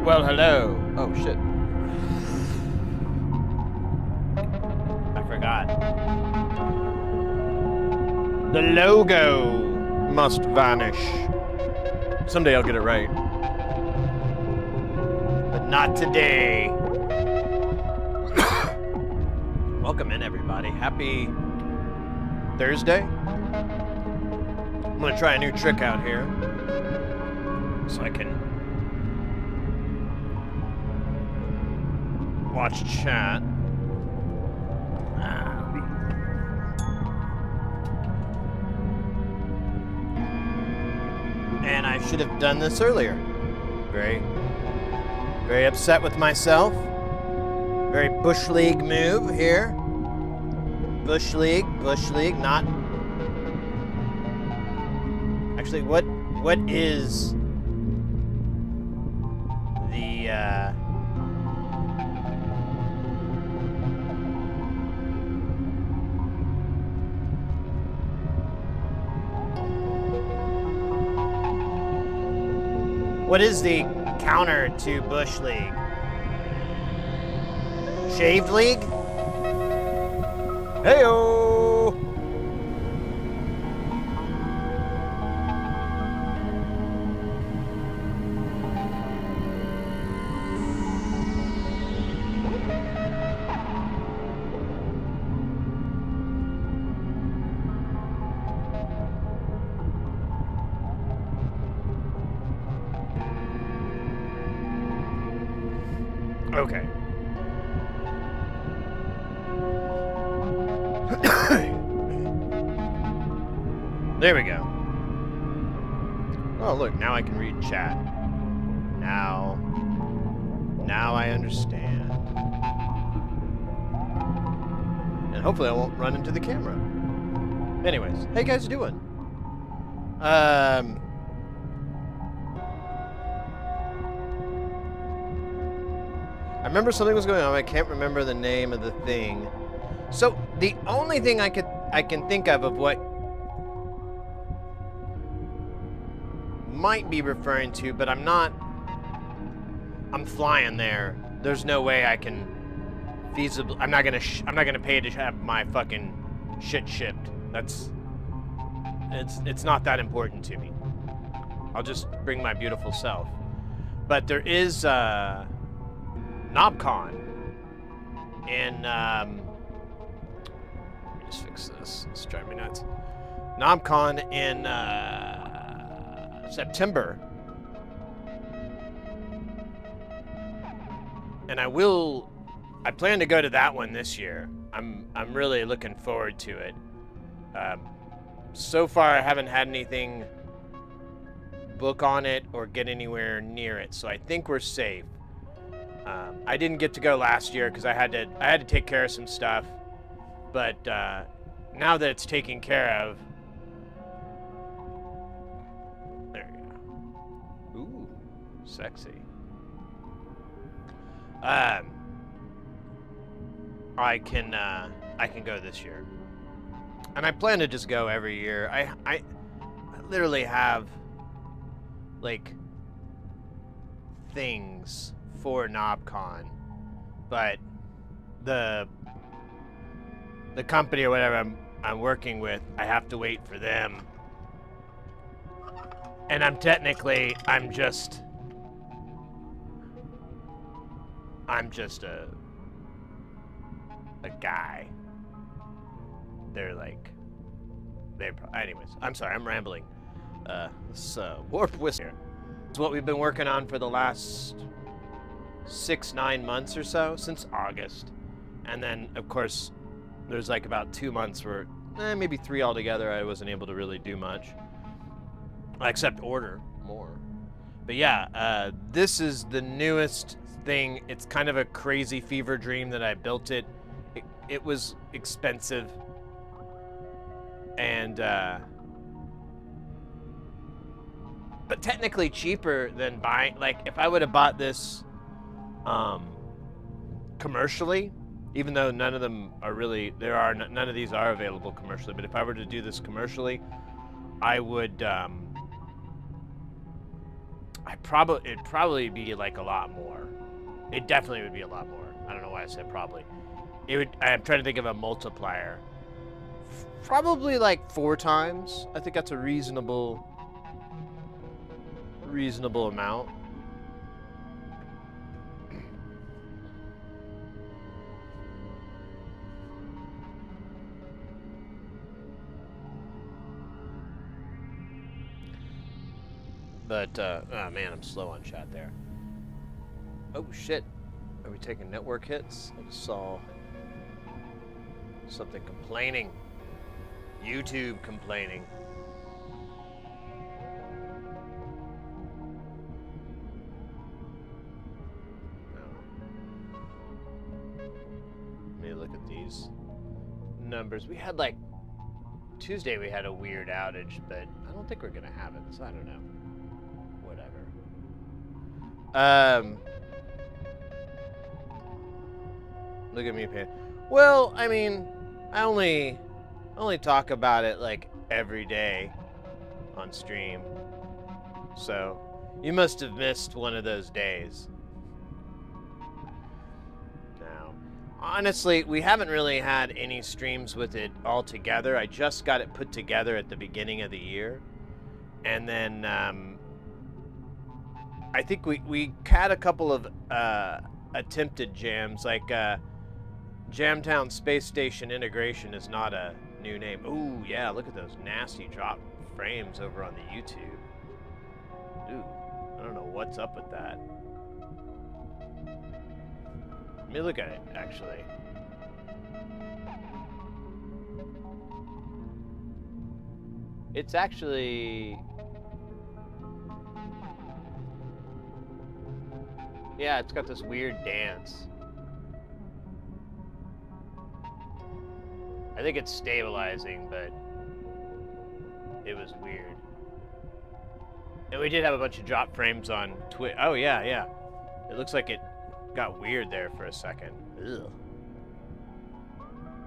Well, hello. Oh, shit. I forgot. The logo must vanish. Someday I'll get it right. But not today. Welcome in, everybody. Happy Thursday. I'm gonna try a new trick out here. So I can watch chat. And I should have done this earlier. Very upset with myself. Very Bush League move here. Bush League, not... Actually, what is the, what is the counter to Bush League? Shaved League? Heyo! Okay. There we go. Oh, look, now I can read chat. Now I understand. And hopefully I won't run into the camera. Anyways, how you guys doing? I remember something was going on. I can't remember the name of the thing. So the only thing I can think of what might be referring to, but I'm not. I'm flying there. There's no way I can feasibly. I'm not gonna pay to have my fucking shit shipped. It's not that important to me. I'll just bring my beautiful self. But there is NobCon in let me just fix this. It's driving me nuts. NobCon in September, and I plan to go to that one this year. I'm really looking forward to it. So far I haven't had anything book on it or get anywhere near it, so I think we're safe. I didn't get to go last year because I had to take care of some stuff, but now that it's taken care of, there you go. Ooh, sexy. I can go this year, and I plan to just go every year. I literally have like things for NobCon, but the company or whatever I'm working with, I have to wait for them, and I'm just a guy. Anyways, I'm sorry, I'm rambling. This warp whisper is what we've been working on for the last 6-9 months or so, since August. And then, of course, there's like about 2 months where, maybe 3 altogether, I wasn't able to really do much. Except order more. But yeah, this is the newest thing. It's kind of a crazy fever dream that I built it. It was expensive. And, but technically cheaper than buying, like, if I would have bought this, commercially, even though none of them are really, none of these are available commercially, but if I were to do this commercially, I would, it'd probably be like a lot more. It definitely would be a lot more. I don't know why I said probably. I'm trying to think of a multiplier. Probably like 4 times. I think that's a reasonable amount. But, oh man, I'm slow on chat there. Oh shit. Are we taking network hits? I just saw something complaining. YouTube complaining. No. Let me look at these numbers. We had like Tuesday we had a weird outage, but I don't think we're gonna have it, so I don't know. Whatever. Look at me, Pan. Well, I mean, I only talk about it like every day on stream. So, you must have missed one of those days. Now, honestly, we haven't really had any streams with it all together. I just got it put together at the beginning of the year. And then, I think we had a couple of attempted jams, like Jamtown Spacestation Intergration is not a new name. Ooh, yeah, look at those nasty drop frames over on the YouTube. Dude, I don't know what's up with that. Let me look at it, actually. It's actually... yeah, it's got this weird dance. I think it's stabilizing, but it was weird. And we did have a bunch of drop frames on Twitch. Oh, yeah, yeah. It looks like it got weird there for a second. Ugh.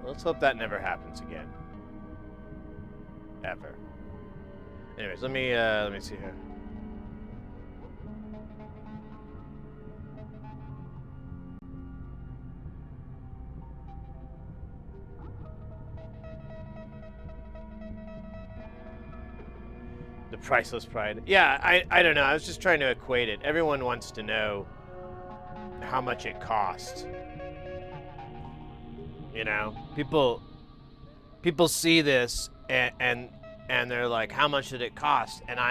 Let's hope that never happens again. Ever. Anyways, let me see here. The priceless pride. Yeah, I don't know. I was just trying to equate it. Everyone wants to know how much it costs. You know, people see this and they're like, how much did it cost? And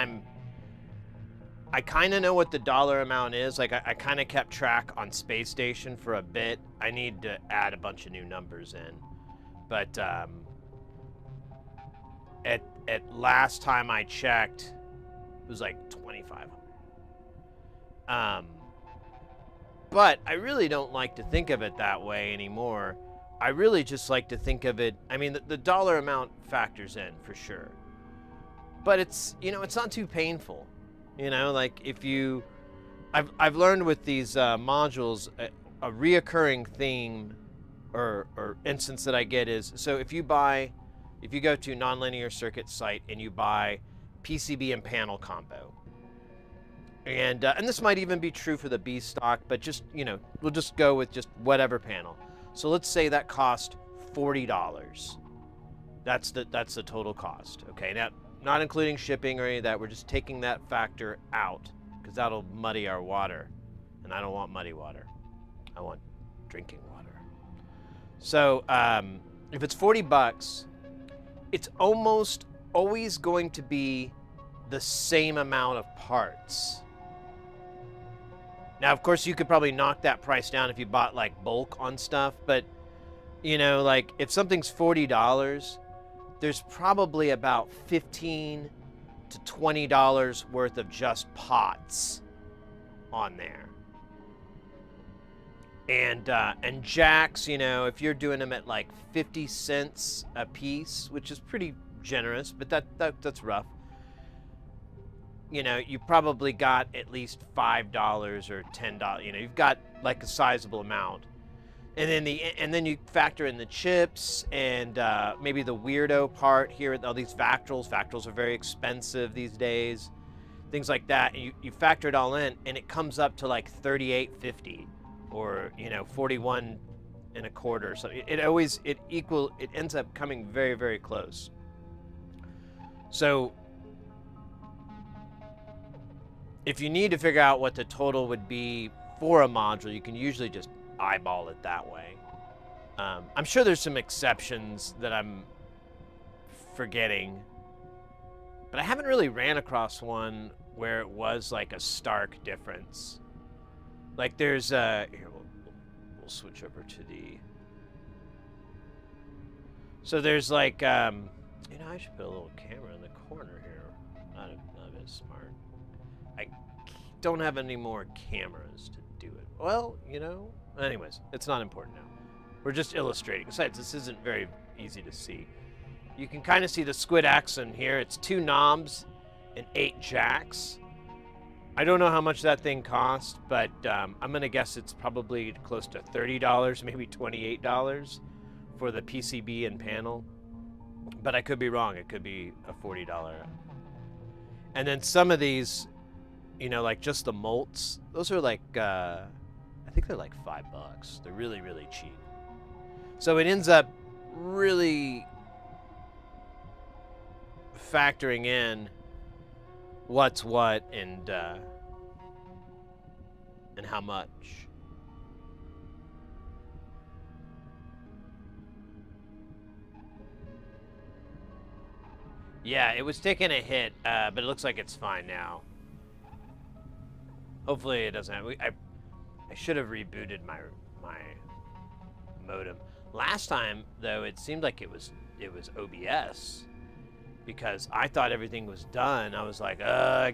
I kind of know what the dollar amount is. Like I kind of kept track on Spacestation for a bit. I need to add a bunch of new numbers in, but at last time I checked, it was like 2,500. But I really don't like to think of it that way anymore. I really just like to think of it, I mean, the dollar amount factors in for sure. But it's, you know, it's not too painful. You know, like if you, I've learned with these modules, a reoccurring theme or instance that I get is, so if you go to nonlinear circuit site and you buy PCB and panel combo, and this might even be true for the B stock, but just, you know, we'll just go with just whatever panel. So let's say that cost $40. That's the total cost. Okay, now not including shipping or any of that. We're just taking that factor out because that'll muddy our water, and I don't want muddy water. I want drinking water. So if it's $40, it's almost always going to be the same amount of parts. Now, of course, you could probably knock that price down if you bought like bulk on stuff, but you know, like if something's $40, there's probably about $15 to $20 worth of just pots on there. And jacks, you know, if you're doing them at like 50 cents a piece, which is pretty generous, but that's rough. You know, you probably got at least $5 or $10. You know, you've got like a sizable amount. And then you factor in the chips and maybe the weirdo part here. All these Vactrals. Vactrals are very expensive these days. Things like that. And you factor it all in, and it comes up to like $38.50 or, you know, 41 and a quarter. So it ends up coming very, very close. So if you need to figure out what the total would be for a module, you can usually just eyeball it that way. I'm sure there's some exceptions that I'm forgetting, but I haven't really ran across one where it was like a stark difference. Like there's here, we'll switch over to the. So there's like you know, I should put a little camera in the corner here. Not a bit smart. I don't have any more cameras to do it. Well, you know. Anyways, it's not important now. We're just illustrating. Besides, this isn't very easy to see. You can kind of see the squid axon here. It's 2 knobs and 8 jacks. I don't know how much that thing cost, but I'm going to guess it's probably close to $30, maybe $28 for the PCB and panel. But I could be wrong. It could be a $40. And then some of these, you know, like just the molts, those are like, I think they're like $5. They're really, really cheap. So it ends up really factoring in what's what and how much. Yeah, it was taking a hit, but it looks like it's fine now. Hopefully it doesn't. I should have rebooted my modem. Last time though, it seemed like it was OBS because I thought everything was done. I was like,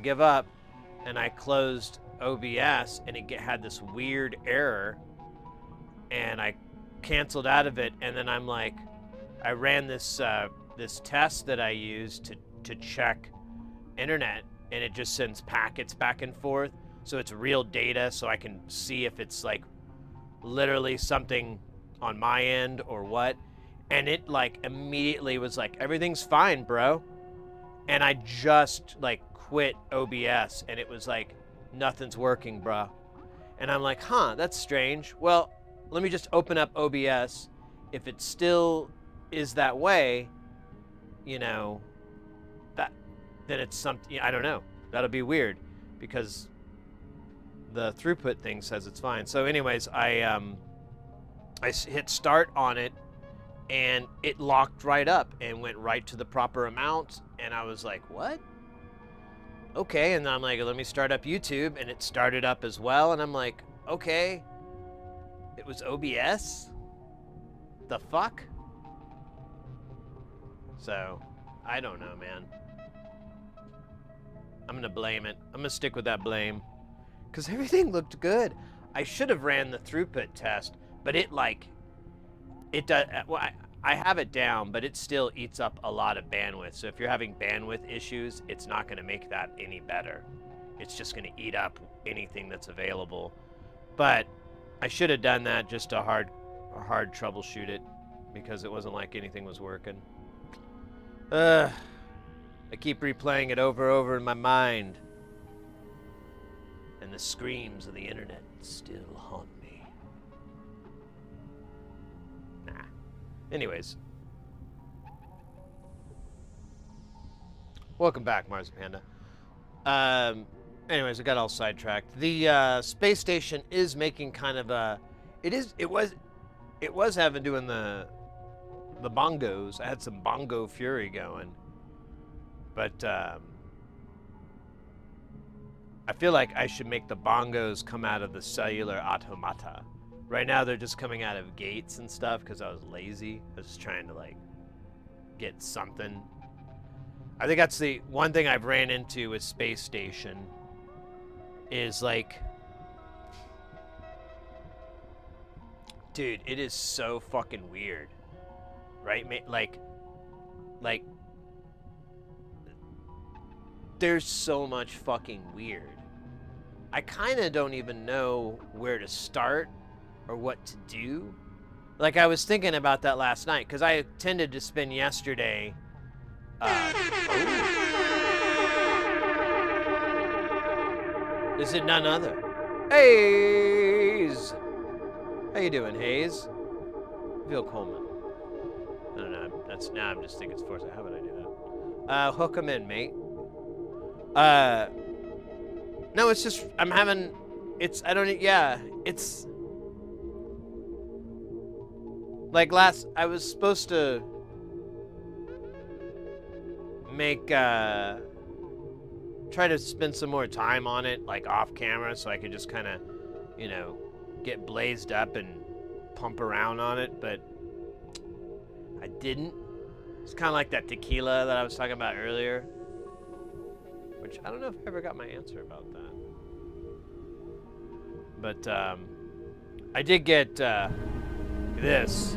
give up, and I closed OBS, and it had this weird error, and I canceled out of it, and then I'm like, I ran this this test that I used to check internet, and it just sends packets back and forth. So it's real data, so I can see if it's like literally something on my end or what. And it like immediately was like, everything's fine, bro. And I just like quit OBS, and it was like, nothing's working, bro. And I'm like, huh, that's strange. Well, let me just open up OBS. If it still is that way, you know, then it's something, I don't know. That'll be weird because the throughput thing says it's fine. So anyways, I hit start on it, and it locked right up and went right to the proper amount. And I was like, what? Okay. And then I'm like, let me start up YouTube, and it started up as well. And I'm like, okay, it was OBS? The fuck? So I don't know, man. I'm gonna blame it. I'm gonna stick with that blame. Because everything looked good. I should have ran the throughput test, but it does, well, I have it down, but it still eats up a lot of bandwidth. So if you're having bandwidth issues, it's not going to make that any better. It's just going to eat up anything that's available. But I should have done that just to hard troubleshoot it, because it wasn't like anything was working. I keep replaying it over in my mind. And the screams of the internet still haunt me. Nah. Anyways. Welcome back, Mars Panda. Anyways, I got all sidetracked. The space station is making kind of a... It was having doing the bongos. I had some bongo fury going. But, I feel like I should make the bongos come out of the cellular automata. Right now they're just coming out of gates and stuff because I was lazy. I was just trying to like get something. I think that's the one thing I've ran into with Spacestation is like, dude, it is so fucking weird, right? Like, there's so much fucking weird. I kind of don't even know where to start or what to do. Like, I was thinking about that last night because I tended to spend yesterday. Is it none other? Hayes! How you doing, Hayes? Phil Coleman. I don't know. That's now I'm just thinking it's force. How would I do that? Hook him in, mate. No, it's just I'm having. It's like I was supposed to make try to spend some more time on it, like off camera, so I could just kind of, you know, get blazed up and pump around on it, but I didn't. It's kind of like that tequila that I was talking about earlier, which I don't know if I ever got my answer about that. But I did get this.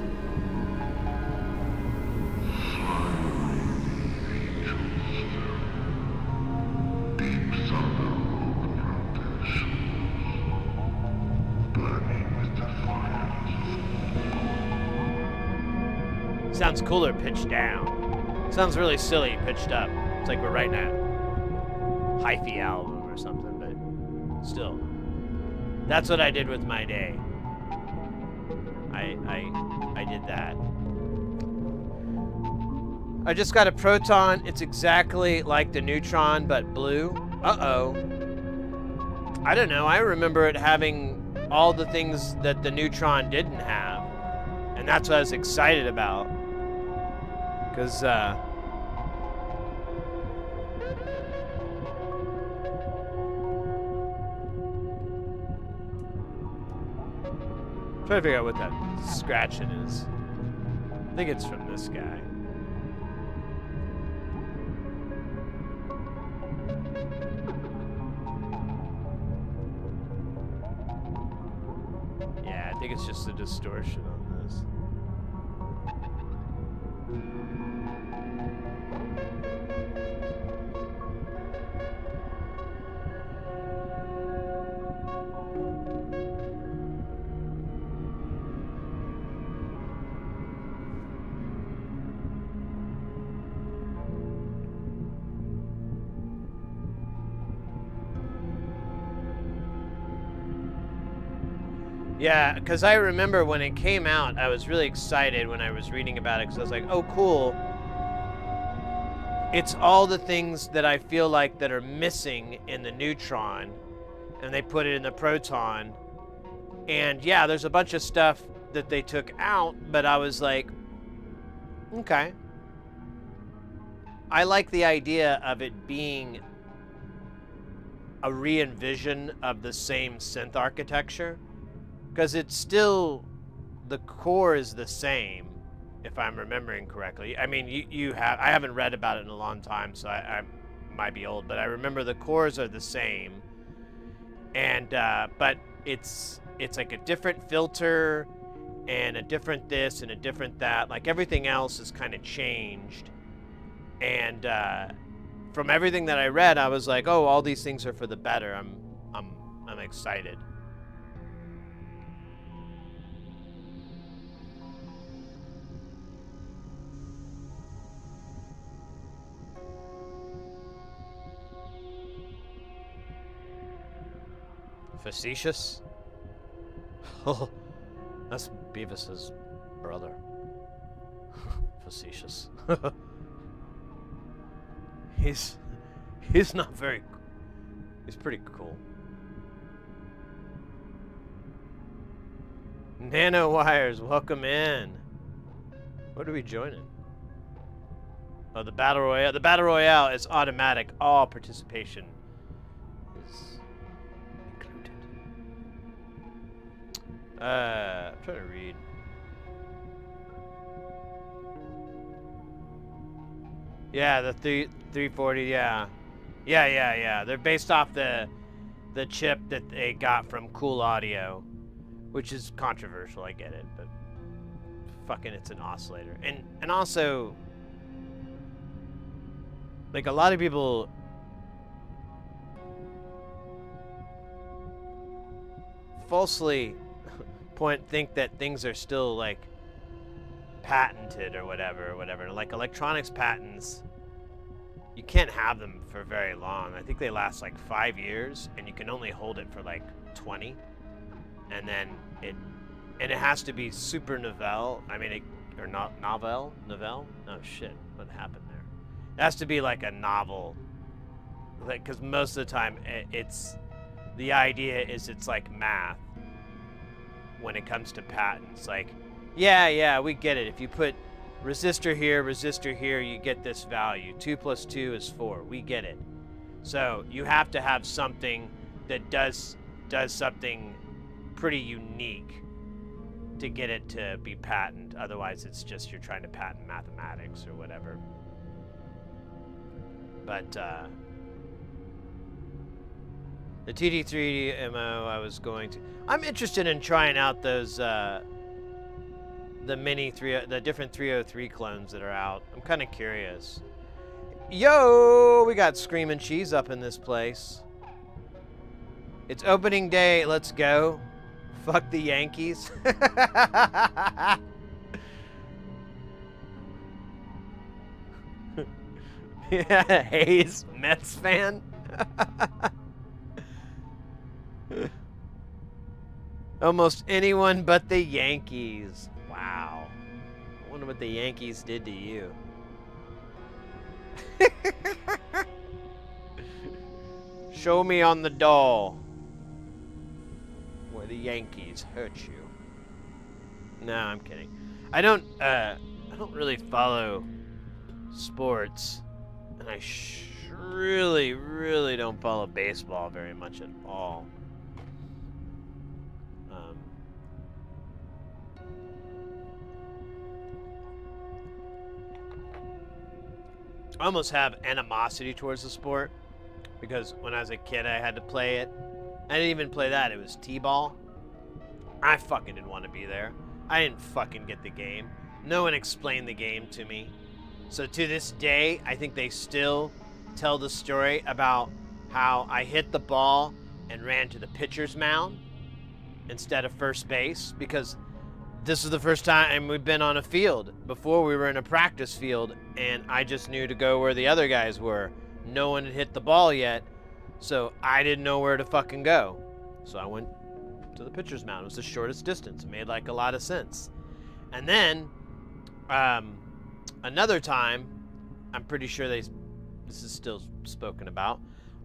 Sounds cooler pitched down. Sounds really silly pitched up. It's like we're writing a hyphy album or something, but still. That's what I did with my day. I did that. I just got a proton. It's exactly like the neutron, but blue. Uh-oh. I don't know. I remember it having all the things that the neutron didn't have. And that's what I was excited about. Because, trying to figure out what that scratching is. I think it's from this guy. Yeah, I think it's just a distortion on this. Yeah, because I remember when it came out, I was really excited when I was reading about it because I was like, oh, cool. It's all the things that I feel like that are missing in the neutron, and they put it in the proton. And yeah, there's a bunch of stuff that they took out, but I was like, okay. I like the idea of it being a re-envision of the same synth architecture. Because it's still, the core is the same, if I'm remembering correctly. I mean, I haven't read about it in a long time, so I might be old, but I remember the cores are the same. And, but it's like a different filter, and a different this, and a different that. Like, everything else is kind of changed. And, from everything that I read, I was like, oh, all these things are for the better. I'm excited. Facetious? Oh, that's Beavis's brother. Facetious. He's not very. He's pretty cool. Nano Wires, welcome in. What are we joining? Oh, the Battle Royale. The Battle Royale is automatic. All participation is I'm trying to read. Yeah, the 340. Yeah, yeah. They're based off the chip that they got from Cool Audio, which is controversial. I get it, but fucking, it's an oscillator, and also, like, a lot of people falsely think that things are still like patented or whatever. Like electronics patents, you can't have them for very long. I think they last like 5 years, and you can only hold it for like 20, and then it has to be super novel. I mean, or not novel. Oh shit, what happened there? It has to be like a novel, like, because most of the time it's the idea is it's like math when it comes to patents. Like, yeah, we get it. If you put resistor here, you get this value. 2 + 2 is 4. We get it. So you have to have something that does something pretty unique to get it to be patent. Otherwise, it's just you're trying to patent mathematics or whatever. But the TD3 MO, I'm interested in trying out those the different 303 clones that are out. I'm kind of curious. Yo, we got Screamin' Cheese up in this place. It's opening day. Let's go. Fuck the Yankees. Yeah, Hayes, Mets fan. Almost anyone but the Yankees. Wow. I wonder what the Yankees did to you. Show me on the doll where the Yankees hurt you. No, I'm kidding. I don't really follow sports, and I really don't follow baseball very much at all. I almost have animosity towards the sport because when I was a kid, I had to play it. I didn't even play that. It was T-ball. I fucking didn't want to be there. I didn't fucking get the game. No one explained the game to me. So to this day, I think they still tell the story about how I hit the ball and ran to the pitcher's mound instead of first base, because this is the first time we've been on a field. Before, we were in a practice field, and I just knew to go where the other guys were. No one had hit the ball yet, so I didn't know where to fucking go. So I went to the pitcher's mound. It was the shortest distance. It made like a lot of sense. And then another time, I'm pretty sure this is still spoken about.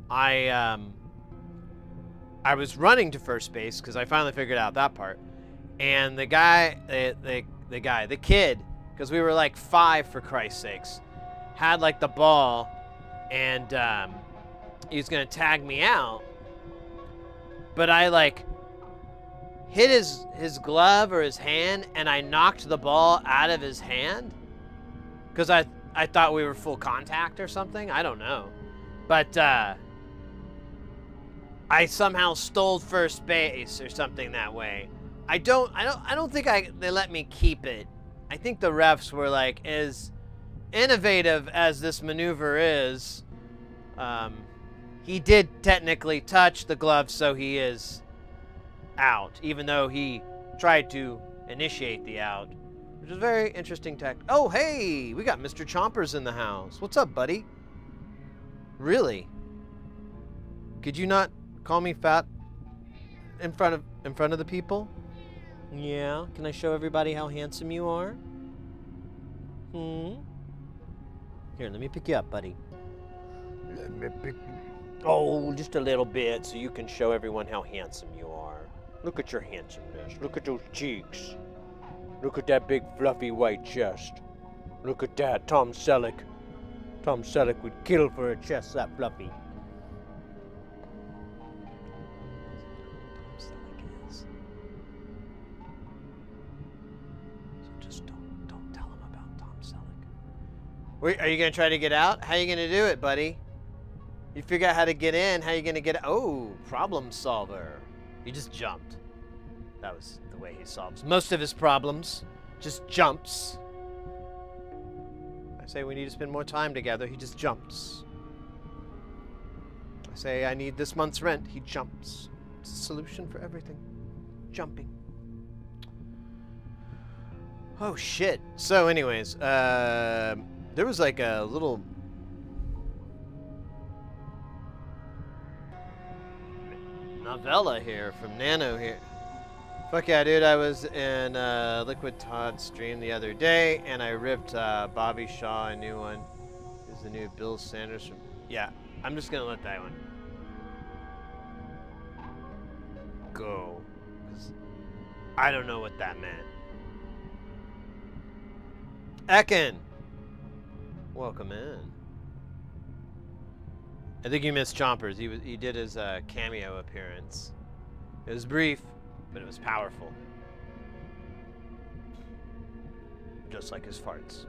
I was running to first base because I finally figured out that part. And the kid, because we were like 5 for Christ's sakes, had like the ball, and he was gonna tag me out, but I like hit his glove or his hand, and I knocked the ball out of his hand because I thought we were full contact or something. I don't know, but I somehow stole first base or something that way. I don't think they let me keep it. I think the refs were like, as innovative as this maneuver is, he did technically touch the glove, so he is out, even though he tried to initiate the out, which is very interesting tech. Oh, hey, we got Mr. Chompers in the house. What's up, buddy? Really? Could you not call me fat in front of the people? Yeah, can I show everybody how handsome you are? Here, let me pick you up, buddy. Let me pick you. Oh, just a little bit so you can show everyone how handsome you are. Look at your handsomeness. Look at those cheeks. Look at that big fluffy white chest. Look at that, Tom Selleck. Tom Selleck would kill for a chest that fluffy. Wait, are you gonna try to get out? How are you gonna do it, buddy? You figure out how to get in, how are you gonna get out? Oh, problem solver. He just jumped. That was the way he solves most of his problems. Just jumps. I say we need to spend more time together, he just jumps. I say I need this month's rent, he jumps. It's a solution for everything. Jumping. Oh shit. So anyways, there was like a little novella here from Nano here. Fuck yeah, dude. I was in Liquid Todd's stream the other day, and I ripped Bobby Shaw a new one. This is the new Bill Sanders from... Yeah, I'm just gonna let that one go. 'Cause I don't know what that meant. Ekin! Welcome in. I think you missed Chompers. He did his cameo appearance. It was brief, but it was powerful. Just like his farts.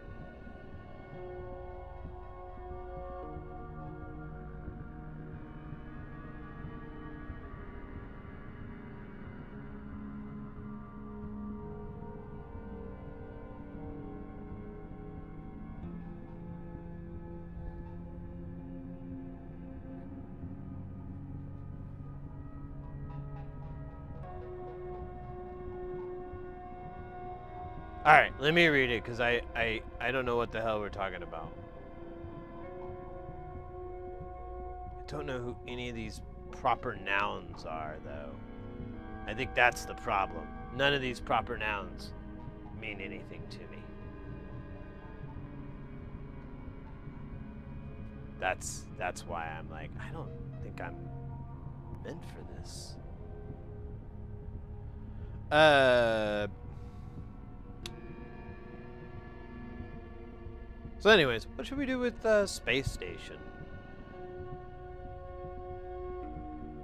Alright, let me read it, because I don't know what the hell we're talking about. I don't know who any of these proper nouns are, though. I think that's the problem. None of these proper nouns mean anything to me. That's why I'm like, I don't think I'm meant for this. So anyways, what should we do with Spacestation?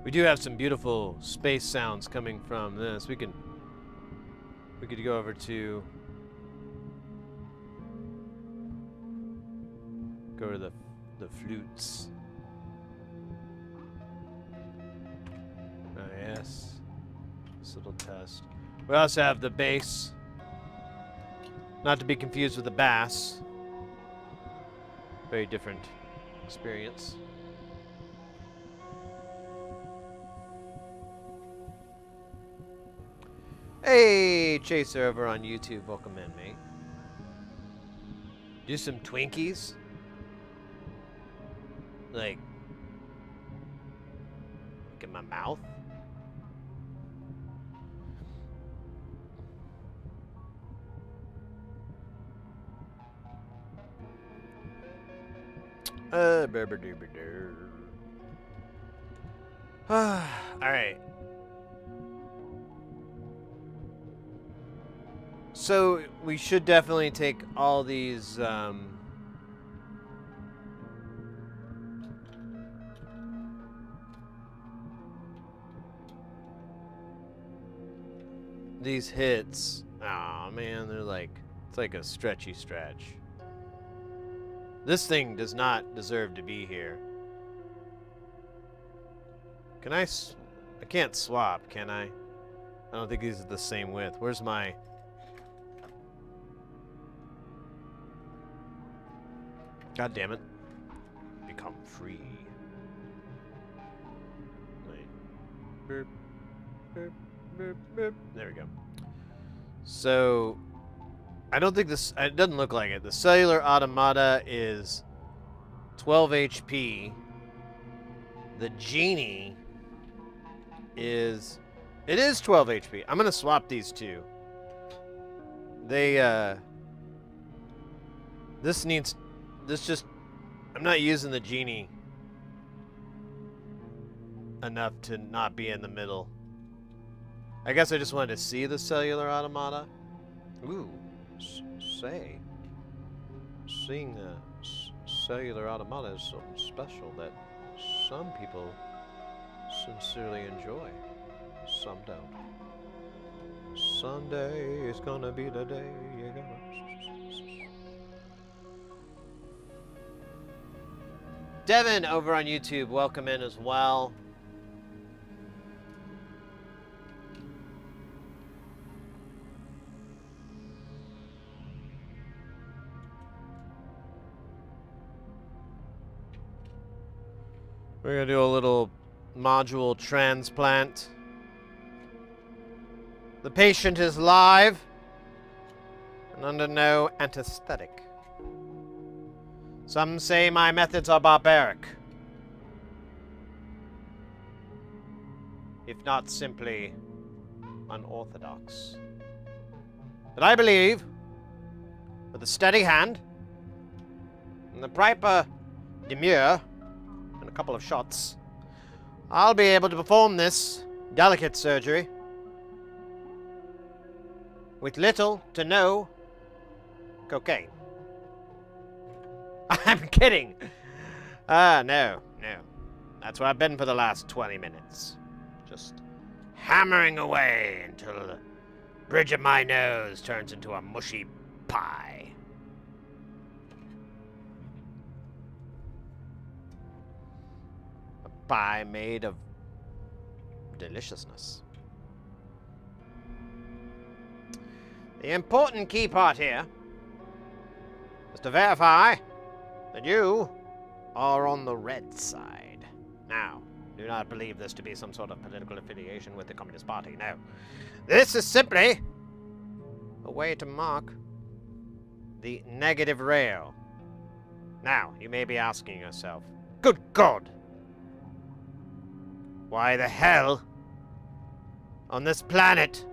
We do have some beautiful space sounds coming from this. We could go over to the flutes. Oh yes. This little test. We also have the bass. Not to be confused with the bass. Very different experience. Hey, Chaser over on YouTube. Welcome in, mate. Do some Twinkies. Like in my mouth. Alright. So, we should definitely take all these, these hits. Aw, man, they're like, it's like a stretchy stretch. This thing does not deserve to be here. Can I can't swap, can I? I don't think these are the same width. Where's my... God damn it. Become free. Wait. Burp, burp, burp, burp. There we go. So... I don't think this... It doesn't look like it. The cellular automata is 12 HP. The genie is... It is 12 HP. I'm going to swap these two. They, This needs... This just... I'm not using the genie enough to not be in the middle. I guess I just wanted to see the cellular automata. Ooh. Seeing the cellular automata is something special that some people sincerely enjoy. Some don't. Someday is gonna be the day you're gonna... Devin over on YouTube, welcome in as well. We're gonna do a little module transplant. The patient is live and under no anesthetic. Some say my methods are barbaric, if not simply unorthodox. But I believe, with a steady hand and the proper demure and a couple of shots, I'll be able to perform this delicate surgery with little to no cocaine. I'm kidding. No. That's where I've been for the last 20 minutes. Just hammering away until the bridge of my nose turns into a mushy pie. A pie made of deliciousness. The important key part here is to verify that you are on the red side. Now, do not believe this to be some sort of political affiliation with the Communist Party, no. This is simply a way to mark the negative rail. Now, you may be asking yourself, good God, why the hell on this planet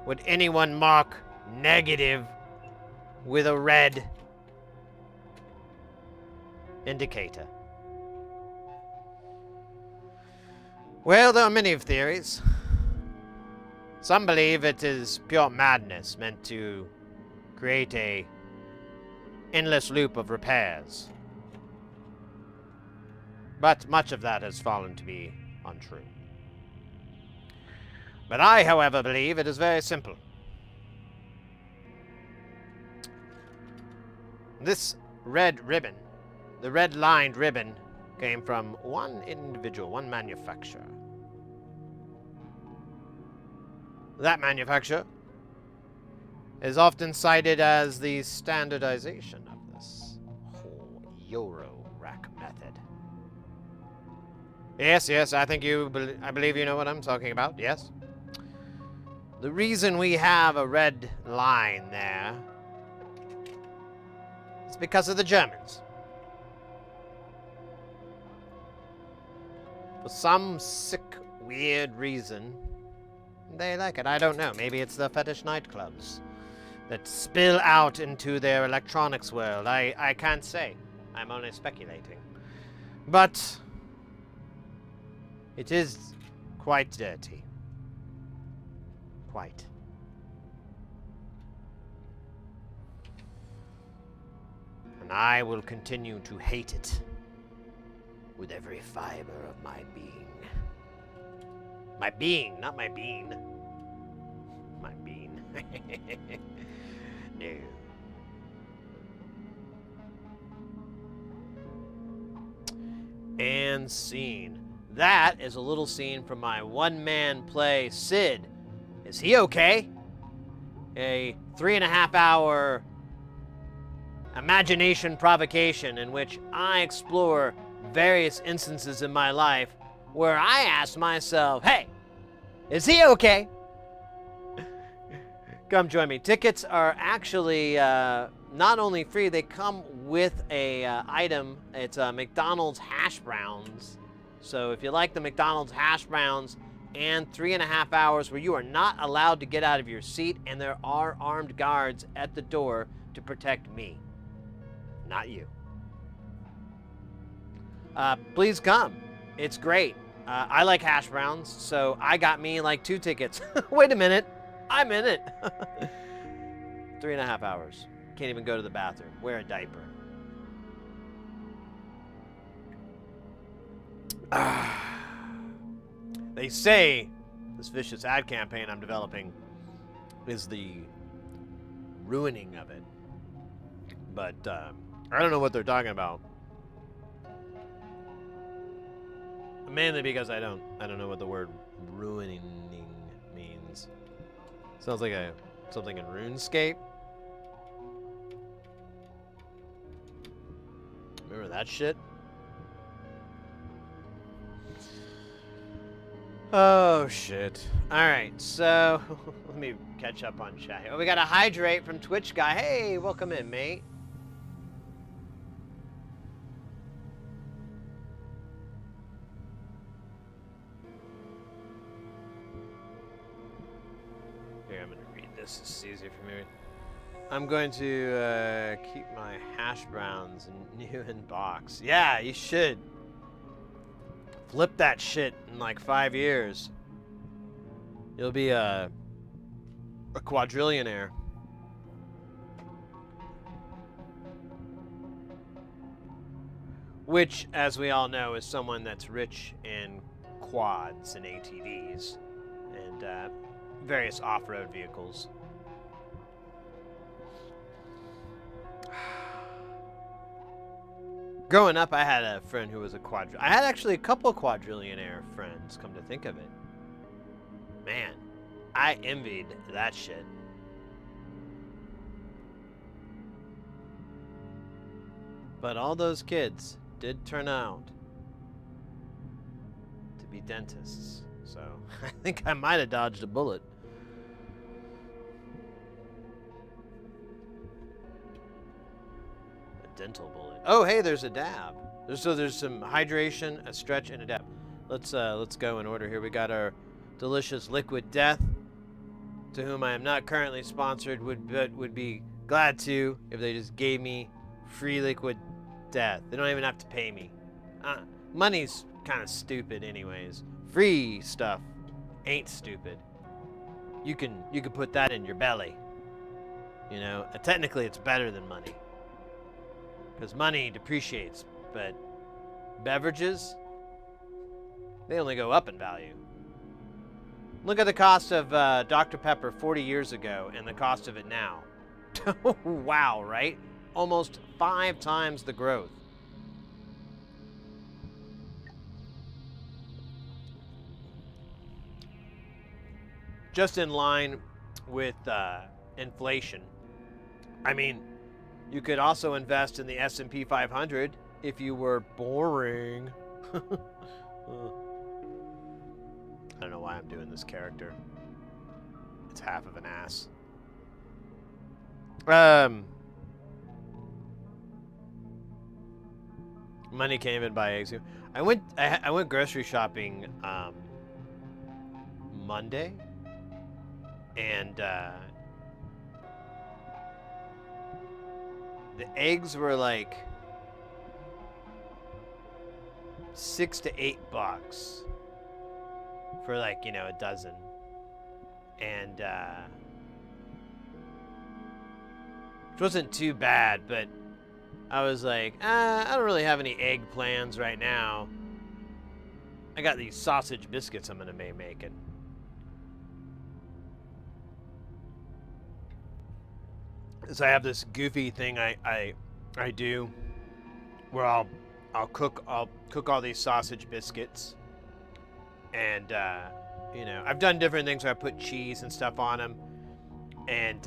would anyone mark negative with a red indicator? Well, there are many theories. Some believe it is pure madness meant to create a endless loop of repairs. But much of that has fallen to be untrue. But I, however, believe it is very simple. This red ribbon, the red-lined ribbon, came from one individual, one manufacturer. That manufacturer is often cited as the standardization of this whole Euro rack method. Yes, I believe you know what I'm talking about, yes. The reason we have a red line there is because of the Germans. For some sick, weird reason, they like it. I don't know. Maybe it's the fetish nightclubs that spill out into their electronics world. I can't say. I'm only speculating. But it is quite dirty. Quite. And I will continue to hate it with every fiber of my being. My being, not my bean. My bean. No. And scene. That is a little scene from my one-man play, Sid. Is he okay? A 3.5-hour imagination provocation in which I explore various instances in my life where I ask myself, hey, is he okay? Come join me. Tickets are actually not only free, they come with a item. It's McDonald's hash browns. So if you like the McDonald's hash browns and 3.5 hours where you are not allowed to get out of your seat and there are armed guards at the door to protect me, not you. Please come. It's great. I like hash browns, so I got me like 2 tickets. Wait a minute. I'm in it. 3.5 hours. Can't even go to the bathroom. Wear a diaper. They say this vicious ad campaign I'm developing is the ruining of it. But I don't know what they're talking about. Mainly because I don't know what the word ruining means. Sounds like something in RuneScape. Remember that shit? Oh shit. Alright, so let me catch up on chat. Oh, we got a hydrate from Twitch guy. Hey, welcome in, mate. Here, I'm gonna read this. It's easier for me. I'm going to keep my hash browns new in box. Yeah, you should. Flip that shit in like 5 years. You'll be a quadrillionaire. Which, as we all know, is someone that's rich in quads and ATVs and various off-road vehicles. Growing up, I had a friend who was I had actually a couple quadrillionaire friends, come to think of it. Man, I envied that shit. But all those kids did turn out to be dentists. So, I think I might have dodged a bullet. Dental bullet. Oh, hey, there's a dab. There's some hydration, a stretch, and a dab. Let's go in order here. We got our delicious liquid death, to whom I am not currently sponsored, but would be glad to if they just gave me free liquid death. They don't even have to pay me. Money's kind of stupid, anyways. Free stuff ain't stupid. You can put that in your belly. You know, technically it's better than money. Because money depreciates, but beverages, they only go up in value. Look at the cost of Dr. Pepper 40 years ago and the cost of it now. Wow, right? Almost 5 times the growth. Just in line with inflation. I mean, you could also invest in the S&P 500 if you were boring. I don't know why I'm doing this character. It's half of an ass. Money came in by eggs. I went grocery shopping Monday, and the eggs were like $6 to $8 for, like, you know, a dozen. And which wasn't too bad, but I was like, I don't really have any egg plans right now. I got these sausage biscuits I'm gonna be making. So I have this goofy thing I do where I'll cook all these sausage biscuits, and you know, I've done different things where I put cheese and stuff on them, and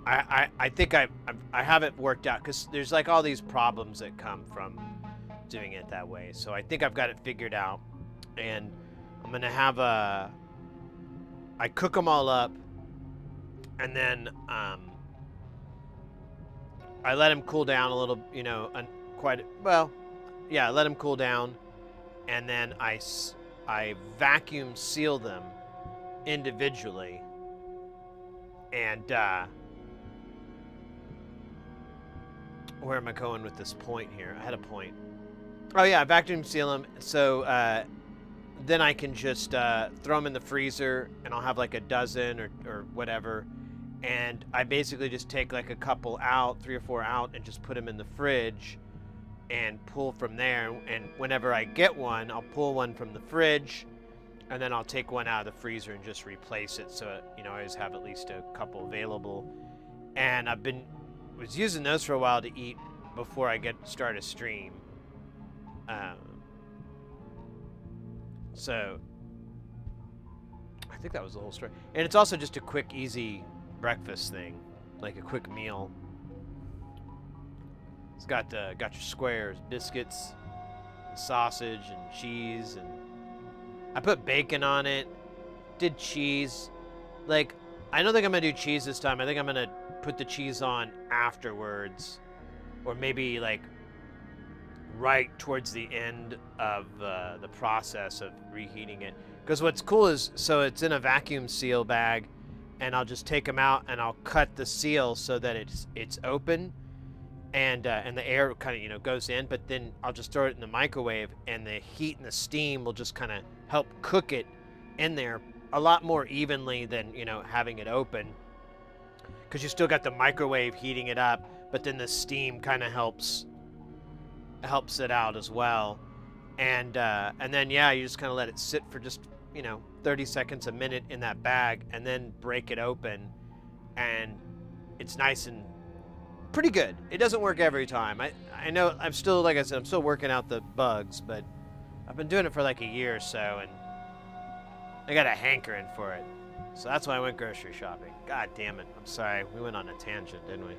I think I have it worked out, because there's like all these problems that come from doing it that way. So I think I've got it figured out, and I'm gonna have I cook them all up. And then I let them cool down a little, you know, I let them cool down, and then I vacuum seal them individually, and where am I going with this point here? I had a point. Oh yeah, I vacuum seal them, so then I can just throw them in the freezer, and I'll have like a dozen or whatever. And I basically just take like a couple out, 3 or 4 out, and just put them in the fridge and pull from there. And whenever I get one, I'll pull one from the fridge, and then I'll take one out of the freezer and just replace it. So, you know, I always have at least a couple available. And was using those for a while to eat before I start a stream. So I think that was the whole story. And it's also just a quick, easy breakfast thing, like a quick meal. It's got your squares, biscuits, and sausage, and cheese, and I put bacon on it. Did cheese. Like, I don't think I'm gonna do cheese this time. I think I'm gonna put the cheese on afterwards, or maybe like right towards the end of the process of reheating it. Because what's cool is, so it's in a vacuum seal bag, and I'll just take them out and I'll cut the seal so that it's open, and the air kind of goes in. But then I'll just throw it in the microwave, and the heat and the steam will just kind of help cook it in there a lot more evenly than having it open. Because you still got the microwave heating it up, but then the steam kind of helps it out as well. And then you just kind of let it sit for just 30 seconds, a minute in that bag, and then break it open, and it's nice and pretty good. It doesn't work every time. I know I'm still, like I said, I'm still working out the bugs, but I've been doing it for like a year or so, and I got a hankering for it. So that's why I went grocery shopping. God damn it. I'm sorry. We went on a tangent, didn't we?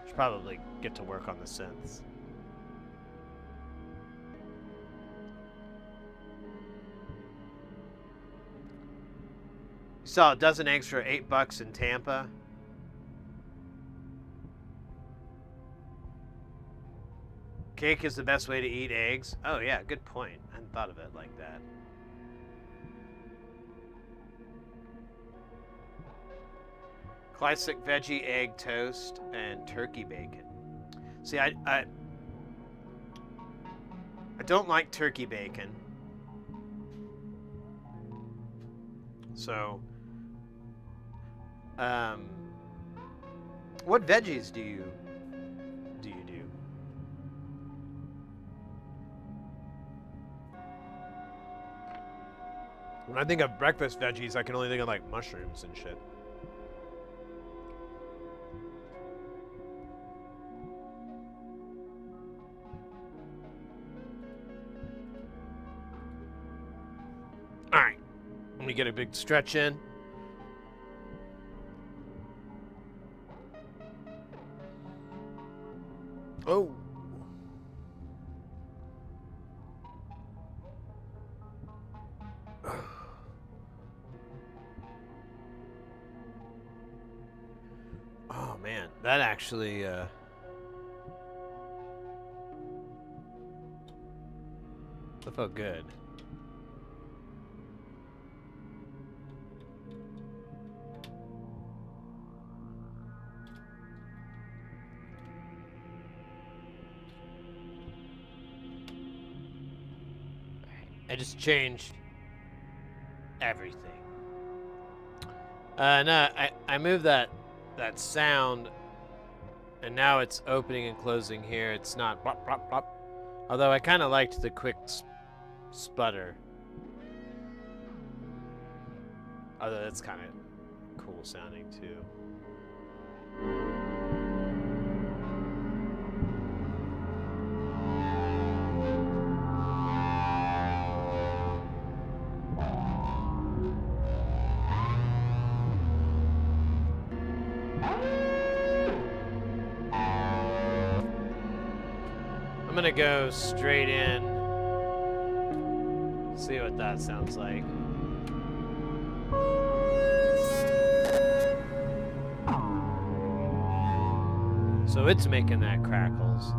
Should probably get to work on the synths. You saw a dozen eggs for $8 in Tampa. Cake is the best way to eat eggs. Oh yeah, good point. I hadn't thought of it like that. Classic veggie egg toast and turkey bacon. See, I don't like turkey bacon. So, what veggies do you do? When I think of breakfast veggies, I can only think of like mushrooms and shit. All right, let me get a big stretch in. Oh. Oh man, that actually that felt good. I just changed everything. No, I moved that sound, and now it's opening and closing here. It's not plop, plop, plop. Although I kind of liked the quick sputter. Although that's kind of cool sounding too. I'm gonna go straight in, see what that sounds like. So it's making that crackles.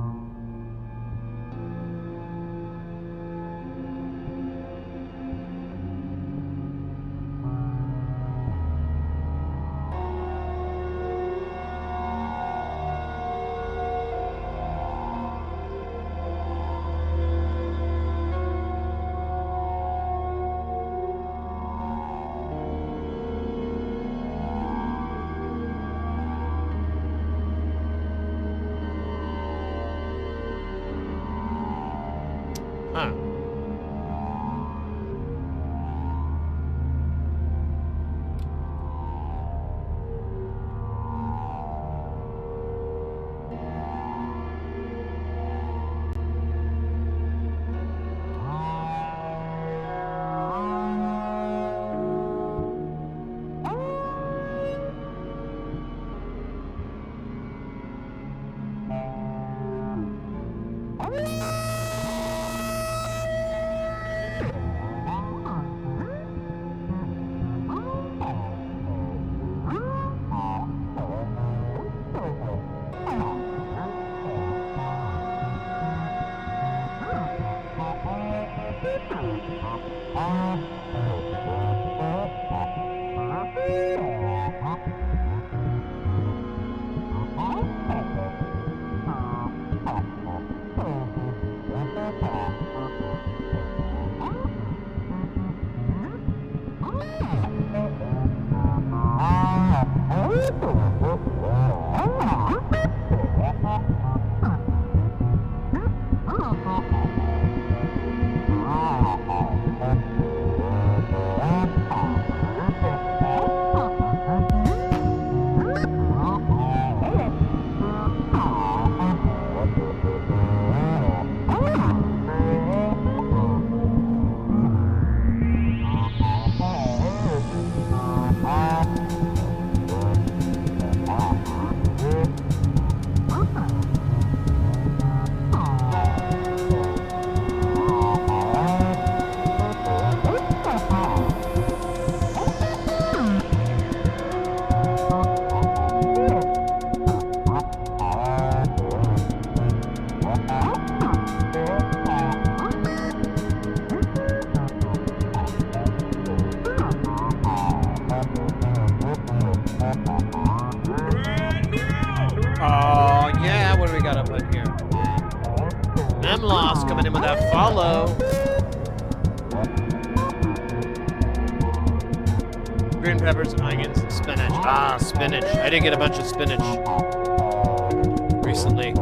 Oh, yeah, what do we got up on here? M-Loss coming in with that follow. Green peppers, onions, and spinach. Ah, spinach. I did get a bunch of spinach recently.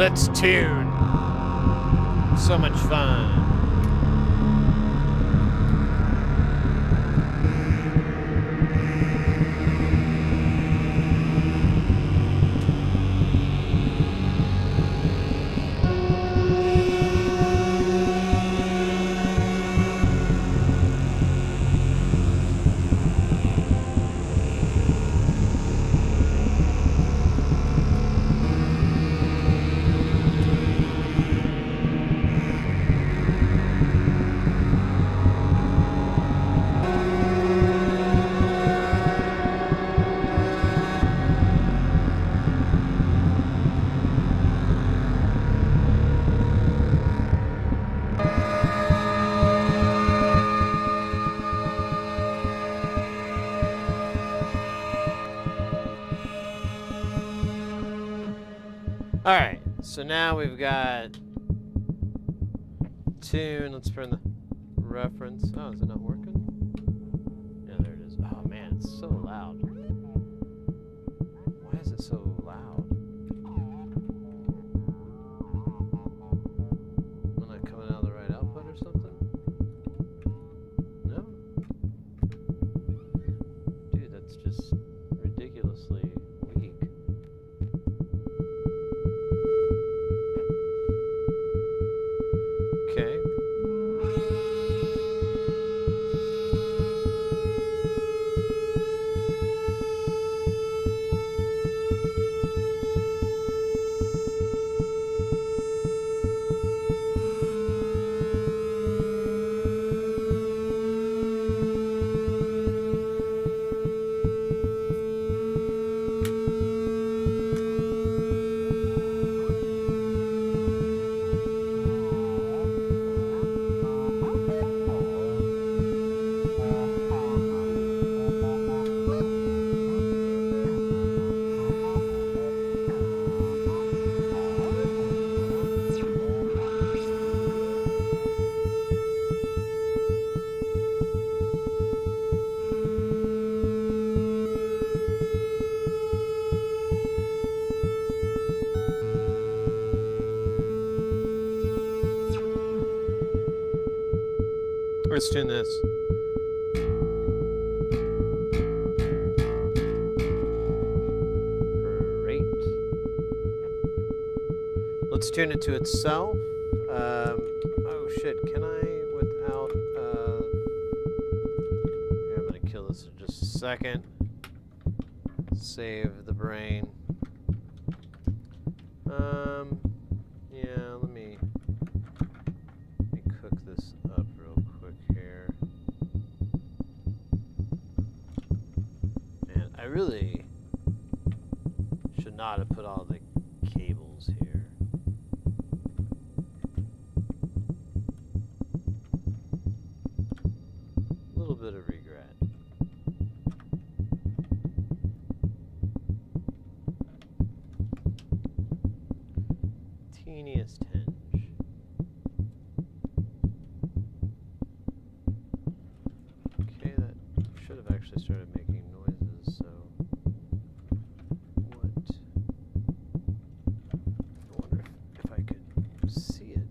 Let's tune. So much fun. Alright, so now we've got tune. Let's turn the reference. Oh, is it not working? Yeah, there it is. Oh man, it's so loud. Why is it so loud? Am I not coming out of the right output or something? No? Dude, that's just ridiculously weak. Okay. Let's tune this. Great. Let's tune it to itself. Oh shit, can I without, here, I'm gonna kill this in just a second. Save the brain. Yeah, let me cook this up real quick here. Man, I really should not have put all the cables here. A little bit of regret. Teeniest tinge. Okay, that should have actually started making noises, so what? I wonder if I could see it.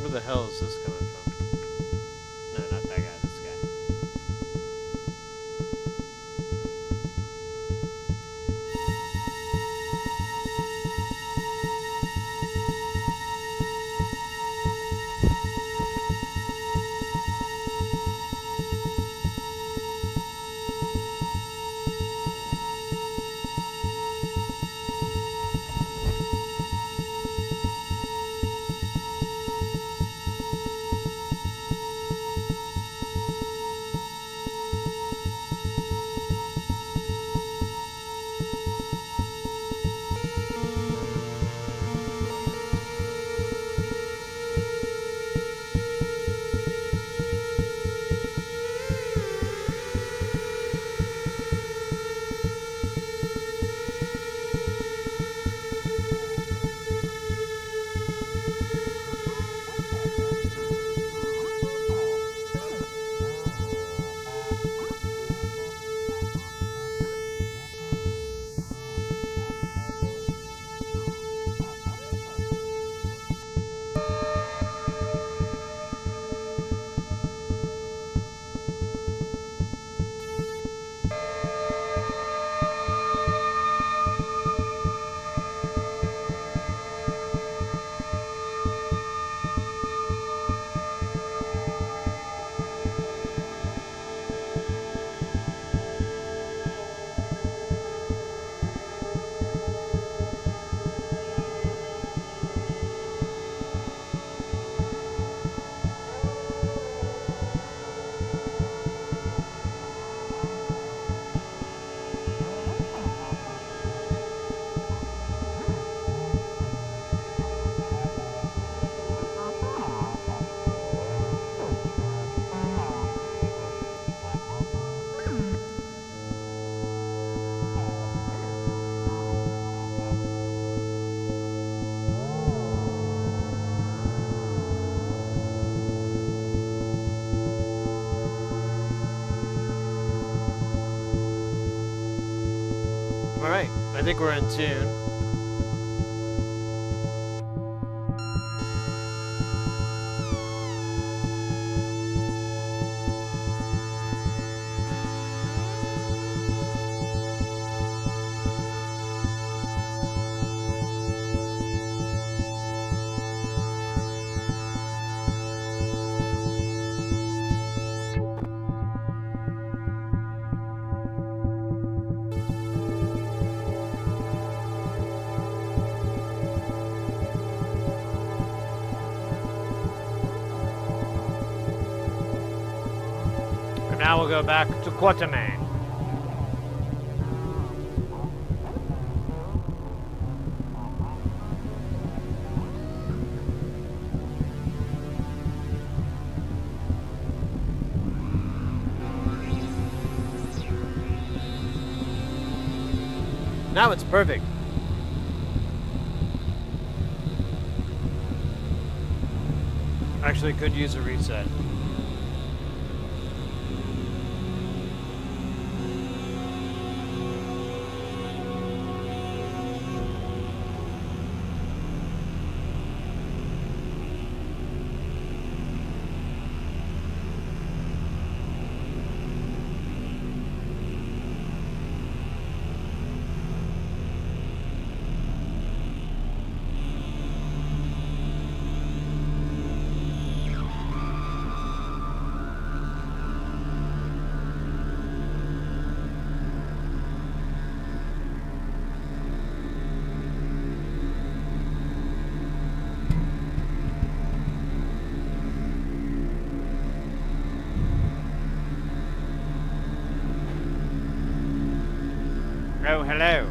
Where the hell is this coming from? No, not that guy, this guy. I think we're in tune. Now we'll go back to Quatermain. Now it's perfect. Actually, could use a reset. Oh, hello.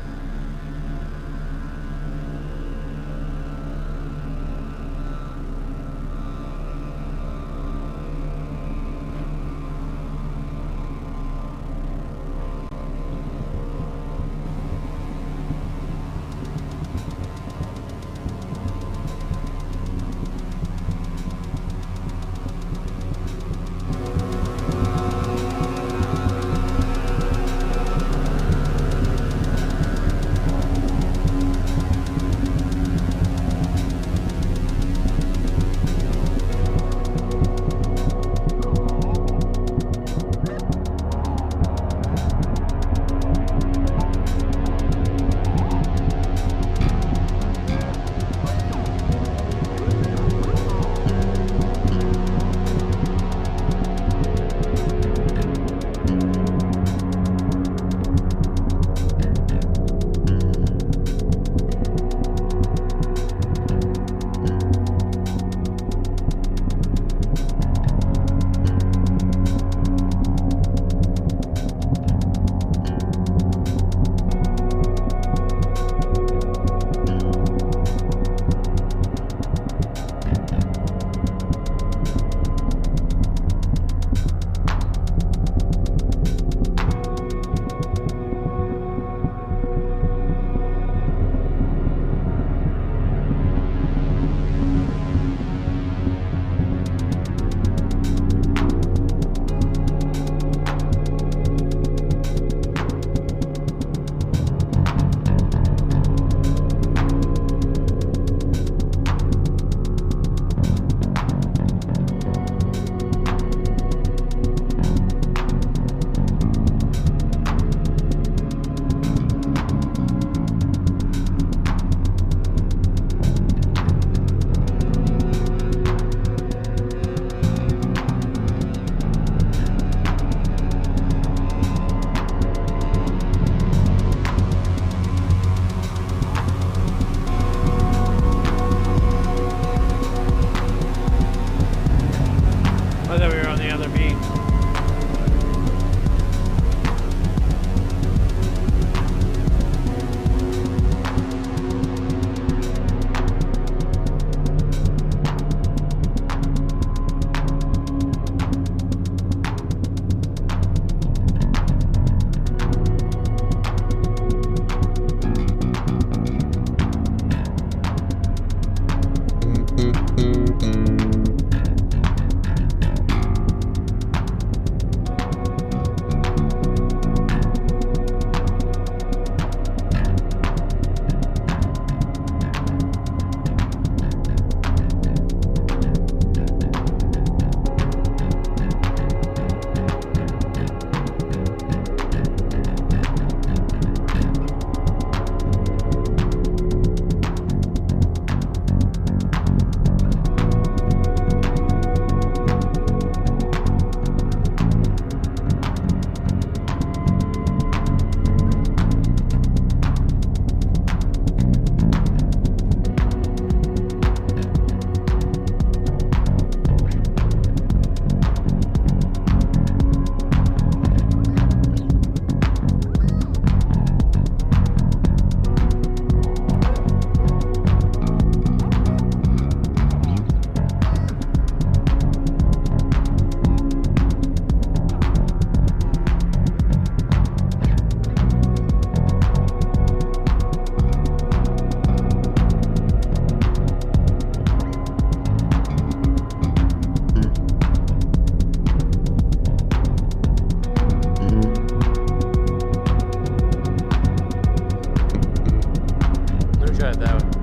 try it that way.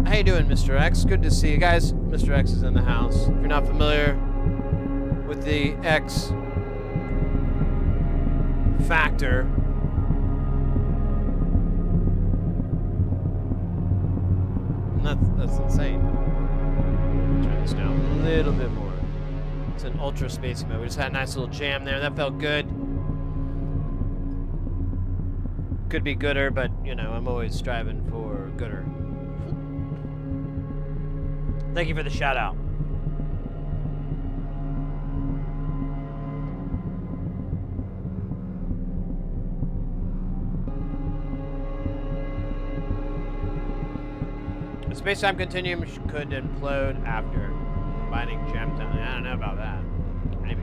How you doing, Mr. X? Good to see you guys. Mr. X is in the house. If you're not familiar with the X factor, that's insane. Turn this down a little bit more. It's an ultra space mode. We just had a nice little jam there. That felt good. Could be gooder, but you know, I'm always striving for gooder. Thank you for the shout out. The space-time continuum could implode after combining Jamtown. I don't know about that. Maybe.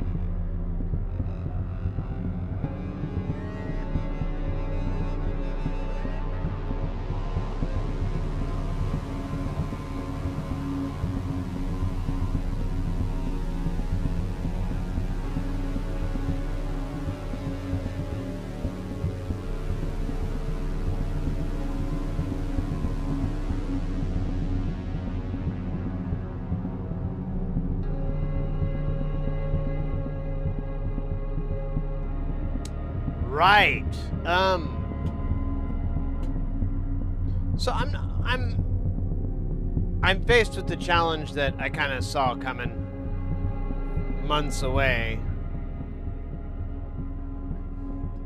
Right. So I'm faced with the challenge that I kind of saw coming months away.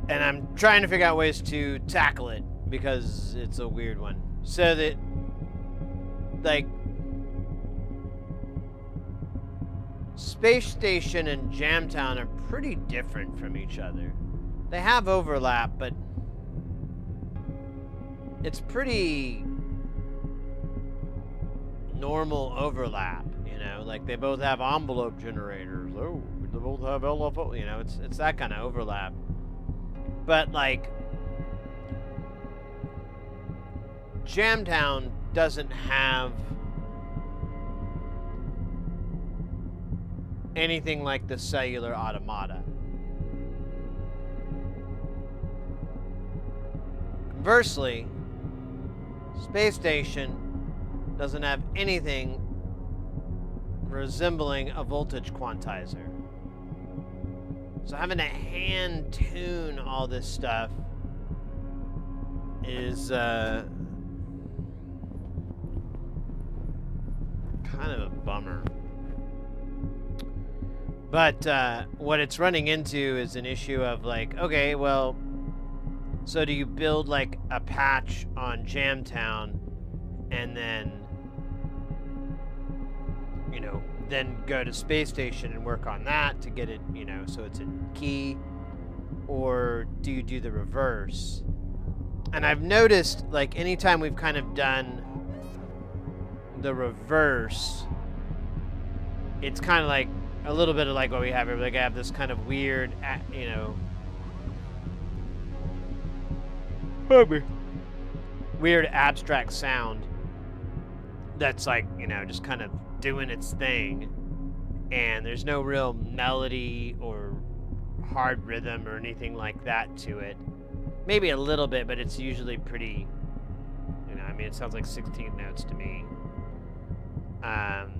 And I'm trying to figure out ways to tackle it because it's a weird one. So that, like, Spacestation and Jamtown are pretty different from each other. They have overlap, but it's pretty normal overlap, you know? Like, they both have envelope generators. Oh, they both have LFO, you know? It's that kind of overlap. But, like, Jamtown doesn't have anything like the cellular automata. Conversely, Spacestation doesn't have anything resembling a voltage quantizer. So having to hand tune all this stuff is kind of a bummer. But what it's running into is an issue of like, okay, well, so do you build like a patch on Jamtown and then, you know, then go to Spacestation and work on that to get it, you know, so it's in key? Or do you do the reverse? And I've noticed, like, anytime we've kind of done the reverse, it's kind of like a little bit of like what we have here. Like, I have this kind of weird, you know, weird abstract sound that's like, you know, just kind of doing its thing, and there's no real melody or hard rhythm or anything like that to it. Maybe a little bit, but it's usually pretty, you know, I mean, it sounds like 16 notes to me. Um,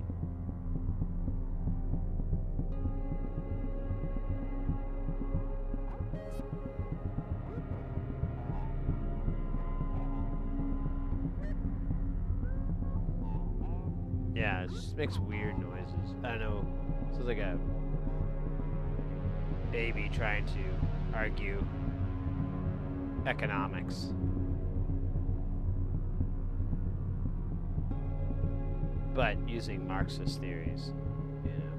yeah, it just makes weird noises. I don't know. Sounds like a baby trying to argue economics. But using Marxist theories. You know.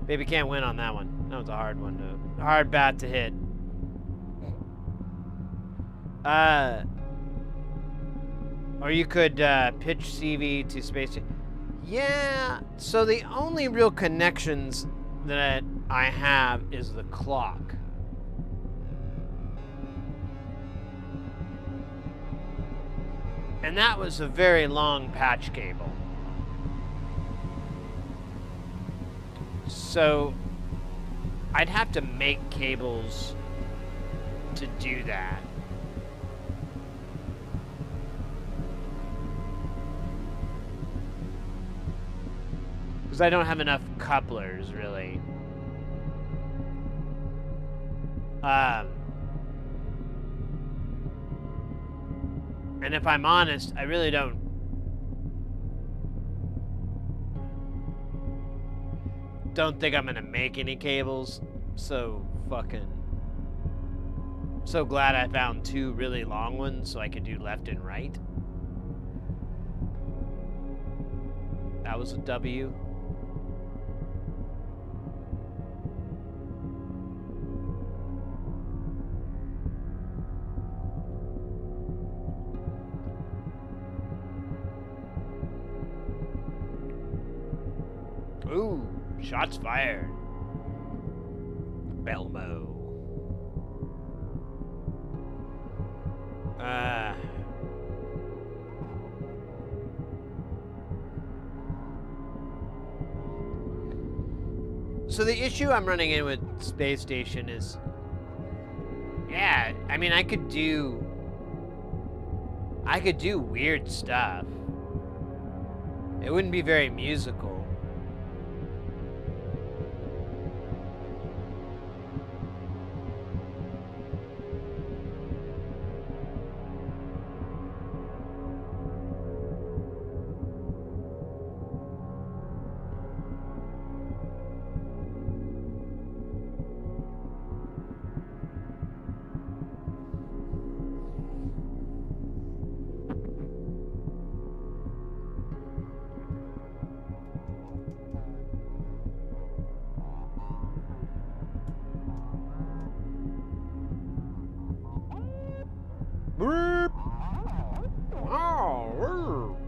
Baby can't win on that one. That was a hard one to... hard bat to hit. Or you could pitch CV to Spacestation. Yeah, so the only real connections that I have is the clock. And that was a very long patch cable. So I'd have to make cables to do that. Because I don't have enough couplers, really. And if I'm honest, I really don't think I'm gonna make any cables. So glad I found two really long ones so I could do left and right. That was a W. Ooh, shots fired. Belmo. So the issue I'm running in with Spacestation is, yeah, I mean, I could do weird stuff. It wouldn't be very musical.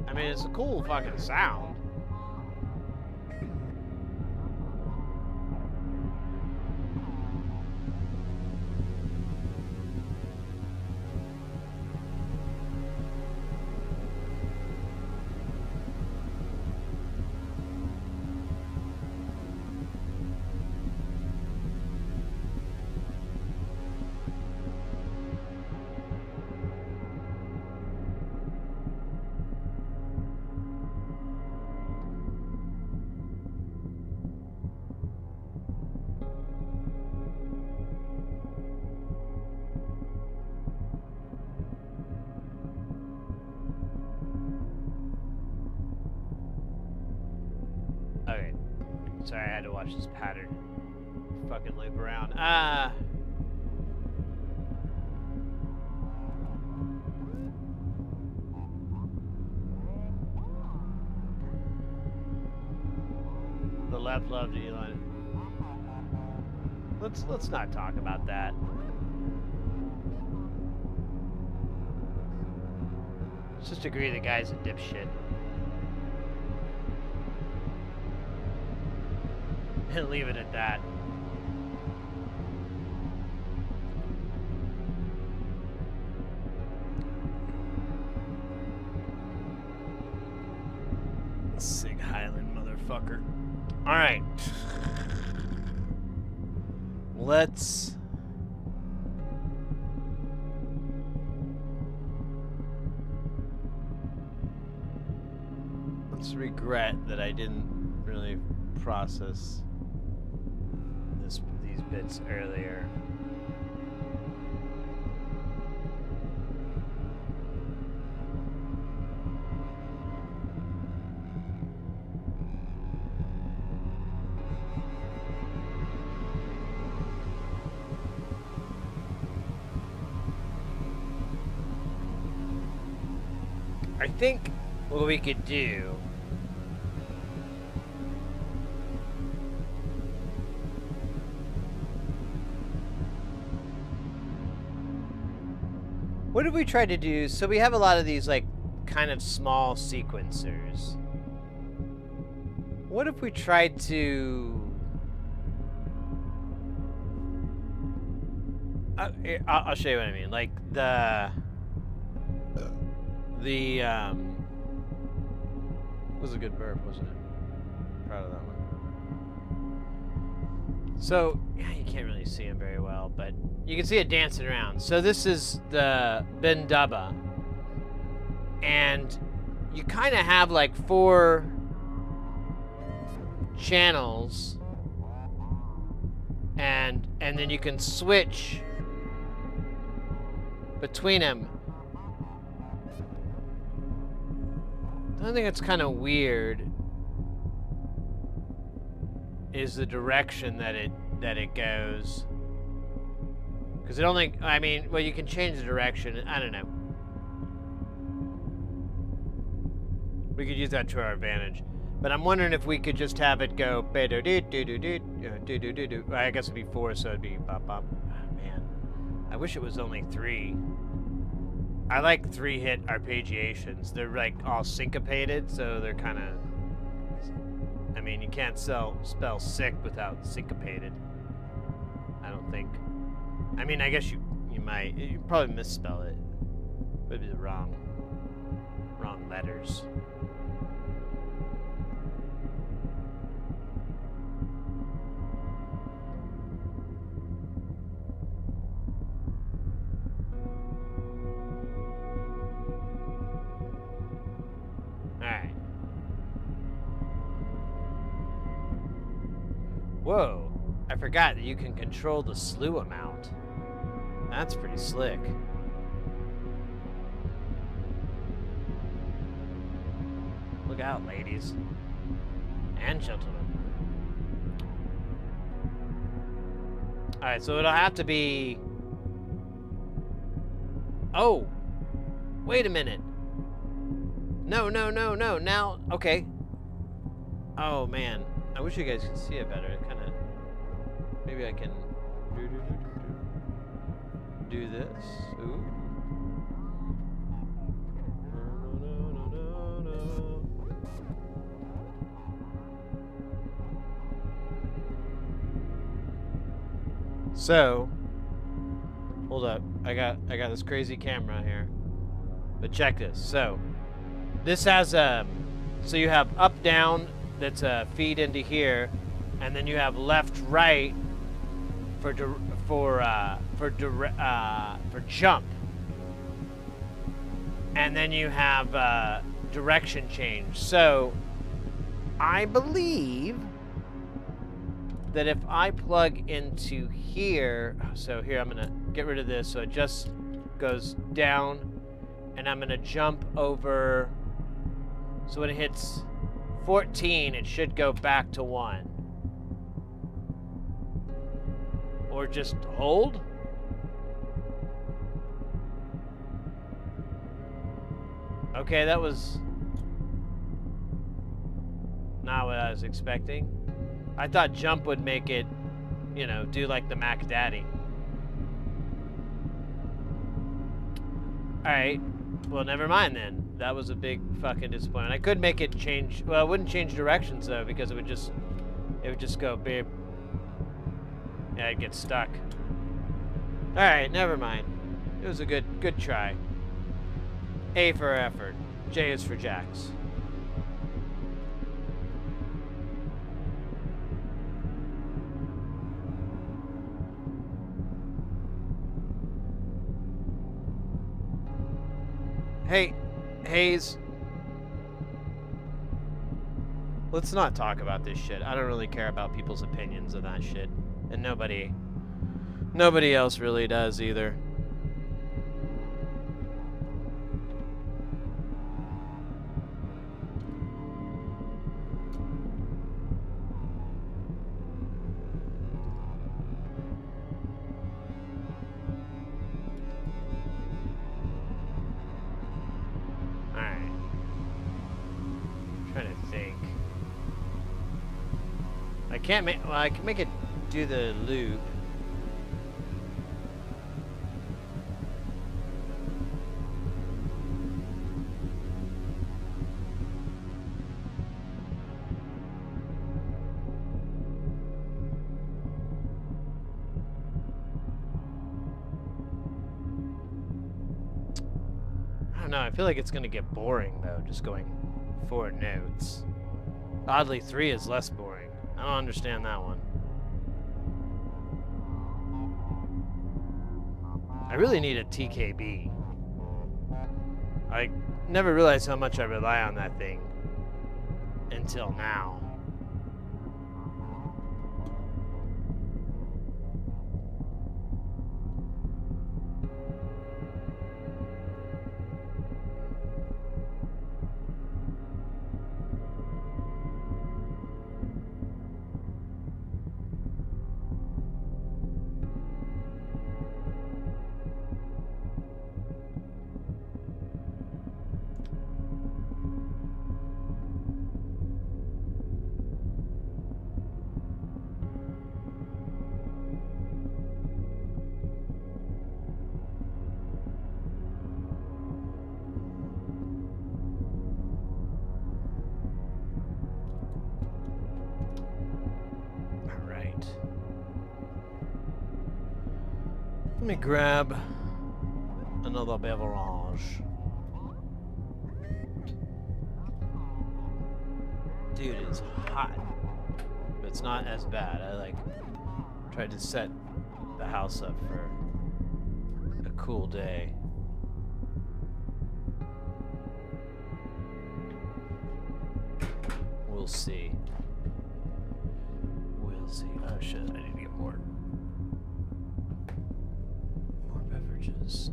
I mean, it's a cool fucking sound. Okay. Sorry, I had to watch this pattern fucking loop around. The left loved Elon. Let's not talk about that. Let's just agree the guy's a dipshit. And leave it at that. Sig Highland motherfucker. Alright. Let's Let's regret that I didn't really process these bits earlier. I think what we could do what did we try to do? So we have a lot of these like kind of small sequencers. What if we tried to I'll show you what I mean. Like the was a good burp, wasn't it? Proud of that one. So yeah, you can't really see him very well, but you can see it dancing around. So this is the Bendaba, and you kind of have like 4 channels, and then you can switch between them. The only thing that's kind of weird is the direction that it goes. Because it only, I mean, well, you can change the direction. I don't know. We could use that to our advantage. But I'm wondering if we could just have it go. I guess it'd be 4, so it'd be bop bop. Oh, man, I wish it was only 3. I like 3-hit arpeggiations. They're like all syncopated, so they're kind of. I mean, you can't spell sick without syncopated. I don't think. I mean, I guess you might. You probably misspell it. Would be the wrong letters. Alright. Whoa. I forgot that you can control the slew amount. That's pretty slick. Look out, ladies. And gentlemen. Alright, so it'll have to be... Oh! Wait a minute. No. Now, okay. Oh, man. I wish you guys could see it better. It kind of... Maybe I can... do this. Ooh. No. So, hold up. I got this crazy camera here. But check this. So, this has a so you have up down that's a feed into here, and then you have left right for jump, and then you have direction change. So I believe that if I plug into here, so here I'm gonna get rid of this so it just goes down, and I'm gonna jump over, so when it hits 14 it should go back to 1. Or just hold? Okay, that was not what I was expecting. I thought jump would make it, you know, do like the Mac Daddy. Alright, well, never mind then. That was a big fucking disappointment. I could make it change, well, it wouldn't change directions though, because it would just go beep. Yeah, I'd get stuck. Alright, never mind. It was a good try. A for effort. J is for Jax. Hey, Hayes. Let's not talk about this shit. I don't really care about people's opinions of that shit. And nobody else really does either. Can't make. Well, I can make it do the loop. I don't know. I feel like it's gonna get boring though, just going 4 notes. Oddly, 3 is less boring. I don't understand that one. I really need a TKB. I never realized how much I rely on that thing until now. Let me grab another beverage. Dude, it's hot. But it's not as bad. I tried to set the house up for a cool day. We'll see. We'll see. Oh shit, I need to get more beverages.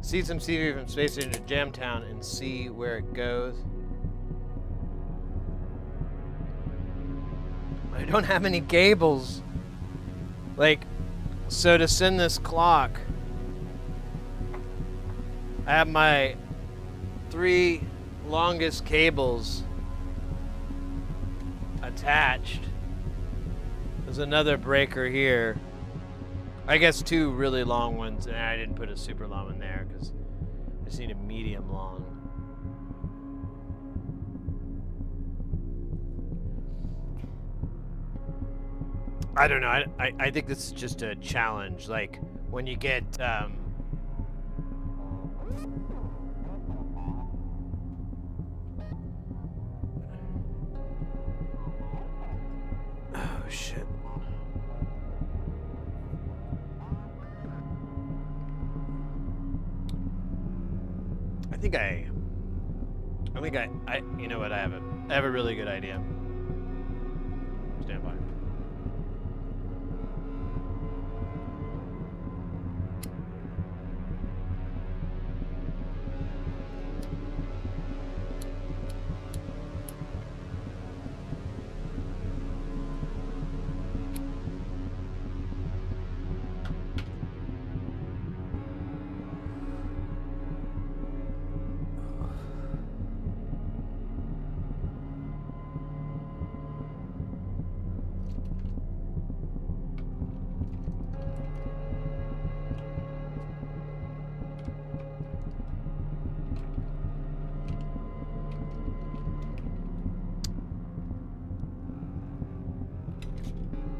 See some TV from Spacestation to Jamtown and see where it goes. I don't have any cables. So to send this clock, I have my 3 longest cables attached. There's another breaker here. I guess 2 really long ones, and I didn't put a super long one there because I just need a medium long. I don't know. I think this is just a challenge. Like when you get oh shit. I think I you know what, I have a really good idea. Stand by.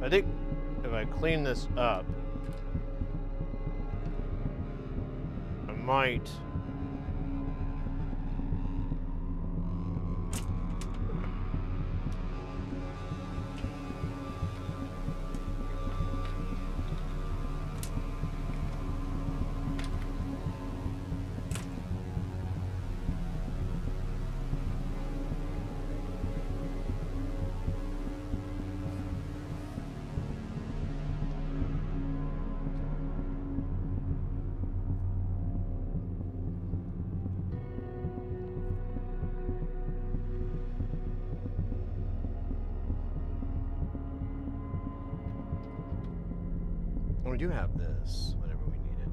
I think if I clean this up, I might... We do have this whenever we need it.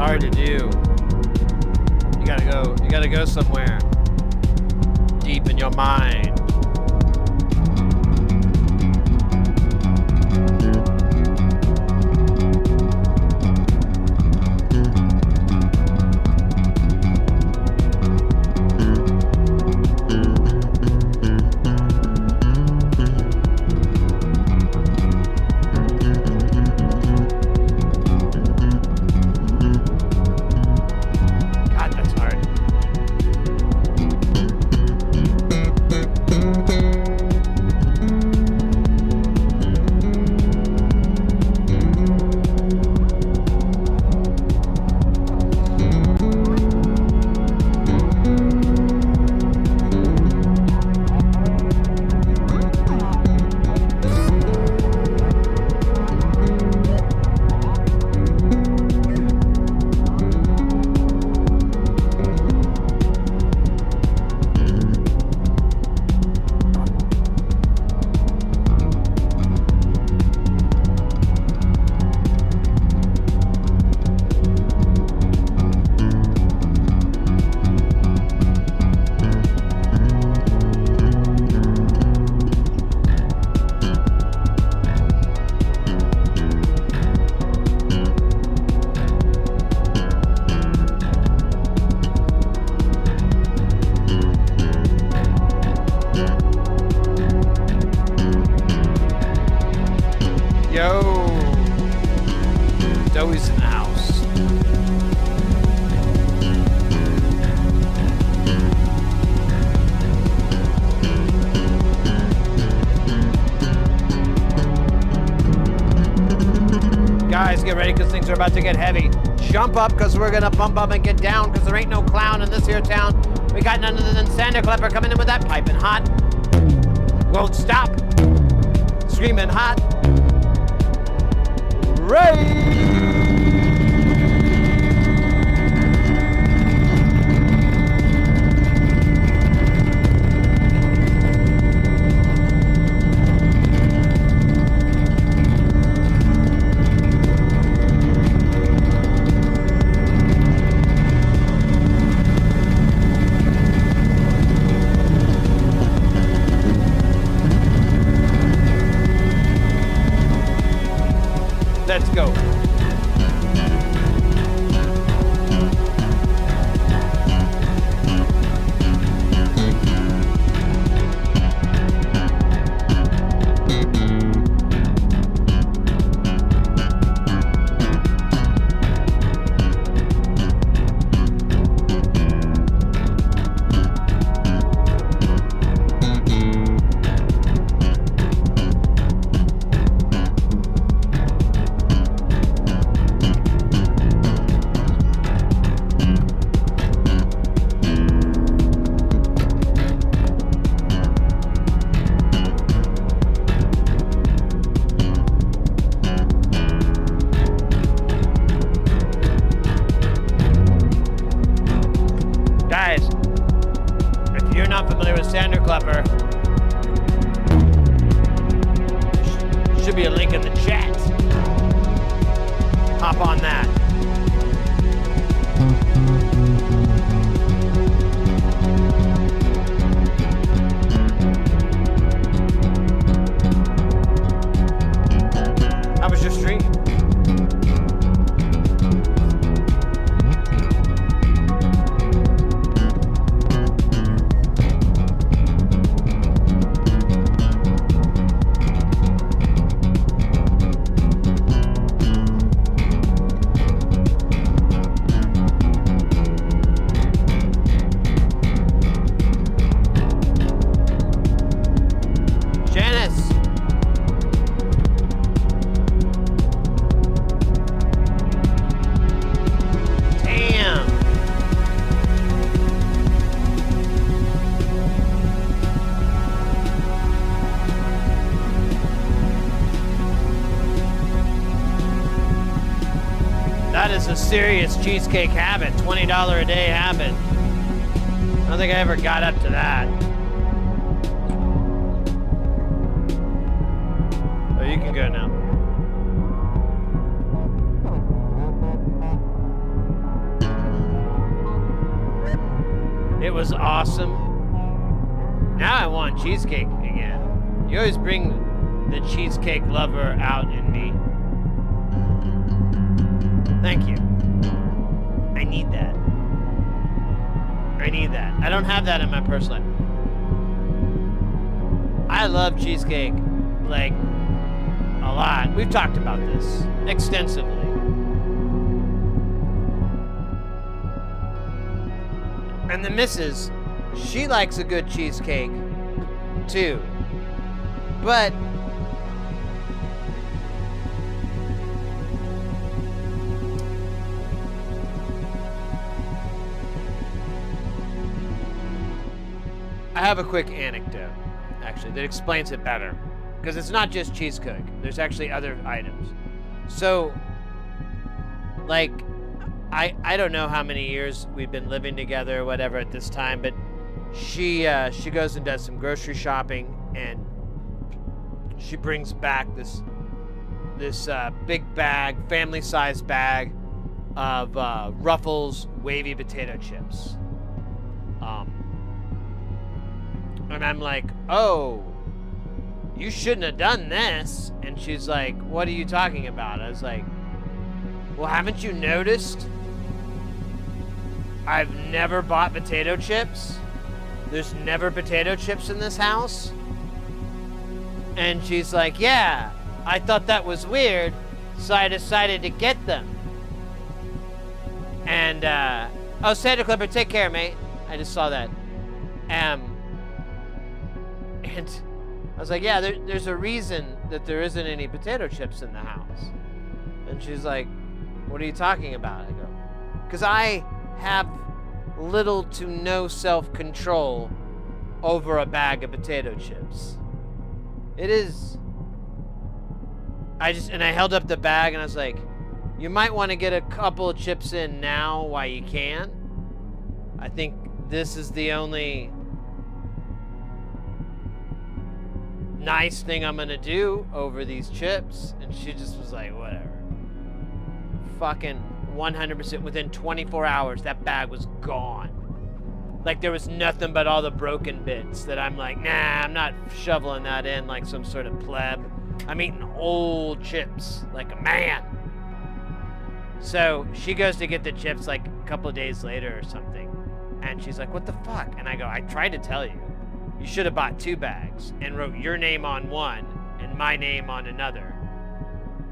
hard to do. You gotta go somewhere deep in your mind. Joey's in the house. Guys, get ready because things are about to get heavy. Jump up because we're gonna bump up and get down because there ain't no clown in this here town. We got none other than Sander Klepper coming in with that piping hot. Won't stop. Screaming hot. Ray! Let's go. Sander Klepper. Should be a link in the chat. Hop on that. How was your stream? That is a serious cheesecake habit, $20 a day habit. I don't think I ever got up to that. Oh, you can go now. was awesome. Now I want cheesecake again. You always bring the cheesecake lover out in me. Thank you. I need that. I need that. I don't have that in my personal life. I love cheesecake, like, a lot. We've talked about this extensively. And the missus, she likes a good cheesecake, too. But I have a quick anecdote, actually, that explains it better. Because it's not just cheesecake. There's actually other items. So, like, I don't know how many years we've been living together or whatever at this time, but she goes and does some grocery shopping, and she brings back this big bag, family-sized bag of Ruffles wavy potato chips. And I'm like, oh, you shouldn't have done this. And she's like, what are you talking about? I was like, well, haven't you noticed? I've never bought potato chips. There's never potato chips in this house. And she's like, yeah, I thought that was weird, so I decided to get them. And, oh, Santa Clipper, take care, mate. I just saw that. And I was like, yeah, there's a reason that there isn't any potato chips in the house. And she's like, what are you talking about? I go, because I have little to no self-control over a bag of potato chips. It is. I held up the bag and I was like, you might want to get a couple of chips in now while you can. I think this is the only nice thing I'm gonna do over these chips. And she just was like, whatever. Fucking 100% within 24 hours, that bag was gone. Like there was nothing but all the broken bits that I'm like, nah, I'm not shoveling that in like some sort of pleb. I'm eating old chips like a man. So she goes to get the chips like a couple of days later or something. And she's like, what the fuck? And I go, I tried to tell you. You should have bought 2 bags and wrote your name on one and my name on another.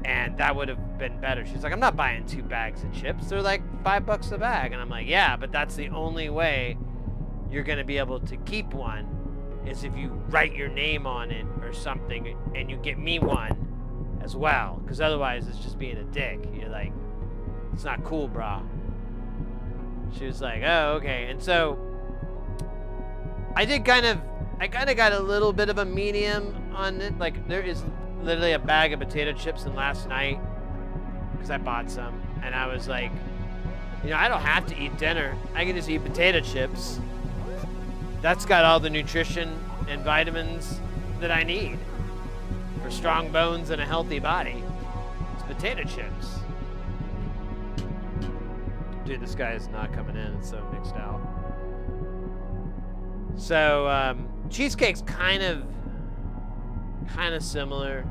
And that would have been better. She's like, I'm not buying 2 bags of chips. They're like $5 a bag. And I'm like, yeah, but that's the only way you're going to be able to keep one is if you write your name on it or something and you get me one as well. Because otherwise it's just being a dick. You're like, it's not cool, brah. She was like, oh, okay. And so I kind of got a little bit of a medium on it. Like there is literally a bag of potato chips in last night because I bought some. And I was like, you know, I don't have to eat dinner. I can just eat potato chips. That's got all the nutrition and vitamins that I need for strong bones and a healthy body. It's potato chips. Dude, this guy is not coming in. It's so mixed out. So, cheesecake's kind of similar.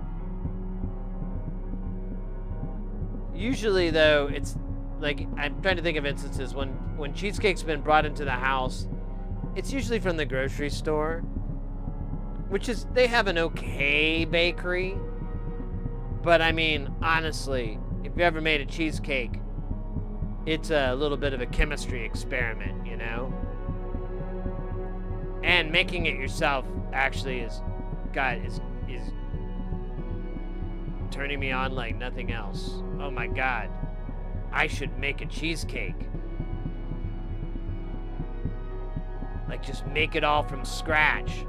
Usually, though, it's like, I'm trying to think of instances when cheesecake's been brought into the house, it's usually from the grocery store, which is, they have an okay bakery, but I mean, honestly, if you ever made a cheesecake, it's a little bit of a chemistry experiment, you know? And making it yourself actually is turning me on like nothing else. Oh my God. I should make a cheesecake. Like just make it all from scratch.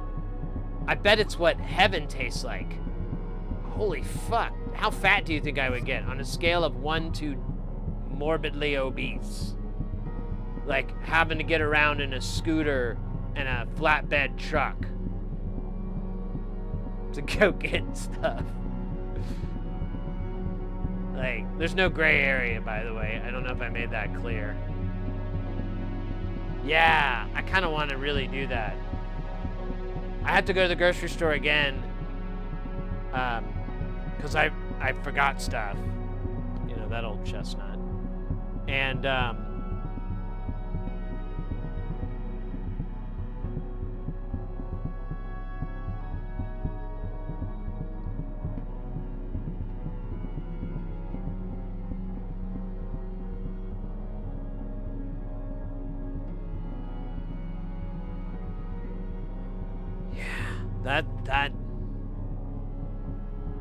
I bet it's what heaven tastes like. Holy fuck. How fat do you think I would get on a scale of 1 to morbidly obese? Like having to get around in a scooter and a flatbed truck to go get stuff. Like, there's no gray area, by the way. I don't know if I made that clear. Yeah, I kind of want to really do that. I have to go to the grocery store again, because I forgot stuff. You know, that old chestnut. And,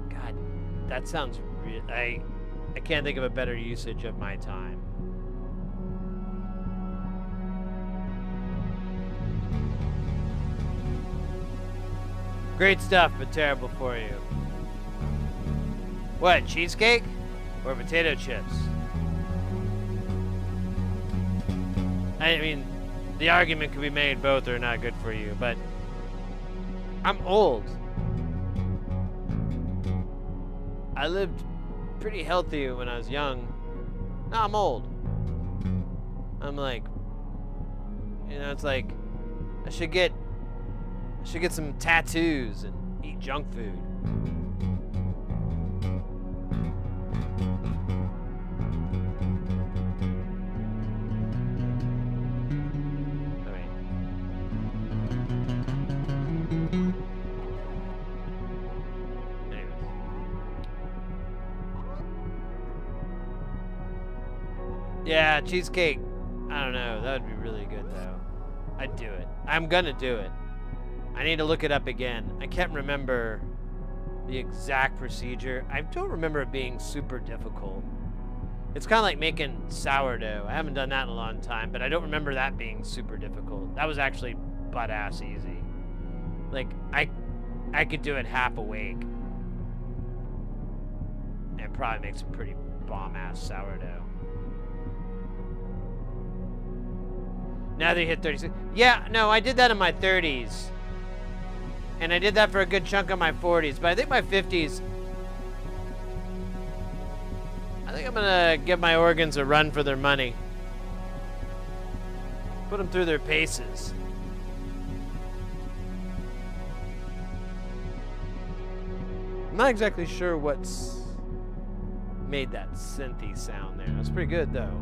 God, that sounds real. I can't think of a better usage of my time. Great stuff, but terrible for you. What, cheesecake? Or potato chips? I mean, the argument could be made both are not good for you, but I'm old. I lived pretty healthy when I was young. Now I'm old. I'm like, you know, it's like I should get some tattoos and eat junk food. Yeah, cheesecake. I don't know. That would be really good, though. I'd do it. I'm gonna do it. I need to look it up again. I can't remember the exact procedure. I don't remember it being super difficult. It's kind of like making sourdough. I haven't done that in a long time, but I don't remember that being super difficult. That was actually butt-ass easy. Like, I could do it half awake. And probably make some pretty bomb-ass sourdough. Now they hit 36. Yeah, no, I did that in my 30s. And I did that for a good chunk of my 40s. But I think my 50s... I think I'm gonna give my organs a run for their money. Put them through their paces. I'm not exactly sure what's made that synthy sound there. That's pretty good, though.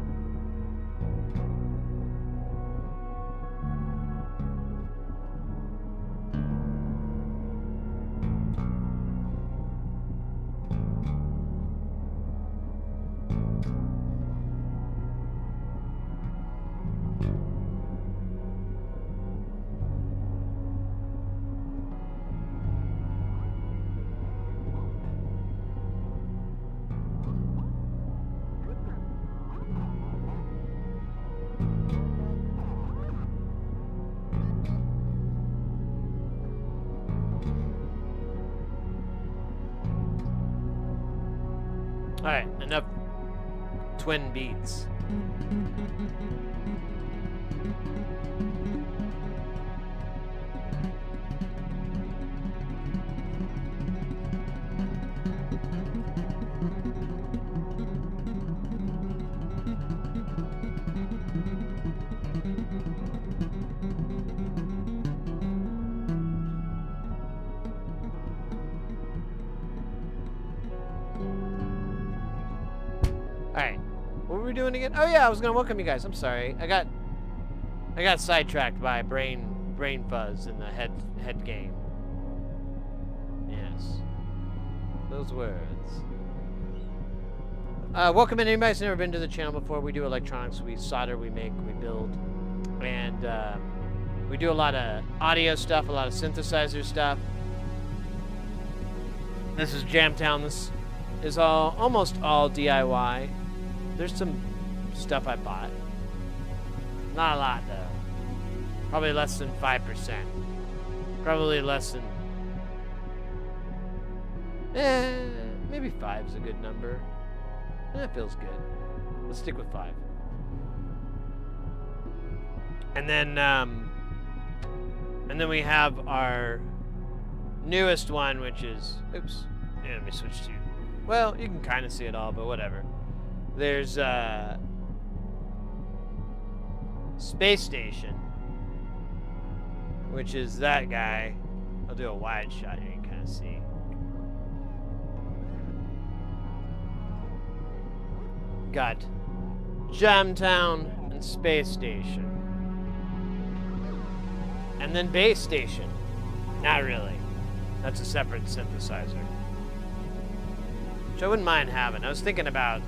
Alright, enough twin beats. Alright. What were we doing again? Oh yeah, I was gonna welcome you guys. I'm sorry. I got sidetracked by brain fuzz in the head game. Yes. Those words. Welcome in anybody who's never been to the channel before. We do electronics, we solder, we make, we build. And we do a lot of audio stuff, a lot of synthesizer stuff. This is Jamtown. This is almost all DIY. There's some stuff I bought. Not a lot, though. Probably less than 5%. Probably less than... maybe 5 is a good number. That feels good. Let's stick with 5. And then we have our newest one, which is... Oops. Yeah, let me switch to... Well, you can kind of see it all, but whatever. There's, Spacestation, which is that guy. I'll do a wide shot here, you can kind of see. Got Jamtown and Space Station. And then Base Station. Not really. That's a separate synthesizer. Which I wouldn't mind having. I was thinking about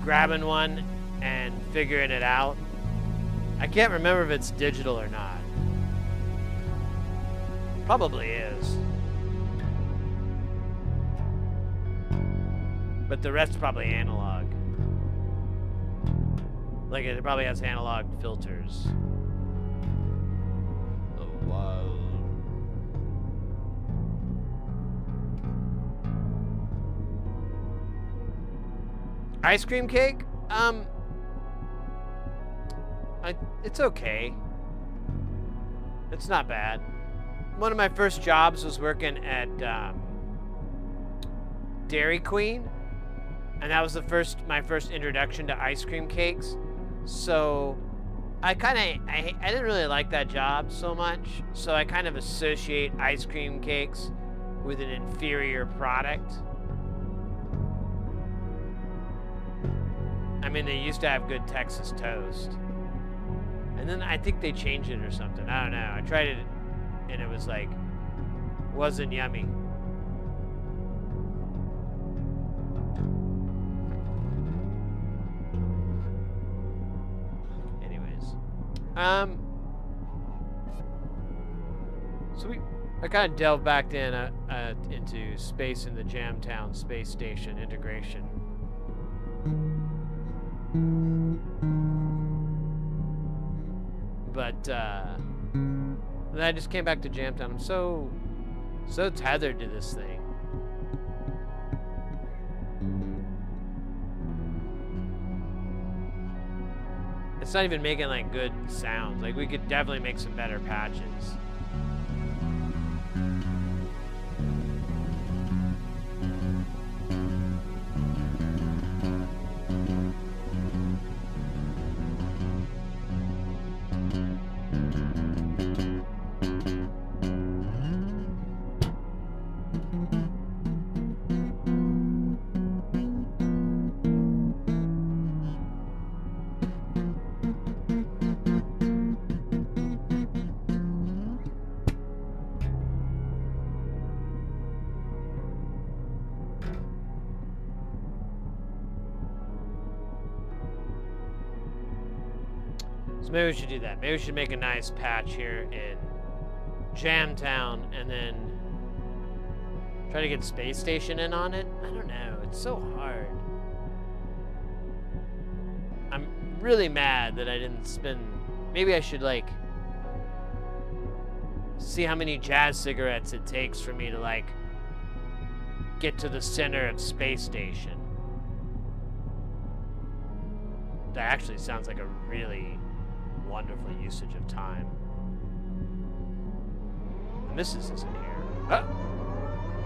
grabbing one and figuring it out. I can't remember if it's digital or not. Probably is. But the rest's probably analog. Like it probably has analog filters. Oh, wow. Ice cream cake? It's okay. It's not bad. One of my first jobs was working at Dairy Queen, and that was my first introduction to ice cream cakes. So I didn't really like that job so much, so I kind of associate ice cream cakes with an inferior product. I mean, they used to have good Texas toast. And then I think they changed it or something. I don't know. I tried it and it was like, wasn't yummy. Anyways. So I kind of delved back in into space in the Jamtown Space Station Intergration. But then I just came back to Jamtown. I'm so tethered to this thing. It's not even making like good sounds. Like we could definitely make some better patches. So maybe we should do that. Maybe we should make a nice patch here in Jamtown and then try to get Space Station in on it. I don't know. It's so hard. I'm really mad that I didn't spend... Maybe I should, like, see how many jazz cigarettes it takes for me to, like, get to the center of Space Station. That actually sounds like a really wonderful usage of time. The missus isn't here. Oh.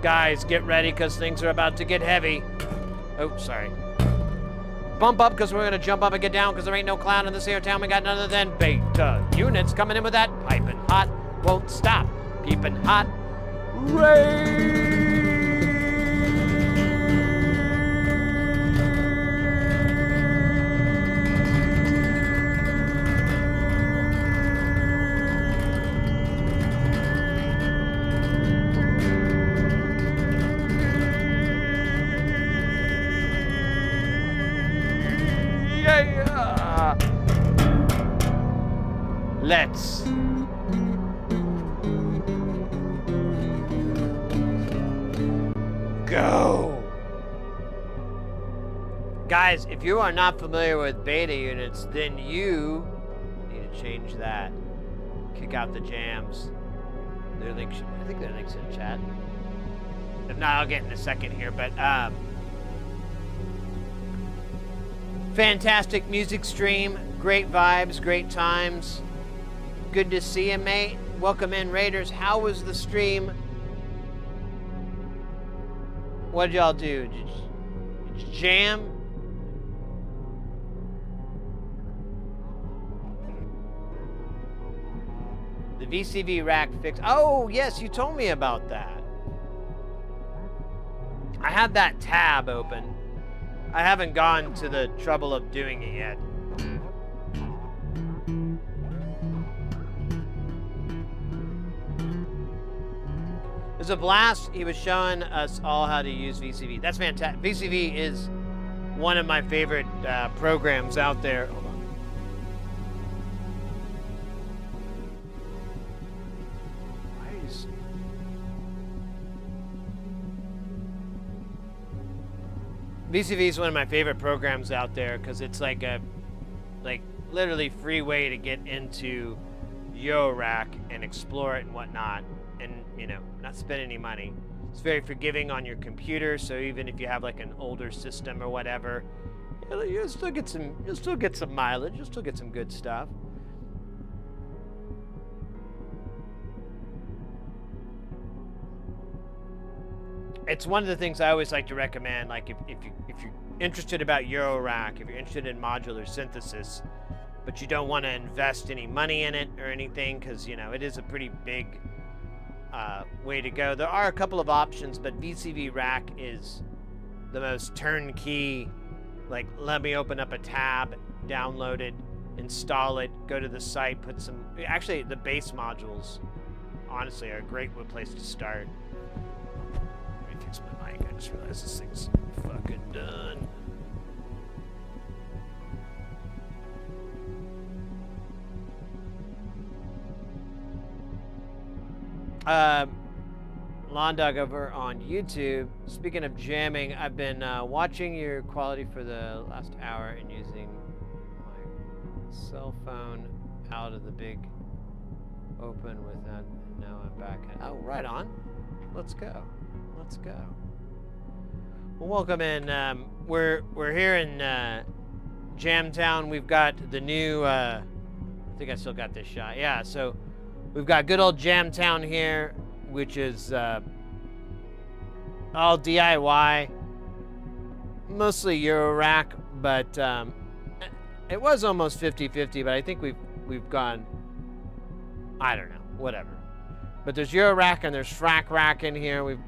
Guys, get ready because things are about to get heavy. Oh, sorry. Bump up because we're going to jump up and get down because there ain't no clown in this here town. We got none other than beta units coming in with that piping hot. Won't stop. Peeping hot. Ray! Let's go. Guys, if you are not familiar with beta units, then you need to change that. Kick out the jams. Their link should, I think their link's in the chat. If not, I'll get in a second here, but fantastic music stream, great vibes, great times. Good to see you, mate. Welcome in, Raiders. How was the stream? What did y'all do? Did you jam? The VCV rack fix. Oh, yes, you told me about that. I have that tab open. I haven't gone to the trouble of doing it yet. It was a blast. He was showing us all how to use VCV. That's fantastic. VCV is one of my favorite programs out there. Hold on. VCV is one of my favorite programs out there because it's like a, literally free way to get into Eurorack and explore it and whatnot, and not spend any money. It's very forgiving on your computer, so even if you have like an older system or whatever, you'll still get some mileage. You'll still get some good stuff. It's one of the things I always like to recommend. Like if you're interested about Eurorack, if you're interested in modular synthesis, but you don't want to invest any money in it or anything, because it is a pretty big way to go. There are a couple of options, but VCV Rack is the most turnkey. Like, let me open up a tab, download it, install it, go to the site, put some. Actually, the base modules, honestly, are a great place to start. Let me fix my mic. I just realized this thing's fucking done. Lawn Dog over on YouTube. Speaking of jamming, I've been watching your quality for the last hour and using my cell phone out of the big open without. Now I'm back. Oh, right on. Let's go. Let's go. Well, welcome in. We're here in Jamtown. We've got the new. I think I still got this shot. Yeah. So. We've got good old Jamtown here, which is all DIY, mostly Eurorack, but it was almost 50-50, but I think we've gone, I don't know, whatever. But there's Eurorack and there's Frack Rack in here.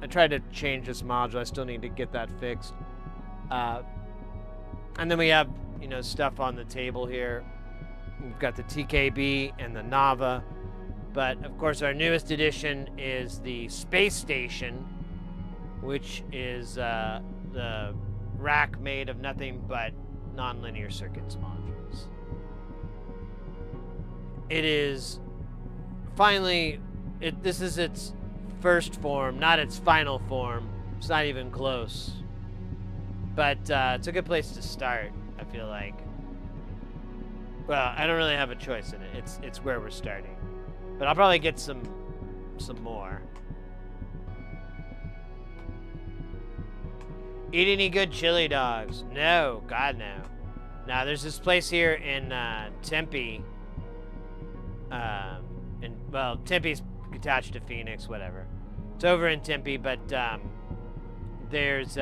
I tried to change this module. I still need to get that fixed. And then we have, stuff on the table here. We've got the TKB and the Nava. But, of course, our newest addition is the Spacestation, which is the rack made of nothing but nonlinear circuits modules. It is finally, this is its first form, not its final form. It's not even close. But it's a good place to start, I feel like. Well, I don't really have a choice in it. It's where we're starting. But I'll probably get some more. Eat any good chili dogs? No, God no. Now there's this place here in Tempe. Tempe's attached to Phoenix, whatever. It's over in Tempe, but there's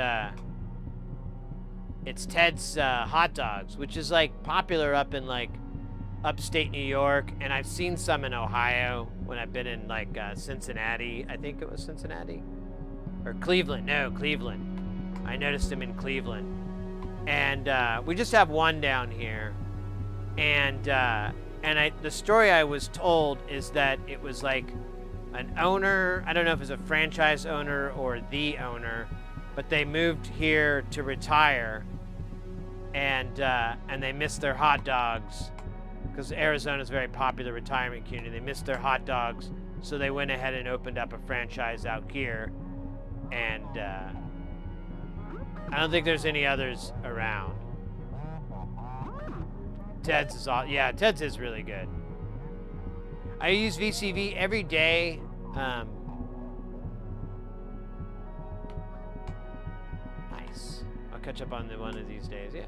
it's Ted's hot dogs, which is like popular up in like upstate New York, and I've seen some in Ohio when I've been in like Cincinnati. I think it was Cincinnati or Cleveland. No, Cleveland. I noticed them in Cleveland, and we just have one down here. And the story I was told is that it was like an owner. I don't know if it's a franchise owner or the owner, but they moved here to retire, and they missed their hot dogs. Because Arizona is a very popular retirement community. They missed their hot dogs, so they went ahead and opened up a franchise out here. And I don't think there's any others around. Ted's is all, yeah, Ted's is really good. I use VCV every day. Nice. I'll catch up on one of these days, yeah.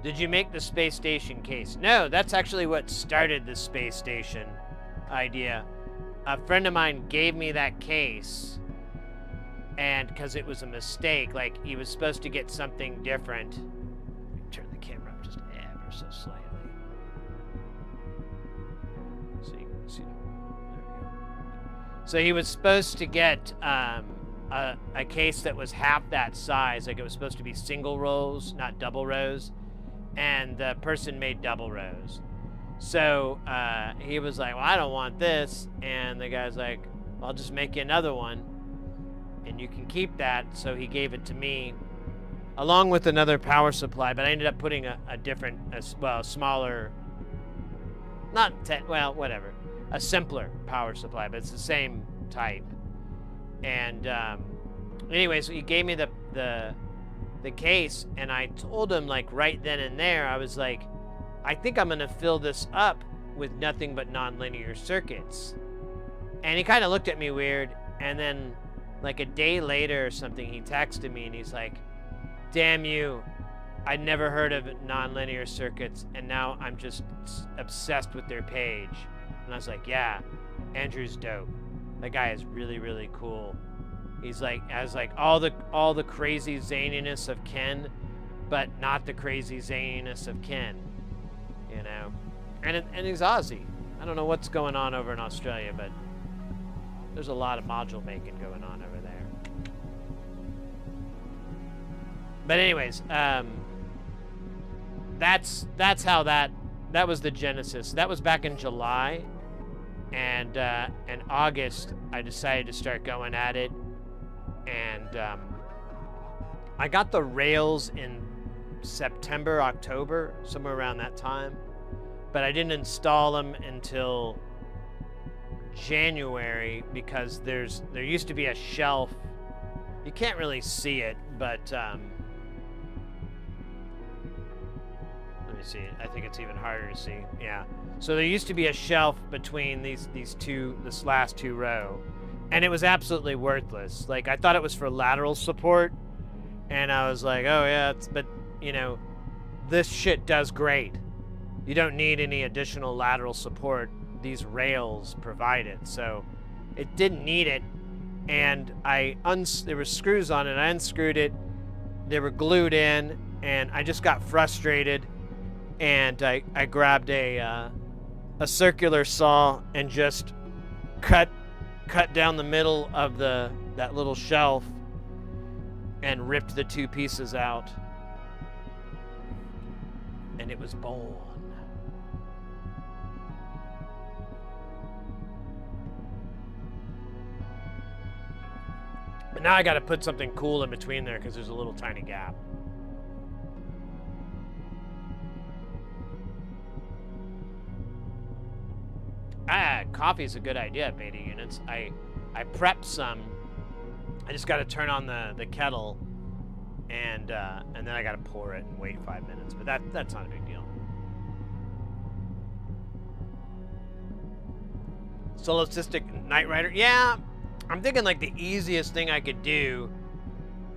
Did you make the space station case? No, that's actually what started the space station idea. A friend of mine gave me that case, and because it was a mistake, like he was supposed to get something different. Let me turn the camera up just ever so slightly. So he was supposed to get a case that was half that size. Like, it was supposed to be single rows, not double rows. And the person made double rows. So he was like, well, I don't want this. And the guy's like, well, I'll just make you another one, and you can keep that. So he gave it to me, along with another power supply. But I ended up putting a different, smaller, whatever. A simpler power supply, but it's the same type. And anyway, so he gave me the case, and I told him, like, right then and there, I was like, I think I'm going to fill this up with nothing but nonlinear circuits. And he kind of looked at me weird, and then, like, a day later or something, he texted me, and he's like, damn you, I'd never heard of nonlinear circuits, and now I'm just obsessed with their page. And I was like, yeah, Andrew's dope. That guy is really, really cool. He's like, has like all the crazy zaniness of Ken, but not the crazy zaniness of Ken, you know. And he's Aussie. I don't know what's going on over in Australia, but there's a lot of module making going on over there. But anyways, that's how that was the genesis. That was back in July. And in August, I decided to start going at it. And I got the rails in September, October, somewhere around that time. But I didn't install them until January, because there used to be a shelf. You can't really see it, but let me see. I think it's even harder to see. Yeah. So there used to be a shelf between this last two row, and it was absolutely worthless. Like, I thought it was for lateral support, and I was like, oh yeah, but you know, this shit does great. You don't need any additional lateral support. These rails provide it, so it didn't need it. And there were screws on it. I unscrewed it. They were glued in, and I just got frustrated, and I grabbed a circular saw and just cut down the middle of that little shelf and ripped the two pieces out, and it was born. But now I got to put something cool in between there because there's a little tiny gap. Coffee's a good idea at Beta Units. I prepped some. I just got to turn on the kettle, and then I got to pour it and wait 5 minutes. But that's not a big deal. Solipsistic Knight Rider. Yeah, I'm thinking like the easiest thing I could do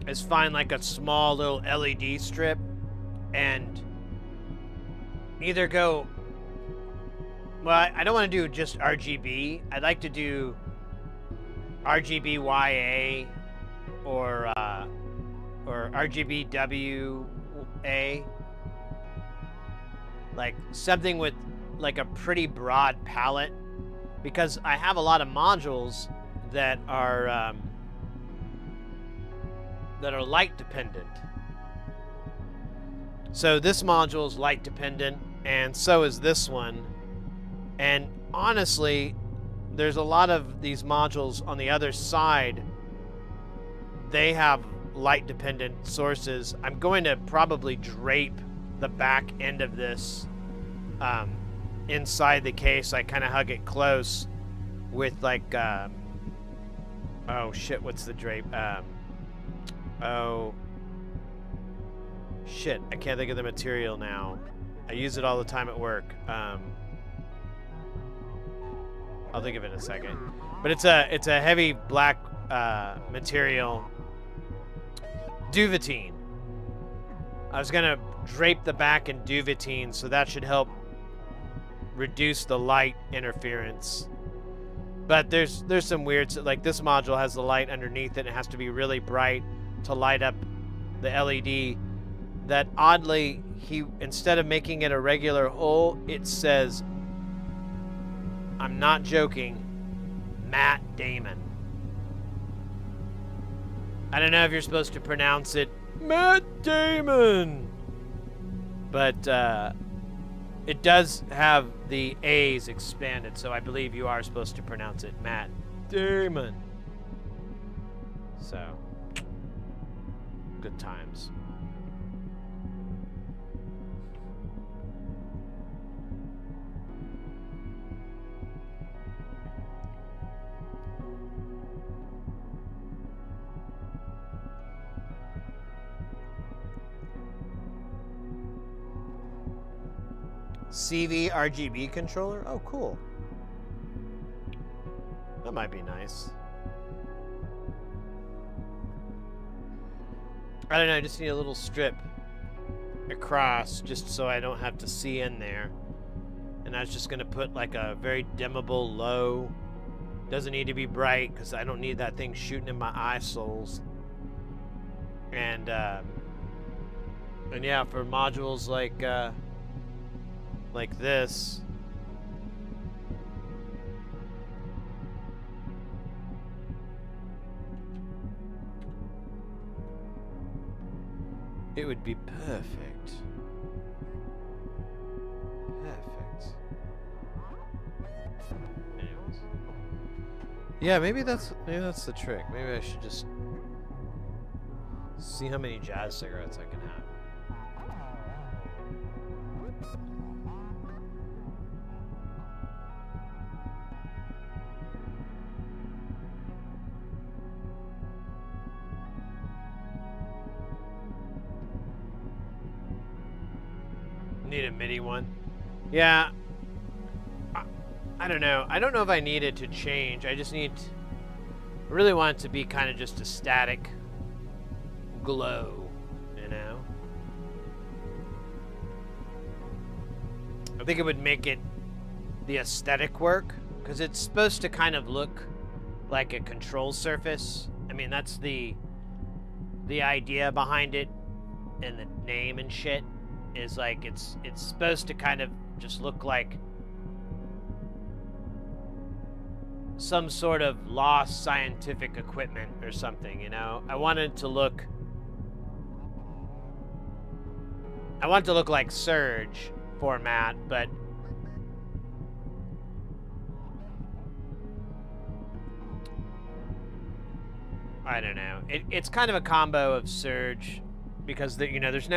is find like a small little LED strip and either go. Well, I don't want to do just RGB. I'd like to do RGB-YA or RGB-WA. Like something with like a pretty broad palette, because I have a lot of modules that are light dependent. So this module is light dependent, and so is this one. And honestly, there's a lot of these modules on the other side. They have light dependent sources. I'm going to probably drape the back end of this inside the case. I kind of hug it close with like oh shit, what's the drape? Oh shit, I can't think of the material now. I use it all the time at work. I'll think of it in a second. But it's a heavy black material. Duvetine. I was gonna drape the back in duvetine, so that should help reduce the light interference. But there's some weird, like this module has the light underneath it. It has to be really bright to light up the LED. That oddly, instead of making it a regular hole, it says, I'm not joking, Matt Damon. I don't know if you're supposed to pronounce it Matt Damon, but it does have the A's expanded, so I believe you are supposed to pronounce it Matt Damon. So, good times. CV RGB controller? Oh, cool. That might be nice. I don't know, I just need a little strip across just so I don't have to see in there. And I was just gonna put like a very dimmable low. Doesn't need to be bright because I don't need that thing shooting in my eye soles. And yeah, for modules like this, it would be perfect. Perfect. Anyways. Yeah, maybe that's the trick. Maybe I should just see how many jazz cigarettes I can have. Need a MIDI one. Yeah. I don't know. I don't know if I need it to change. I just need... I really want it to be kind of just a static glow, you know? I think it would make it the aesthetic work, because it's supposed to kind of look like a control surface. I mean, that's the idea behind it, and the name and shit. Is like it's supposed to kind of just look like some sort of lost scientific equipment or something, you know? I want it to look like Surge format, but I don't know. It's kind of a combo of Surge because you know, there's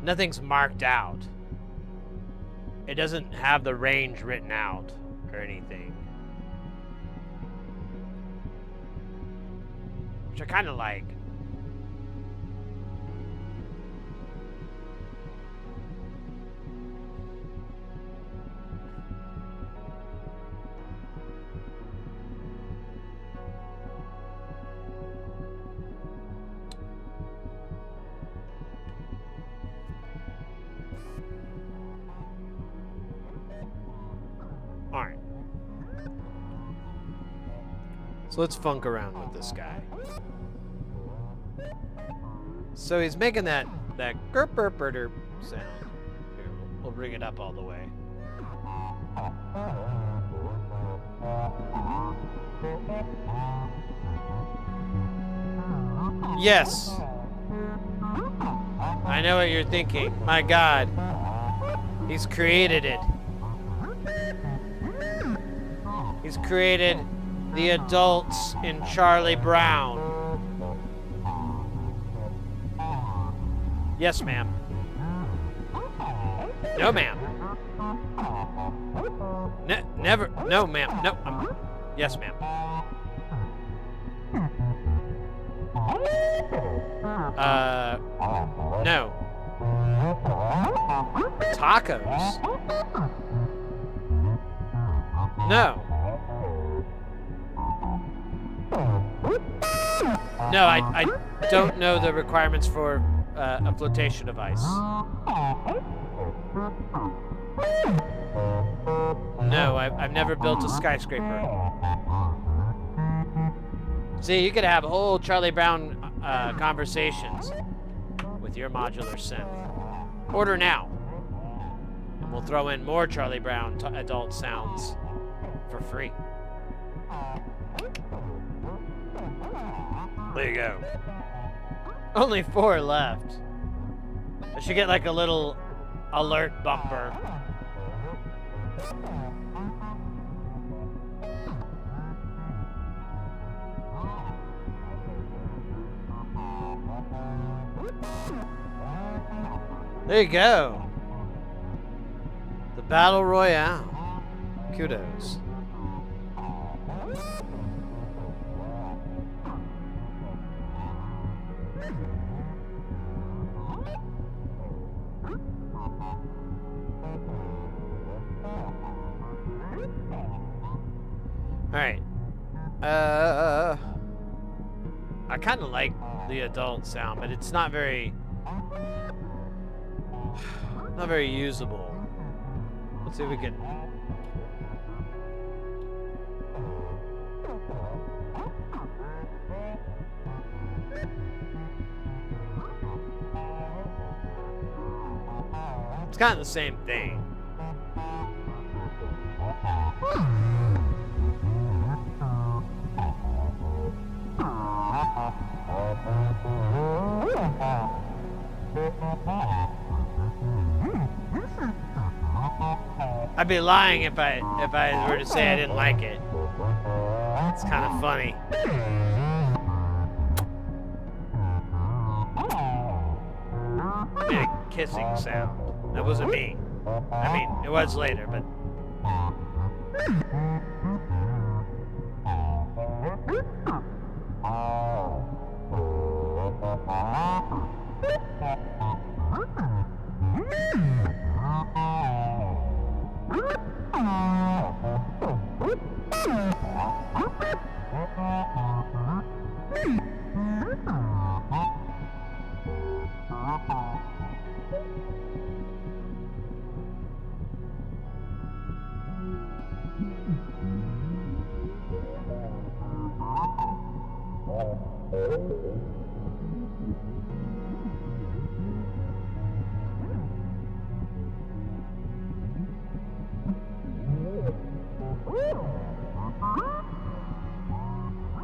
nothing's marked out. It doesn't have the range written out or anything. Which I kind of like. Alright. So let's funk around with this guy. So he's making that gerp sound. Here, we'll bring it up all the way. Yes. I know what you're thinking. My God. He's created it. He's created the adults in Charlie Brown. Yes, ma'am. No, ma'am. Never. No, ma'am. No. Yes, ma'am. No. Tacos? No. No, I don't know the requirements for a flotation device. No, I've never built a skyscraper. See, you could have whole Charlie Brown conversations with your modular synth. Order now. we'll throw in more Charlie Brown adult sounds for free. There you go. Only 4 left. I should get like a little alert bumper. There you go. The Battle Royale. Kudos. Alright. I kind of like the adult sound, but it's not very usable. Let's see if we can. It's kind of the same thing. I'd be lying if I were to say I didn't like it. It's kind of funny. I made a kissing sound. That wasn't me. I mean, it was later, but.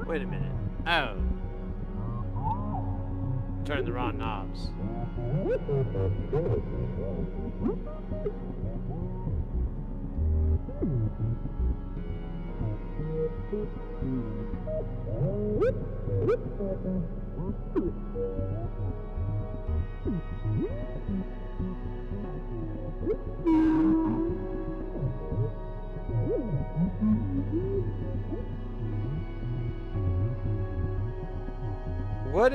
Wait a minute. Oh. Turning the wrong knobs. What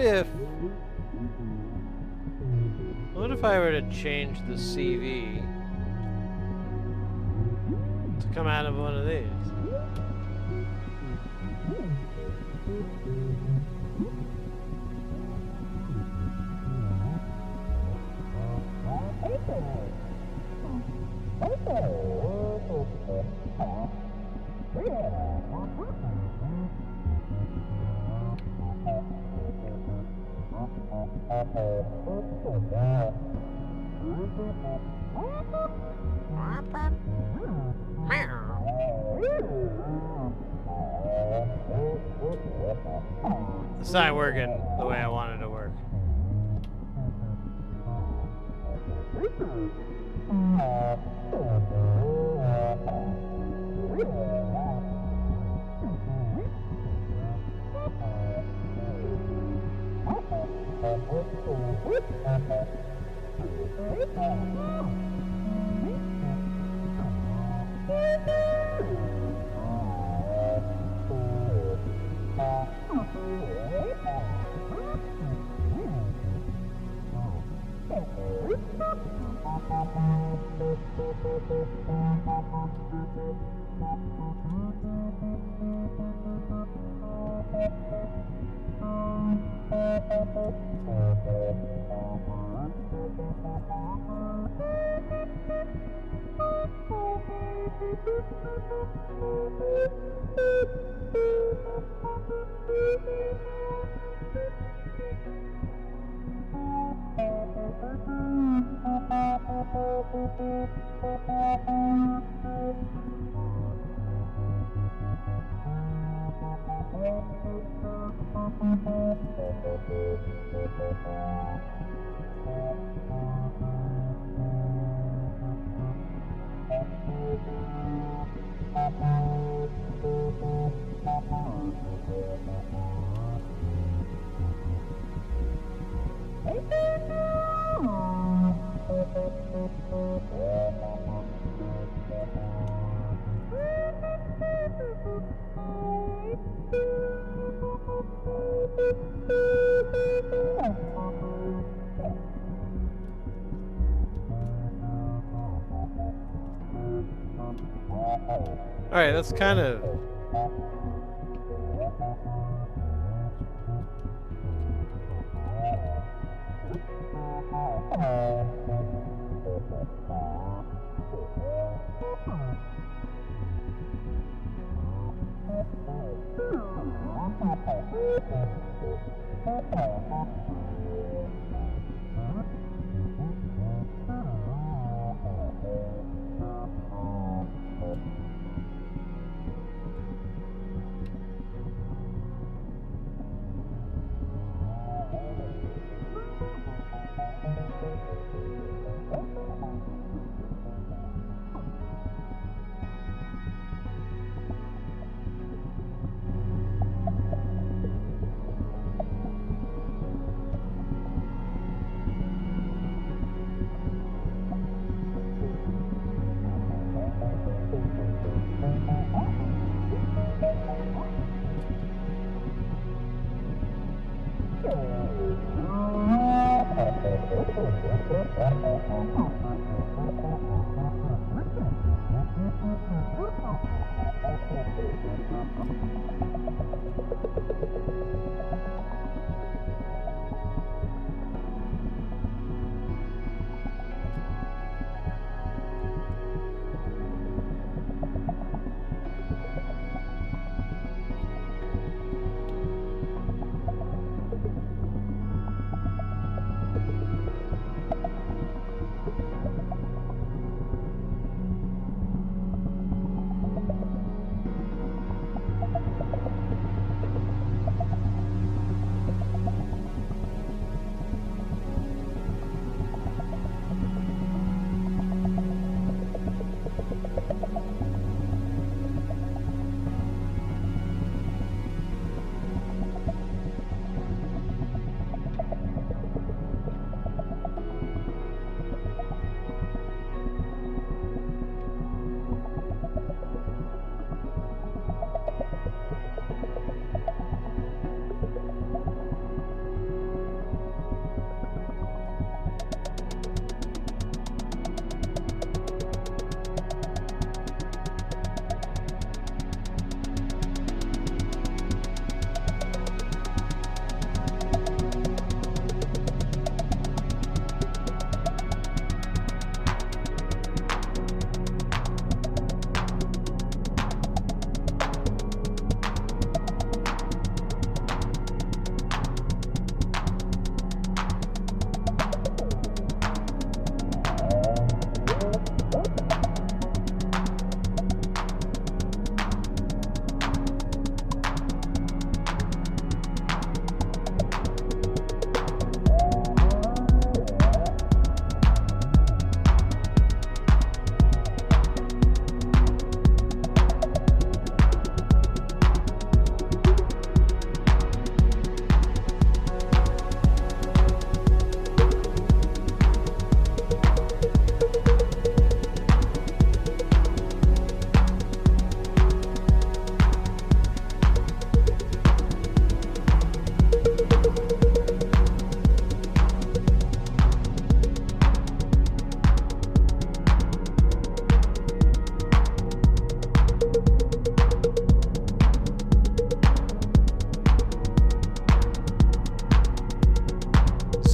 if I were to change the CV to come out of one of these? It's not working the way I wanted it to work. Alright, that's kind of...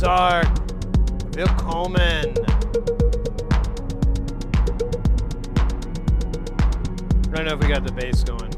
Sark. Willkommen. I don't know if we got the bass going.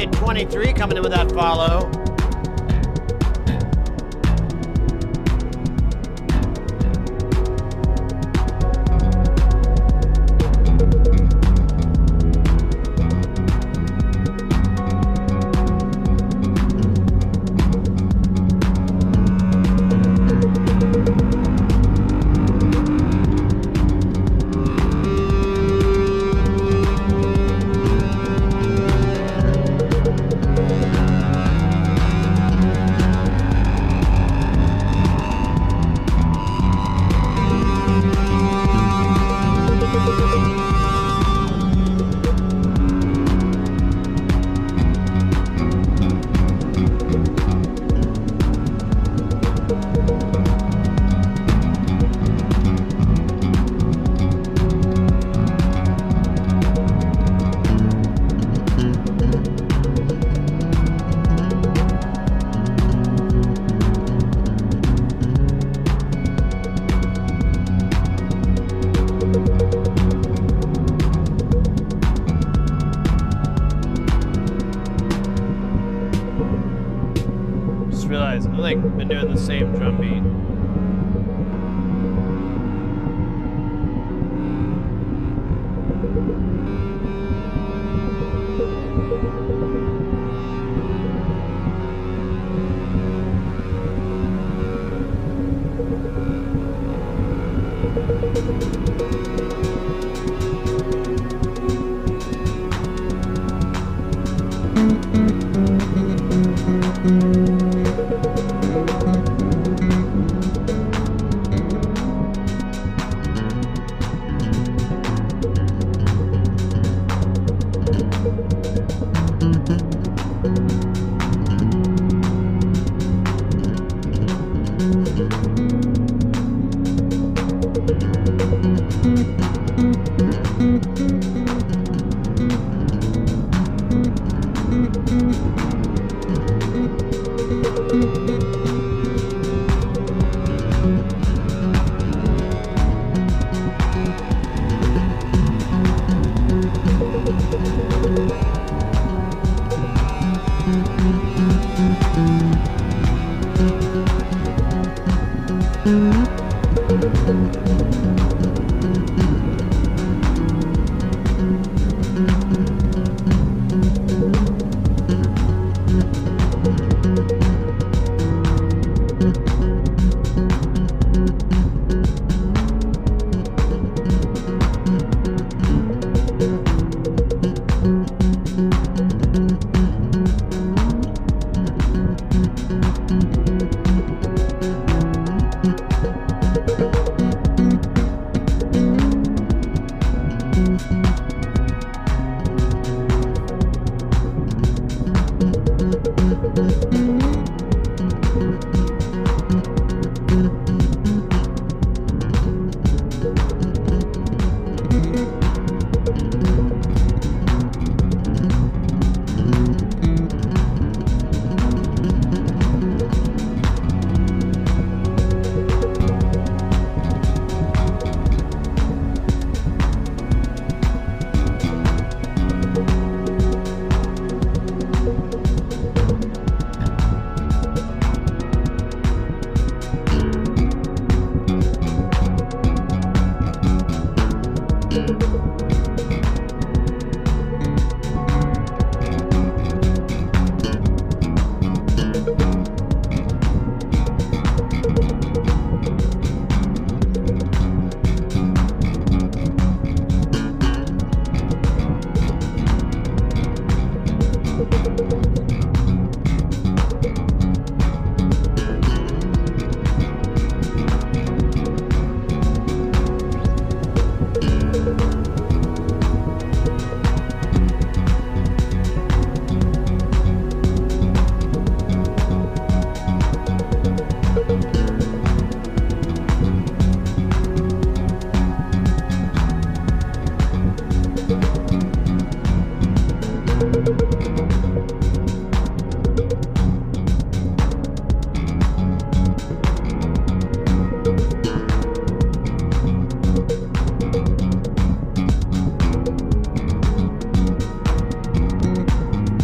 Bandit23 coming in with that follow. Realize I've like been doing the same drum beat.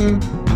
Mm-hmm.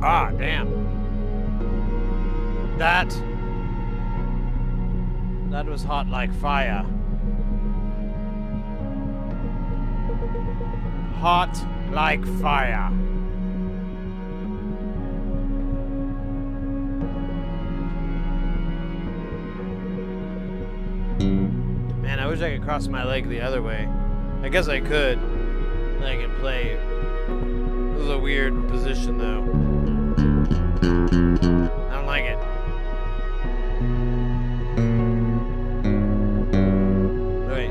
Ah, damn. That was hot like fire. Hot like fire. Man, I wish I could cross my leg the other way. I guess I could. Then I can play. This is a weird position, though. I don't like it. Wait.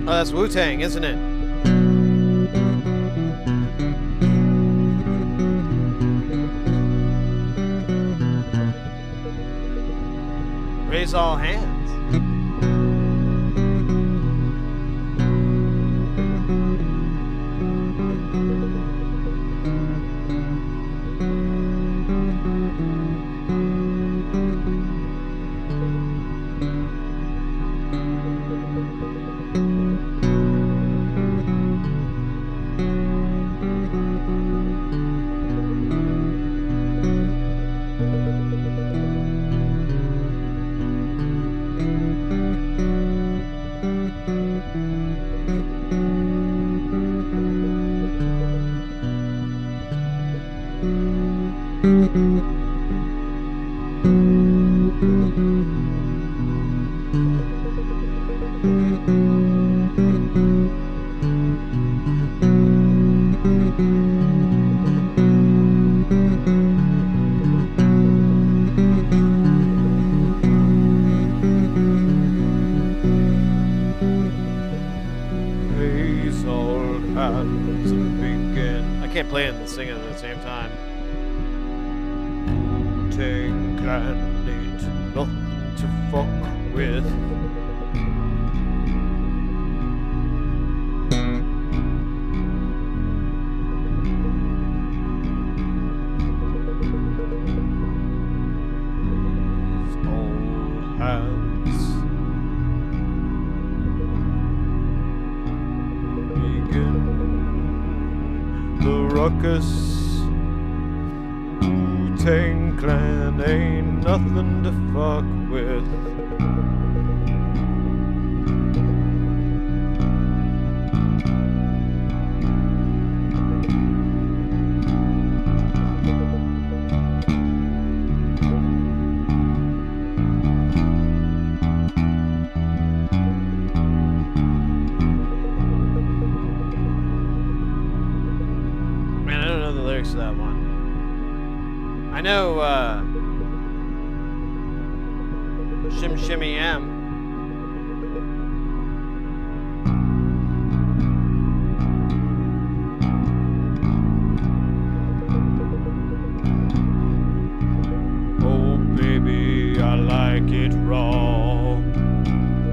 Oh, that's Wu-Tang, isn't it? Raise all hands. I can't play it and sing it at the same time. Wu-Tang Clan ain't nothing to fuck with. All hands begin the ruckus. Wu-Tang Clan ain't nothing to fuck with. Man, I don't know the lyrics to that one. I know, Shim Shimmy Yam. Oh, baby, I like it raw.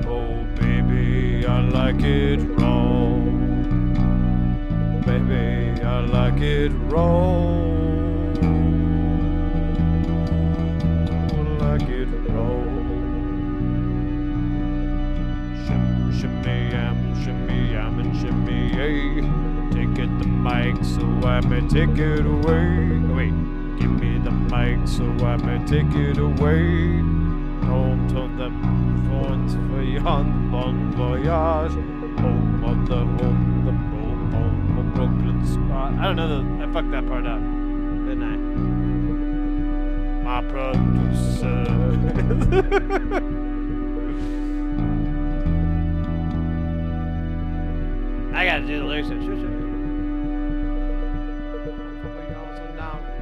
Oh, baby, I like it raw. Baby, I like it raw. Shimmy yam and shimmy yay. Take it the mic so I may take it away. Oh, wait, give me the mic so I may take it away. Home to the phones for yon bon voyage. Home of the home of Brooklyn spot. I don't know, I fucked that part up, didn't I? My producer. I gotta do the lyrics of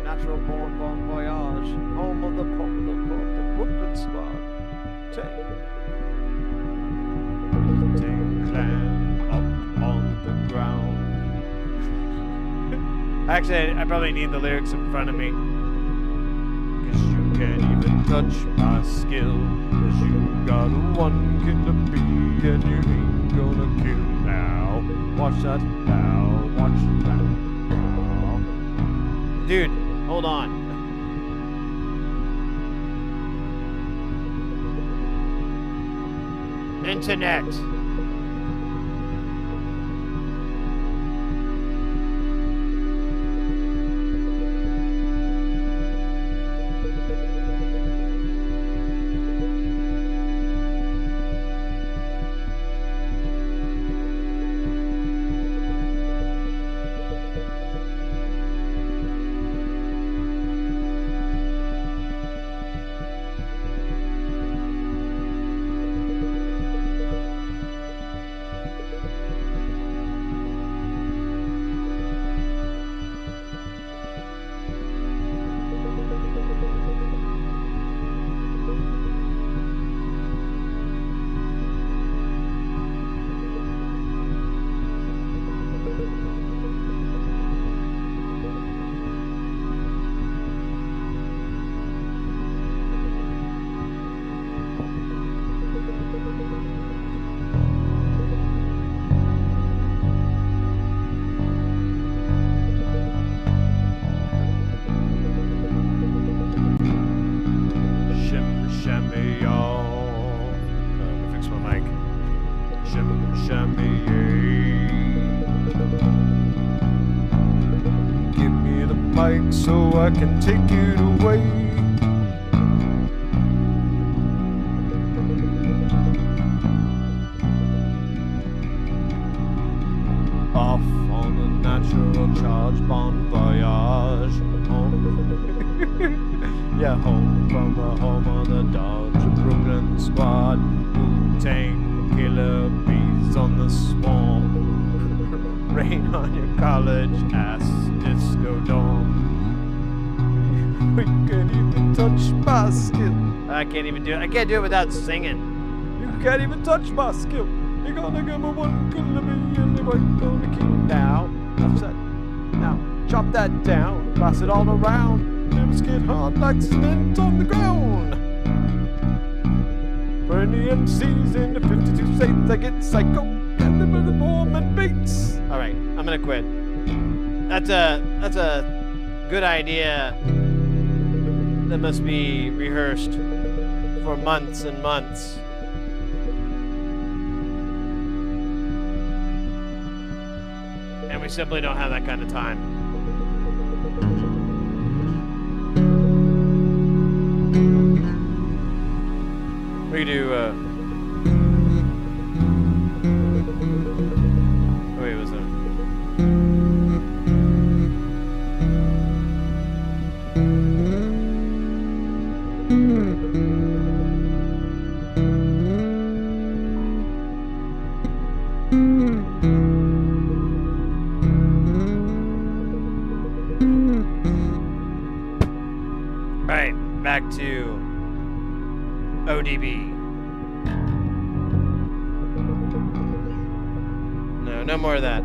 Natural born bon voyage, home of the Brooklyn spot. Wu-Tang Clan up on the ground. Actually, I probably need the lyrics in front of me. Cause you can't even touch my skill. Cause you got one killer bee and you ain't gonna kill now. Watch that now, watch that now. Dude, hold on. Internet. So I can take it away. Off on a natural charge bon voyage. Home. Yeah, home from the home of the Dodge Brooklyn squad. Wu-Tang killer bees on the swarm. Rain on your college ass disco dorm. We can't even touch my skill. I can't even do it. I can't do it without singing. You can't even touch my skill. You're gonna give me one gonna be anybody gonna keep now. Upset. Now chop that down. Pass it all around. Lips get hard like cement on the ground. For any MCs in the 52 states, I get psycho. And the Mormon beats. All right, I'm gonna quit. That's a good idea. That must be rehearsed for months and months. And we simply don't have that kind of time. We do, wait, was it? Alright, back to ODB. No more of that.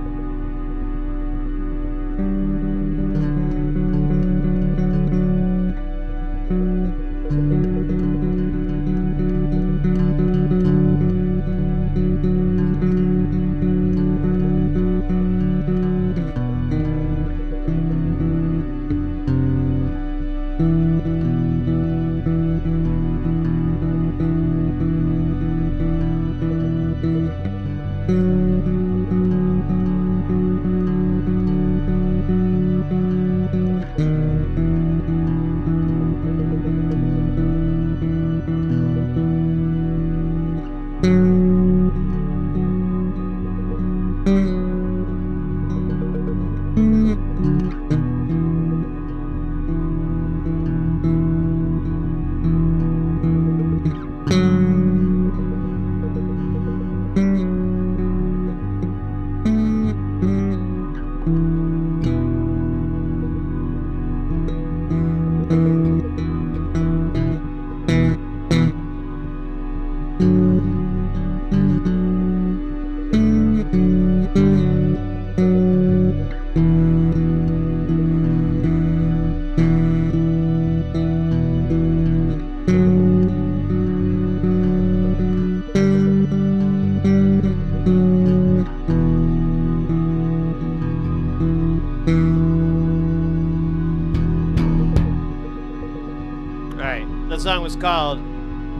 Alright, that song was called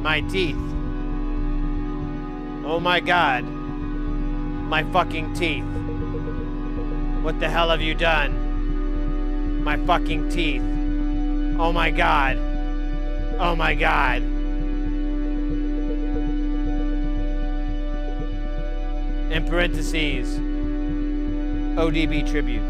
My Teeth. Oh my god. My fucking teeth. What the hell have you done? My fucking teeth. Oh my god. Oh my god. In parentheses, ODB tribute.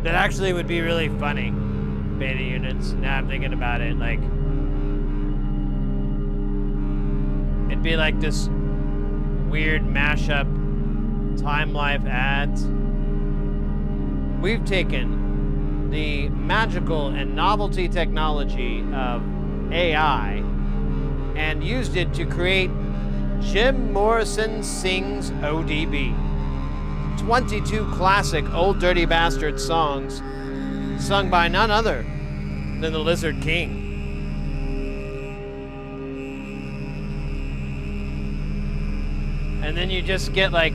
That actually would be really funny. Beta units. Now I'm thinking about it, like it'd be like this weird mashup Time Life ads. We've taken the magical and novelty technology of AI and used it to create Jim Morrison Sings ODB. 22 classic Old Dirty Bastard songs sung by none other than the Lizard King. And then you just get like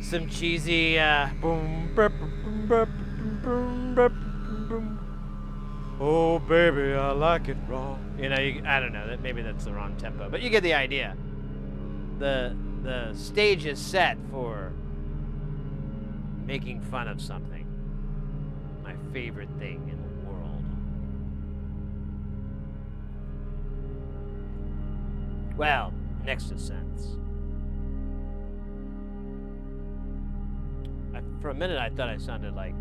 some cheesy boom, oh baby, I like it raw. You know, I don't know, that maybe that's the wrong tempo, but you get the idea. The stage is set for making fun of something. My favorite thing in the world. Well, next to synths. For a minute I thought I sounded like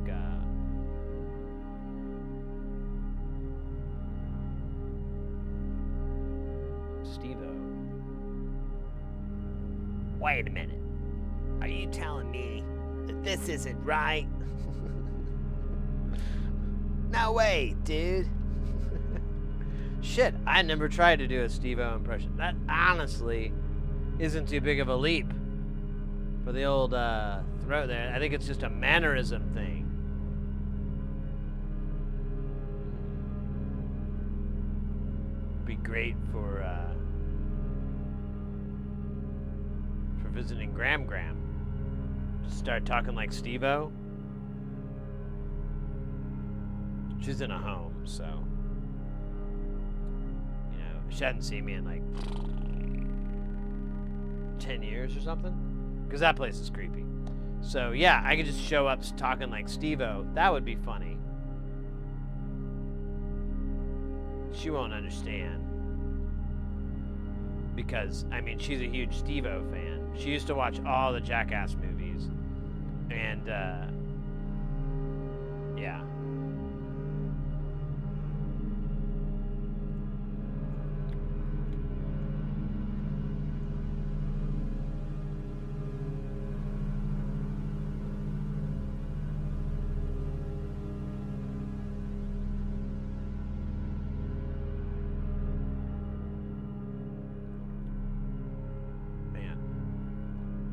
Steve-O. Wait a minute. Are you telling me that this isn't right? No way, dude. Shit, I never tried to do a Steve-O impression. That honestly isn't too big of a leap for the old throat there. I think it's just a mannerism thing. Be great for visiting Gram. Just start talking like Steve-O. She's in a home, so you know, she hadn't seen me in like 10 years or something, because that place is creepy. So yeah, I could just show up talking like Steve-O. That would be funny. She won't understand, because I mean, she's a huge Steve-O fan. She used to watch all the Jackass movies, and yeah.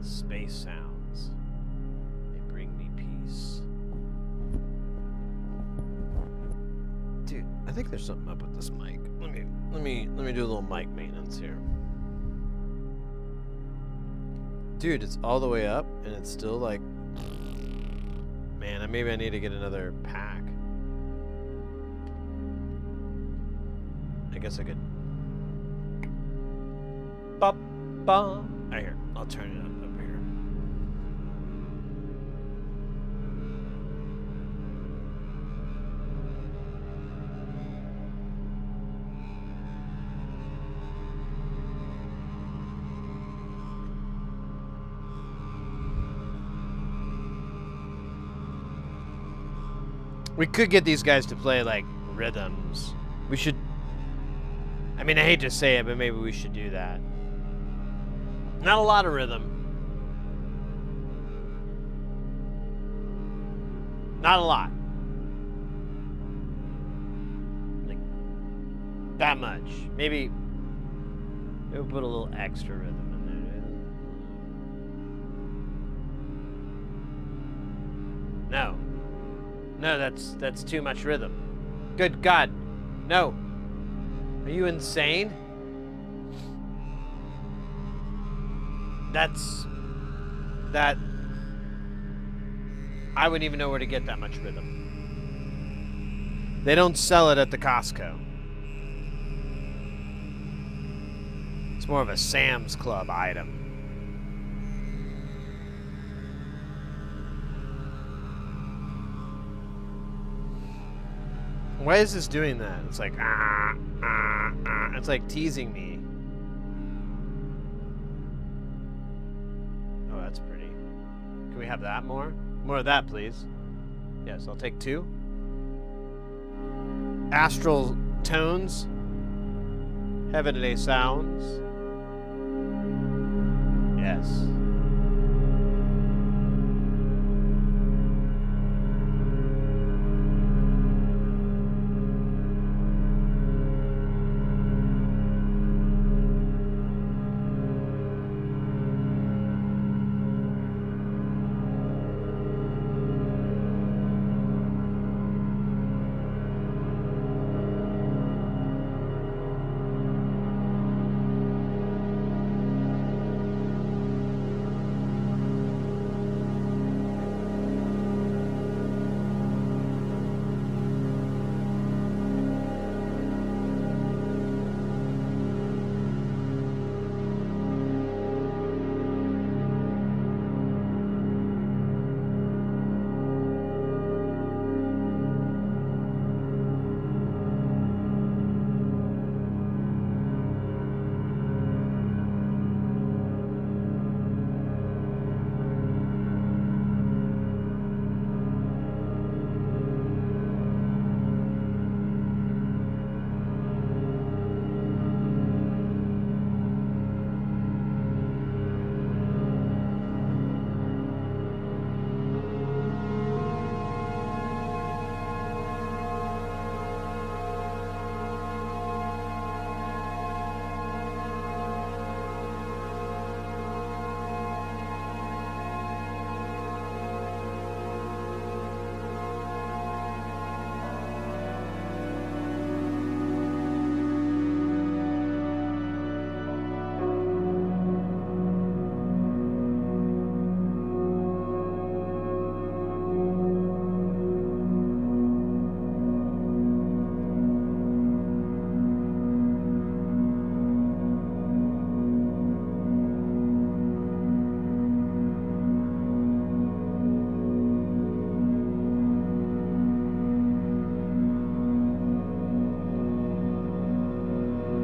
Space sounds. They bring me peace. think there's something up with this mic. Let me do a little mic maintenance here. Dude, it's all the way up and it's still like, man, maybe I need to get another pack. I guess I could. Ba-ba. Right here. I'll turn it up over here. We could get these guys to play like rhythms. We should. I mean, I hate to say it, but maybe we should do that. Not a lot of rhythm. Not a lot. Like, that much. Maybe we'll put a little extra rhythm in there. No. No, that's too much rhythm. Good God. No. Are you insane? That I wouldn't even know where to get that much rhythm. They don't sell it at the Costco. It's more of a Sam's Club item. Why is this doing that? It's like it's like teasing me. Oh, that's pretty. Can we have that more? More of that, please. Yes, I'll take 2. Astral tones. Heavenly sounds. Yes.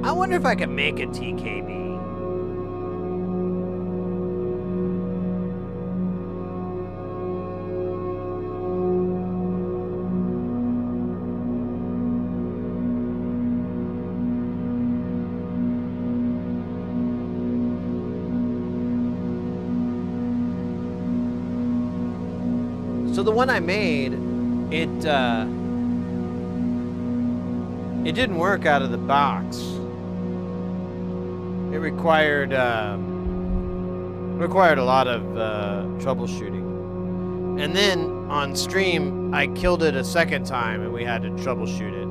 I wonder if I could make a TKB. So the one I made, it didn't work out of the box. It required a lot of troubleshooting. And then on stream, I killed it a second time and we had to troubleshoot it.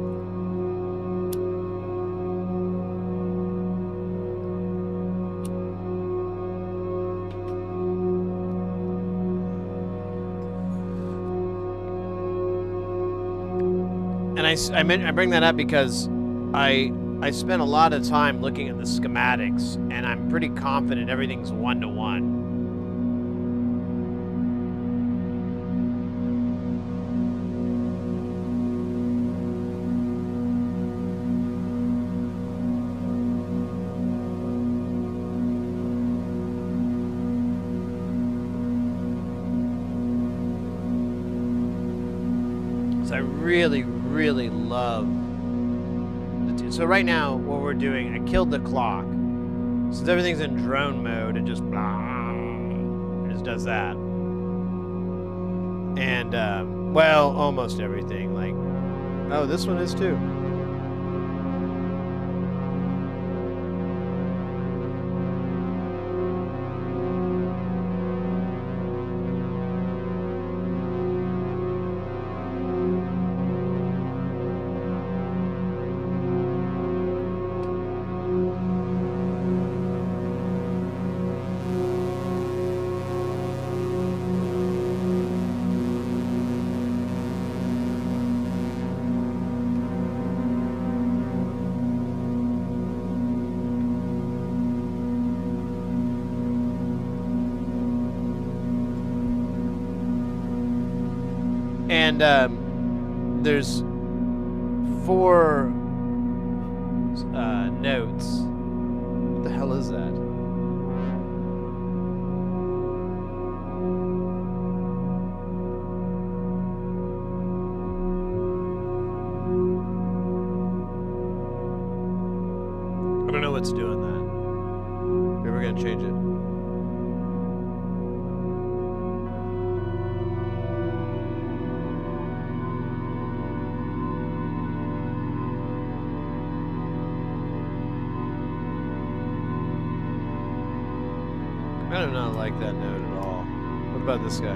And I bring that up because I spent a lot of time looking at the schematics, and I'm pretty confident everything's 1-to-1. So I really, really love. So right now, what we're doing, I killed the clock. Since everything's in drone mode, it just does that. And well, almost everything. Like, oh, this one is too. And there's 4 notes. What the hell is that? I don't know what's doing that. Maybe we're gonna change it. I do not like that note at all. What about this guy?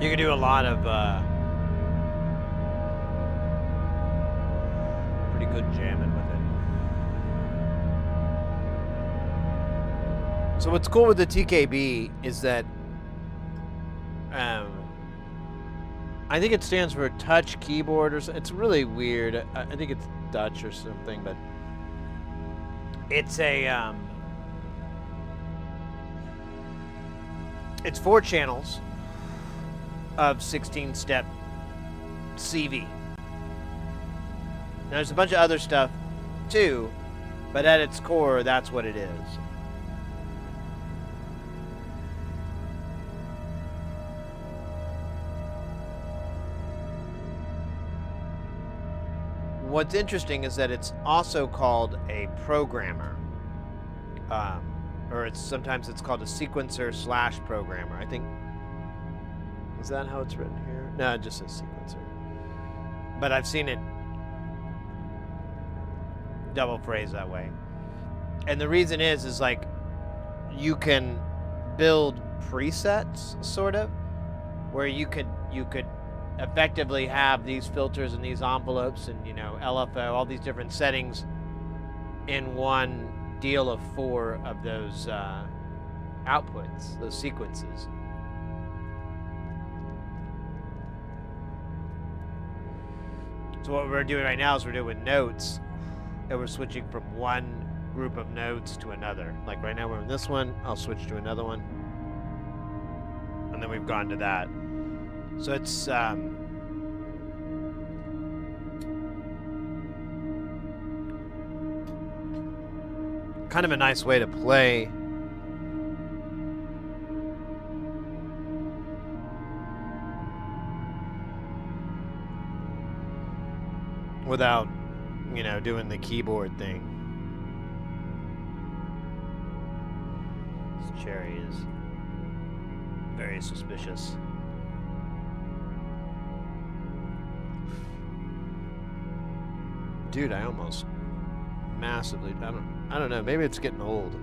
You can do a lot of pretty good jamming with it. So what's cool with the TKB is that I think it stands for touch keyboard or something. It's really weird. I think it's Dutch or something, but it's a it's 4 channels of 16-step CV. Now, there's a bunch of other stuff too, but at its core, that's what it is. What's interesting is that it's also called a programmer. or sometimes it's called a sequencer slash programmer. I think, is that how it's written here? No, it just says sequencer. But I've seen it double phrased that way. And the reason is like you can build presets, sort of, where you could effectively have these filters and these envelopes and, you know, LFO, all these different settings in one deal of 4 of those outputs, those sequences. So what we're doing right now is we're doing notes, and we're switching from one group of notes to another. Like right now we're in this one, I'll switch to another one, and then we've gone to that. So it's kind of a nice way to play without, you know, doing the keyboard thing. This cherry is very suspicious. Dude, I almost massively, I don't know, maybe it's getting old.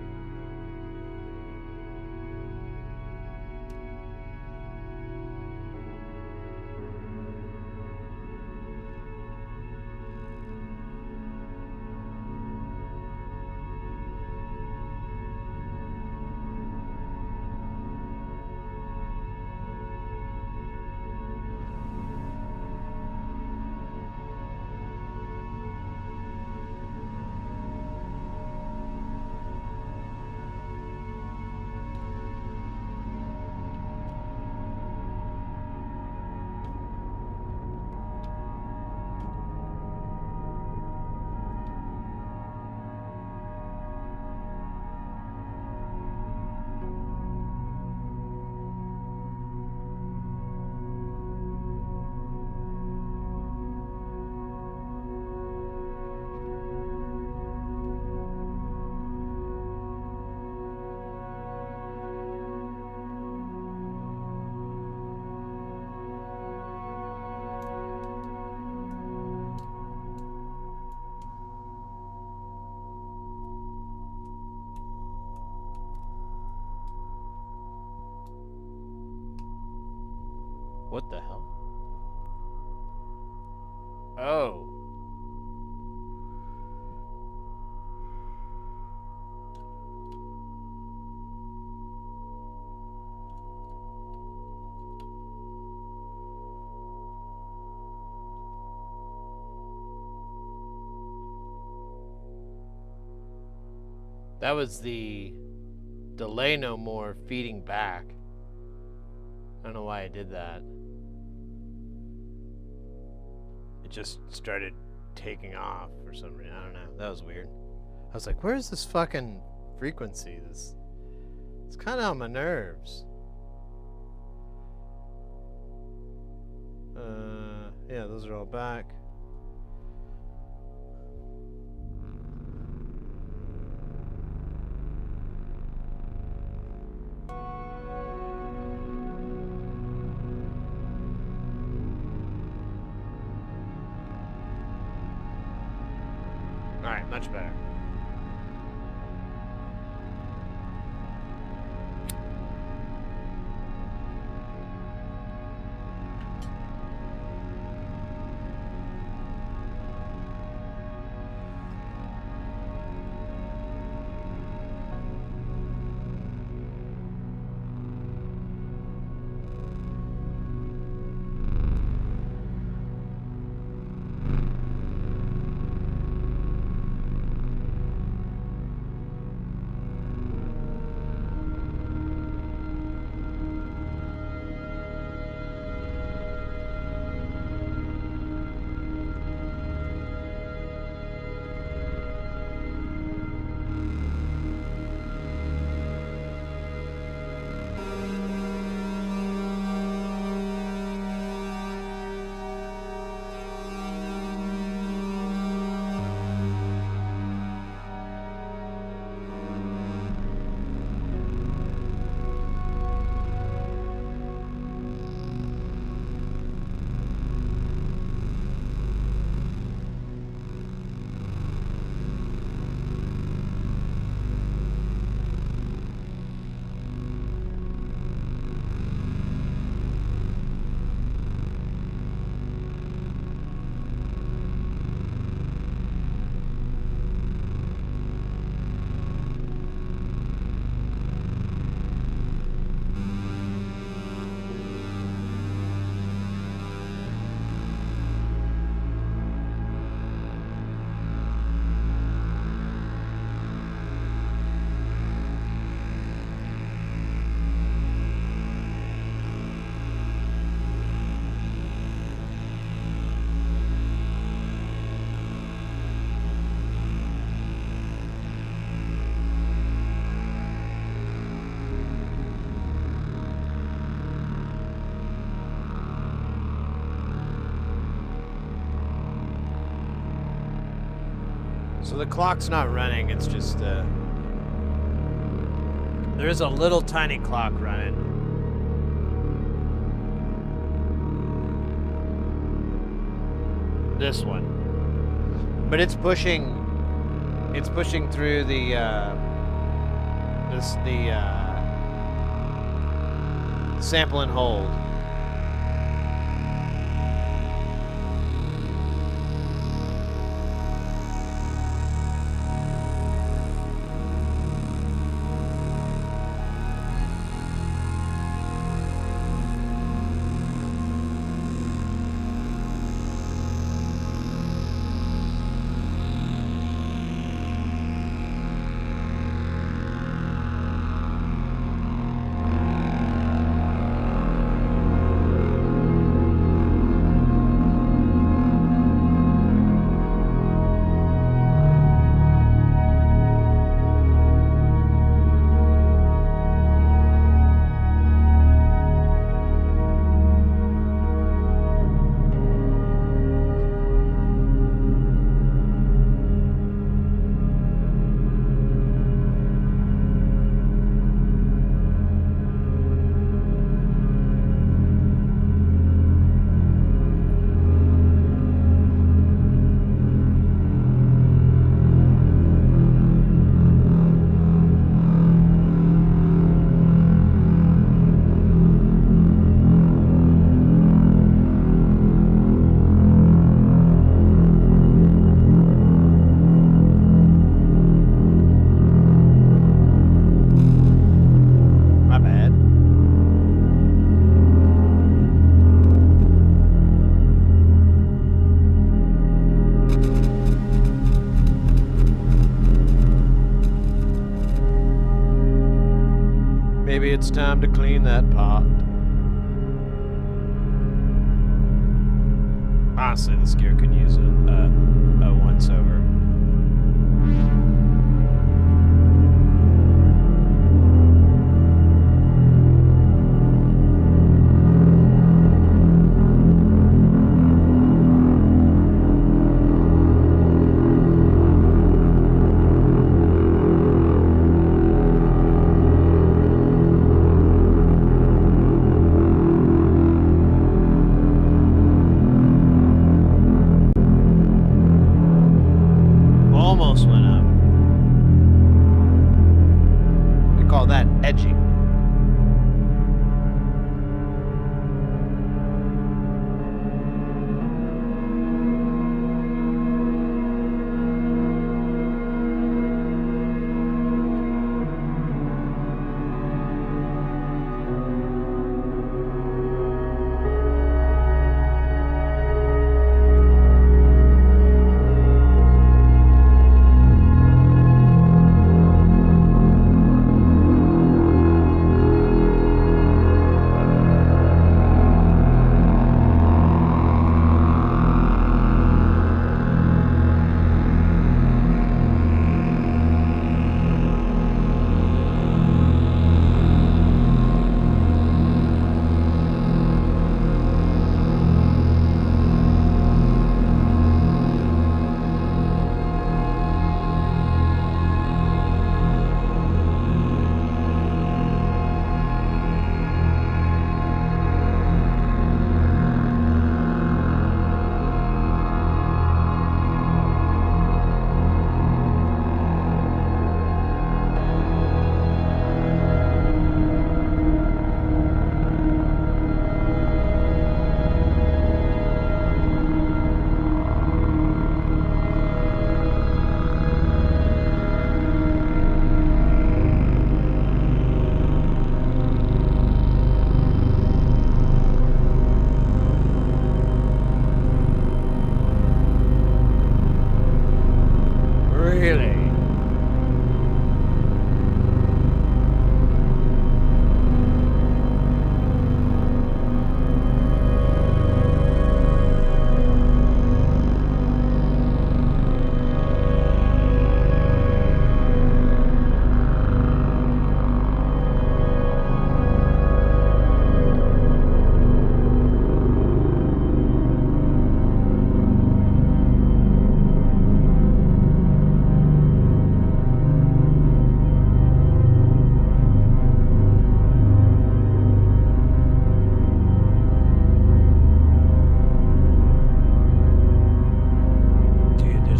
What the hell? Oh. That was the delay no more feeding back. I don't know why I did that. It just started taking off for some reason. I don't know. That was weird. I was like, where's this fucking frequency? It's kind of on my nerves. Yeah, those are all back. Alright, much better. So the clock's not running, it's just, there is a little tiny clock running. This one. But it's pushing through the, sample and hold. Maybe it's time to clean that pot. Honestly, this gear could use a once-over. Almost went up. We call that edging.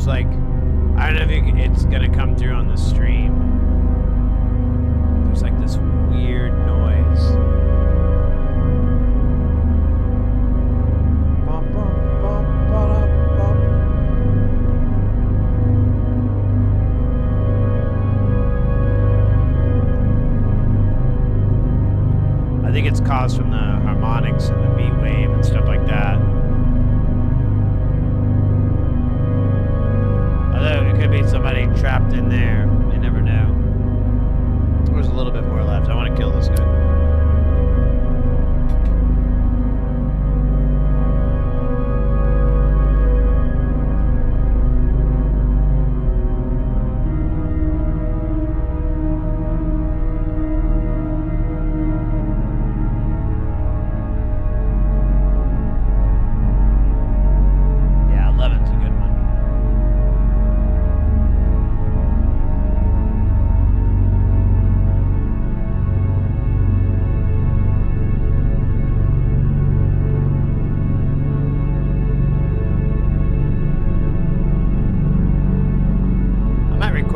there's like, I don't know if it's gonna come through on the stream. There's like this weird noise. Bum, bum, bum, ba-da, bum. I think it's caused from the harmonics and the beat wave and stuff like that. Although it could be somebody trapped in there. You never know. There's a little bit more left. I want to kill this guy.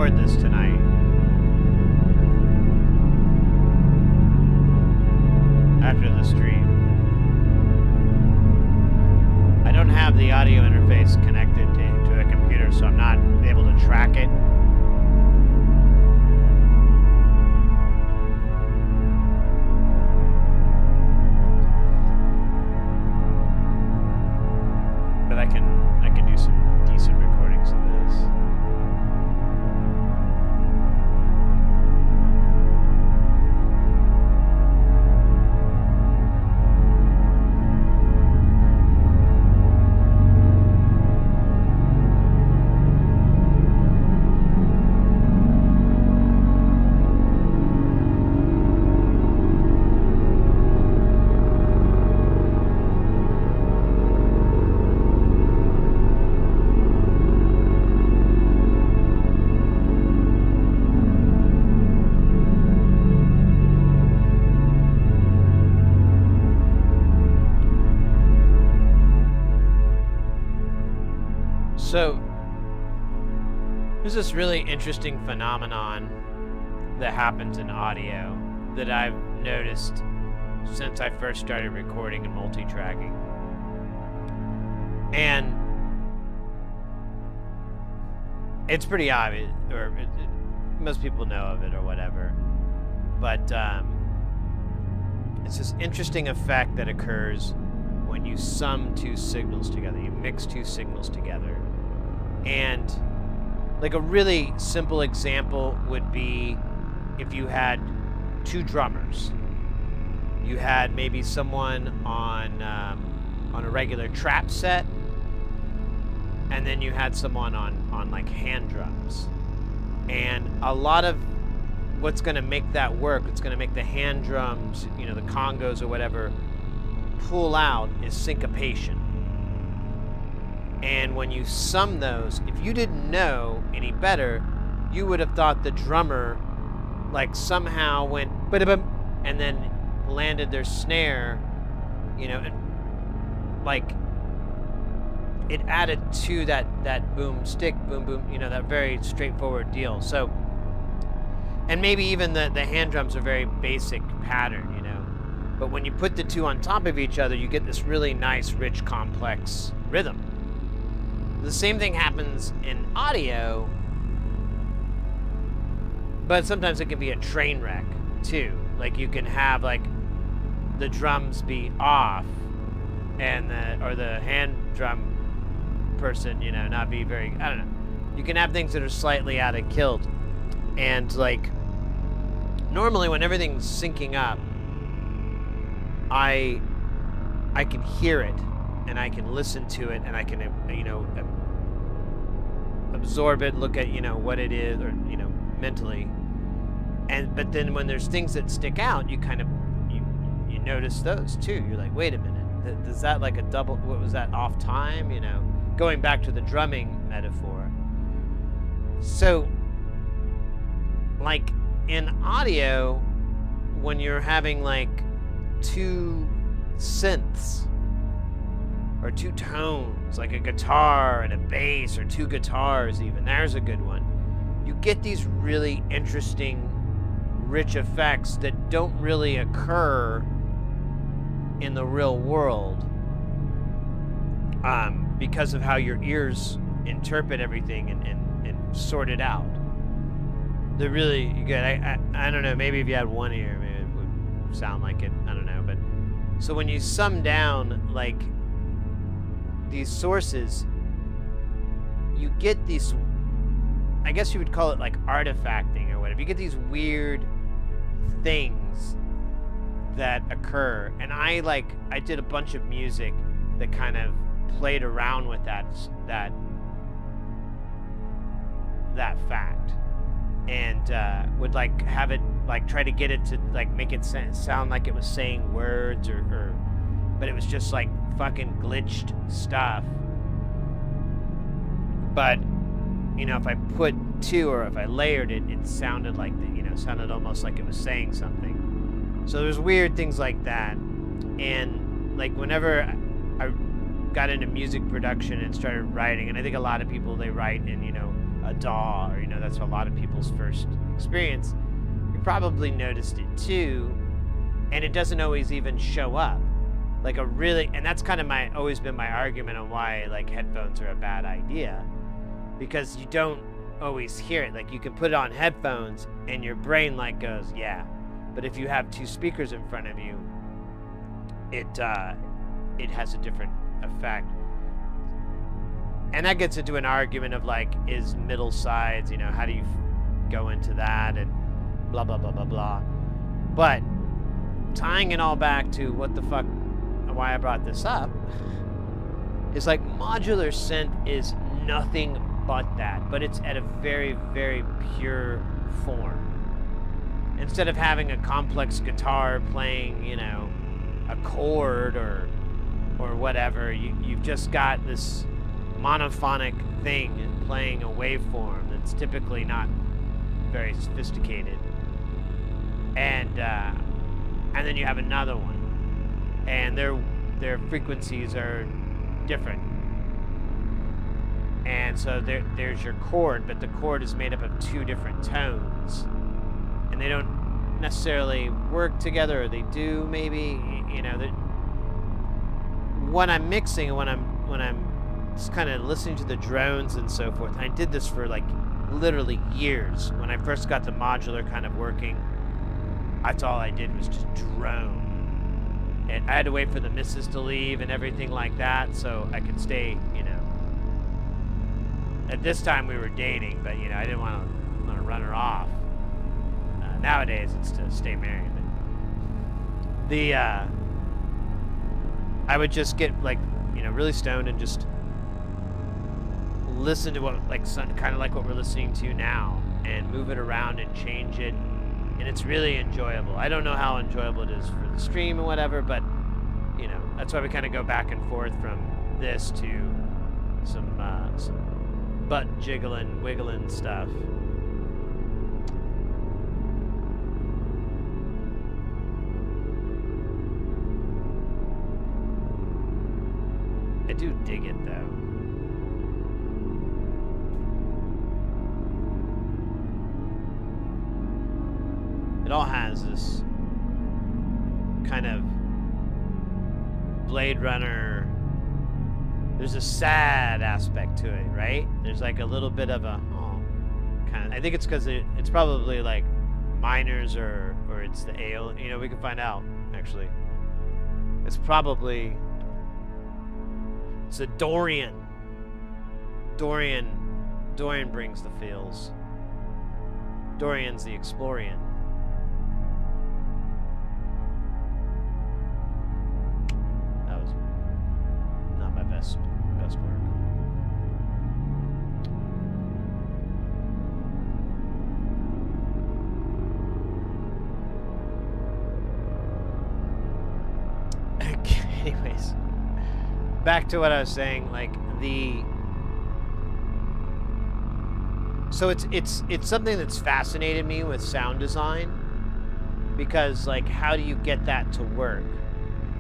This tonight. After the stream. I don't have the audio interface connected to a computer, so I'm not able to track it. But I can do some decent recordings of this. So, there's this really interesting phenomenon that happens in audio that I've noticed since I first started recording and multi-tracking. And it's pretty obvious, or most people know of it or whatever, but it's this interesting effect that occurs when you sum two signals together, you mix two signals together. And like a really simple example would be if you had two drummers. You had maybe someone on a regular trap set, and then you had someone on like hand drums. And a lot of what's going to make that work, it's going to make the hand drums, you know, the congos or whatever, pull out is syncopation. And when you sum those, if you didn't know any better, you would have thought the drummer like somehow went and then landed their snare, you know, and like it added to that boom stick, boom boom, you know, that very straightforward deal. So, and maybe even the hand drums are very basic pattern, you know, but when you put the two on top of each other, you get this really nice, rich, complex rhythm. The same thing happens in audio, but sometimes it can be a train wreck too. Like you can have like the drums be off and the hand drum person, you know, not be very, I don't know. You can have things that are slightly out of kilt. And like normally when everything's syncing up, I can hear it and I can listen to it and I can, you know, absorb it, look at, you know, what it is, or, you know, mentally. And but then when there's things that stick out, you kind of you notice those too. You're like, wait a minute, is that like a double? What was that, off time? You know, going back to the drumming metaphor. So, like in audio, when you're having like two synths, or two tones, like a guitar and a bass, or two guitars even. There's a good one. You get these really interesting, rich effects that don't really occur in the real world, because of how your ears interpret everything and sort it out. They're really good. I don't know, maybe if you had one ear, maybe it would sound like it. I don't know. But so when you sum down like these sources, you get these, I guess you would call it like artifacting or whatever. You get these weird things that occur. And I did a bunch of music that kind of played around with that fact, and would like have it like try to get it to like make it sound like it was saying words, or but it was just like fucking glitched stuff. But you know, if I put two, or if I layered it, it sounded like sounded almost like it was saying something. So there's weird things like that. And like whenever I got into music production and started writing, and I think a lot of people, they write in a DAW, or that's a lot of people's first experience. You probably noticed it too, and it doesn't always even show up. Like and that's kind of always been my argument on why like headphones are a bad idea, because you don't always hear it. Like you can put it on headphones and your brain like goes, yeah, but if you have two speakers in front of you, it has a different effect. And that gets into an argument of like, is middle sides, how do you go into that, and blah blah blah blah blah. But tying it all back to what the fuck, why I brought this up, is like modular synth is nothing but that, but it's at a very, very pure form. Instead of having a complex guitar playing, a chord or whatever, you've just got this monophonic thing playing a waveform that's typically not very sophisticated, and then you have another one, and their frequencies are different. And so there's your chord, but the chord is made up of two different tones, and they don't necessarily work together, or they do maybe. When I'm mixing, and when I'm just kind of listening to the drones and so forth, and I did this for like literally years. When I first got the modular kind of working, that's all I did was just drone, and I had to wait for the missus to leave and everything like that, so I could stay. At this time we were dating, but I didn't want to run her off. Nowadays it's to stay married. But I would just get like really stoned and just listen to what kind of like what we're listening to now, and move it around and change it, and it's really enjoyable. I don't know how enjoyable it is for the stream and whatever, but that's why we kind of go back and forth from this to some butt jiggling, wiggling stuff. I do dig it though. It all has this kind of Blade Runner. There's a sad aspect to it, right? There's like a little bit of a kind of. I think it's because it's probably like miners, or it's the ale. We can find out actually. It's probably a Dorian. Dorian brings the feels. Dorian's the Explorian. That was not my best work. Anyways, back to what I was saying, like so it's something that's fascinated me with sound design, because like how do you get that to work?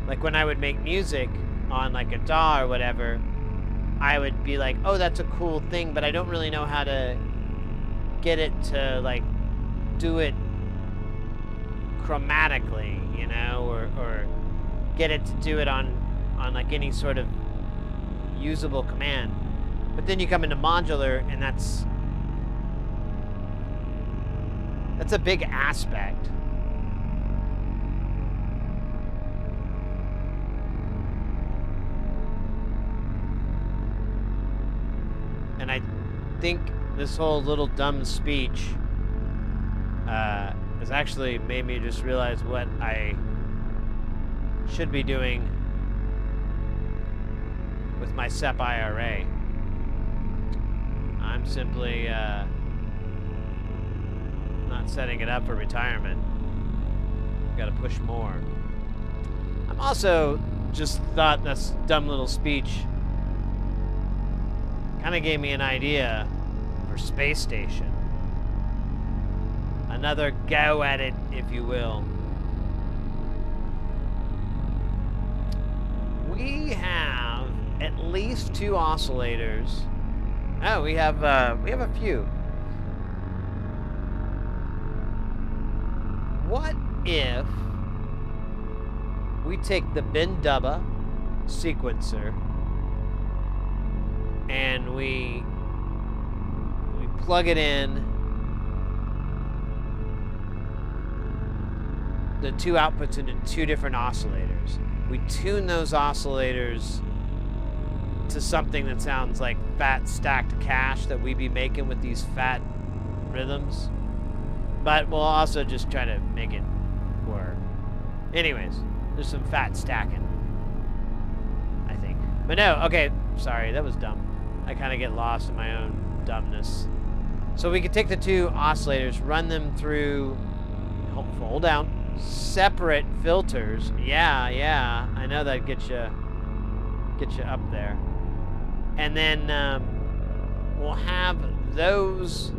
Like when I would make music, on like a DAW or whatever, I would be like, oh, that's a cool thing, but I don't really know how to get it to like do it chromatically, you know, or get it to do it on like any sort of usable command. But then you come into modular, and that's a big aspect. And I think this whole little dumb speech has actually made me just realize what I should be doing with my SEP IRA. I'm simply not setting it up for retirement. Gotta push more. I'm also just thought this dumb little speech kind of gave me an idea for Spacestation. Another go at it, if you will. We have at least 2 oscillators. Oh, we have a few. What if we take the bin dubba sequencer and we plug it in the 2 outputs into 2 different oscillators. We tune those oscillators to something that sounds like fat stacked cash that we be making with these fat rhythms. But we'll also just try to make it work. Anyways, there's some fat stacking, I think. But no, okay, sorry, that was dumb. I kind of get lost in my own dumbness. So we could take the 2 oscillators, run them through, hold down, separate filters. Yeah, I know that gets you up there. And then we'll have those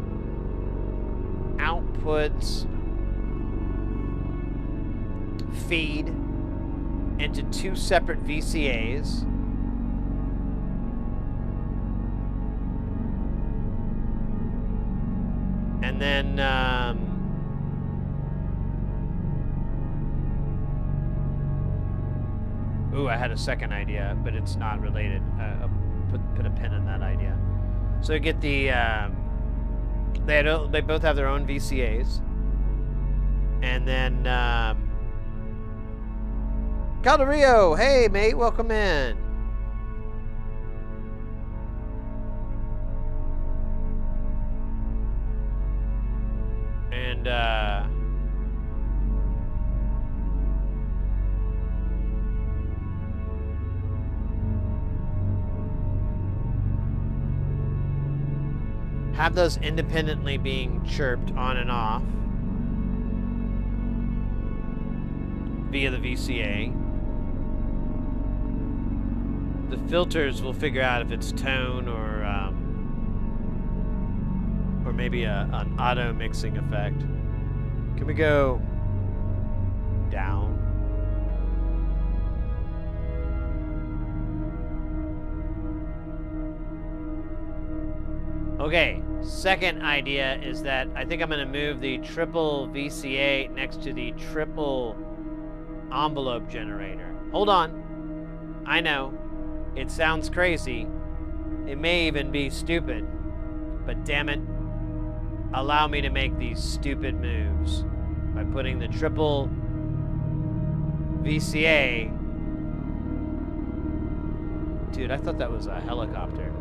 outputs feed into 2 separate VCAs. And then ooh, I had a second idea, but it's not related. I'll put a pin in that idea. So get the they both have their own VCAs, and then Calderio, hey mate, welcome in. And have those independently being chirped on and off via the VCA. The filters will figure out if it's tone or maybe an auto mixing effect. Can we go down? Okay, second idea is that I think I'm going to move the triple VCA next to the triple envelope generator. Hold on. I know. It sounds crazy. It may even be stupid. But damn it, allow me to make these stupid moves by putting the triple VCA. Dude, I thought that was a helicopter.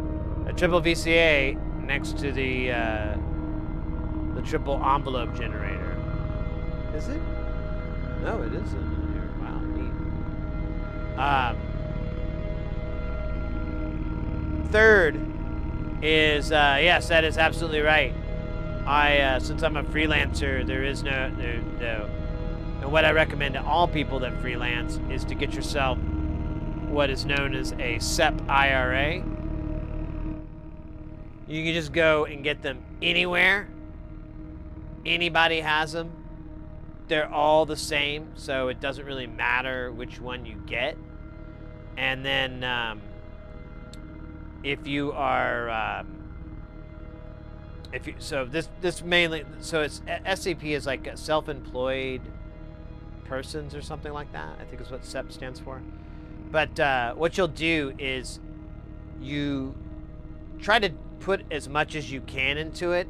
A triple VCA next to the triple envelope generator. Is it? No, it isn't here. Wow, neat. Third is yes, that is absolutely right. Since I'm a freelancer, there is no. And what I recommend to all people that freelance is to get yourself what is known as a SEP IRA. You can just go and get them anywhere. Anybody has them. They're all the same, so it doesn't really matter which one you get. And then if you are this mainly, so it's SCP is like self-employed persons or something like that. I think is what SEP stands for. But what you'll do is you try to put as much as you can into it.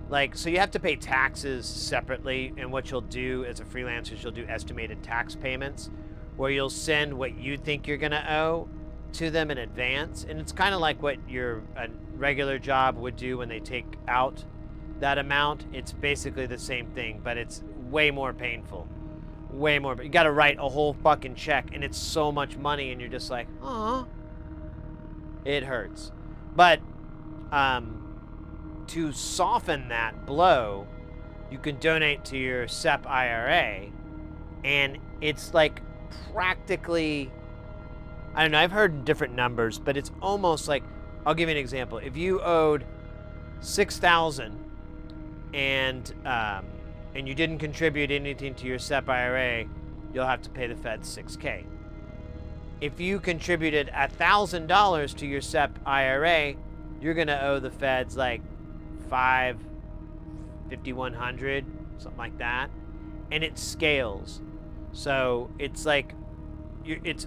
Like, so you have to pay taxes separately, and what you'll do as a freelancer is you'll do estimated tax payments, where you'll send what you think you're gonna owe to them in advance, and it's kind of like what your regular job would do when they take out that amount. It's basically the same thing, but it's way more painful. Way more. You gotta write a whole fucking check, and it's so much money, and you're just like, aw. It hurts. But, to soften that blow, you can donate to your SEP IRA, and it's like practically, I don't know, I've heard different numbers, but it's almost like, I'll give you an example. If you owed $6,000 and you didn't contribute anything to your SEP IRA, you'll have to pay the feds $6K. If you contributed $1,000 to your SEP IRA, you're gonna owe the feds like $5,100, something like that, and it scales. So it's like, it's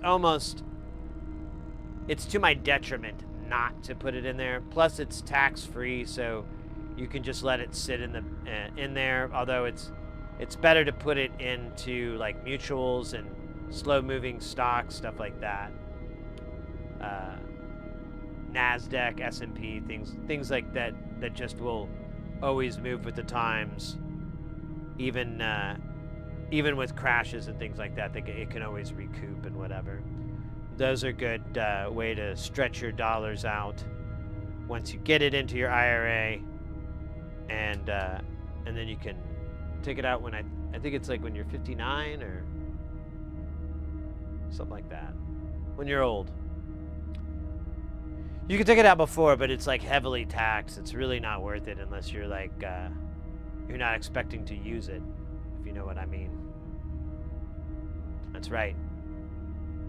to my detriment not to put it in there. Plus, it's tax-free, so you can just let it sit in there. Although it's better to put it into like mutuals and slow-moving stocks, stuff like that. NASDAQ, S&P, things like that just will always move with the times, even with crashes and things like that. It can always recoup and whatever. Those are good way to stretch your dollars out once you get it into your IRA, and then you can take it out when I think it's like when you're 59 or something like that. When you're old. You can take it out before, but it's like heavily taxed. It's really not worth it unless you're like, you're not expecting to use it, if you know what I mean. That's right.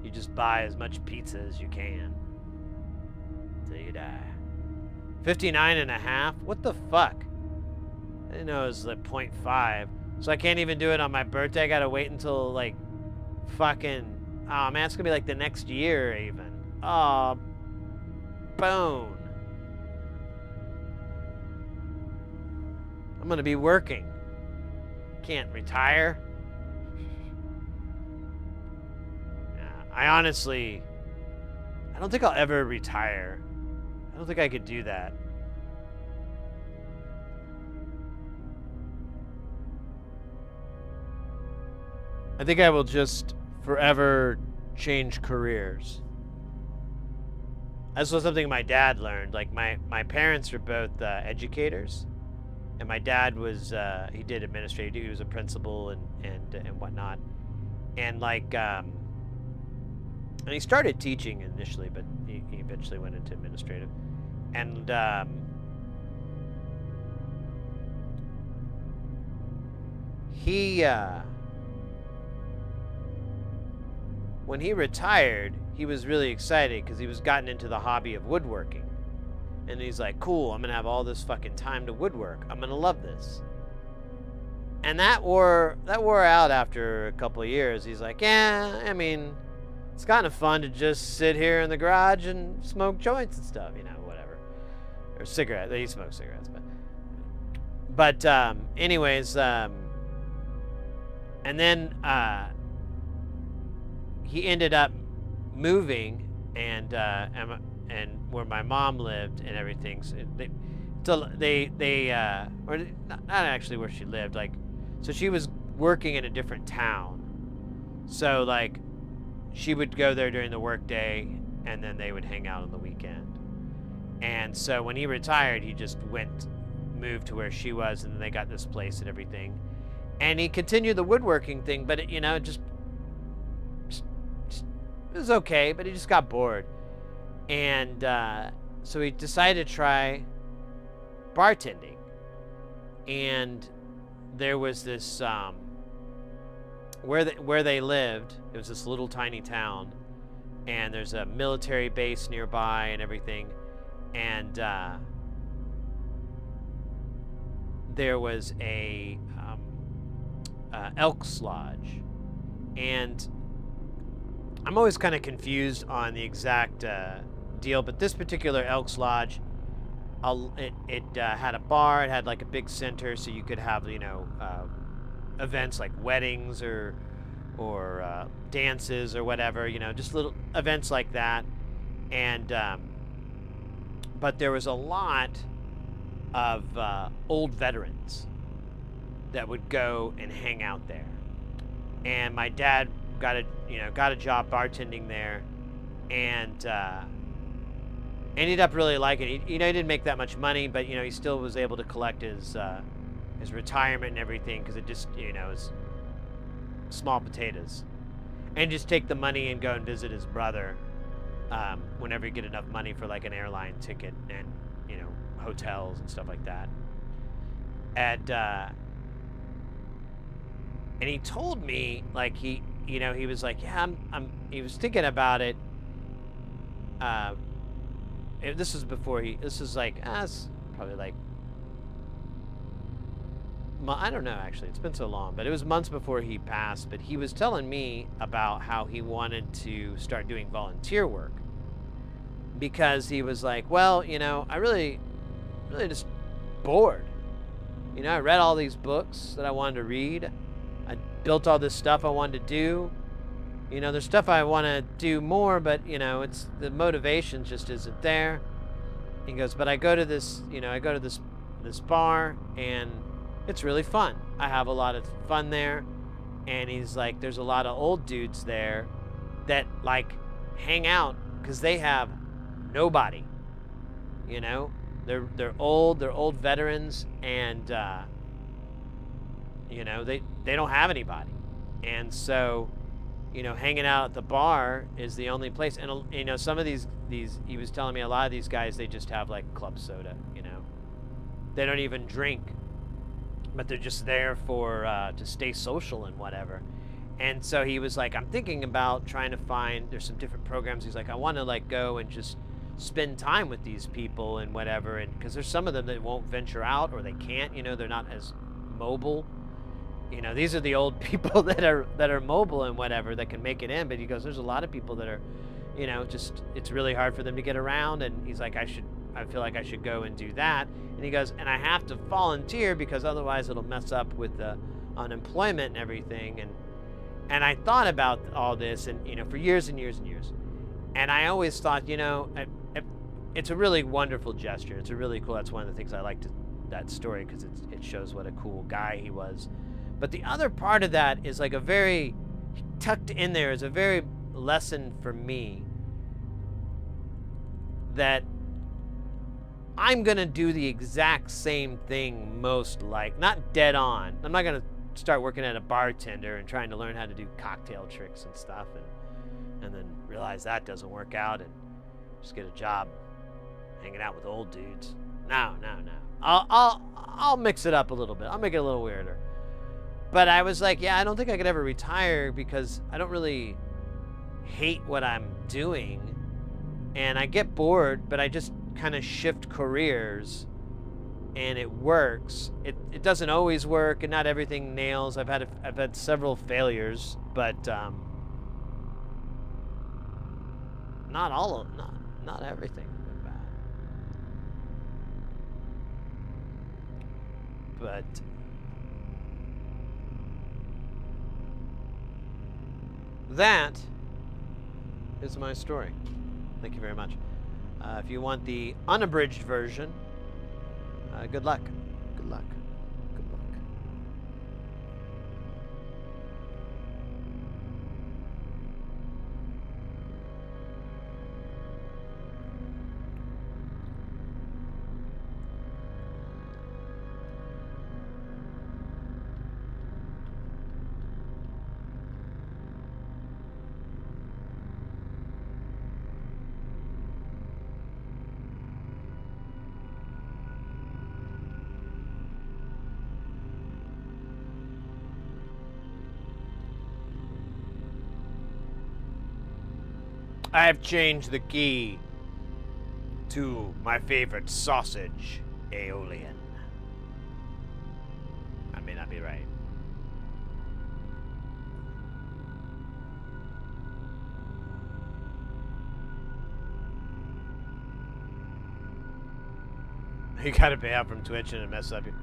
You just buy as much pizza as you can until you die. 59 and a half? What the fuck? I didn't know it was like 0.5. So I can't even do it on my birthday. I gotta wait until like fucking, oh man, it's gonna be like the next year even. Oh, bone. I'm gonna be working. Can't retire. I honestly, I don't think I'll ever retire. I don't think I could do that. I think I will just forever change careers. This was something my dad learned. Like my parents are both educators, and my dad was he did administrative. He was a principal and whatnot, and like and he started teaching initially, but he eventually went into administrative, and he when he retired, he was really excited because he was gotten into the hobby of woodworking. And he's like, cool, I'm gonna have all this fucking time to woodwork. I'm gonna love this. And that wore out after a couple of years. He's like, yeah, I mean, it's kind of fun to just sit here in the garage and smoke joints and stuff, you know, whatever. Or cigarettes. He smoked cigarettes, but anyways, and then he ended up moving and where my mom lived and everything. So they or not actually where she lived, like, so she was working in a different town. So like she would go there during the workday and then they would hang out on the weekend. And so when he retired, he just moved to where she was, and then they got this place and everything. And he continued the woodworking thing, but it, you know, just it was okay, but he just got bored. And so he decided to try bartending. And there was this where they lived, it was this little tiny town. and there's a military base nearby and everything. And there was a Elks Lodge, and I'm always kind of confused on the exact deal, but this particular Elks Lodge, it had a bar, it had like a big center, so you could have, you know, events like weddings or dances or whatever, you know, just little events like that. And but there was a lot of old veterans that would go and hang out there. And my dad got a job bartending there, and ended up really liking it. He didn't make that much money, but he still was able to collect his retirement and everything, because it just is small potatoes, and just take the money and go and visit his brother whenever you get enough money for like an airline ticket and hotels and stuff like that. And he told me, like, he was like, yeah, he was thinking about it. This was before this was like, it's probably like, I don't know, actually, it's been so long, but it was months before he passed. But he was telling me about how he wanted to start doing volunteer work, because he was like, well, I really just bored. I read all these books that I wanted to read. I built all this stuff I wanted to do. There's stuff I want to do more, but it's the motivation just isn't there. He goes, but I go to this bar, and it's really fun. I have a lot of fun there. And he's like, there's a lot of old dudes there that like hang out because they have nobody. They're old veterans, and they don't have anybody. And so hanging out at the bar is the only place. And some of these he was telling me, a lot of these guys, they just have like club soda. They don't even drink, but they're just there for to stay social and whatever. And so he was like, I'm thinking about trying to find, there's some different programs. He's like, I want to like go and just spend time with these people and whatever, and because there's some of them that won't venture out, or they can't, they're not as mobile. These are the old people that are mobile and whatever, that can make it in. But he goes, there's a lot of people that are just, it's really hard for them to get around. And he's like, I feel like I should go and do that. And he goes, and I have to volunteer, because otherwise it'll mess up with the unemployment and everything. And I thought about all this, and for years and years and years, and I always thought, it's a really wonderful gesture. It's a really cool. That's one of the things I liked that story, because it shows what a cool guy he was. But the other part of that is like a very tucked in there is a very lesson for me that I'm gonna do the exact same thing, not dead on. I'm not gonna start working at a bartender and trying to learn how to do cocktail tricks and stuff, and then realize that doesn't work out and just get a job hanging out with old dudes. No. I'll mix it up a little bit. I'll make it a little weirder. But I was like, yeah, I don't think I could ever retire, because I don't really hate what I'm doing, and I get bored, but I just kind of shift careers, and it works. It doesn't always work, and not everything nails. I've had several failures, but not everything been bad. But that is my story. Thank you very much. If you want the unabridged version, good luck. Good luck. Good luck. I have changed the key to my favorite sausage, Aeolian. I may not be right. You gotta pay out from Twitch and it messes up you.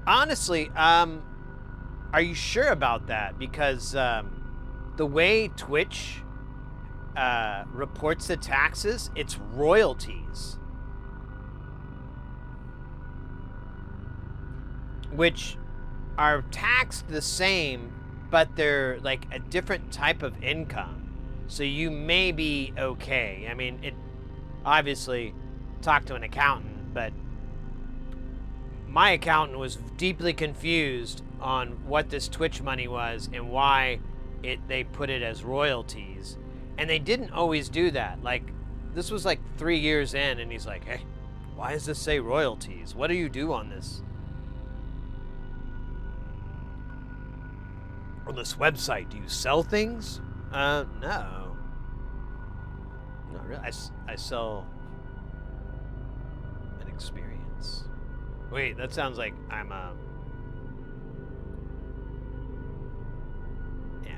Honestly, are you sure about that? Because the way Twitch reports the taxes, it's royalties, which are taxed the same, but they're like a different type of income. So you may be okay. I mean, it obviously talk to an accountant, but my accountant was deeply confused on what this Twitch money was and why they put it as royalties. And they didn't always do that. Like, this was like 3 years in, and he's like, hey, why does this say royalties? What do you do on this? On this website, do you sell things? No. Not really. I sell an experience. Wait, that sounds like I'm yeah.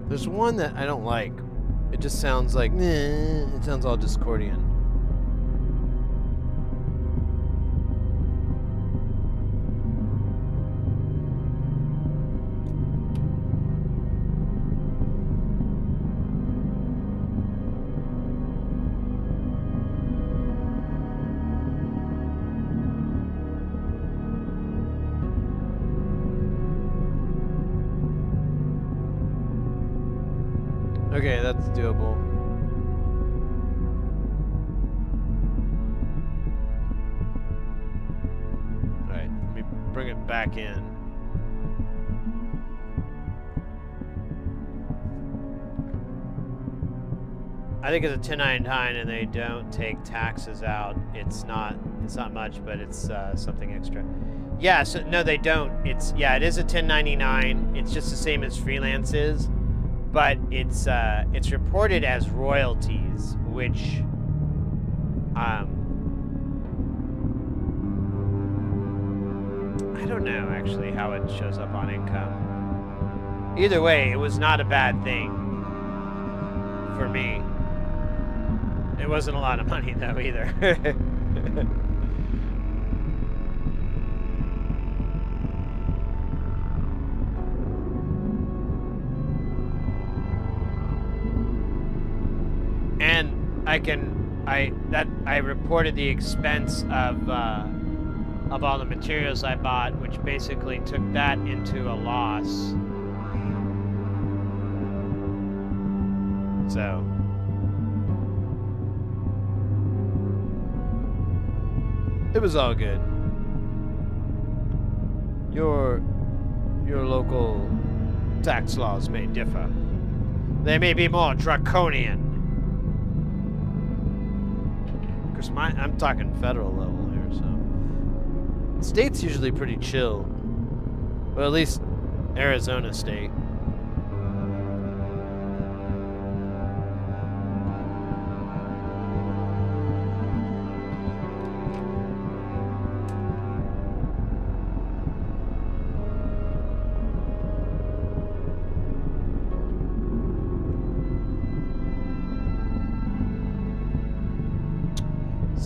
There's one that I don't like. It just sounds like, it sounds all Discordian. Okay, that's doable. Alright, let me bring it back in. I think it's a 1099 and they don't take taxes out. It's not much, but it's something extra. Yeah, so no, they don't. It is a 1099. It's just the same as freelance is. But it's reported as royalties, which I don't know actually how it shows up on income. Either way, it was not a bad thing for me. It wasn't a lot of money though either. And I reported the expense of all the materials I bought, which basically took that into a loss. So it was all good. Your local tax laws may differ. They may be more draconian. Because I'm talking federal level here, so. State's usually pretty chill. Well, at least Arizona State.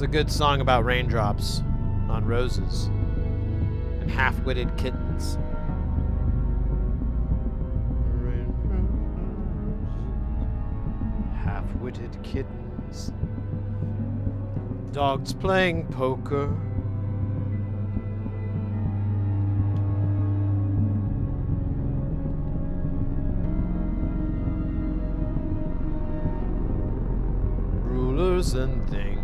It's a good song about raindrops on roses and half-witted kittens. Half-witted kittens. Dogs playing poker. Rulers and things.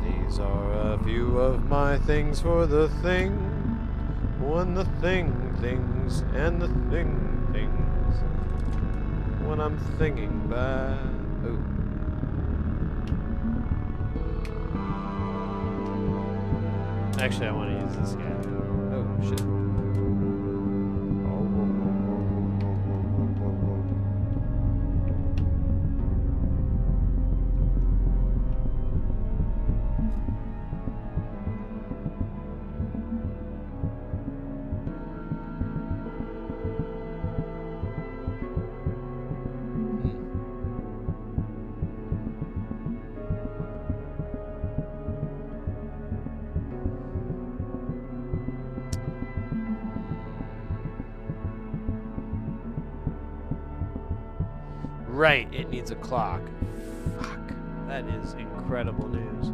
These are a few of my things for the thing. When the thing things and the thing things. When I'm thinking back. Oh. Actually, I want to use this guy. Oh, shit. Right, it needs a clock. Fuck. That is incredible news.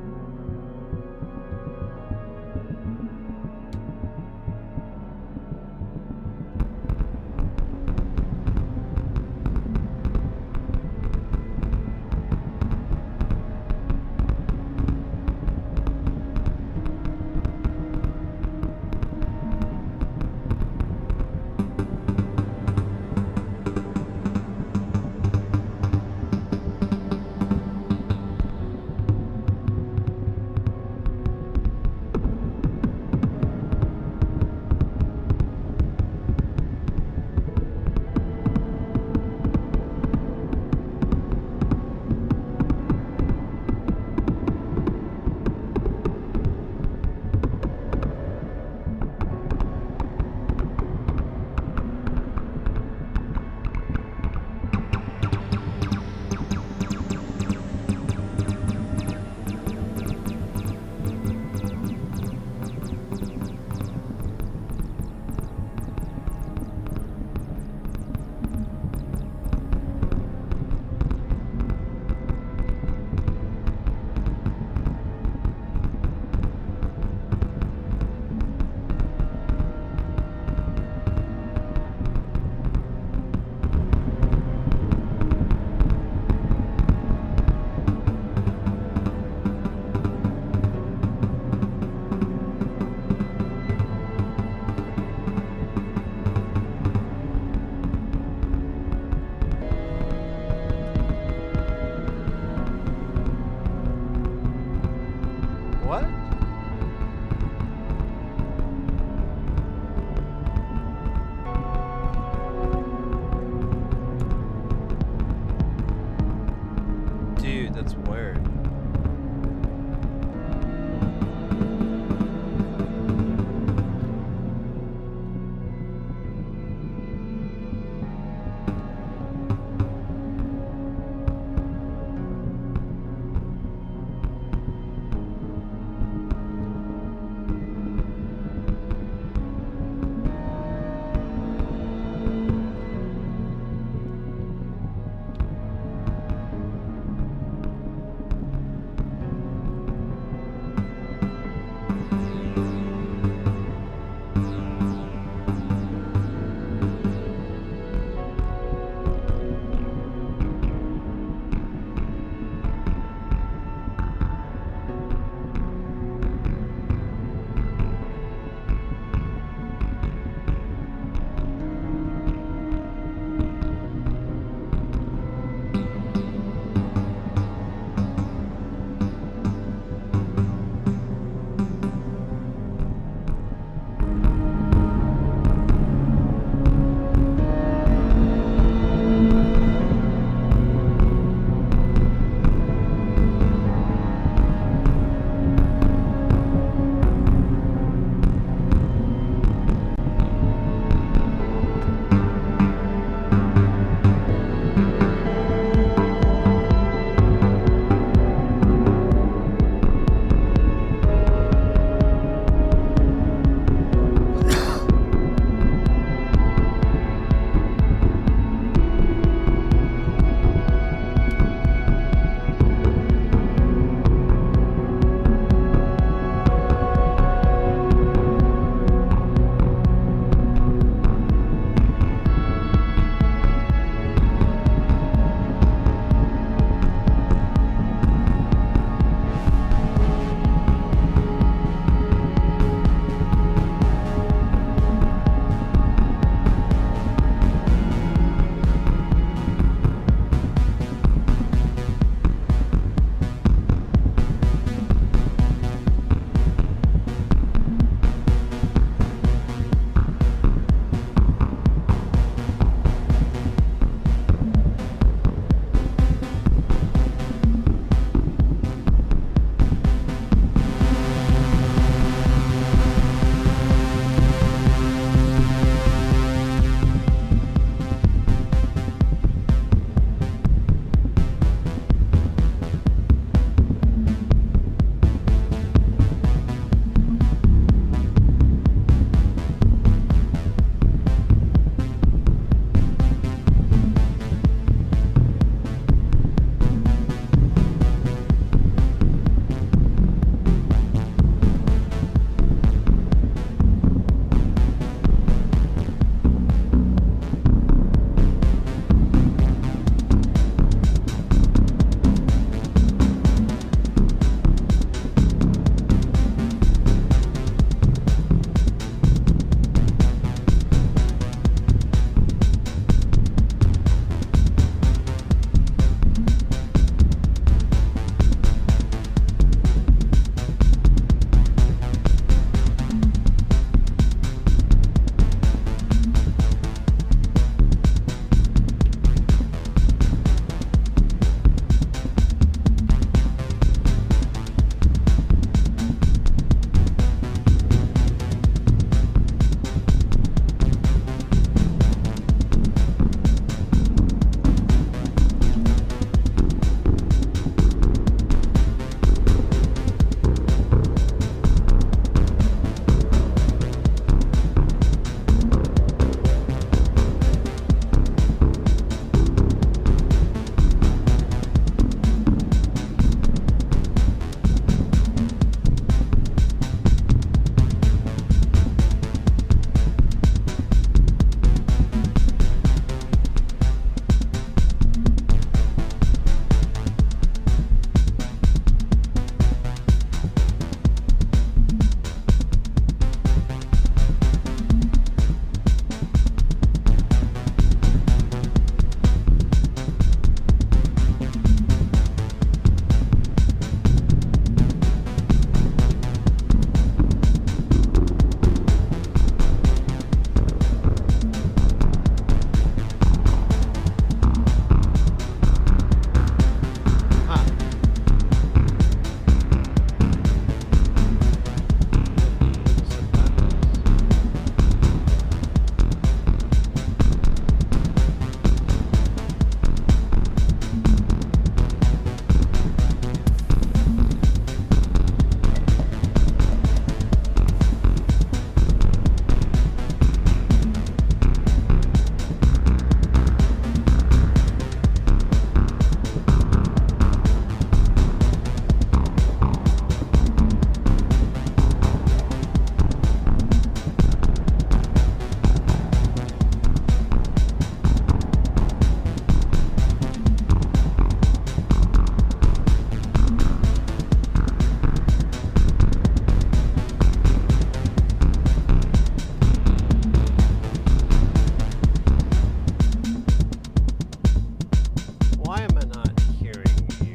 Why am I not hearing you?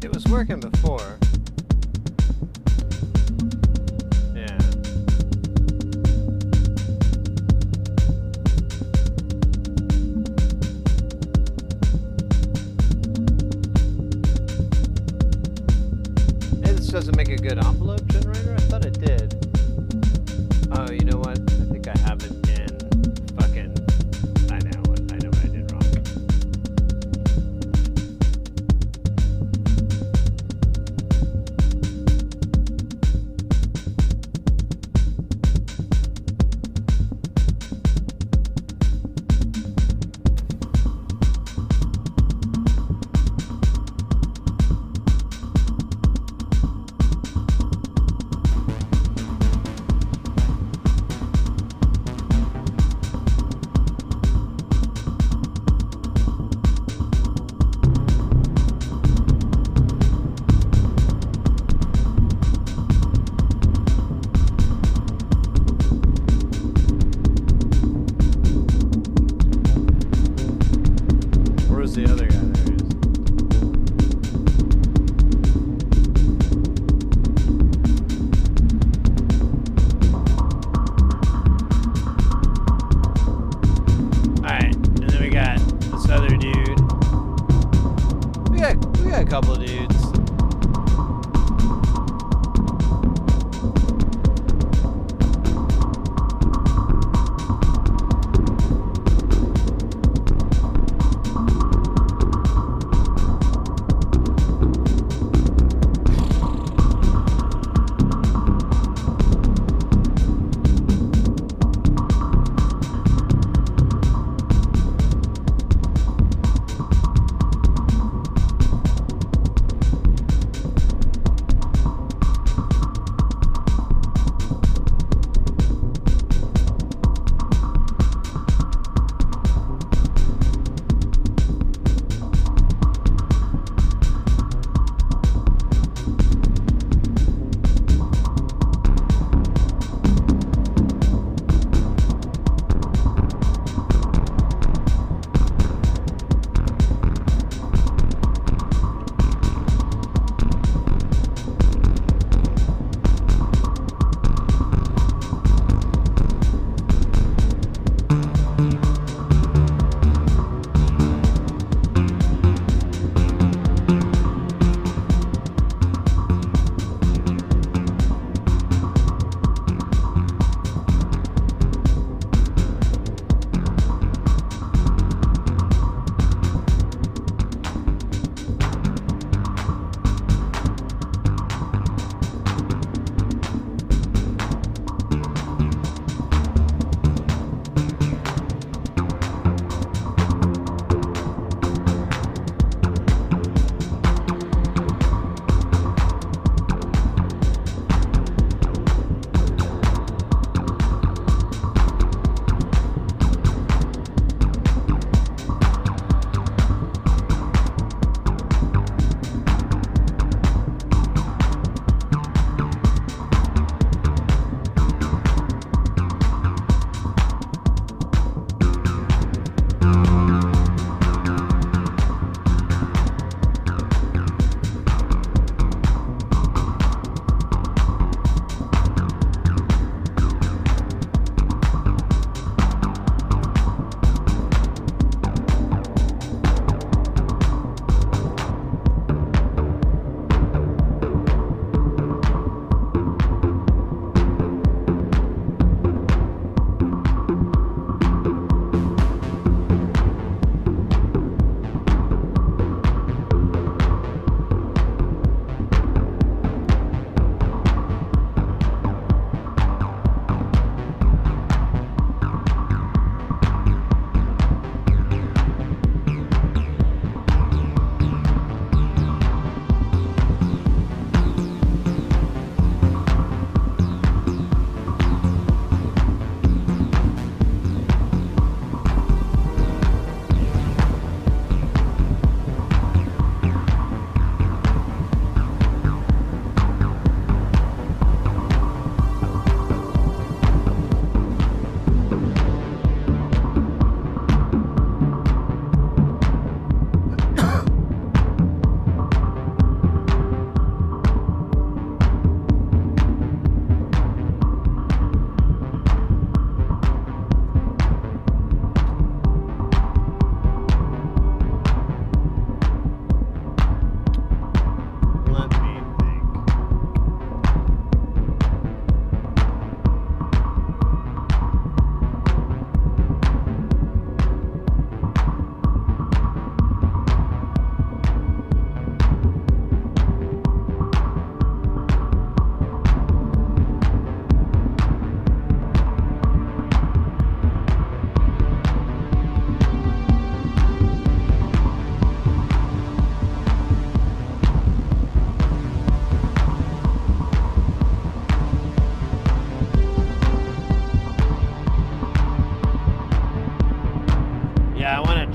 It was working before. Yeah. Hey, this doesn't make a good envelope generator? I thought it did. Oh, you know what? I think I have it in fucking... I know what I did wrong.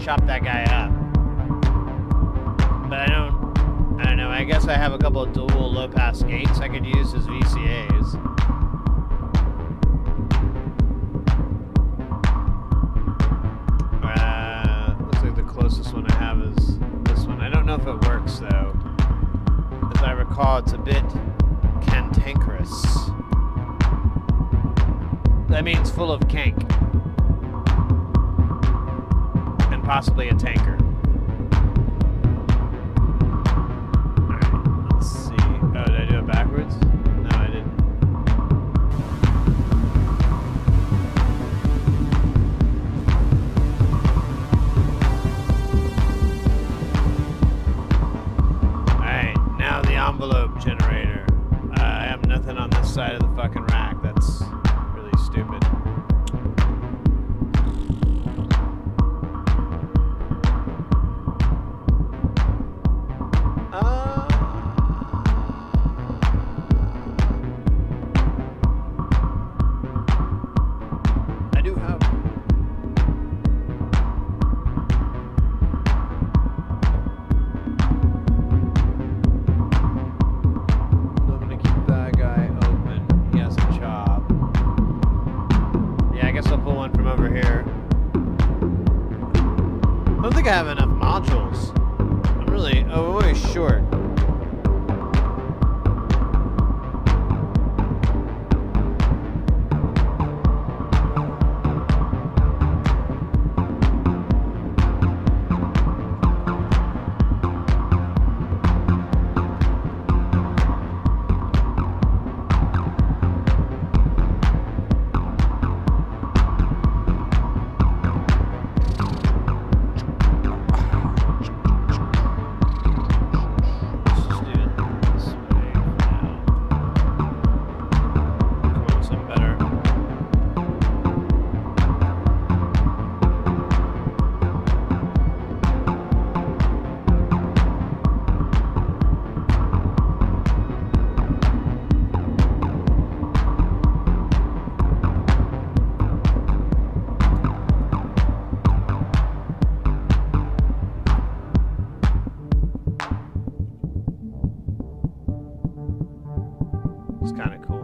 chop that guy up. But I don't know. I guess I have a couple of dual low-pass gates I could use as VCAs. Looks like the closest one I have is this one. I don't know if it works though. As I recall, it's a bit cantankerous. That means full of cank. And possibly a tanker. Alright, let's see. Oh, did I do it backwards? No, I didn't. Alright, now the envelope generator. I have nothing on this side of the fucking rack. That's really stupid. I do have. I'm gonna keep that guy open. He has a job. Yeah, I guess I'll pull one from over here. I don't think I have enough modules. I'm really short. It's kind of cool.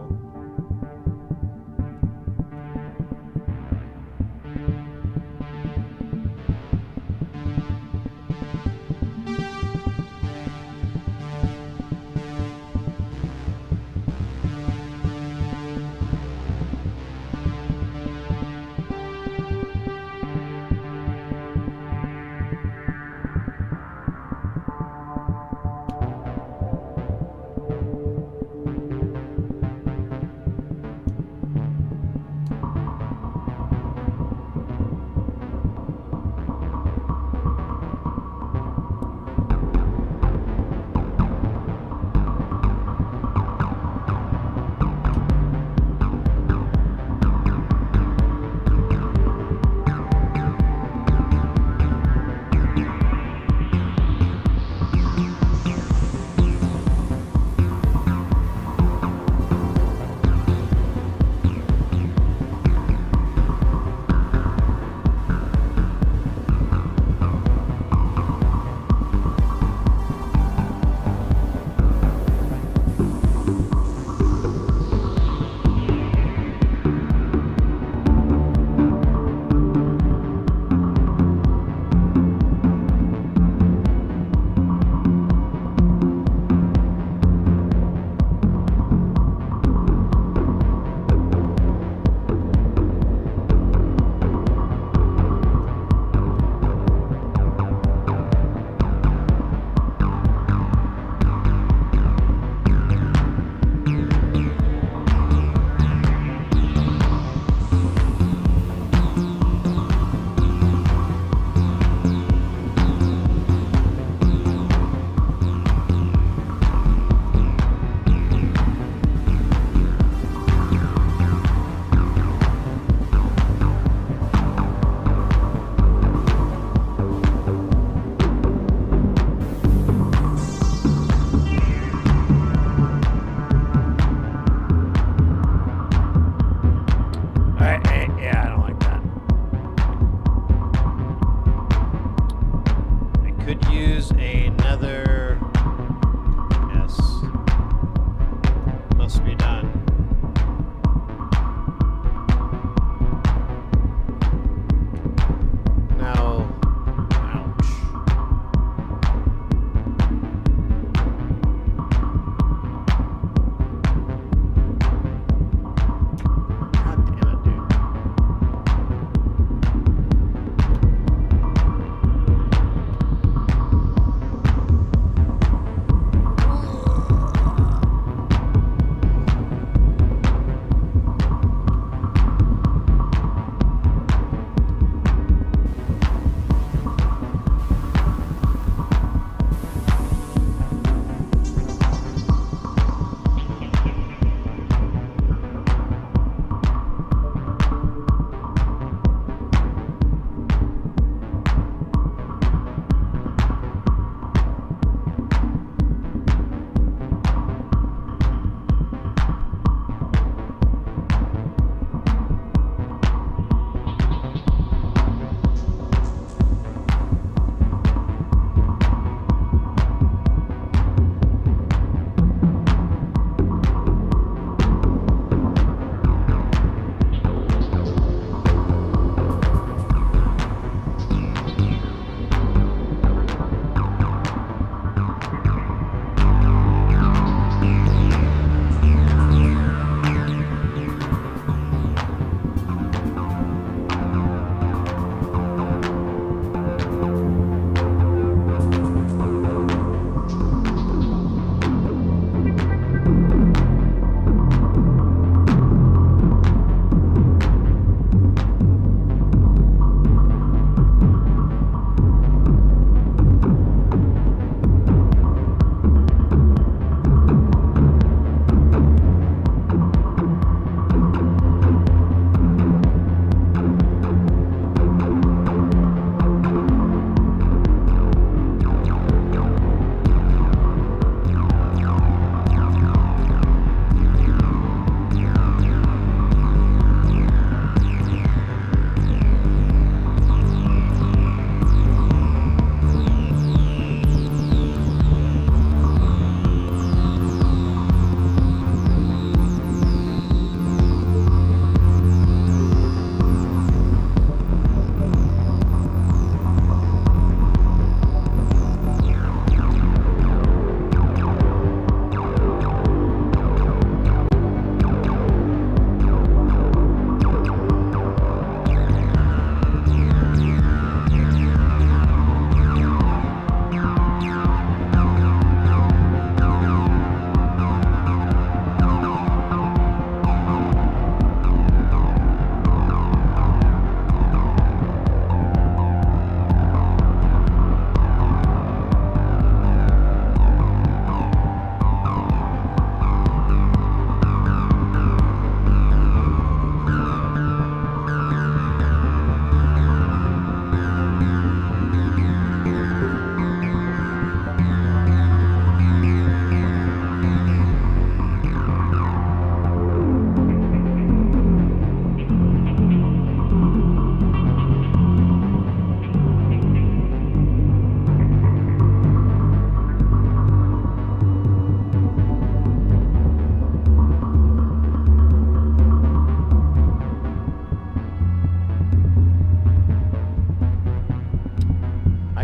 choose another. Yes. Must be done. No. Ouch. God damn it, dude.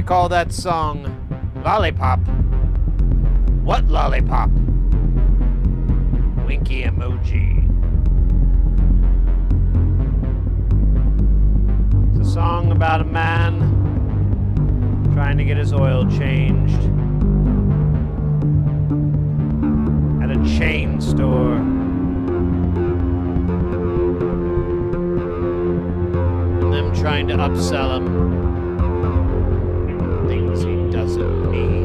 call that song Lollipop. What lollipop? Winky emoji. It's a song about a man trying to get his oil changed at a chain store. And them trying to upsell him things he doesn't need.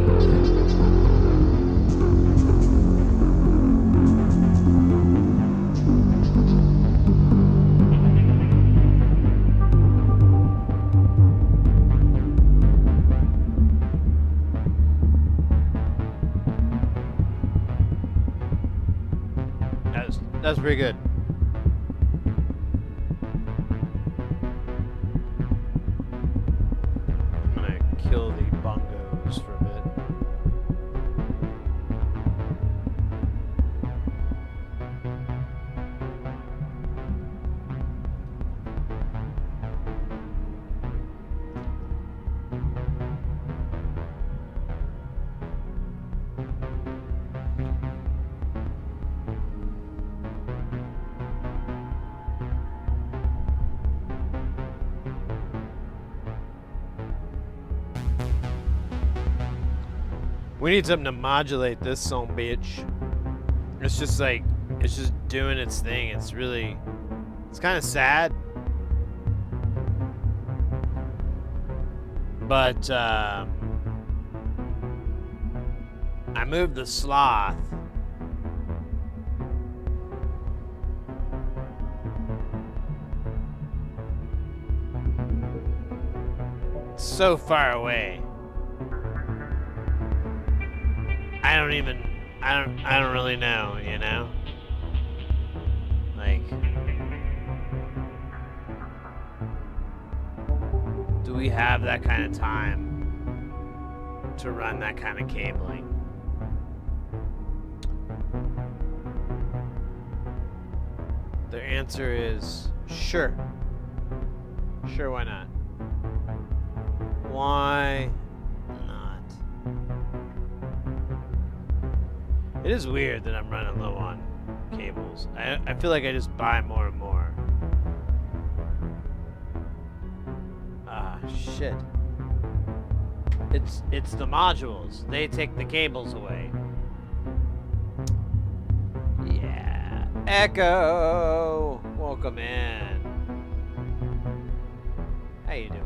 That's pretty good. I'm gonna kill the bongos for a bit. We need something to modulate this son bitch. It's just like, it's just doing its thing. It's really, it's kind of sad. But, I moved the sloth. It's so far away. I don't really know, you know? Like, do we have that kind of time to run that kind of cabling? The answer is sure. Sure, why not? Why not? It is weird that I'm running low on cables. I feel like I just buy more and more. Ah, shit. It's the modules. They take the cables away. Yeah. Echo! Welcome in. How you doing?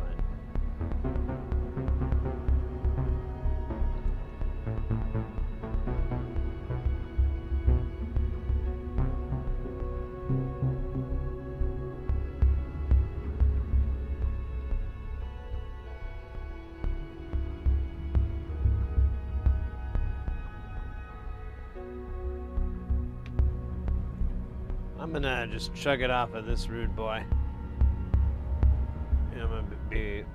I'm gonna just chug it off of this rude boy. And I'm gonna be,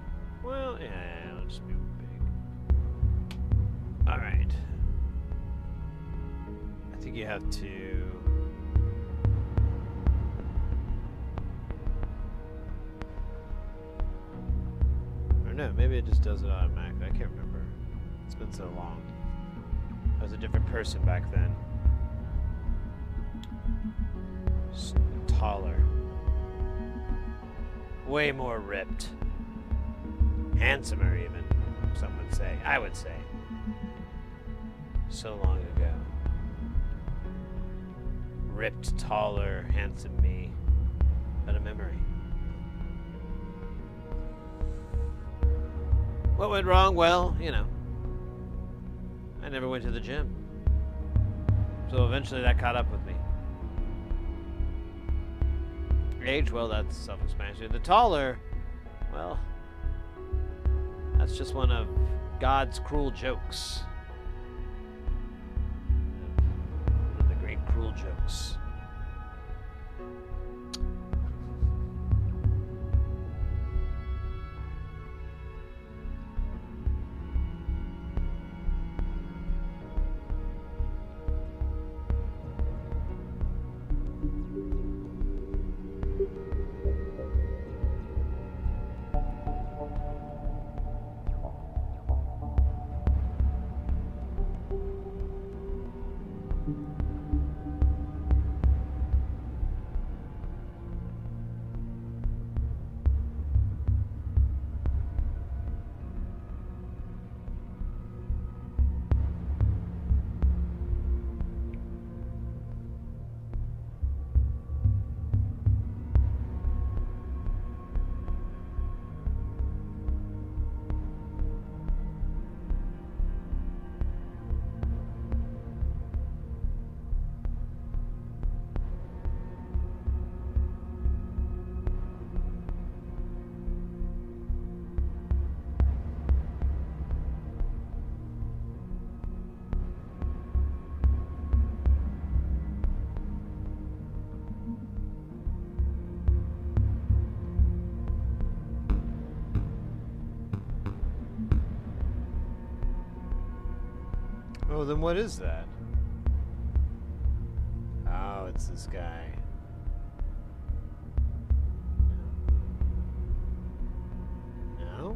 well, yeah, I'll just be big. Alright. I think you have to... Or no, maybe it just does it automatically. I can't remember. It's been so long. I was a different person back then. Taller. Way more ripped. Handsomer, even, some would say. I would say. So long ago. Ripped, taller, handsome me. But a memory. What went wrong? Well, you know. I never went to the gym. So eventually that caught up with me. Age, well, that's self-explanatory. The taller, well, that's just one of God's cruel jokes. One of the great cruel jokes. Oh, then what is that? Oh, it's this guy. No?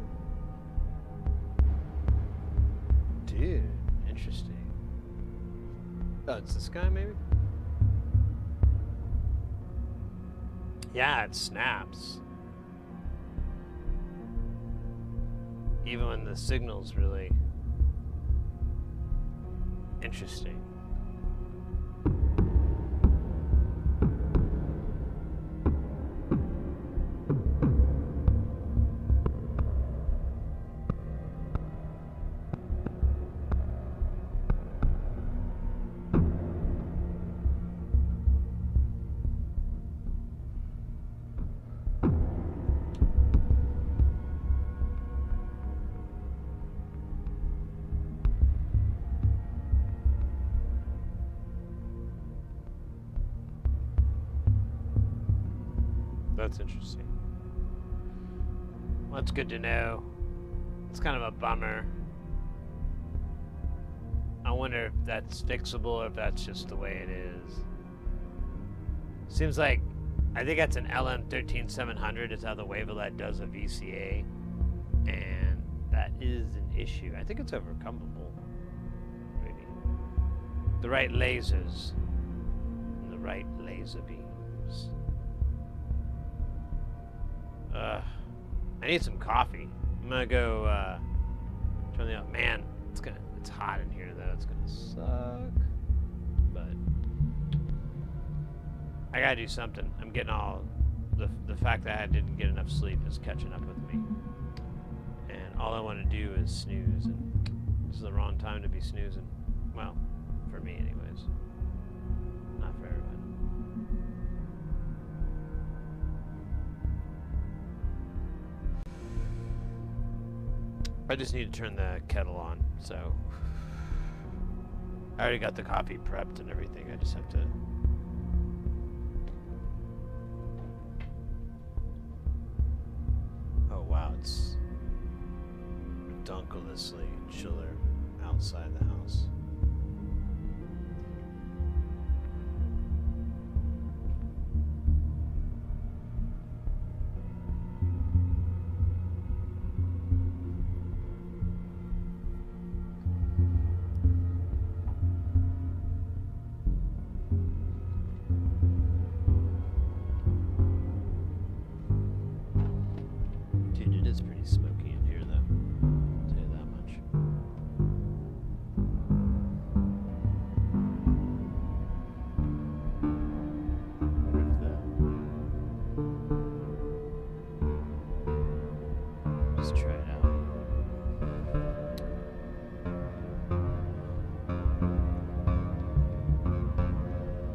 Dude, interesting. Oh, it's this guy, maybe? Yeah, it snaps. Even when the signal's really Interesting. That's interesting. Well, that's good to know. It's kind of a bummer. I wonder if that's fixable or if that's just the way it is. Seems like, I think that's an LM13700 is how the Wavelet does a VCA. And that is an issue. I think it's overcomable. Maybe. The right lasers. And the right laser beams. I need some coffee. I'm gonna go turn the man. It's hot in here though. It's gonna suck. But I gotta do something. I'm getting all the fact that I didn't get enough sleep is catching up with me. And all I want to do is snooze, and this is the wrong time to be snoozing. Well, for me anyways. Not for everyone. I just need to turn the kettle on, so I already got the coffee prepped and everything. I just have to. Oh wow, it's redonkulously chiller outside the house. It's pretty smoky in here, though. I'll tell you that much. Let's try it out.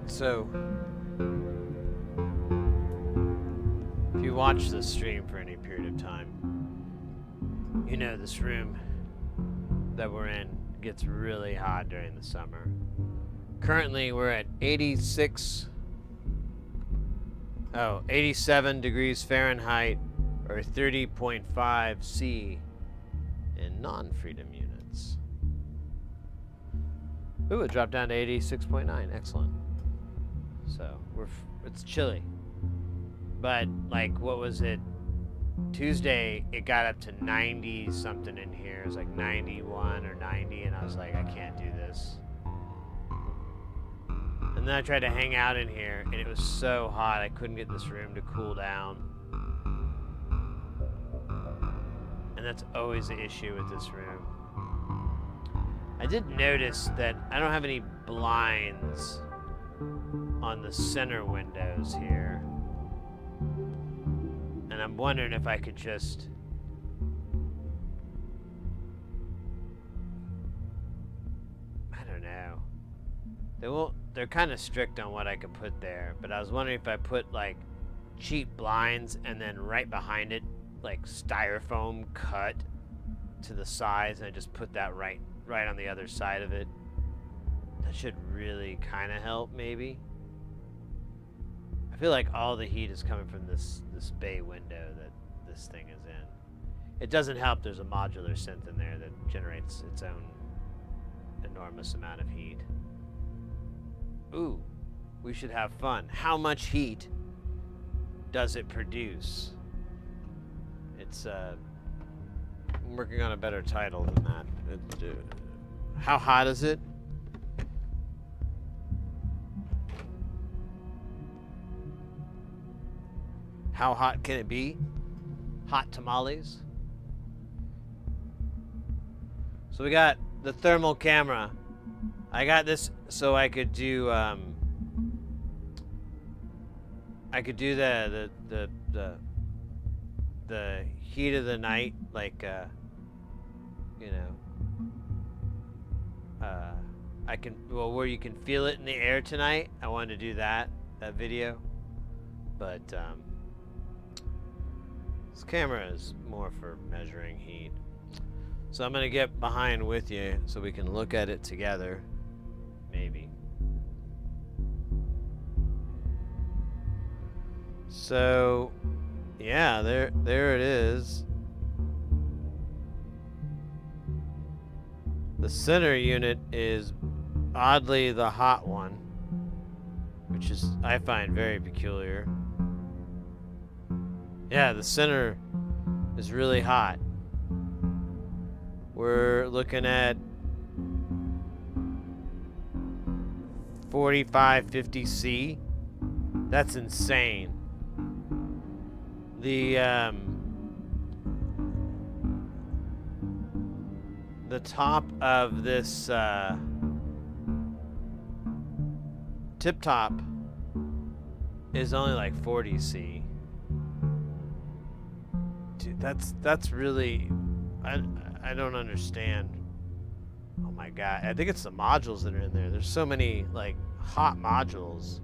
So, if you watch this stream for any period of time, you know this room that we're in gets really hot during the summer. Currently we're at 87 degrees Fahrenheit or 30.5 C in non-freedom units. Ooh, it dropped down to 86.9. Excellent. So it's chilly. But like, what was it? Tuesday, it got up to 90 something in here. It was like 91 or 90, and I was like, I can't do this. And then I tried to hang out in here, and it was so hot, I couldn't get this room to cool down. And that's always the issue with this room. I did notice that I don't have any blinds on the center windows here. And I'm wondering if I could just... I don't know. They're kind of strict on what I could put there, but I was wondering if I put like cheap blinds and then right behind it, like styrofoam cut to the sides, and I just put that right on the other side of it. That should really kind of help, maybe. I feel like all the heat is coming from this bay window that this thing is in. It doesn't help there's a modular synth in there that generates its own enormous amount of heat. Ooh, we should have fun. How much heat does it produce? It's I'm working on a better title than that. How hot is it? How hot can it be? Hot tamales. So we got the thermal camera I got this so I could do the heat of the night, like you know, I can, well, where you can feel it in the air tonight. I wanted to do that video, but this camera is more for measuring heat. So I'm gonna get behind with you so we can look at it together, maybe. So, yeah, there it is. The center unit is oddly the hot one, which is, I find, very peculiar. Yeah, the center is really hot. We're looking at 45, 50 C. That's insane. The top of this tip top is only like 40 C. Dude, that's really, I don't understand. Oh my god, I think it's the modules that are in there. There's so many like hot modules.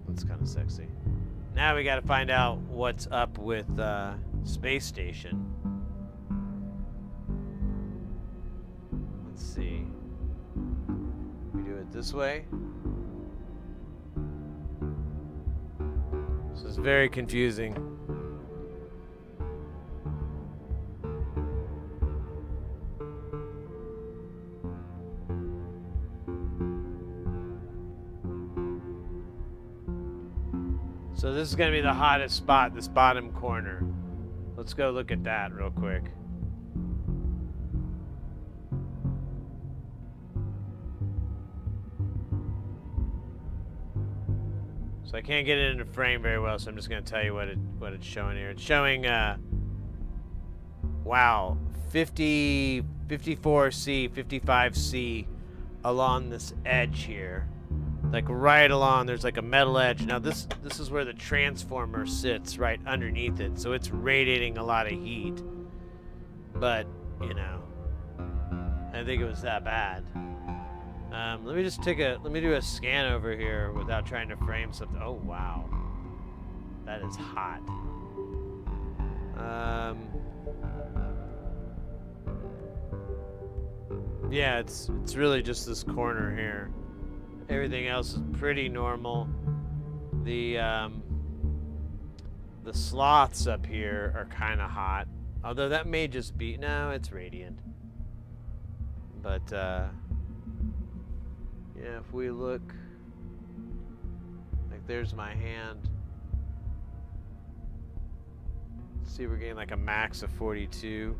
That's kind of sexy. Now we got to find out what's up with Spacestation. Let's see. We do it this way. This is very confusing. So this is going to be the hottest spot, this bottom corner. Let's go look at that real quick. So I can't get it into frame very well, so I'm just going to tell you what it's showing here. It's showing, wow, 50, 54C, 55C along this edge here. Like right along, there's like a metal edge. Now this is where the transformer sits, right underneath it, so it's radiating a lot of heat. But you know, I think it was that bad. Let me just let me do a scan over here without trying to frame something. Oh wow, that is hot. Yeah, it's really just this corner here. Everything else is pretty normal. The sloths up here are kind of hot. Although that may just be, no, it's radiant. But yeah, if we look, like there's my hand. Let's see, we're getting like a max of 42.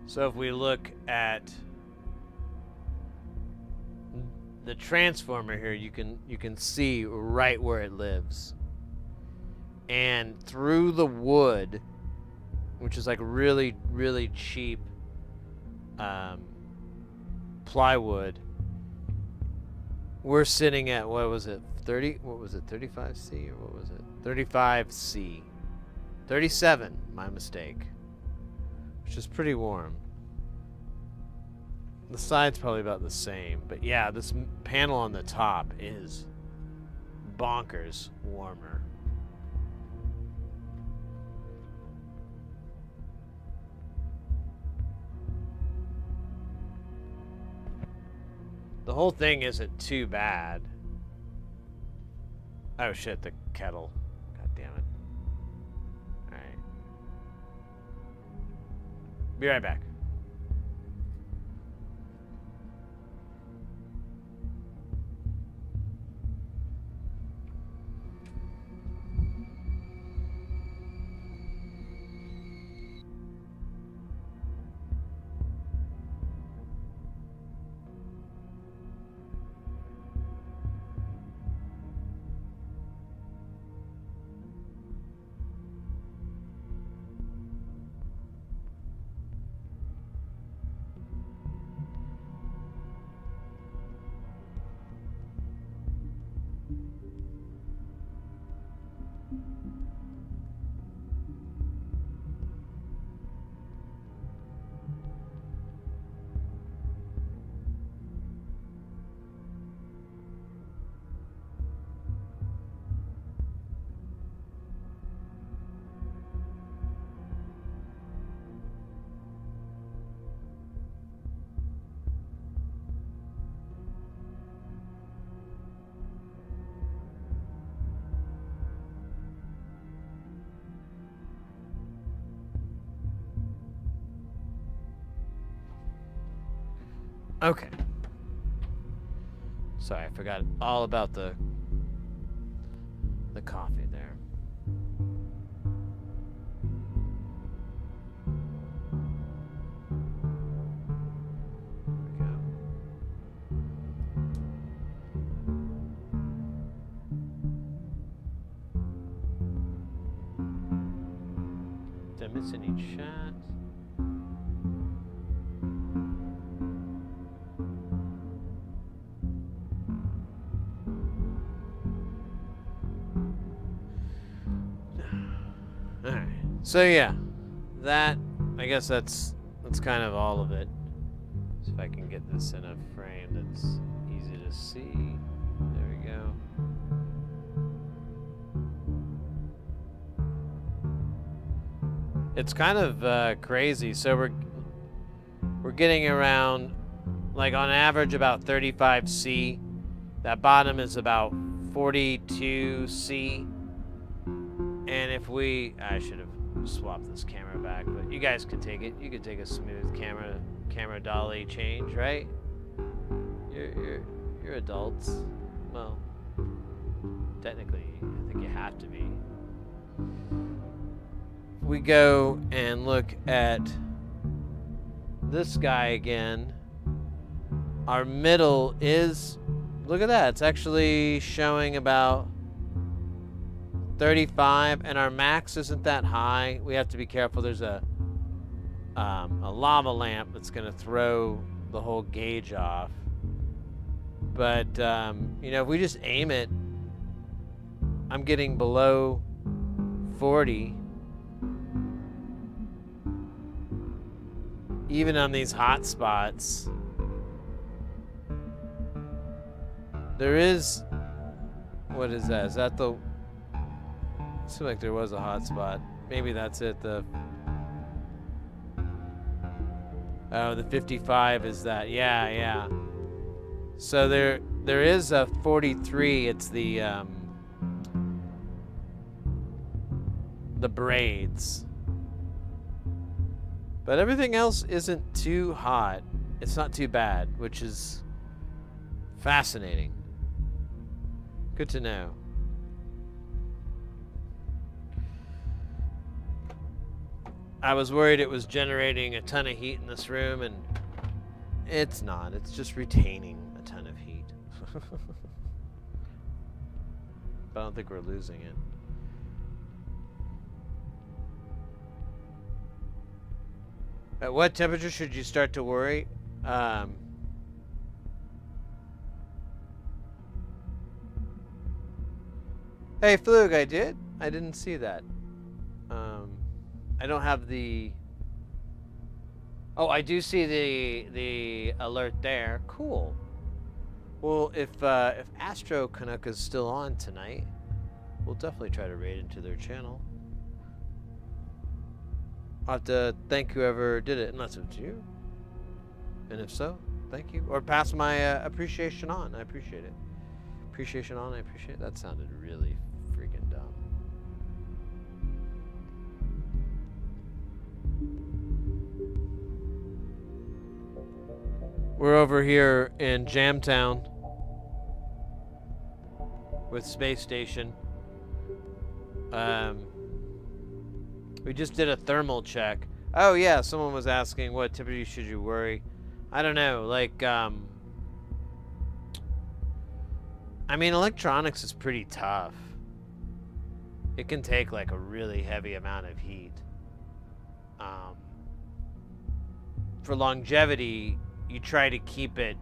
So if we look at the transformer here, you can see right where it lives. And through the wood, which is like really, really cheap plywood, we're sitting at, what was it, 30? What was it, 35C or what was it? 35C. 37, my mistake. Which is pretty warm. The side's probably about the same, but yeah, this panel on the top is bonkers warmer. The whole thing isn't too bad. Oh shit, the kettle. God damn it. Alright. Be right back. Okay. Sorry, I forgot all about the coffee there. There we go. Did I miss any chat? Alright. So yeah. That, I guess that's kind of all of it. So if I can get this in a frame that's easy to see. There we go. It's kind of crazy. So we're getting around, like on average, about 35 C. That bottom is about 42 C. And if I should have swapped this camera back, but you guys can take it. You could take a smooth camera dolly change, right? You're adults. Well, technically, I think you have to be. We go and look at this guy again. Our middle is, look at that, it's actually showing about 35, and our max isn't that high. We have to be careful. There's a lava lamp that's gonna throw the whole gauge off. But you know, if we just aim it, I'm getting below 40. Even on these hot spots. There is, what is that? Is that the, it seemed like there was a hot spot. Maybe that's it. Oh, the 55 is that. Yeah. So there is a 43. It's the braids. But everything else isn't too hot. It's not too bad, which is fascinating. Good to know. I was worried it was generating a ton of heat in this room, and it's not. It's just retaining a ton of heat. But I don't think we're losing it. At what temperature should you start to worry? Hey, Flug, I didn't see that. I don't have the... Oh, I do see the alert there. Cool. Well, if Astro Canuck is still on tonight, we'll definitely try to raid into their channel. I'll have to thank whoever did it, unless it's you. And if so, thank you. Or pass my appreciation on. I appreciate it. Appreciation on, I appreciate it. That sounded really freaking dumb. We're over here in Jamtown with Spacestation. We just did a thermal check. Oh yeah, someone was asking what temperature should you worry. I don't know, like, I mean, electronics is pretty tough. It can take like a really heavy amount of heat. For longevity, you try to keep it,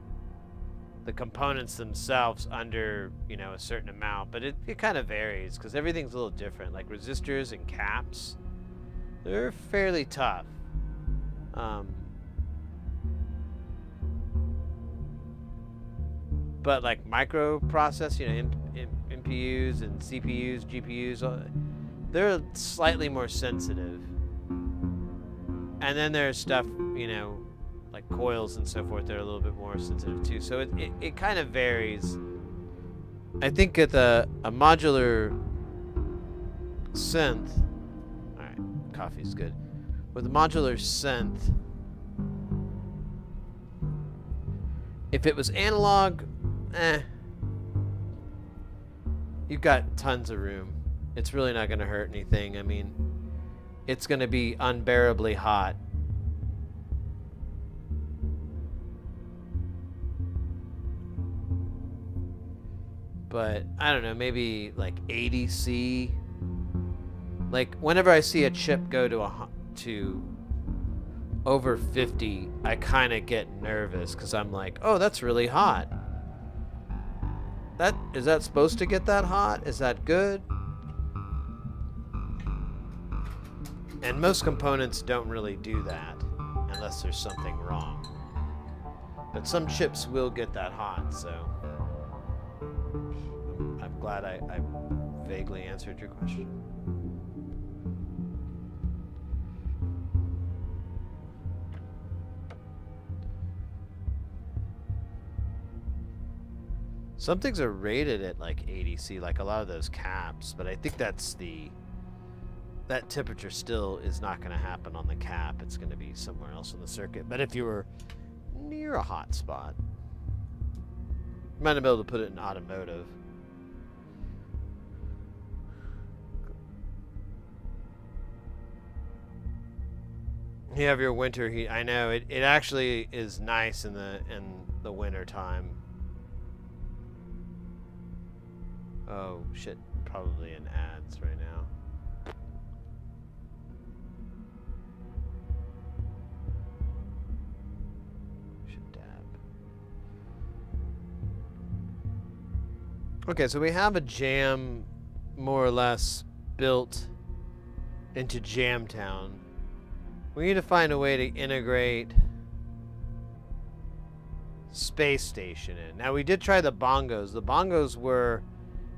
the components themselves, under, you know, a certain amount, but it kind of varies because everything's a little different. Like resistors and caps, they're fairly tough. But like microprocessors, you know, MPUs and CPUs, GPUs, they're slightly more sensitive. And then there's stuff, you know, like coils and so forth, that are a little bit more sensitive too. So it kind of varies. I think at a modular synth, all right, coffee's good. With a modular synth, If it was analog, you've got tons of room. It's really not going to hurt anything. I mean, it's going to be unbearably hot. But I don't know, maybe like 80C. Like whenever I see a chip go to over 50, I kind of get nervous because I'm like, oh, that's really hot. Is that supposed to get that hot? Is that good? And most components don't really do that unless there's something wrong. But some chips will get that hot, so I'm glad I vaguely answered your question. Some things are rated at like 80C, like a lot of those caps, but I think that temperature still is not going to happen on the cap. It's going to be somewhere else in the circuit. But if you were near a hot spot, you might be able to put it in automotive. You have your winter heat. I know it actually is nice in the winter time. Oh shit, probably in ads right now. Should dab. Okay, so we have a jam more or less built into Jamtown. We need to find a way to integrate Spacestation in. Now we did try the bongos. The bongos were,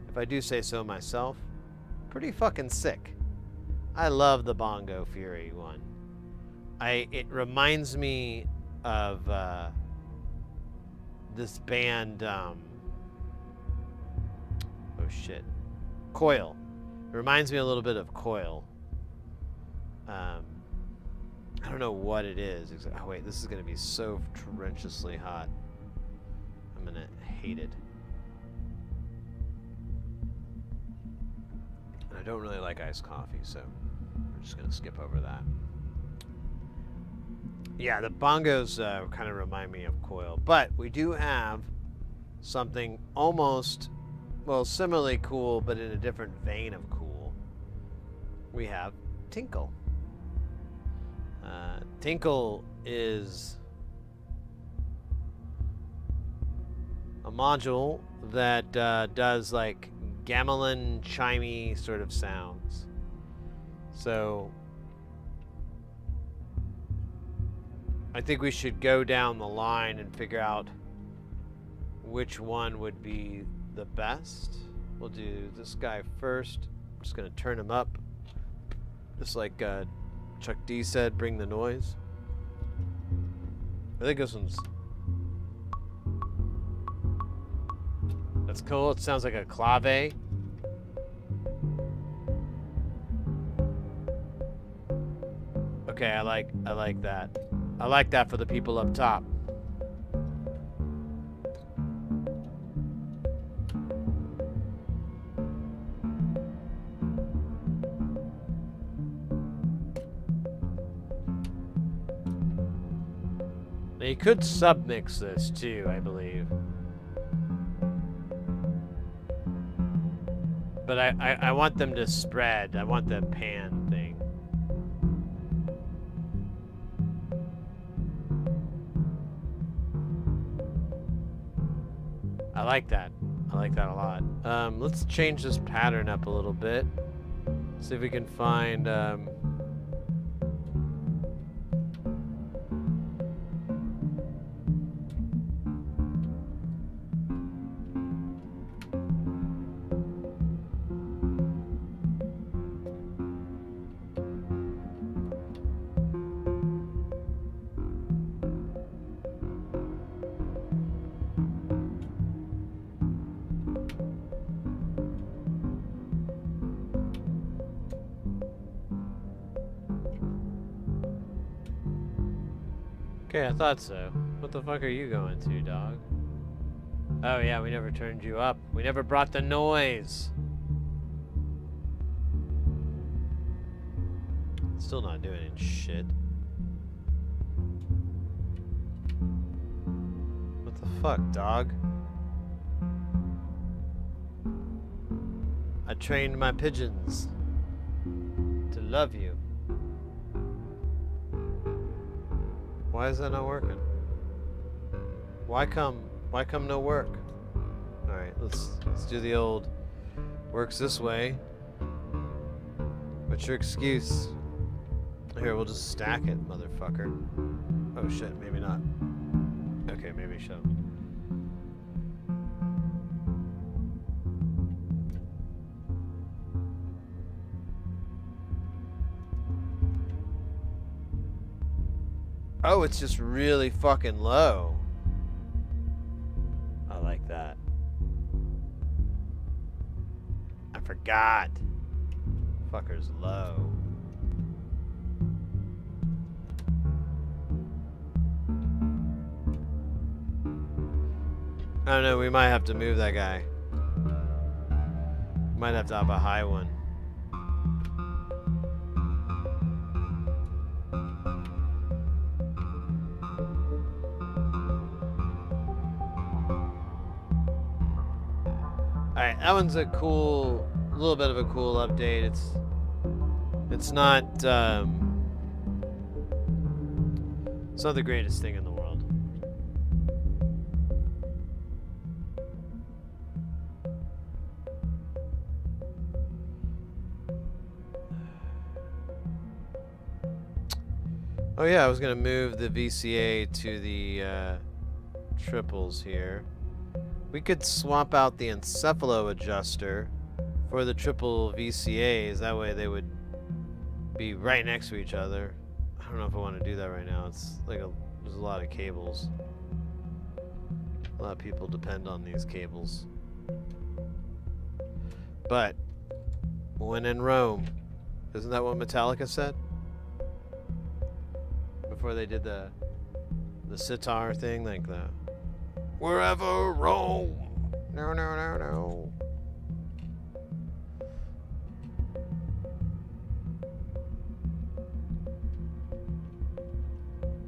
if I do say so myself, pretty fucking sick. I love the Bongo Fury one. It reminds me of this band, oh shit, Coil. It reminds me a little bit of Coil. I don't know what it is. Oh wait, this is gonna be so torrentously hot. I'm gonna hate it. I don't really like iced coffee, so we're just going to skip over that. Yeah, the bongos kind of remind me of Coil, but we do have something almost, well, similarly cool, but in a different vein of cool. We have Tinkle. Tinkle is a module that does like gamelan, chimey sort of sounds. So I think we should go down the line and figure out which one would be the best. We'll do this guy first. I'm just gonna turn him up, just like Chuck D said, bring the noise. I think this one's, that's cool. It sounds like a clave. Okay, I like that. I like that for the people up top. Now you could submix this too, I believe. But I want them to spread. I want the pan thing. I like that. I like that a lot. Let's change this pattern up a little bit. See if we can find... Okay, I thought so. What the fuck are you going to, dog? Oh yeah, we never turned you up. We never brought the noise. Still not doing shit. What the fuck, dog? I trained my pigeons to love you. Why is that not working? Why come no work? Alright, let's do the old works this way. What's your excuse? Here, we'll just stack it, motherfucker. Oh shit, maybe not. Okay, maybe so. Oh, it's just really fucking low. I like that. I forgot. Fucker's low. I don't know, we might have to move that guy. Might have to have a high one. Alright, that one's a cool, a little bit of a cool update. It's not the greatest thing in the world. Oh yeah, I was gonna move the VCA to the triples here. We could swap out the encephalo adjuster for the triple VCAs. That way they would be right next to each other. I don't know if I want to do that right now. It's like there's a lot of cables. A lot of people depend on these cables. But when in Rome, isn't that what Metallica said? Before they did the sitar thing, like the wherever Rome. No, no, no, no.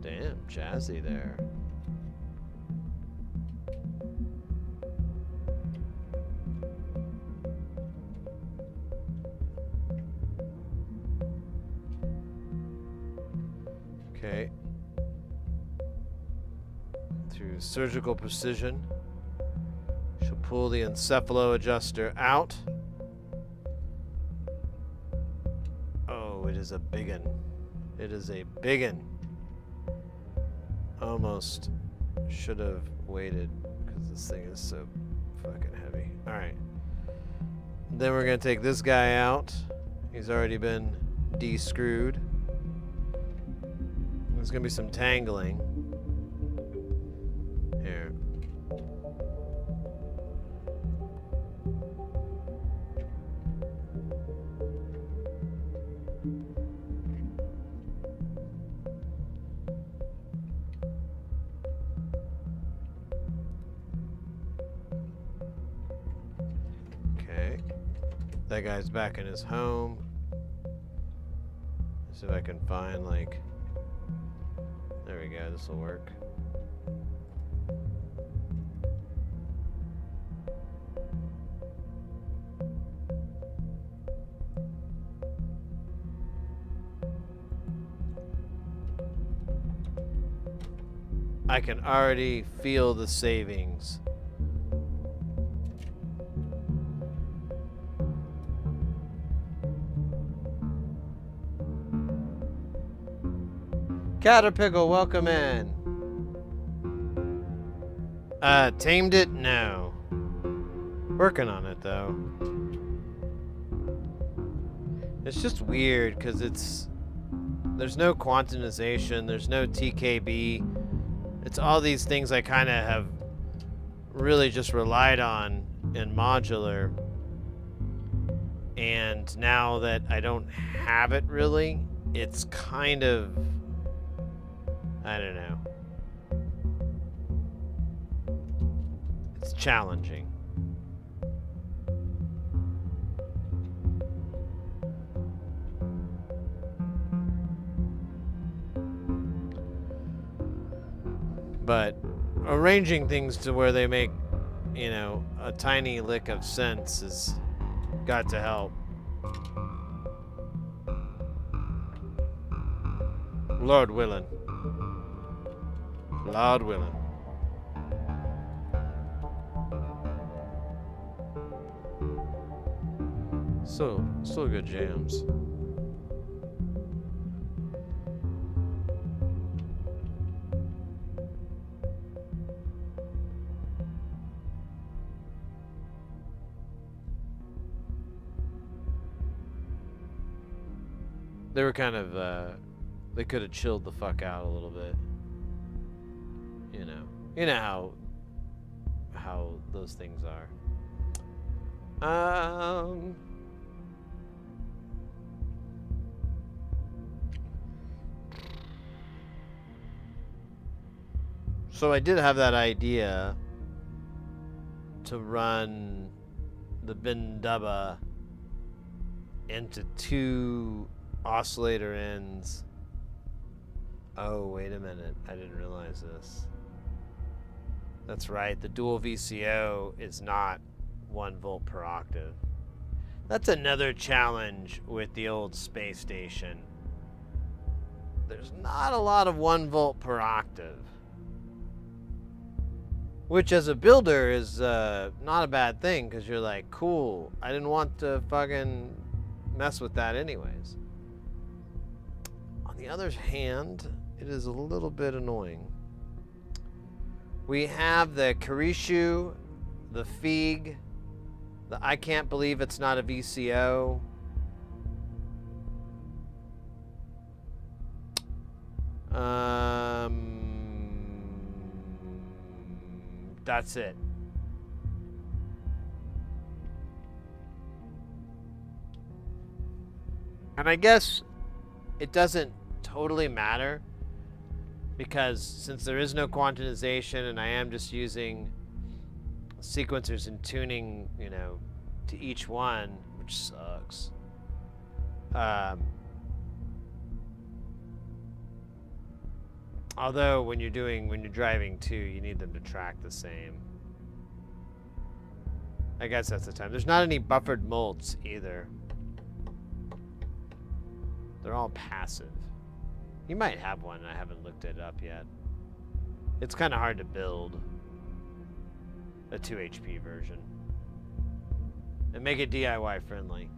Damn, jazzy there. Okay. Through surgical precision, she'll pull the encephalo adjuster out. Oh, it is a biggin. It is a biggin. Almost should have waited because this thing is so fucking heavy. Alright. Then we're going to take this guy out. He's already been de-screwed. There's going to be some tangling. Here. Okay. That guy's back in his home. Let's see if I can find, like... There we go, this will work. I can already feel the savings. Caterpillar, welcome in. Tamed it? No. Working on it, though. It's just weird, because there's no quantization, there's no TKB. It's all these things I kind of have really just relied on in Modular. And now that I don't have it really, it's kind of... I don't know. It's challenging. But arranging things to where they make, you know, a tiny lick of sense has got to help. Lord willing. Lord willing. Still good jams. They were kind of, they could have chilled the fuck out a little bit. You know how those things are. So I did have that idea to run the Bindaba into 2 oscillator ends. Oh, wait a minute. I didn't realize this. That's right. The dual VCO is not 1 volt per octave. That's another challenge with the old Spacestation. There's not a lot of 1 volt per octave. Which as a builder is not a bad thing, because you're like, cool, I didn't want to fucking mess with that anyways. On the other hand, it is a little bit annoying. We have the Karishu, the Feig, the I can't believe it's not a VCO. That's it. And I guess it doesn't totally matter, because since there is no quantization and I am just using sequencers and tuning, you know, to each one, which sucks. Although when you're driving too, you need them to track the same. I guess that's the time. There's not any buffered molds either. They're all passive. You might have one, I haven't looked it up yet. It's kind of hard to build a 2 HP version and make it DIY friendly.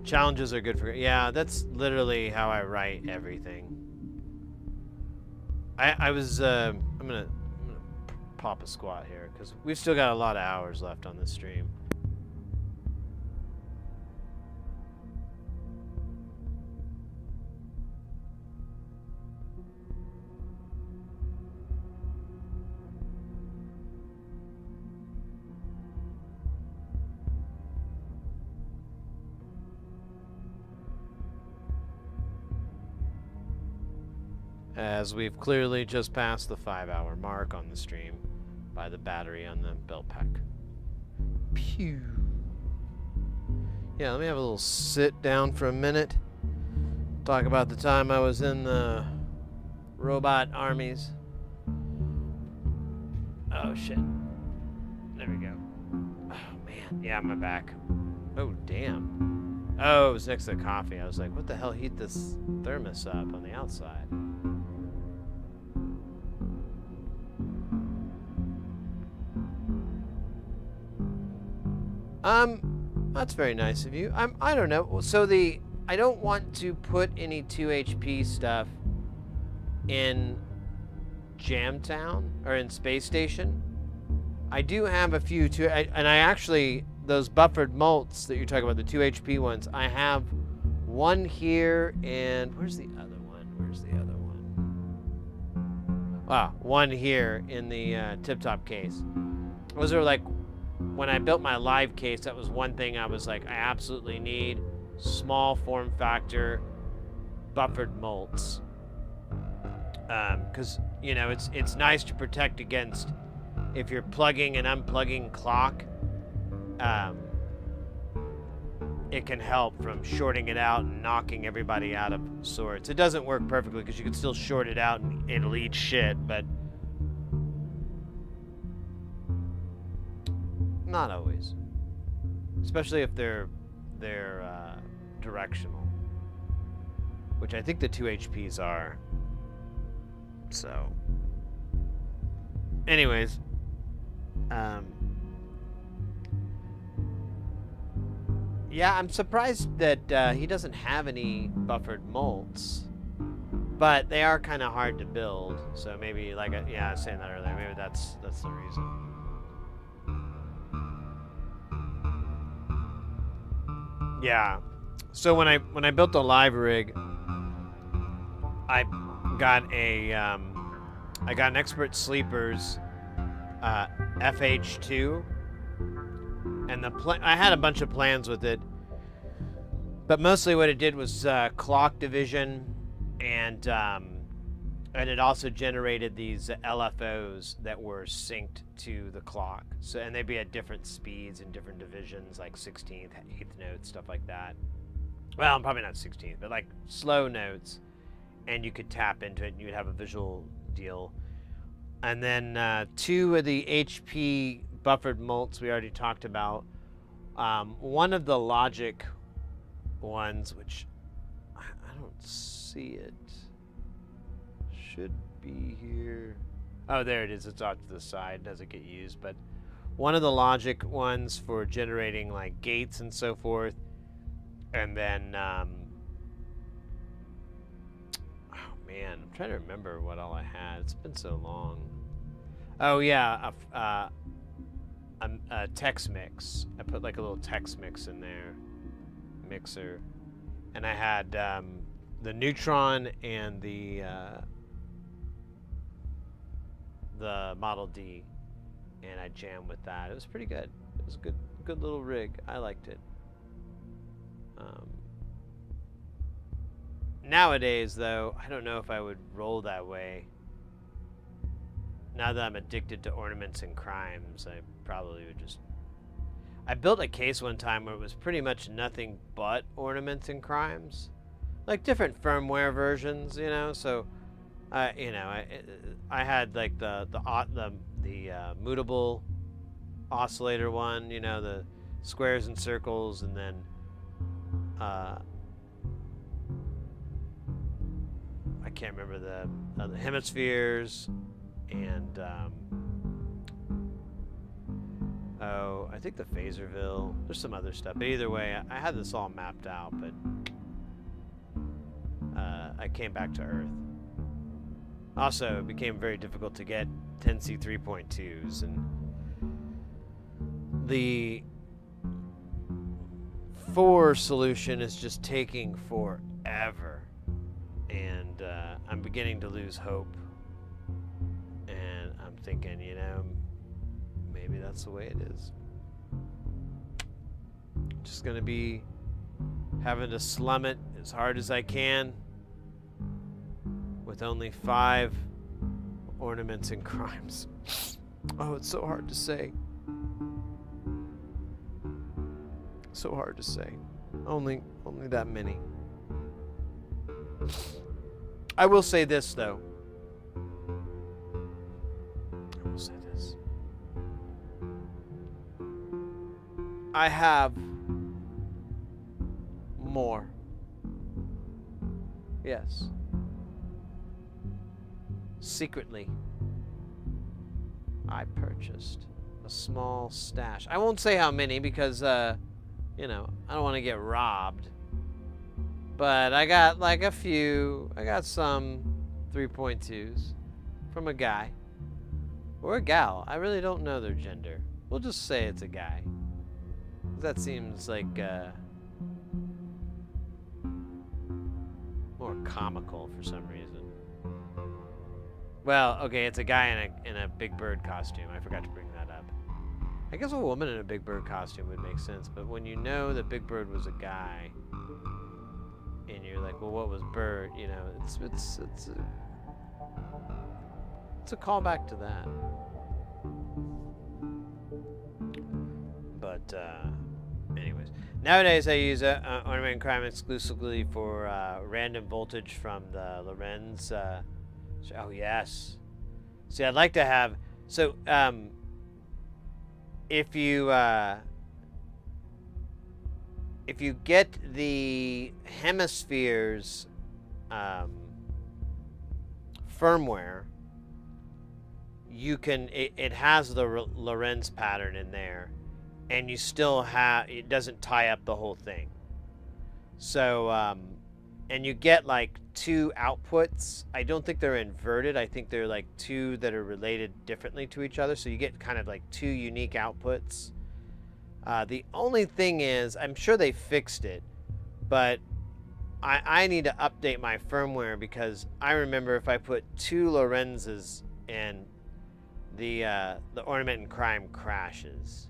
Challenges are good for... Yeah, that's literally how I write everything. I'm gonna pop a squat here, because we've still got a lot of hours left on this stream. As we've clearly just passed the 5-hour mark on the stream by the battery on the belt pack. Pew. Yeah, let me have a little sit down for a minute. Talk about the time I was in the robot armies. Oh shit. There we go. Oh man. Yeah, my back. Oh damn. Oh, it was next to the coffee. I was like, what the hell, heat this thermos up on the outside? That's very nice of you. I don't know. So I don't want to put any 2 HP stuff in Jamtown or in Spacestation. I do have a few too, and I actually, those buffered molts that you're talking about, the 2 HP ones, I have one here, and where's the other one? Where's the other one? one here in the tip-top case. Those are like, when I built my live case, that was one thing I was like, I absolutely need small form factor buffered mults. Because, you know, it's nice to protect against if you're plugging and unplugging clock. It can help from shorting it out and knocking everybody out of sorts. It doesn't work perfectly because you can still short it out and it'll eat shit, but not always. Especially if they're directional, which I think the 2 HPs are. So, anyways, yeah, I'm surprised that he doesn't have any buffered mults, but they are kind of hard to build. So maybe, like, yeah, I was saying that earlier. Maybe that's the reason. Yeah. So when I built the live rig, I got an Expert Sleepers FH2. And I had a bunch of plans with it, but mostly what it did was clock division, and it also generated these LFOs that were synced to the clock. So, and they'd be at different speeds and different divisions, like 16th, 8th notes, stuff like that. Well, probably not 16th, but like slow notes, and you could tap into it, and you'd have a visual deal. And then 2 of the HP buffered mults we already talked about. One of the logic ones, which I don't see it, should be here. Oh, there it is. It's off to the side. Doesn't get used, but one of the logic ones for generating like gates and so forth, and then oh man, I'm trying to remember what all I had. It's been so long. Oh yeah, a text mix. I put like a little text mix in there, mixer, and I had the Neutron and the Model D, and I jammed with that. It was pretty good. It was a good little rig. I liked it. Nowadays, though, I don't know if I would roll that way. Now that I'm addicted to ornaments and crimes, I probably would just... I built a case one time where it was pretty much nothing but ornaments and crimes. Like different firmware versions, you know, so... you know, I had like the mutable oscillator one, you know, the squares and circles, and then I can't remember the hemispheres, and oh, I think the Phaserville. There's some other stuff, but either way, I had this all mapped out, but I came back to Earth. Also, it became very difficult to get 10C 3.2s, and the 4 solution is just taking forever, and I'm beginning to lose hope, and I'm thinking, you know, maybe that's the way it is. Just gonna be having to slum it as hard as I can with only 5 ornaments and crimes. Oh, it's so hard to say. So hard to say. Only that many. I will say this, though. I will say this. I have more. Yes. Secretly, I purchased a small stash. I won't say how many because, you know, I don't want to get robbed. But I got like a few. I got some 3.2s from a guy. Or a gal. I really don't know their gender. We'll just say it's a guy. That seems like more comical for some reason. Well, okay, it's a guy in a Big Bird costume. I forgot to bring that up. I guess a woman in a Big Bird costume would make sense, but when you know that Big Bird was a guy, and you're like, well, what was Bird? You know, it's a callback to that. But anyways, nowadays I use Ornament and Crime exclusively for random voltage from the Lorenz. Oh yes. See, I'd like to have if you get the hemispheres firmware, you can it has the Lorenz pattern in there, and you still have it doesn't tie up the whole thing. So and you get like 2 outputs. I don't think they're inverted. I think they're like 2 that are related differently to each other. So you get kind of like 2 unique outputs. The only thing is, I'm sure they fixed it, but I need to update my firmware, because I remember if I put 2 Lorenzes in, the Ornament and Crime crashes.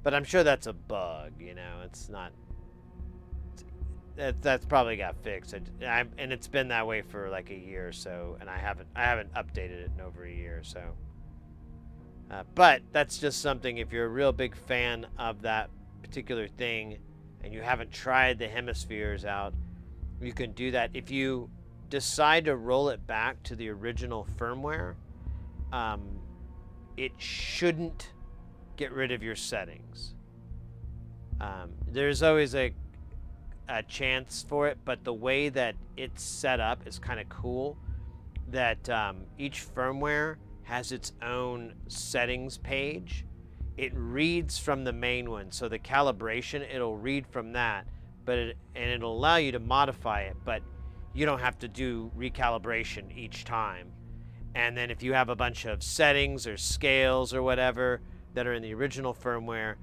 But I'm sure that's a bug, you know. It's not. That's probably got fixed, and it's been that way for like a year or so, and I haven't updated it in over a year. So, but that's just something. If you're a real big fan of that particular thing, and you haven't tried the hemispheres out, you can do that. If you decide to roll it back to the original firmware, it shouldn't get rid of your settings. There's always a chance for it, but the way that it's set up is kind of cool, that each firmware has its own settings page. It reads from the main one, so the calibration, it'll read from that, and it'll allow you to modify it, but you don't have to do recalibration each time. And then if you have a bunch of settings or scales or whatever that are in the original firmware,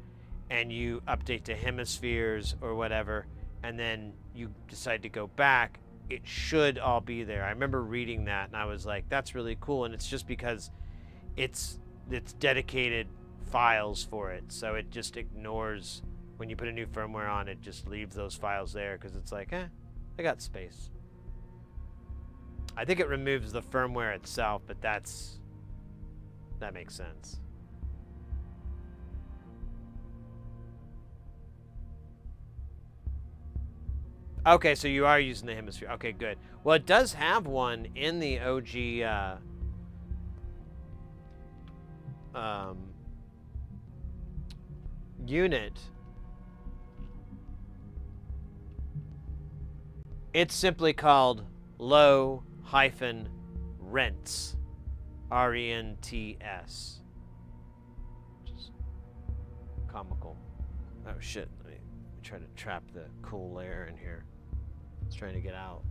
and you update to hemispheres or whatever, and then you decide to go back, it should all be there. I remember reading that, and I was like, that's really cool. And it's just because it's dedicated files for it, so it just ignores when you put a new firmware on. It just leaves those files there, because it's like, I got space. I think it removes the firmware itself, but that makes sense. Okay, so you are using the hemisphere. Okay, good. Well, it does have one in the OG unit. It's simply called low-rents. R-E-N-T-S. Which is comical. Oh, shit. Let me try to trap the cool layer in here. It's trying to get out.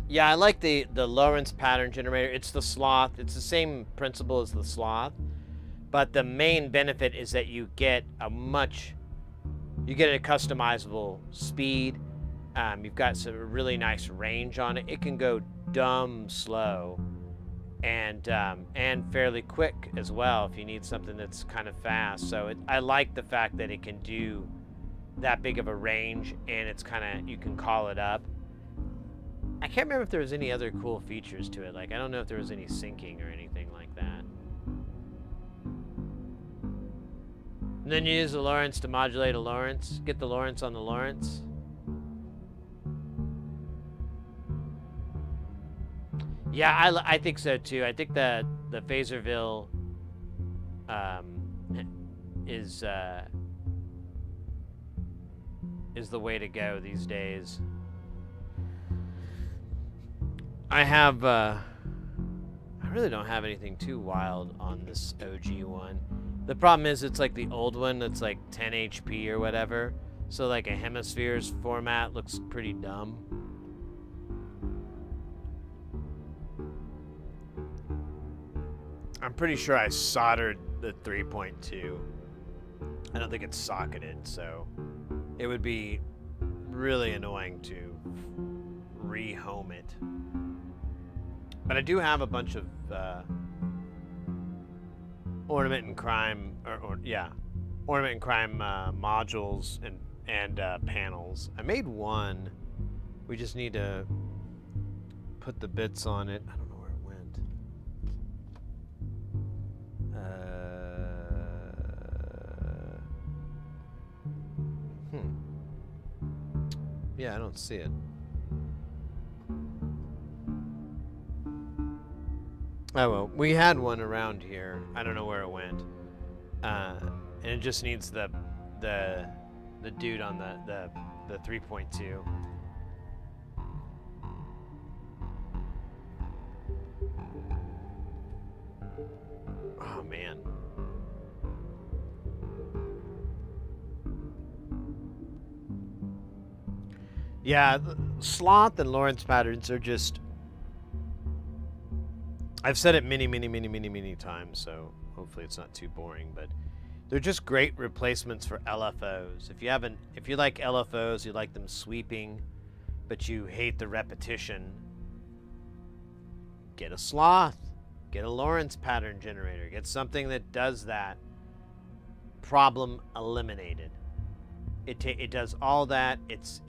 Yeah, I like the Lorentz pattern generator. It's the sloth. It's the same principle as the sloth, but the main benefit is that you get a customizable speed. You've got some really nice range on it. It can go dumb slow, and fairly quick as well if you need something that's kind of fast. So I like the fact that it can do that big of a range, and it's you can call it up. I can't remember if there was any other cool features to it. Like, I don't know if there was any syncing or anything like that. And then you use the Lorentz to modulate a Lorentz. Get the Lorentz on the Lorentz. Yeah, I think so too. I think the Phaserville is the way to go these days. I really don't have anything too wild on this OG one. The problem is it's like the old one that's like 10 HP or whatever. So like a hemispheres format looks pretty dumb. I'm pretty sure I soldered the 3.2. I don't think it's socketed, so it would be really annoying to rehome it. But I do have a bunch of Ornament and Crime, Ornament and Crime modules and panels. I made one. We just need to put the bits on it. I don't know where it went. Yeah, I don't see it. Oh well, we had one around here. I don't know where it went. And it just needs the dude on the 3.2. Oh man. Yeah, sloth and Lawrence patterns are just... I've said it many times, so hopefully it's not too boring, but they're just great replacements for LFOs. If you like LFOs, you like them sweeping, but you hate the repetition, get a sloth, get a Lawrence pattern generator, get something that does that. Problem eliminated. It does all that. It's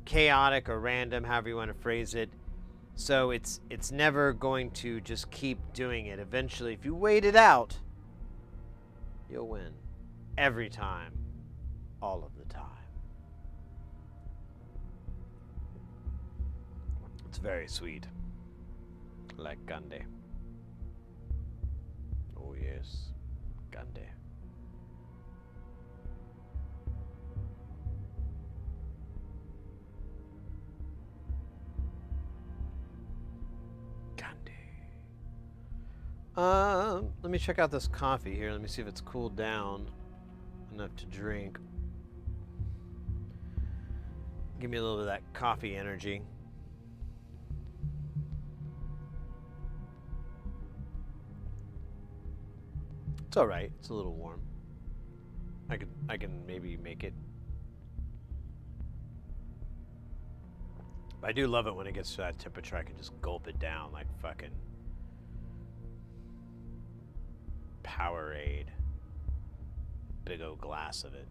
chaotic or random, however you want to phrase it. So it's never going to just keep doing it. Eventually, if you wait it out, you'll win. Every time. All of the time. It's very sweet. Like Gandhi. Oh yes. Gandhi. Let me check out this coffee here. Let me see if it's cooled down enough to drink. Give me a little bit of that coffee energy. It's all right. It's a little warm. I can maybe make it. I do love it when it gets to that temperature. I can just gulp it down like fucking Powerade. Big old glass of it.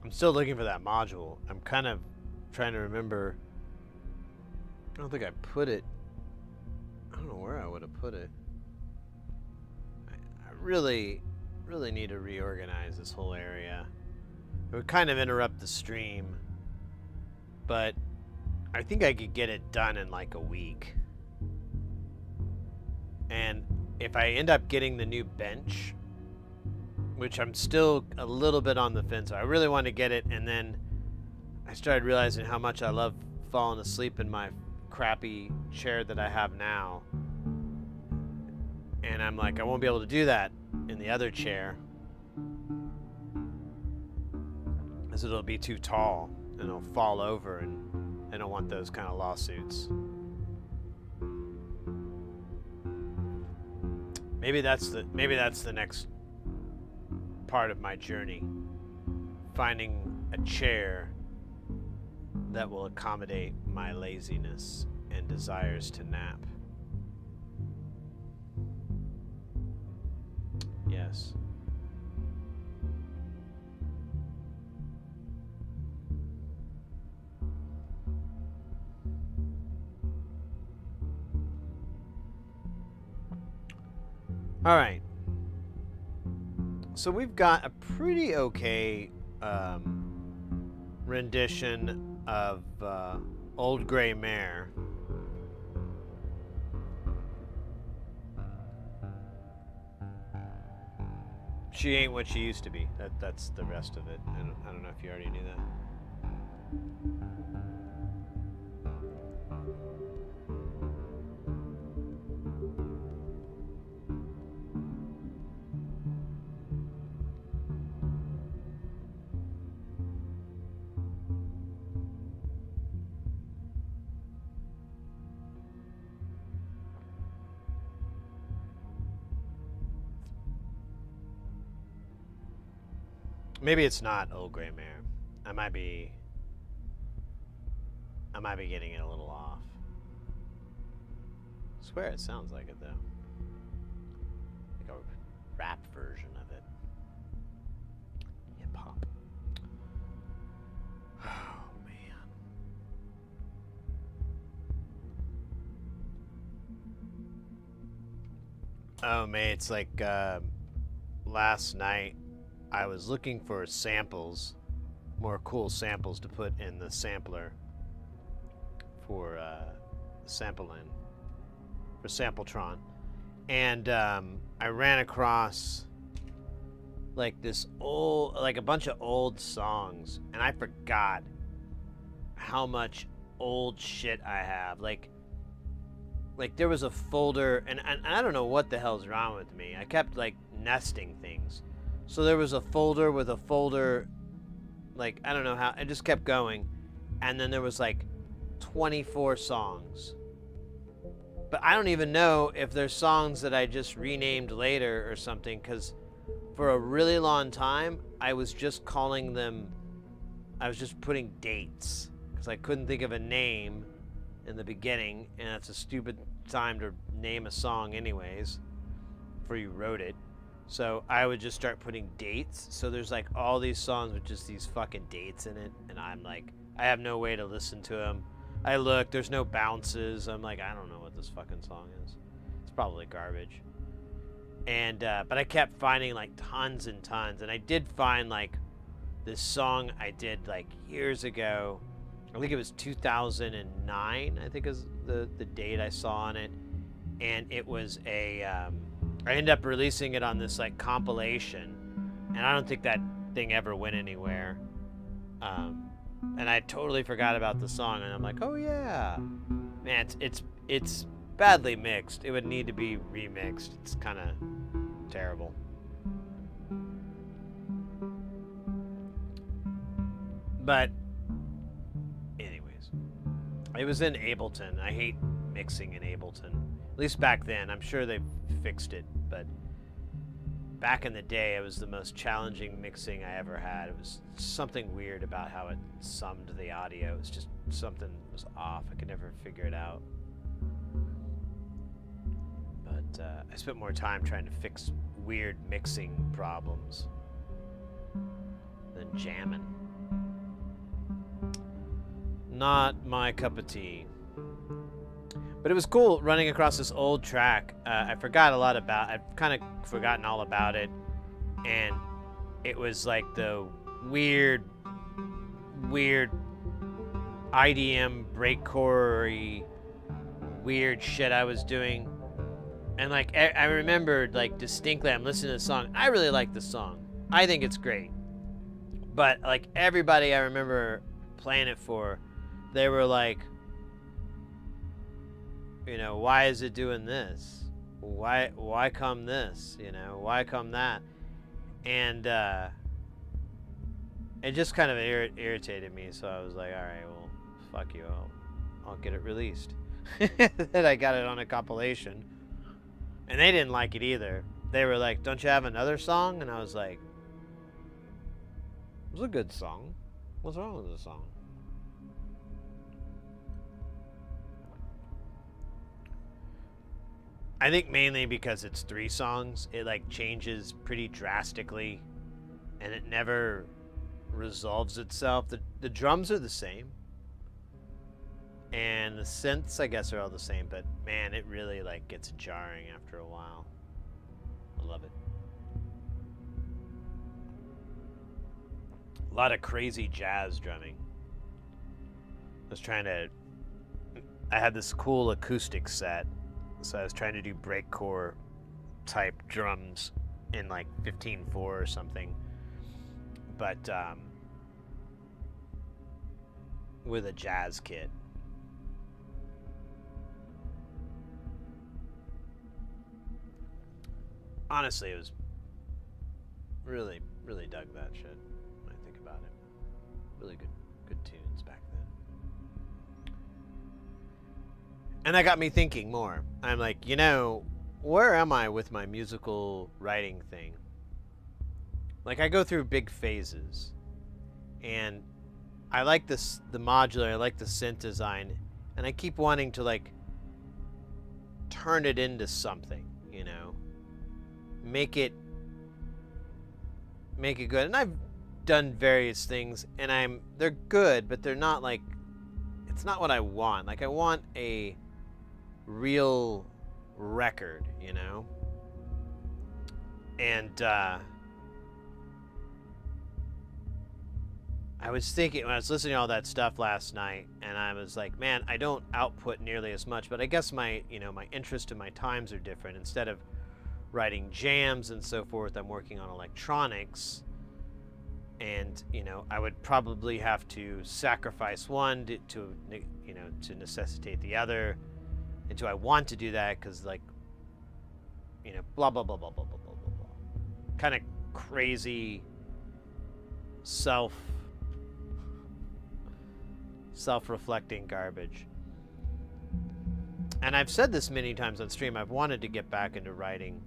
I'm still looking for that module. I'm kind of trying to remember. I don't think I put it. I don't know where I would have put it. I really need to reorganize this whole area. It would kind of interrupt the stream, but I think I could get it done in like a week. And if I end up getting the new bench, which I'm still a little bit on the fence, I really want to get it, and then I started realizing how much I love falling asleep in my crappy chair that I have now. And I'm like, I won't be able to do that in the other chair, as it'll be too tall and it'll fall over, and I don't want those kind of lawsuits. Maybe that's the next part of my journey. Finding a chair that will accommodate my laziness and desires to nap. Yes. All right. So we've got a pretty okay rendition of Old Gray Mare. She ain't what she used to be. That's the rest of it. I don't know if you already knew that. Maybe it's not Old Gray Mare. I might be getting it a little off. I swear it sounds like it though. Like a rap version of it. Hip hop. Oh man. Oh man, it's like last night I was looking for samples, more cool samples to put in the sampler for sampling, for Sampletron. And I ran across like this old, like a bunch of old songs, and I forgot how much old shit I have. Like there was a folder, and I don't know what the hell's wrong with me. I kept like nesting things. So there was a folder with a folder, like, I don't know how, it just kept going. And then there was like 24 songs. But I don't even know if there's songs that I just renamed later or something, because for a really long time, I was just calling them, I was just putting dates, because I couldn't think of a name in the beginning, and that's a stupid time to name a song anyways, before you wrote it. So I would just start putting dates. So there's like all these songs with just these fucking dates in it. And I'm like, I have no way to listen to them. I look, there's no bounces. I'm like, I don't know what this fucking song is. It's probably garbage. And, but I kept finding like tons and tons. And I did find like this song I did like years ago. I think it was 2009, I think is the date I saw on it. And it was a, I ended up releasing it on this like compilation, and I don't think that thing ever went anywhere. And I totally forgot about the song, and I'm like, oh yeah, man, it's badly mixed. It would need to be remixed. It's kind of terrible. But anyways, it was in Ableton. I hate mixing in Ableton. At least back then. I'm sure they've fixed it, but back in the day, it was the most challenging mixing I ever had. It was something weird about how it summed the audio. It was just something was off. I could never figure it out. But I spent more time trying to fix weird mixing problems than jamming. Not my cup of tea. But it was cool running across this old track. I forgot a lot about, I've kind of forgotten all about it. And it was like the weird IDM breakcore-y weird shit I was doing. And like, I remembered like distinctly, I'm listening to the song. I really like the song. I think it's great. But like everybody I remember playing it for, they were like, you know, why is it doing this? Why come this? You know, why come that? And it just kind of irritated me. So I was like, all right, well, fuck you. I'll get it released. Then I got it on a compilation, and they didn't like it either. They were like, don't you have another song? And I was like, it was a good song. What's wrong with the song? I think mainly because it's 3 songs, it like changes pretty drastically, and it never resolves itself. The drums are the same, and the synths I guess are all the same, but man, it really like gets jarring after a while. I love it. A lot of crazy jazz drumming. I had this cool acoustic set. So I was trying to do breakcore type drums in like 15.4 or something. But with a jazz kit. Honestly, it was really, really dug that shit when I think about it. Really good tunes back then. And that got me thinking more. I'm like, you know, where am I with my musical writing thing? Like, I go through big phases, and I like the modular, I like the synth design, and I keep wanting to like turn it into something, you know, make it good. And I've done various things, and they're good, but they're not like, it's not what I want. Like, I want a real record, you know? And I was thinking, when I was listening to all that stuff last night, and I was like, man, I don't output nearly as much, but I guess my interest and my times are different. Instead of writing jams and so forth, I'm working on electronics, and, you know, I would probably have to sacrifice one to necessitate the other. And do I want to do that? Because, like, you know, blah, blah, blah, blah, blah, blah, blah, blah, blah. Kind of crazy self-reflecting garbage. And I've said this many times on stream, I've wanted to get back into writing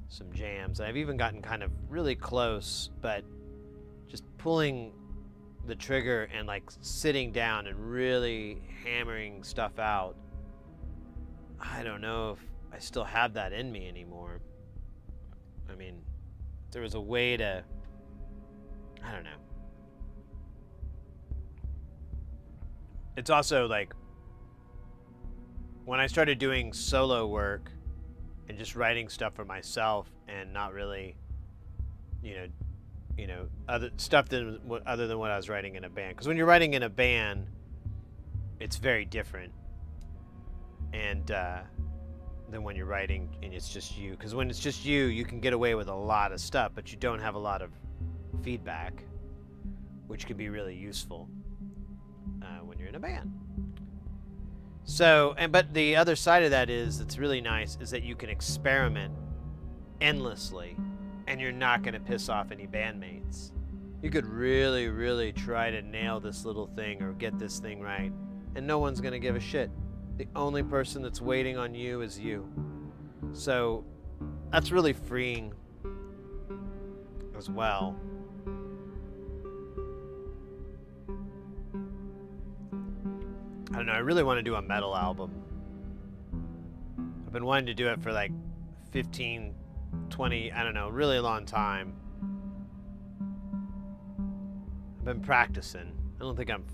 some jams. I've even gotten kind of really close, but just pulling the trigger and like sitting down and really hammering stuff out, I don't know if I still have that in me anymore. I mean, there was a way to, I don't know. It's also like, when I started doing solo work and just writing stuff for myself and not really, you know, other stuff other than what I was writing in a band. Because when you're writing in a band, it's very different, and than when you're writing and it's just you. Because when it's just you, you can get away with a lot of stuff, but you don't have a lot of feedback, which can be really useful when you're in a band. So, but the other side of that is, it's really nice, is that you can experiment endlessly, and you're not going to piss off any bandmates. You could really, really try to nail this little thing or get this thing right, and no one's going to give a shit. The only person that's waiting on you is you. So that's really freeing as well. I don't know, I really want to do a metal album. I've been wanting to do it for like 15, 20, I don't know, really long time. I've been practicing. I don't think I'm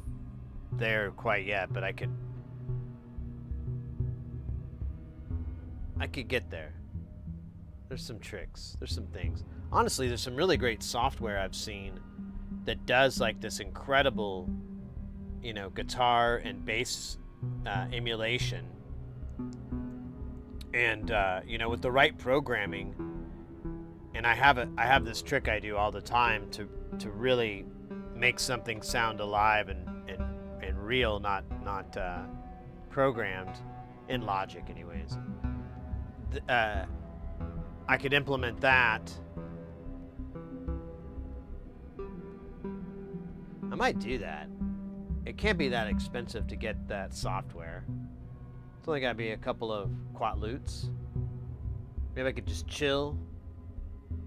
there quite yet, but I could get there. There's some tricks. There's some things. Honestly, there's some really great software I've seen that does like this incredible, you know, guitar and bass emulation. And you know, with the right programming, and I have this trick I do all the time to really make something sound alive and real, not programmed, in Logic anyways. I could implement that. I might do that. It can't be that expensive to get that software. It's only gotta be a couple of quatloots. Maybe I could just chill,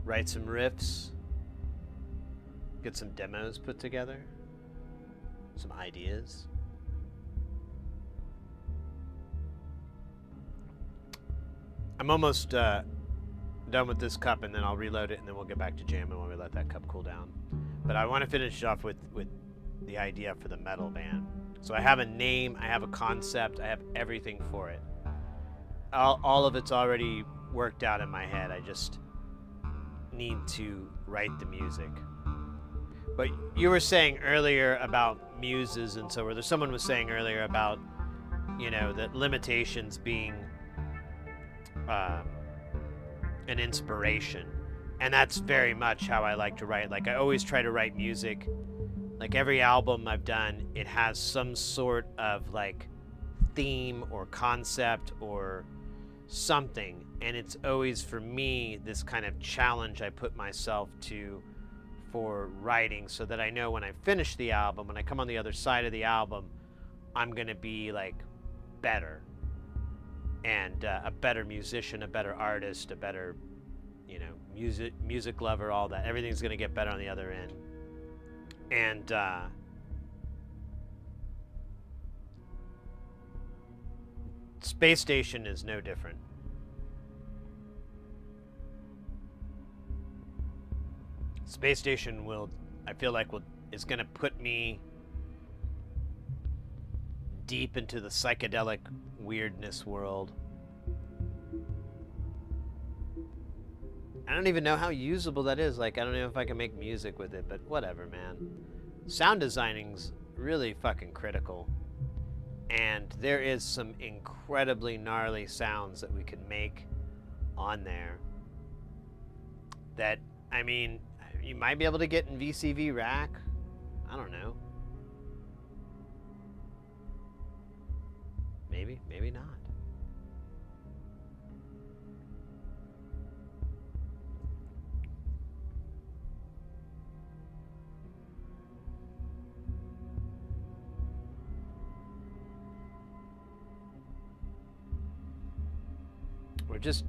write some riffs, get some demos put together, some ideas. I'm almost done with this cup, and then I'll reload it, and then we'll get back to jamming when we let that cup cool down. But I want to finish off with the idea for the metal band. So I have a name, I have a concept, I have everything for it. All of it's already worked out in my head. I just need to write the music. But you were saying earlier about muses, and so where someone was saying earlier about, you know, that limitations being an inspiration. And that's very much how I like to write. Like, I always try to write music. Like, every album I've done, it has some sort of, like, theme or concept or something. And it's always, for me, this kind of challenge I put myself to for writing, so that I know when I finish the album, when I come on the other side of the album, I'm going to be, like, better. And a better musician, a better artist, a better, you know, music lover, all that. Everything's going to get better on the other end. And Spacestation is no different. Spacestation I feel like is going to put me deep into the psychedelic weirdness world. I don't even know how usable that is. Like, I don't know if I can make music with it, but whatever, man. Sound designing's really fucking critical. And there is some incredibly gnarly sounds that we can make on there. That, I mean, you might be able to get in VCV Rack. I don't know. Maybe, maybe not. We're just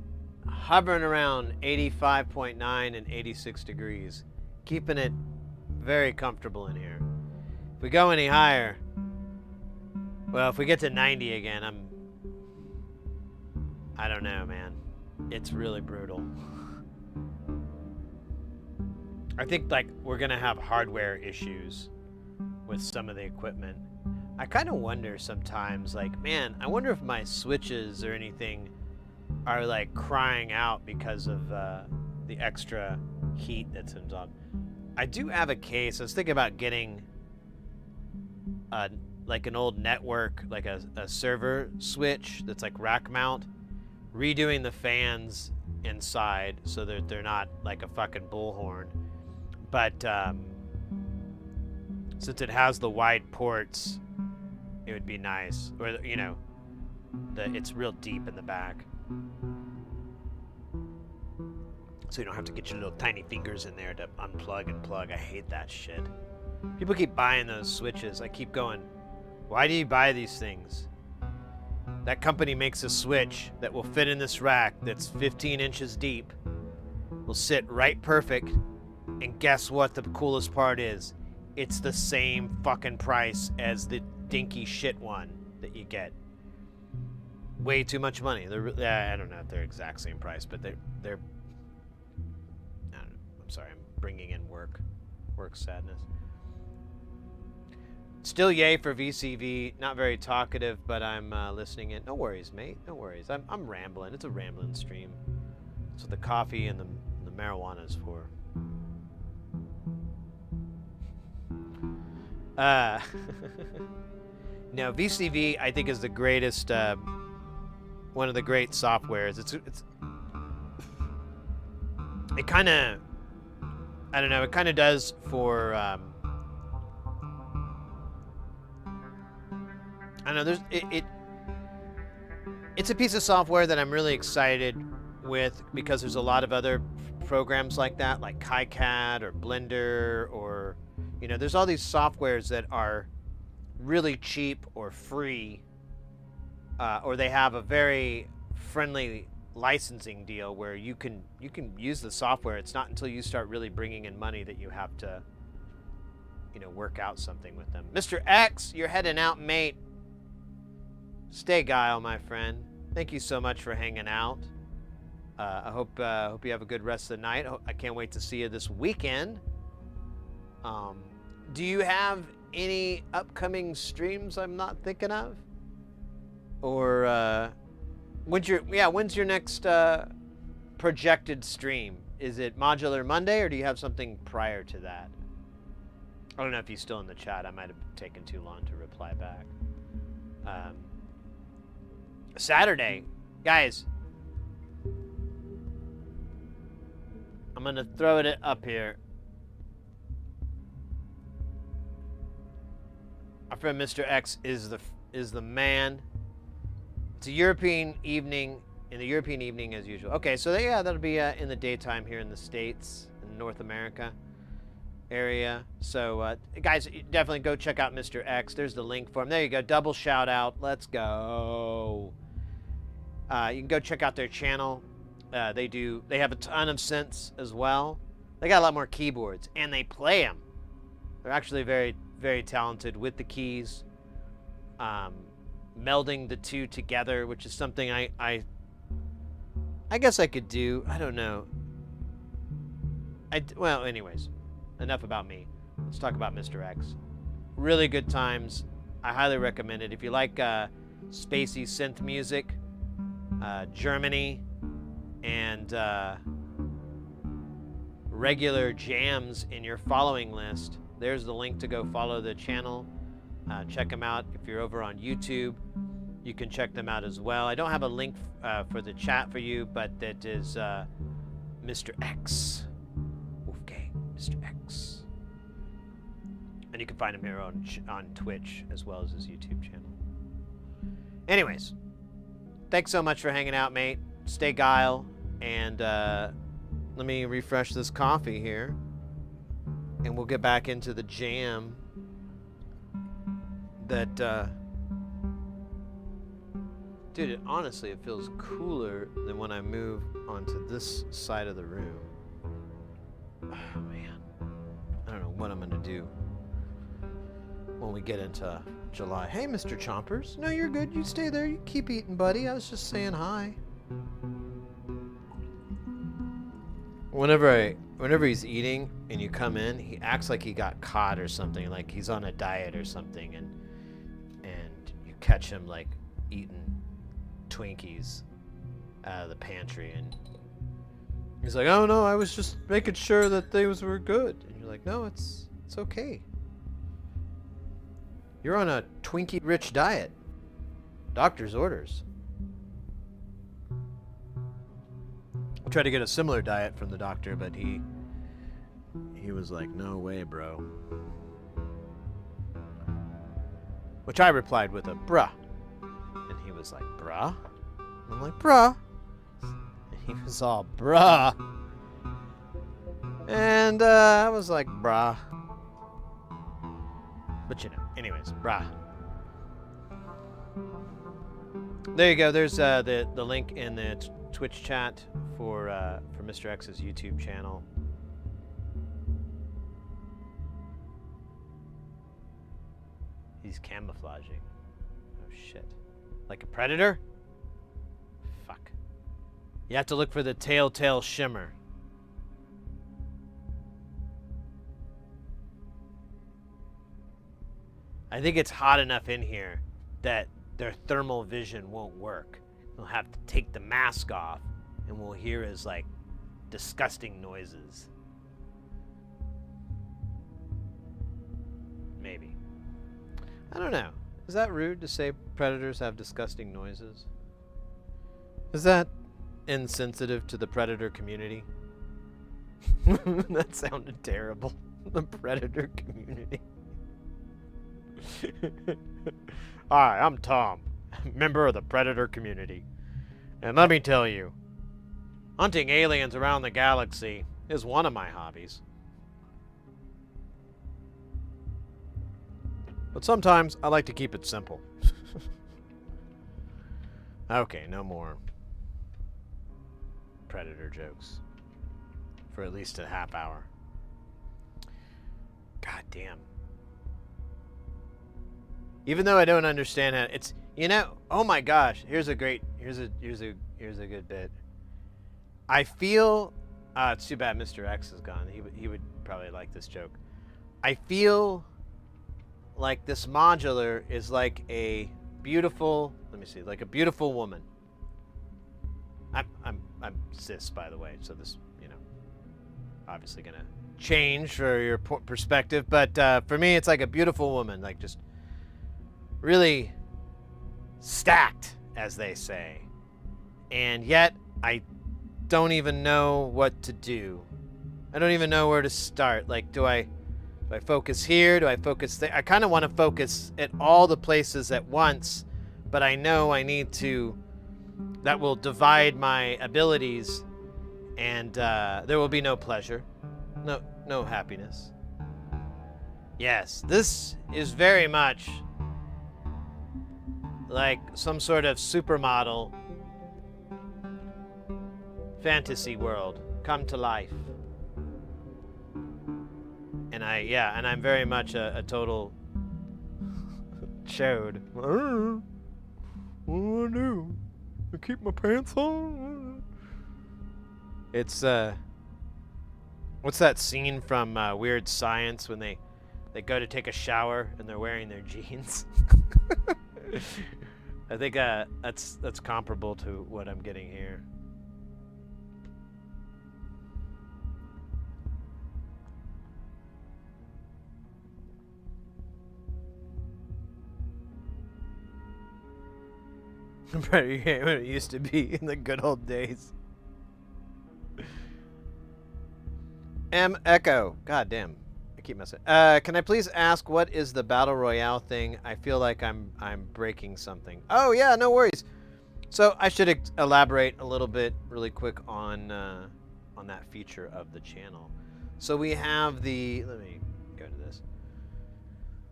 hovering around 85.9 and 86 degrees, keeping it very comfortable in here. If we go any higher, well, if we get to 90 again, I don't know, man. It's really brutal. I think, like, we're gonna have hardware issues with some of the equipment. I kind of wonder sometimes, like, man, I wonder if my switches or anything are, like, crying out because of the extra heat that's involved. I do have a case. I was thinking about getting like an old network, like a server switch that's like rack mount, redoing the fans inside so that they're not like a fucking bullhorn. But since it has the wide ports, it would be nice. Or, you know, it's real deep in the back. So you don't have to get your little tiny fingers in there to unplug and plug. I hate that shit. People keep buying those switches. I keep going, why do you buy these things? That company makes a switch that will fit in this rack that's 15 inches deep, will sit right perfect, and guess what the coolest part is? It's the same fucking price as the dinky shit one that you get. Way too much money. I don't know if they're exact same price, but they're I don't know. I'm sorry, I'm bringing in work sadness. Still yay for VCV. Not very talkative, but I'm listening in. No worries, mate. No worries. I'm rambling. It's a rambling stream. That's what the coffee and the marijuana is for. No, VCV I think is the greatest. One of the great softwares. It kind of, I don't know, it kind of does for, I don't know, it's a piece of software that I'm really excited with because there's a lot of other programs like that, like KiCad or Blender, or, you know, there's all these softwares that are really cheap or free, or they have a very friendly licensing deal where you can use the software. It's not until you start really bringing in money that you have to, you know, work out something with them. Mr. X, you're heading out, mate. Stay guile, my friend. Thank you so much for hanging out. I hope you have a good rest of the night. I can't wait to see you this weekend. Do you have any upcoming streams I'm not thinking of? Or when's your next projected stream? Is it Modular Monday, or do you have something prior to that? I don't know if he's still in the chat. I might have taken too long to reply back. Saturday, guys. I'm gonna throw it up here. Our friend Mr. X is the man. It's a European evening, in the European evening as usual. Okay, so yeah, that'll be in the daytime here in the States, in North America area. So guys, definitely go check out Mr. X. There's the link for him. There you go. Double shout out. Let's go. You can go check out their channel. They have a ton of synths as well. They got a lot more keyboards, and they play them. They're actually very, very talented with the keys. Melding the two together, which is something I guess I could do. I don't know. Well, anyways, enough about me. Let's talk about Mr. X. Really good times. I highly recommend it. If you like spacey synth music, Germany, and regular jams in your following list, there's the link to go follow the channel. Check them out. If you're over on YouTube, you can check them out as well. I don't have a link for the chat for you, but that is Mr. X. Wolfgang, Mr. X. And you can find him here on Twitch as well as his YouTube channel. Anyways, thanks so much for hanging out, mate. Stay guile, and let me refresh this coffee here, and we'll get back into the jam that dude, honestly, it feels cooler than when I move onto this side of the room. Oh man, I don't know what I'm gonna do when we get into July. Hey, Mr. Chompers. No, you're good. You stay there. You keep eating, buddy. I was just saying hi. Whenever he's eating and you come in, he acts like he got caught or something, like he's on a diet or something, and you catch him like eating Twinkies out of the pantry, and he's like, "Oh no, I was just making sure that things were good." And you're like, "No, it's okay. You're on a Twinkie-rich diet. Doctor's orders." I tried to get a similar diet from the doctor, but he was like, "No way, bro." Which I replied with a bruh. And he was like, "Bruh?" And I'm like, "Bruh." And he was all, "Bruh." And I was like, "Bruh." But you know, anyways, bruh. There you go. There's the link in the Twitch chat for Mr. X's YouTube channel. He's camouflaging. Oh shit. Like a predator? Fuck. You have to look for the telltale shimmer. I think it's hot enough in here that their thermal vision won't work. They'll have to take the mask off, and we'll hear his, like, disgusting noises. Maybe. I don't know. Is that rude to say predators have disgusting noises? Is that insensitive to the predator community? That sounded terrible. The predator community. Hi, I'm Tom, member of the predator community. And let me tell you, hunting aliens around the galaxy is one of my hobbies. But sometimes I like to keep it simple. Okay, no more predator jokes for at least a half hour. God damn. Even though I don't understand how it's, you know, oh my gosh, here's a good bit. I feel, it's too bad Mr. X is gone. He would probably like this joke. I feel like this modular is like a beautiful, let me see, like a beautiful woman. I'm cis, by the way, so this, you know, obviously gonna change for your perspective, but for me, it's like a beautiful woman, like just really stacked, as they say. And yet, I don't even know what to do I don't even know where to start. Like, do I focus here? Do I focus there? I kind of want to focus at all the places at once, but I know I need to. That will divide my abilities, and there will be no pleasure, no happiness. Yes, this is very much like some sort of supermodel fantasy world come to life. And I'm very much a total chode. What do I do? I keep my pants on? It's what's that scene from Weird Science when they go to take a shower and they're wearing their jeans? I think that's comparable to what I'm getting here. Better game than it used to be in the good old days. M Echo. God damn. I keep messing. Can I please ask what is the Battle Royale thing? I feel like I'm breaking something. Oh yeah, no worries. So I should elaborate a little bit really quick on that feature of the channel. So we have the, let me go to this.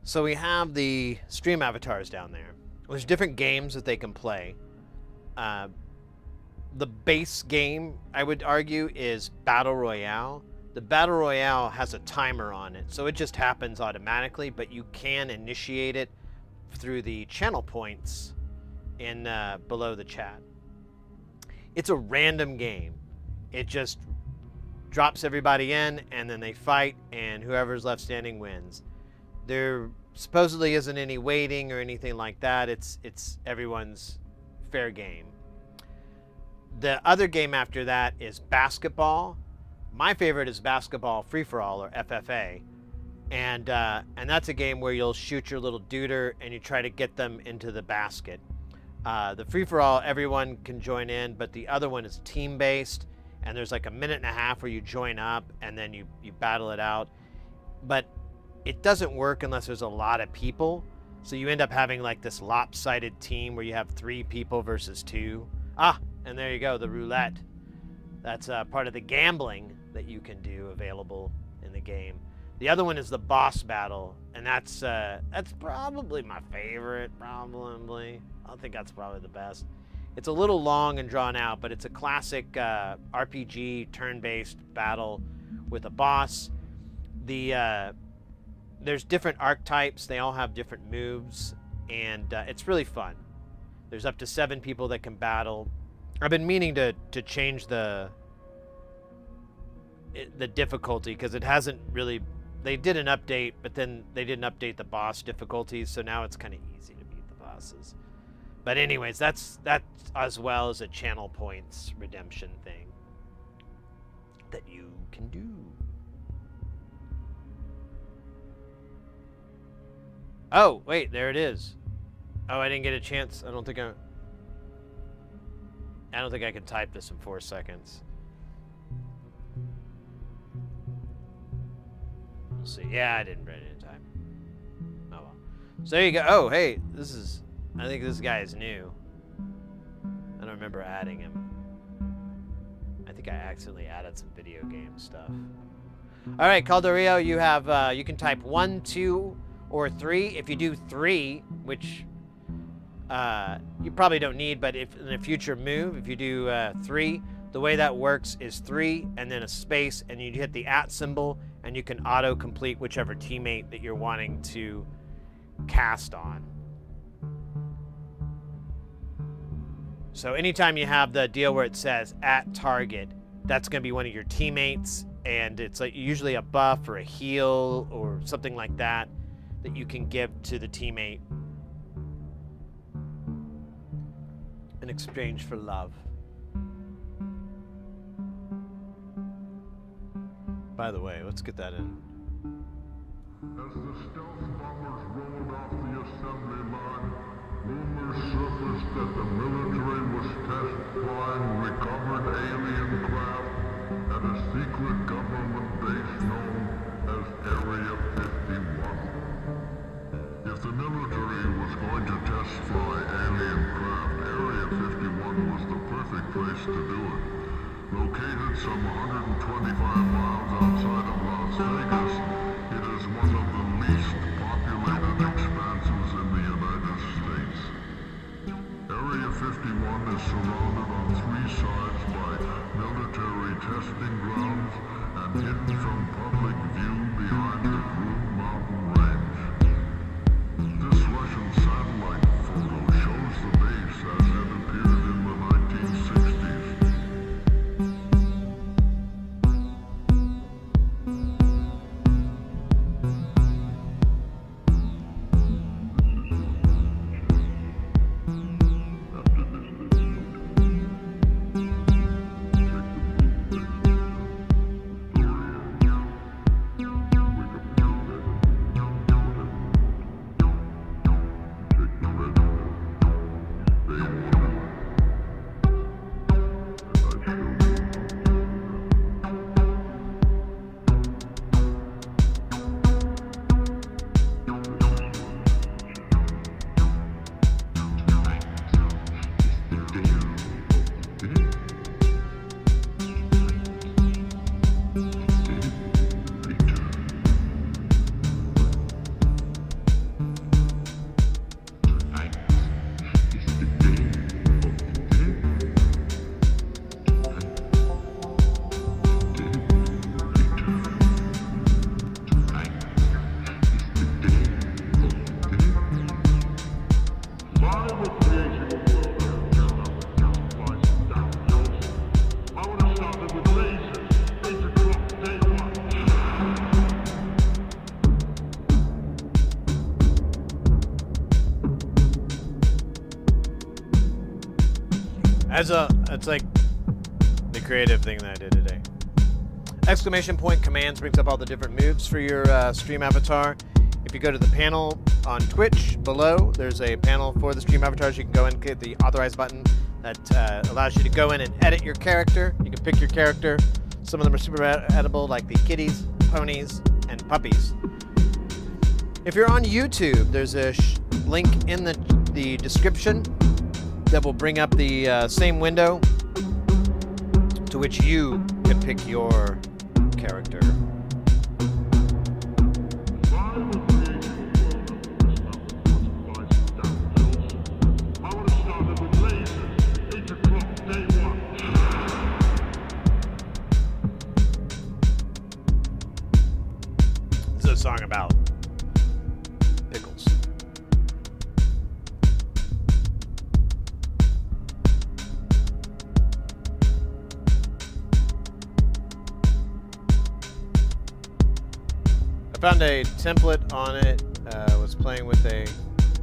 So we have the stream avatars down there. There's different games that they can play. The base game, I would argue, is Battle Royale. The Battle Royale has a timer on it, so it just happens automatically, but you can initiate it through the channel points in below the chat. It's a random game. It just drops everybody in, and then they fight, and whoever's left standing wins. There supposedly isn't any waiting or anything like that. It's everyone's fair game. The other game after that is basketball. My favorite is basketball free-for-all, or FFA, and that's a game where you'll shoot your little duder and you try to get them into the basket. The free-for-all, everyone can join in, but the other one is team-based, and there's like a minute and a half where you join up and then you battle it out. But it doesn't work unless there's a lot of people, so you end up having like this lopsided team where you have 3 people versus 2. And there you go, the roulette. That's part of the gambling that you can do available in the game. The other one is the boss battle, and that's probably my favorite, probably. I think that's probably the best. It's a little long and drawn out, but it's a classic RPG turn-based battle with a boss. There's different archetypes. They all have different moves, and it's really fun. There's up to 7 people that can battle. I've been meaning to change the difficulty, because it hasn't really. They did an update, but then they didn't update the boss difficulties, so now it's kind of easy to beat the bosses. But anyways, that's as well as a channel points redemption thing that you can do. Oh, wait, there it is. Oh, I didn't get a chance. I don't think I can type this in 4 seconds. We'll see. Yeah, I didn't write it in time. Oh well. So there you go. Oh, hey, I think this guy is new. I don't remember adding him. I think I accidentally added some video game stuff. All right, Calderio, you have you can type 1, 2, or 3. If you do 3, which you probably don't need, but if in a future move, if you do 3, the way that works is 3 and then a space, and you hit the @ symbol, and you can auto-complete whichever teammate that you're wanting to cast on. So anytime you have the deal where it says @target, that's going to be one of your teammates, and it's like usually a buff or a heal or something like that that you can give to the teammate in exchange for love. By the way, let's get that in. As the stealth bombers rolled off the assembly line, rumors surfaced that the military was test flying recovered alien craft at a secret government base known as Area 51. If the military was going to test fly alien craft, Area 51 was the perfect place to do it. Located some 125 miles outside of Las Vegas, it is one of the least populated expanses in the United States. Area 51 is surrounded on three sides by military testing grounds and hidden from public view behind the Groom Mountain Range. This Russian satellite photo shows the base as it appeared in the 1960s. It's like the creative thing that I did today. Exclamation point commands brings up all the different moves for your stream avatar. If you go to the panel on Twitch below, there's a panel for the stream avatars. You can go and click the authorize button that allows you to go in and edit your character. You can pick your character. Some of them are super edible, like the kitties, ponies, and puppies. If you're on YouTube, there's a link in the description that will bring up the same window to which you can pick your character. This is a song about pickles. I found a template on it, was playing with a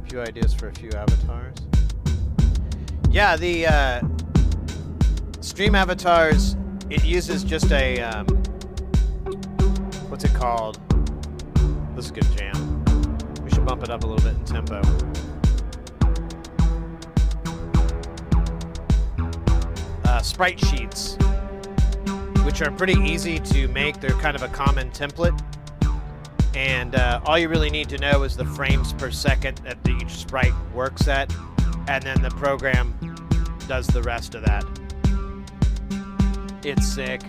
few ideas for a few avatars. Yeah, the stream avatars, it uses just a, what's it called? This is a good jam. We should bump it up a little bit in tempo. Sprite sheets, which are pretty easy to make. They're kind of a common template. And all you really need to know is the frames per second that each sprite works at, and then the program does the rest of that. It's sick.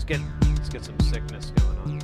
Let's get some sickness going on.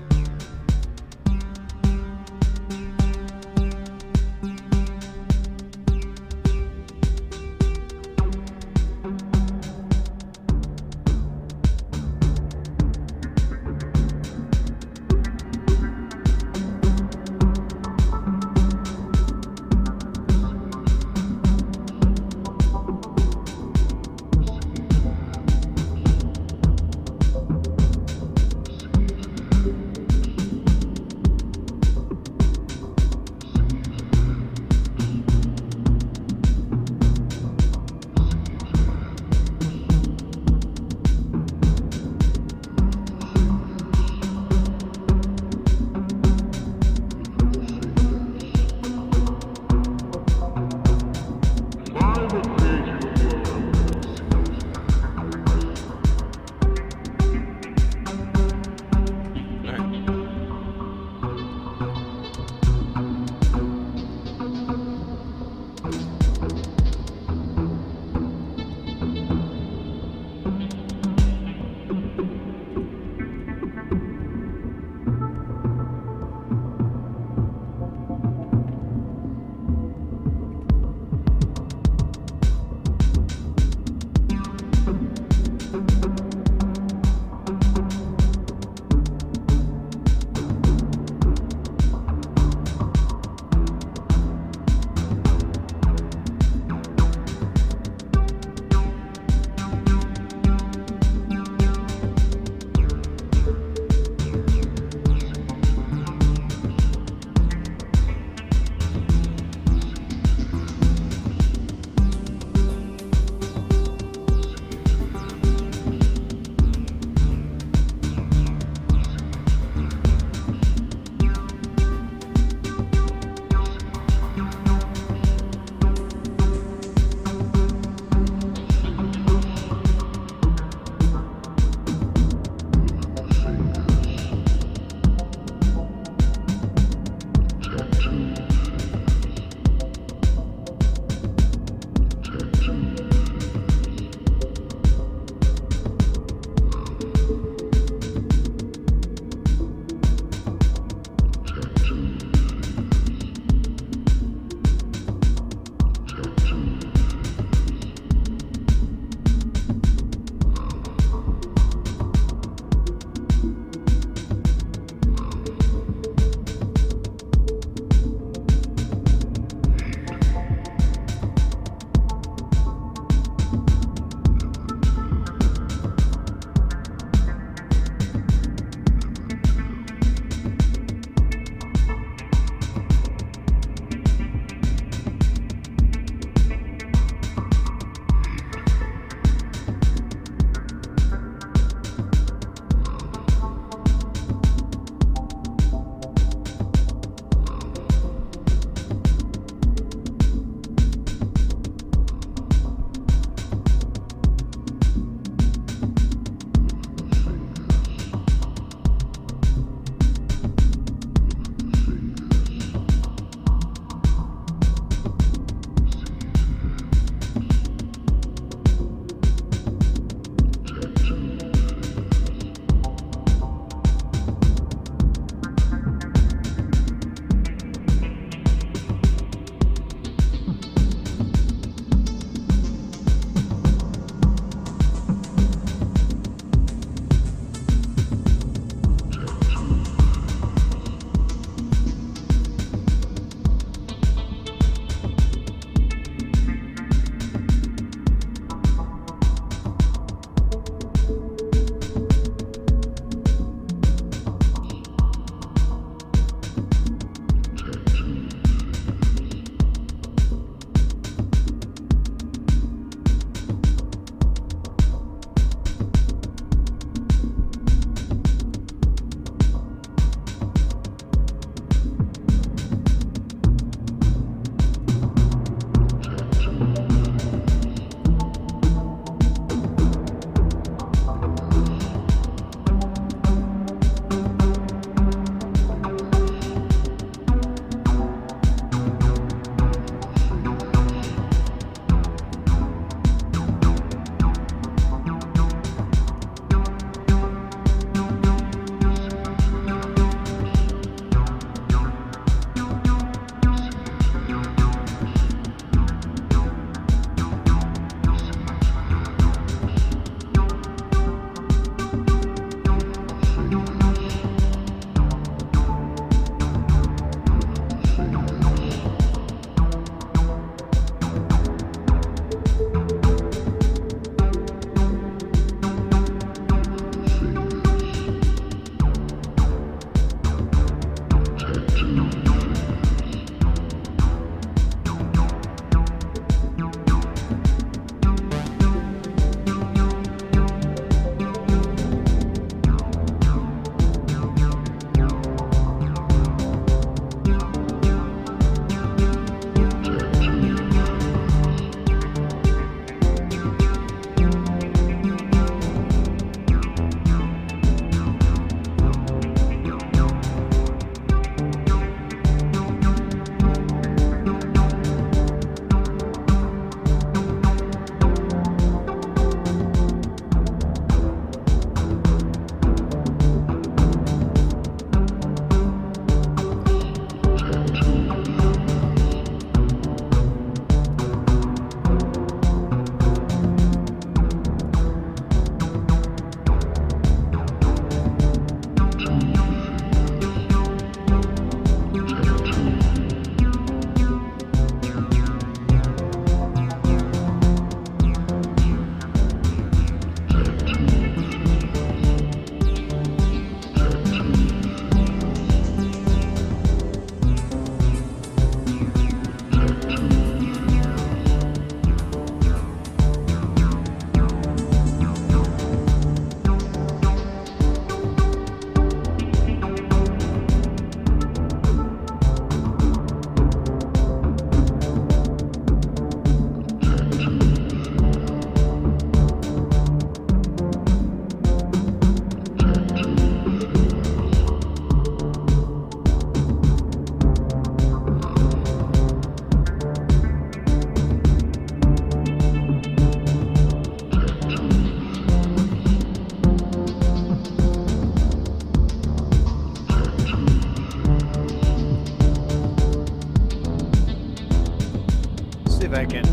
if I can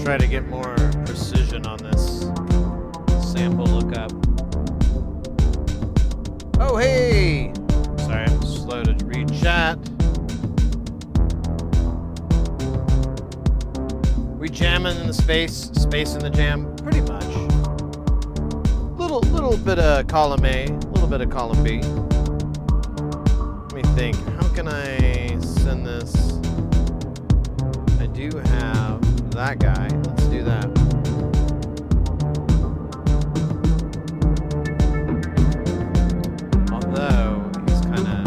try to get more precision on this sample lookup. Oh, hey! Sorry, I'm slow to read chat. We jamming in the space in the jam? Pretty much. Little bit of column A, a little bit of column B. Let me think. How can I send this? I do have that guy. Let's do that. Although he's kind of.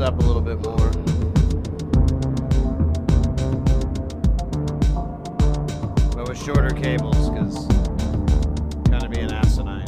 Up a little bit more. But with shorter cables, because kind of being asinine.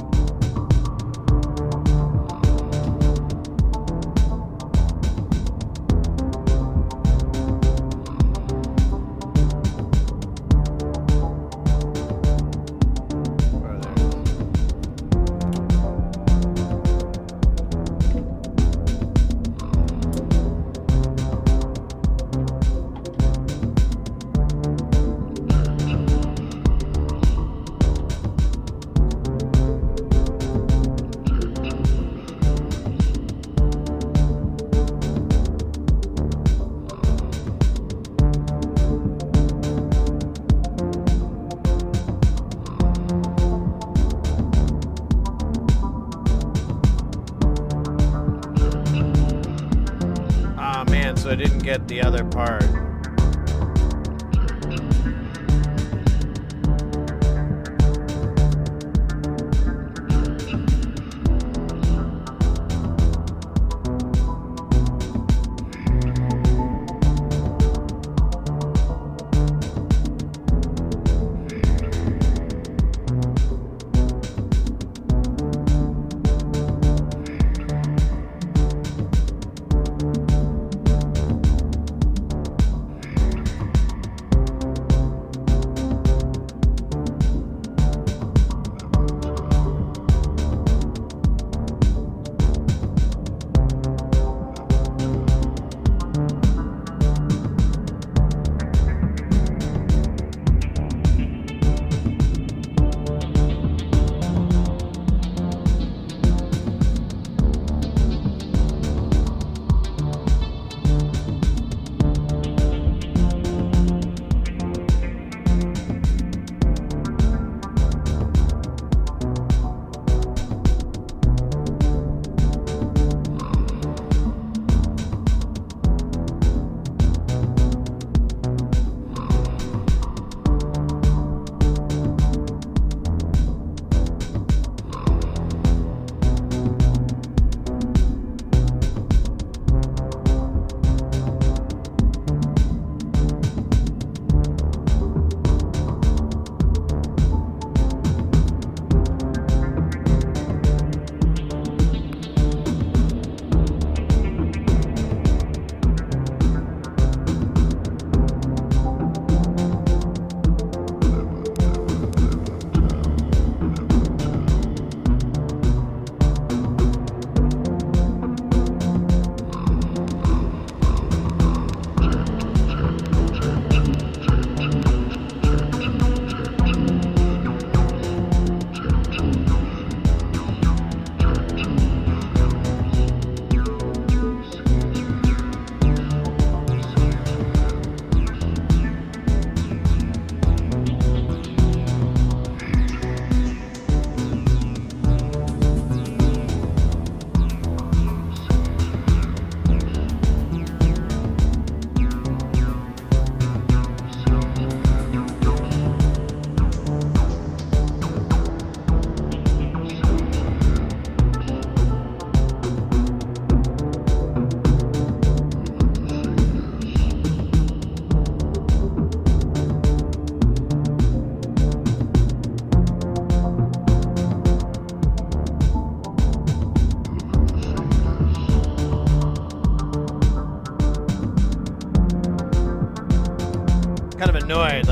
So I didn't get the other part.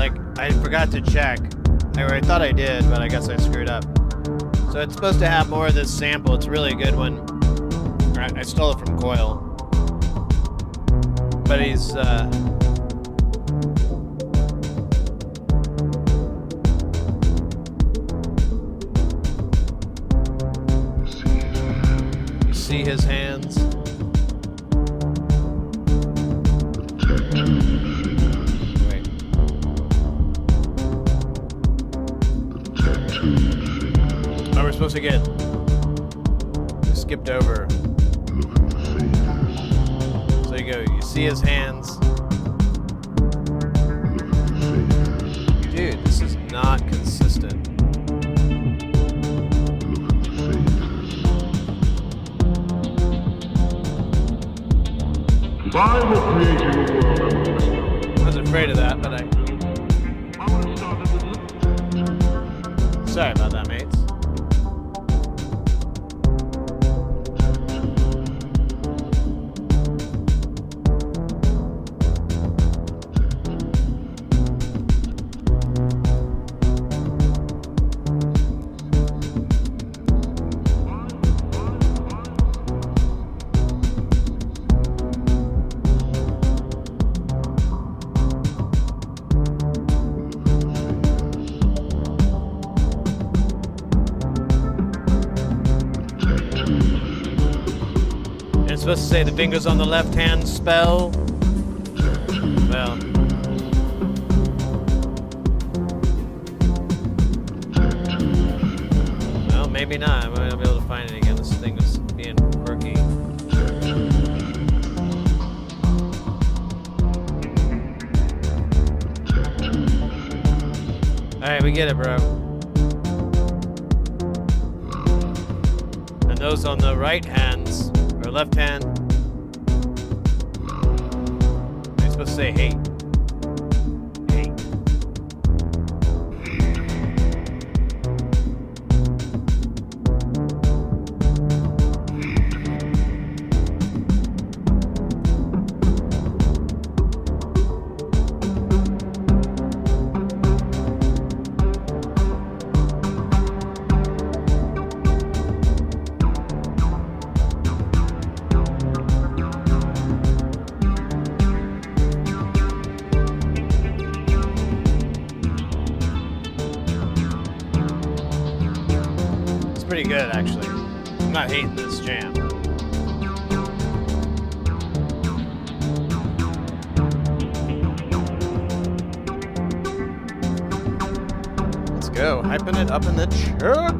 like, I forgot to check. I thought I did, but I guess I screwed up. So it's supposed to have more of this sample. It's really a good one. I stole it from Coil. But he's, you see his hands? Wait. Oh, we're supposed to get... We skipped over. So you go, you see his hands. Dude, this is not consistent. By the creating a world, I was afraid of that, but I... Sorry about that, mates. It's supposed to say the fingers on the left hand spell. Well. Well, maybe not. I might not be able to find it again. This thing was being quirky. Alright, we get it, bro. And those on the right hands, or left hand, they're supposed to say hate. Hate. Pretty good, actually. I'm not hating this jam. Let's go, hyping it up in the chart.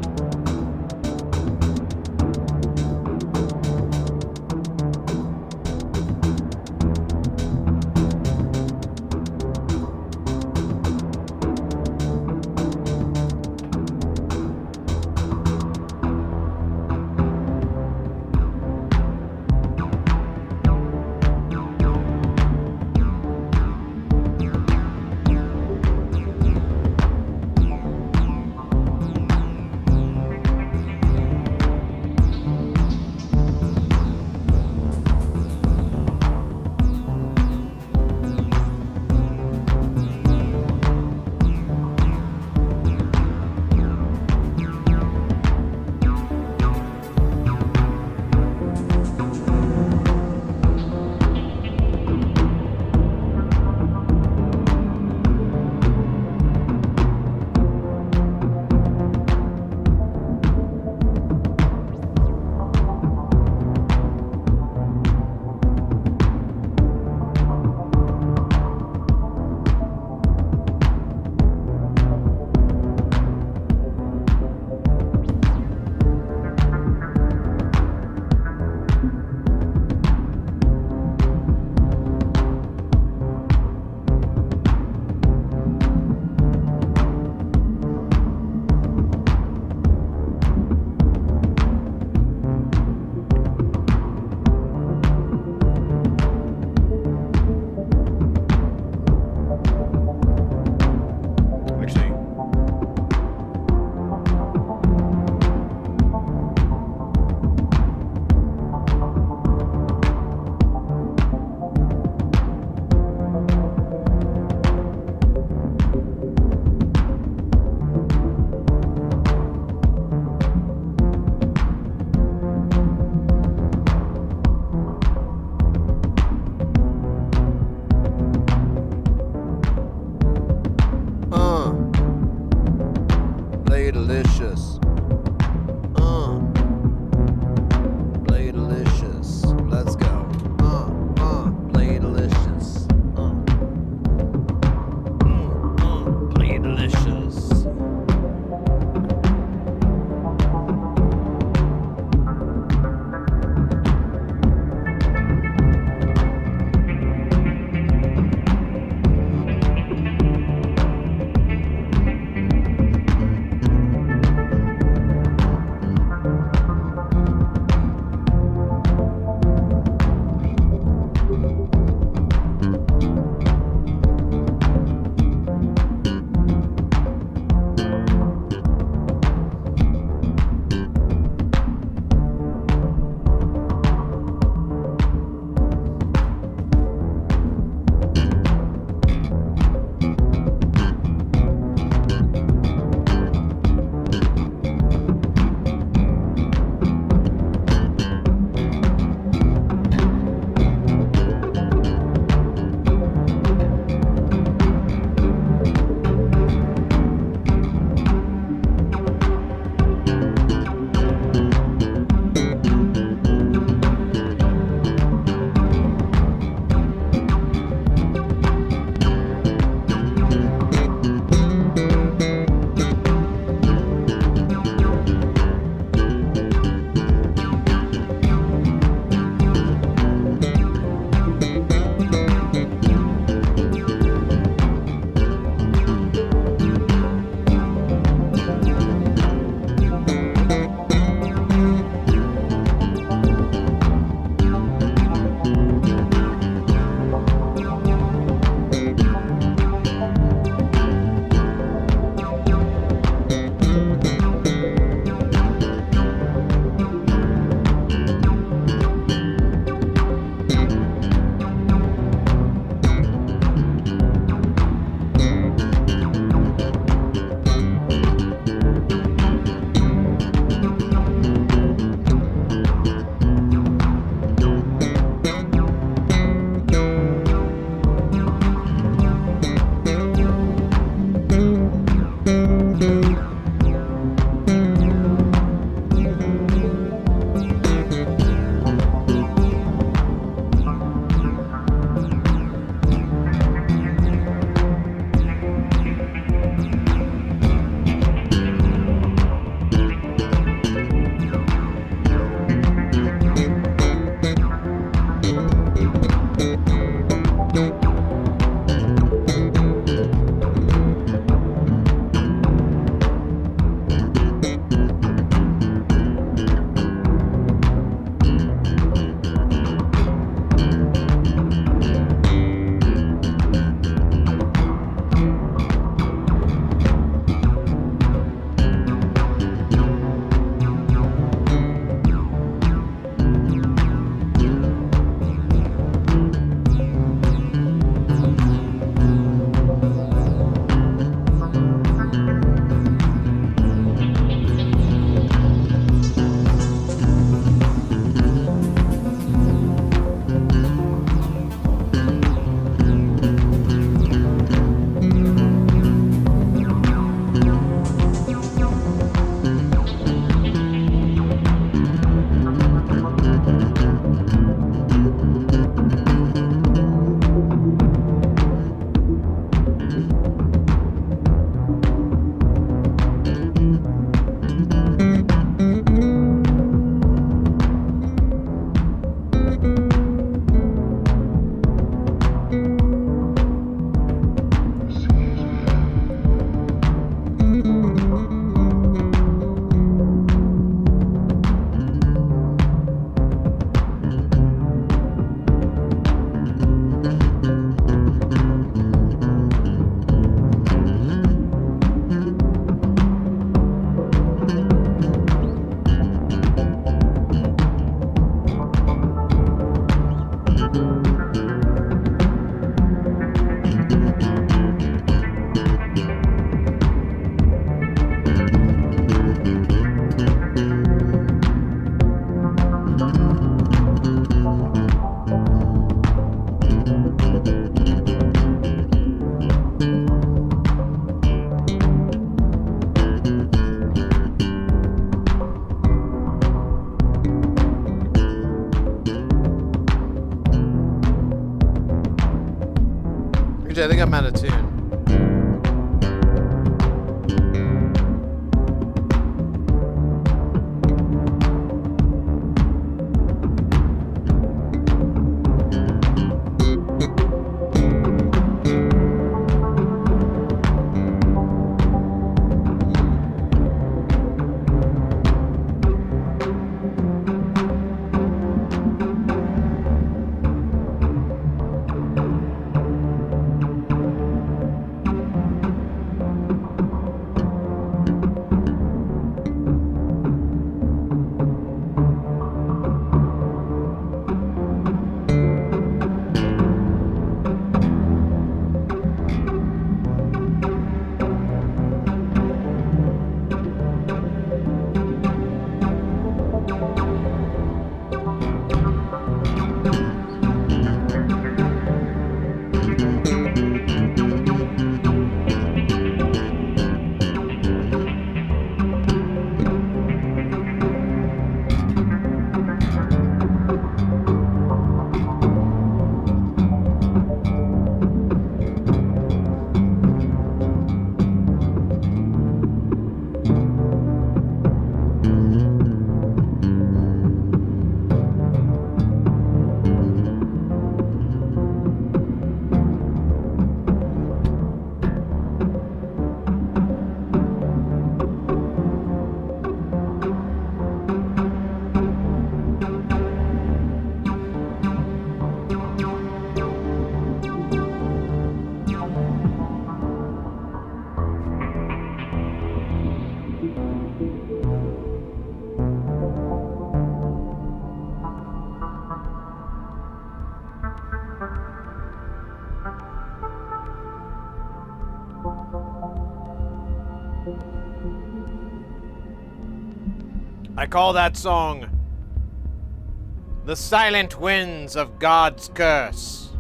you, I think I'm out of tune. I call that song The Silent Winds of God's Curse.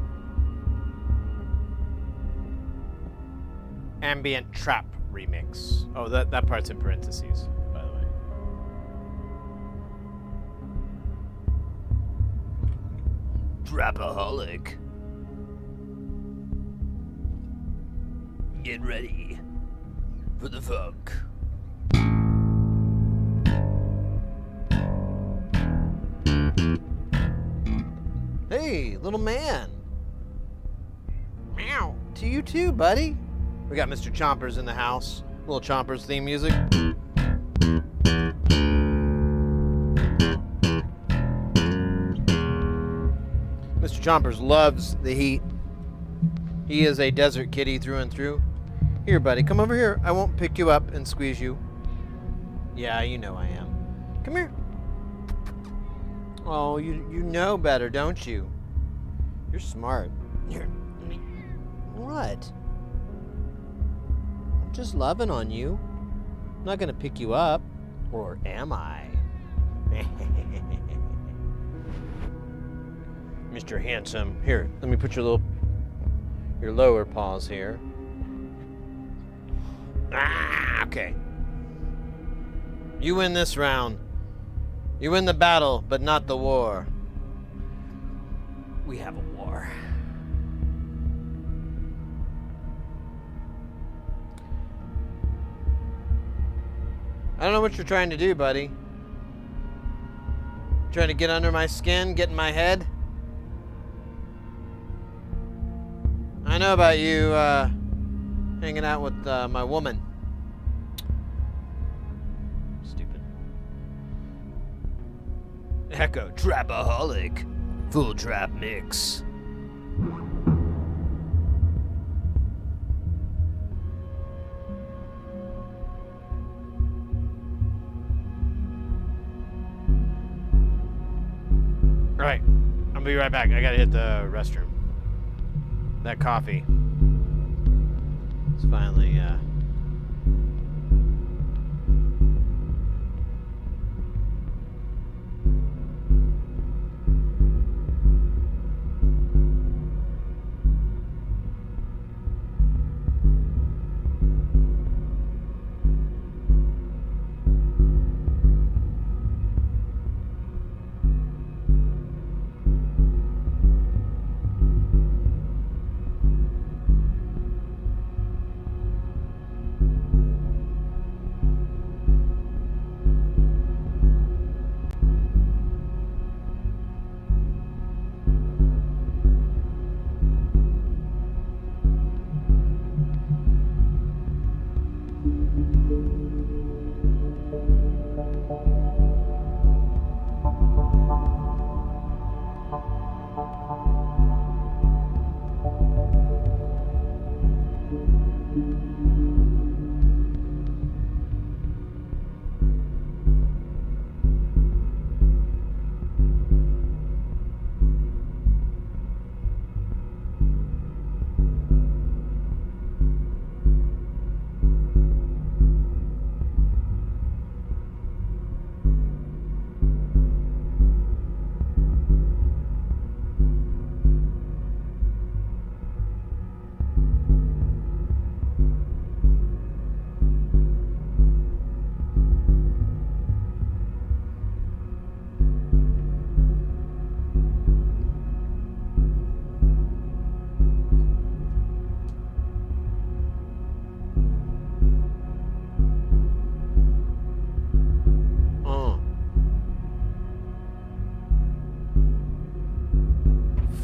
Ambient Trap Remix. Oh, that part's in parentheses, by the way. Trapaholic. Get ready for the funk. Hey, little man. Meow. To you too, buddy. We got Mr. Chompers in the house. Little Chompers theme music. Mr. Chompers loves the heat. He is a desert kitty through and through. Here, buddy, come over here. I won't pick you up and squeeze you. Yeah, you know I am. Come here. Oh, you know better, don't you? You're smart. Here. What? I'm just loving on you. I'm not gonna pick you up. Or am I? Mr. Handsome. Here, let me put your lower paws here. Okay. You win this round. You win the battle, but not the war. We have a war. I don't know what you're trying to do, buddy. Trying to get under my skin, get in my head? I know about you, hanging out with my woman. Stupid. Echo Trapaholic. Full trap mix. Alright, I'll be right back. I gotta hit the restroom. That coffee. It's finally,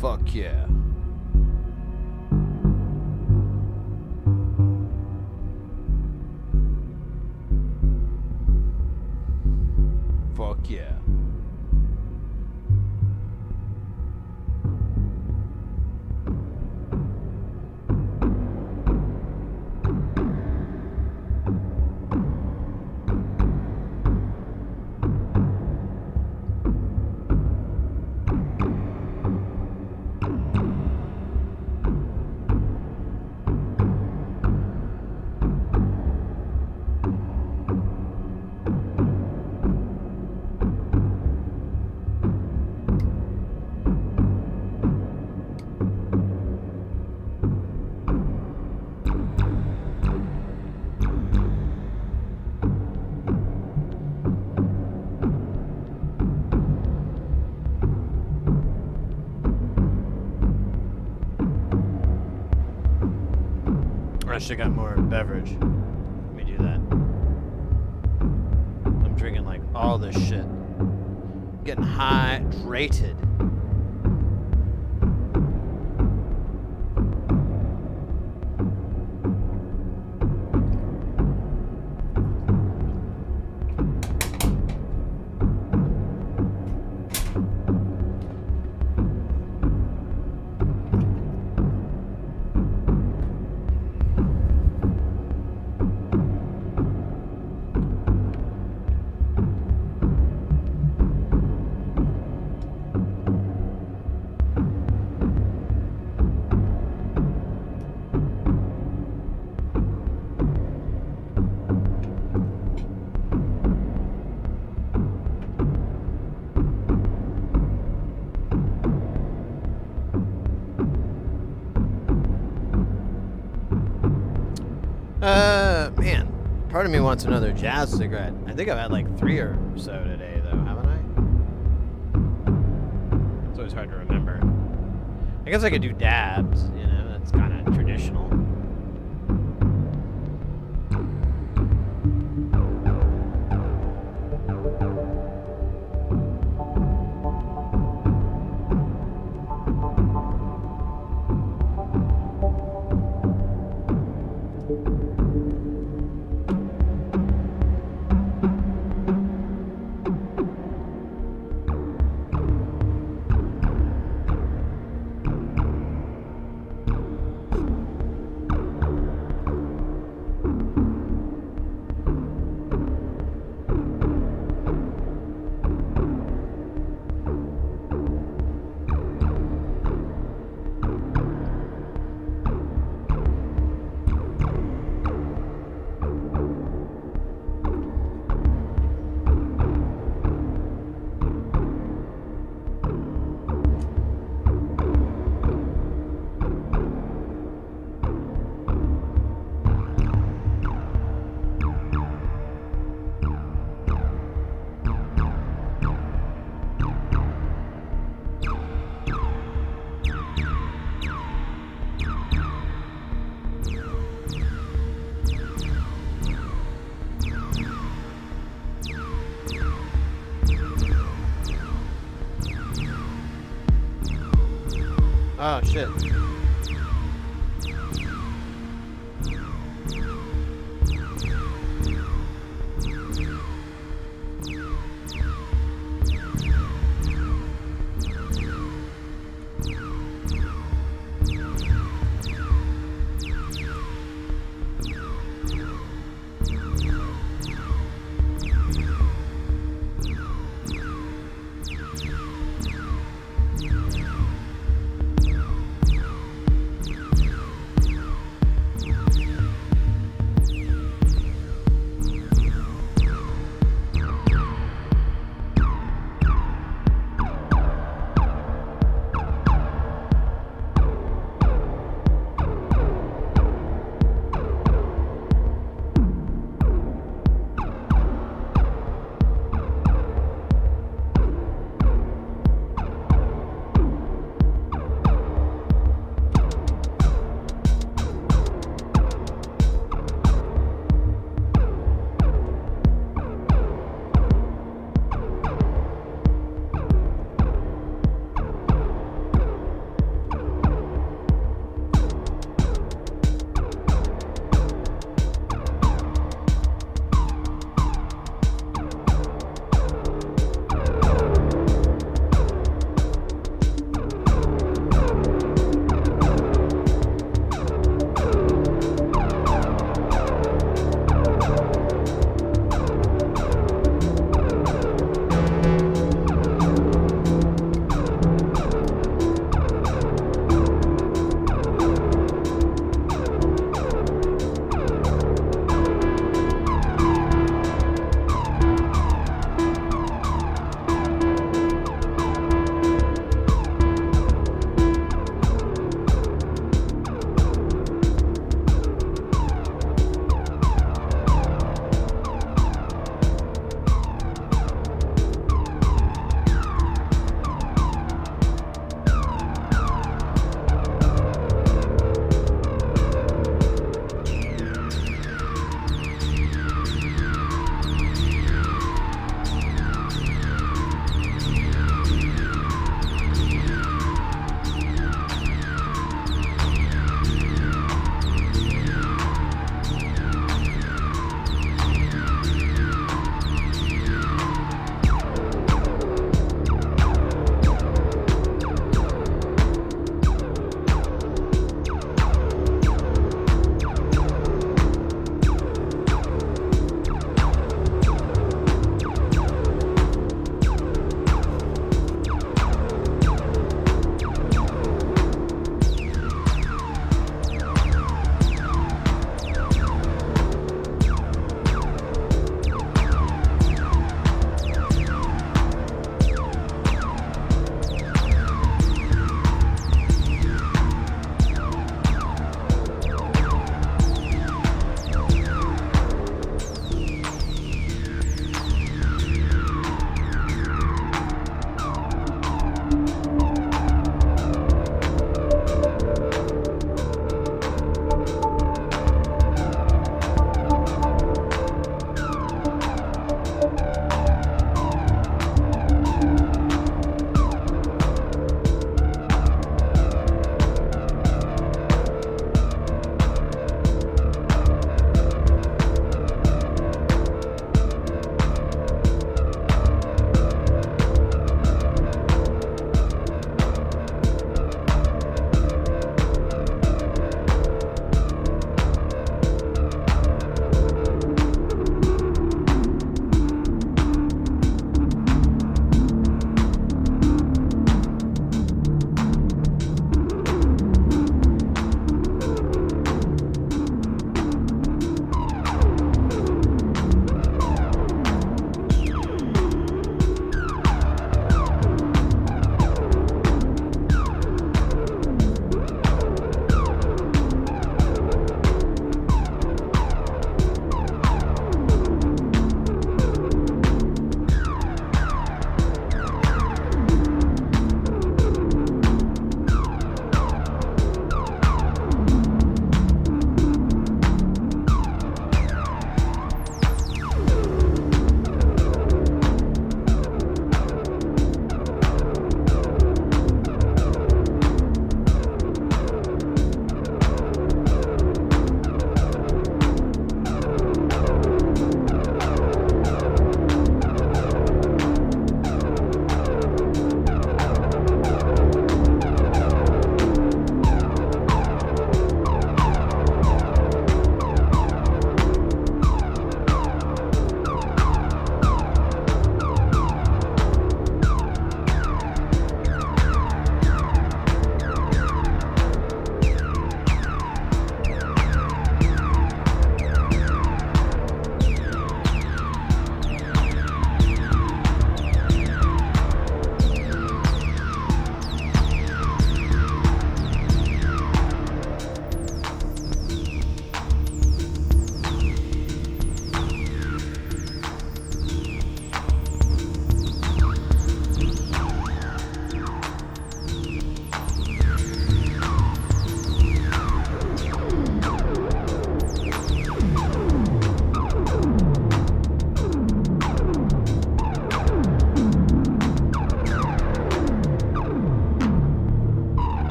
Fuck yeah. Fuck yeah. I should have got more beverage. Let me do that. I'm drinking like all this shit. Getting hydrated. Man, part of me wants another jazz cigarette. I think I've had like 3 or so today, though, haven't I? It's always hard to remember. I guess I could do dabs, you know, that's kind of traditional. Oh, shit.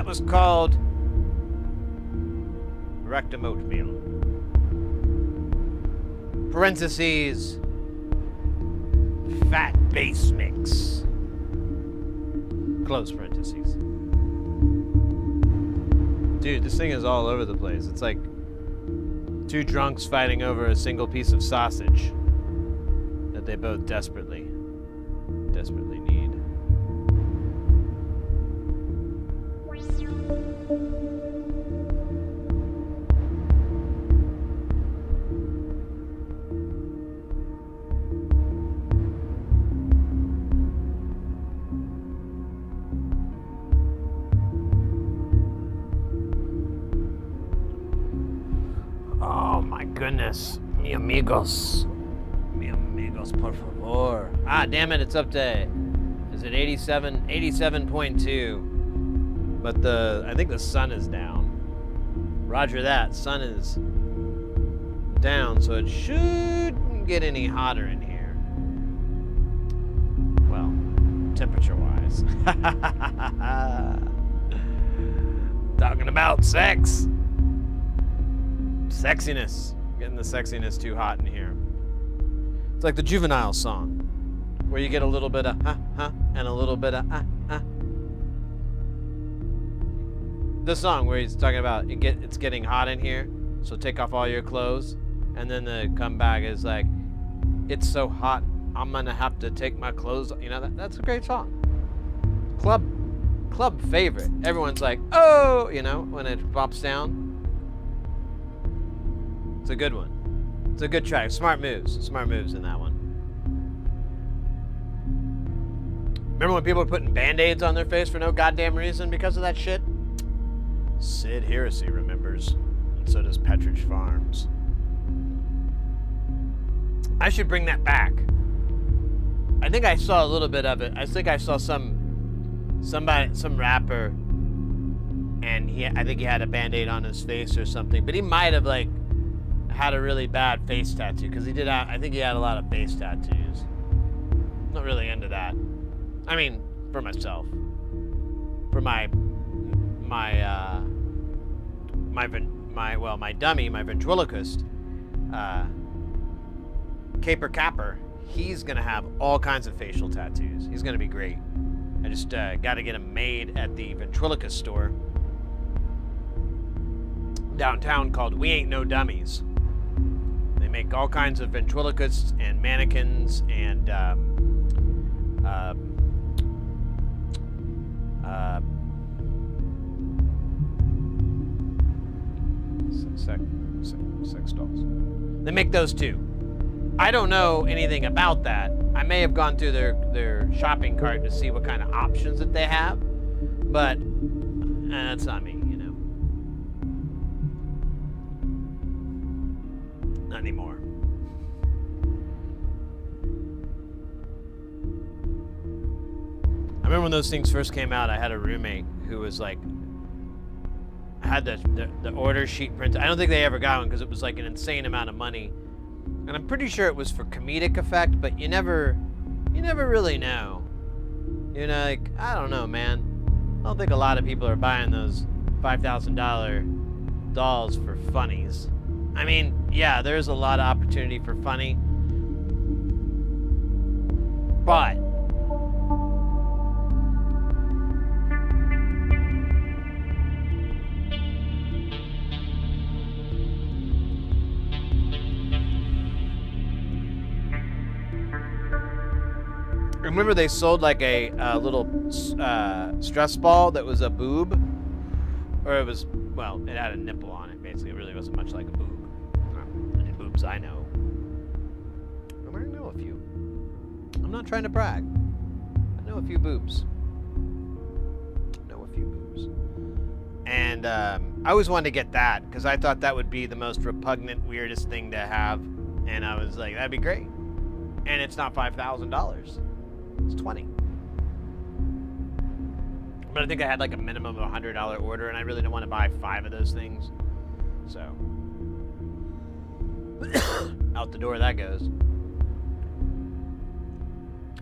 that was called Rectum Oatmeal. Parentheses, Fat Bass Mix. Close parentheses. Dude, this thing is all over the place. It's like two drunks fighting over a single piece of sausage that they both desperately need. Oh my goodness. Mi amigos. Mi amigos, por favor. Ah, damn it, it's up to, is it 87.2. But I think the sun is down. Roger that, sun is down, so it shouldn't get any hotter in here. Well, temperature-wise. Talking about sex. Sexiness. Getting the sexiness too hot in here. It's like the Juvenile song, where you get a little bit of and a little bit of The song where he's talking about it's getting hot in here, so take off all your clothes, and then the comeback is like, it's so hot, I'm gonna have to take my clothes. You know, that's a great song. Club favorite. Everyone's like, oh, you know, when it pops down. It's a good one. It's a good track. Smart moves in that one. Remember when people were putting Band-Aids on their face for no goddamn reason because of that shit? Sid Heresy remembers, and so does Petridge Farms. I should bring that back. I think I saw a little bit of it. I think I saw some rapper, and I think he had a Band-Aid on his face or something, but he might have like had a really bad face tattoo, because I think he had a lot of face tattoos. Not really into that. I mean, for myself. For my dummy, my ventriloquist, Caper Capper, he's gonna have all kinds of facial tattoos. He's gonna be great. I just gotta get him made at the ventriloquist store downtown called We Ain't No Dummies. They make all kinds of ventriloquists and mannequins and sex dolls. They make those too. I don't know anything about that. I may have gone through their shopping cart to see what kind of options that they have, but that's not me, you know. Not anymore. I remember when those things first came out, I had a roommate who was like, had the order sheet printed. I don't think they ever got one because it was like an insane amount of money. And I'm pretty sure it was for comedic effect, but you never really know. You know, like, I don't know, man. I don't think a lot of people are buying those $5,000 dolls for funnies. I mean, yeah, there's a lot of opportunity for funny. But remember they sold like a little stress ball that was a boob, or it was, well, it had a nipple on it. Basically, it really wasn't much like a boob. Any boobs I know. I know a few. I'm not trying to brag. I know a few boobs. And I always wanted to get that because I thought that would be the most repugnant, weirdest thing to have. And I was like, that'd be great. And it's not $5,000. It's $20. But I think I had like a minimum of $100 order, and I really didn't want to buy 5 of those things. So out the door that goes.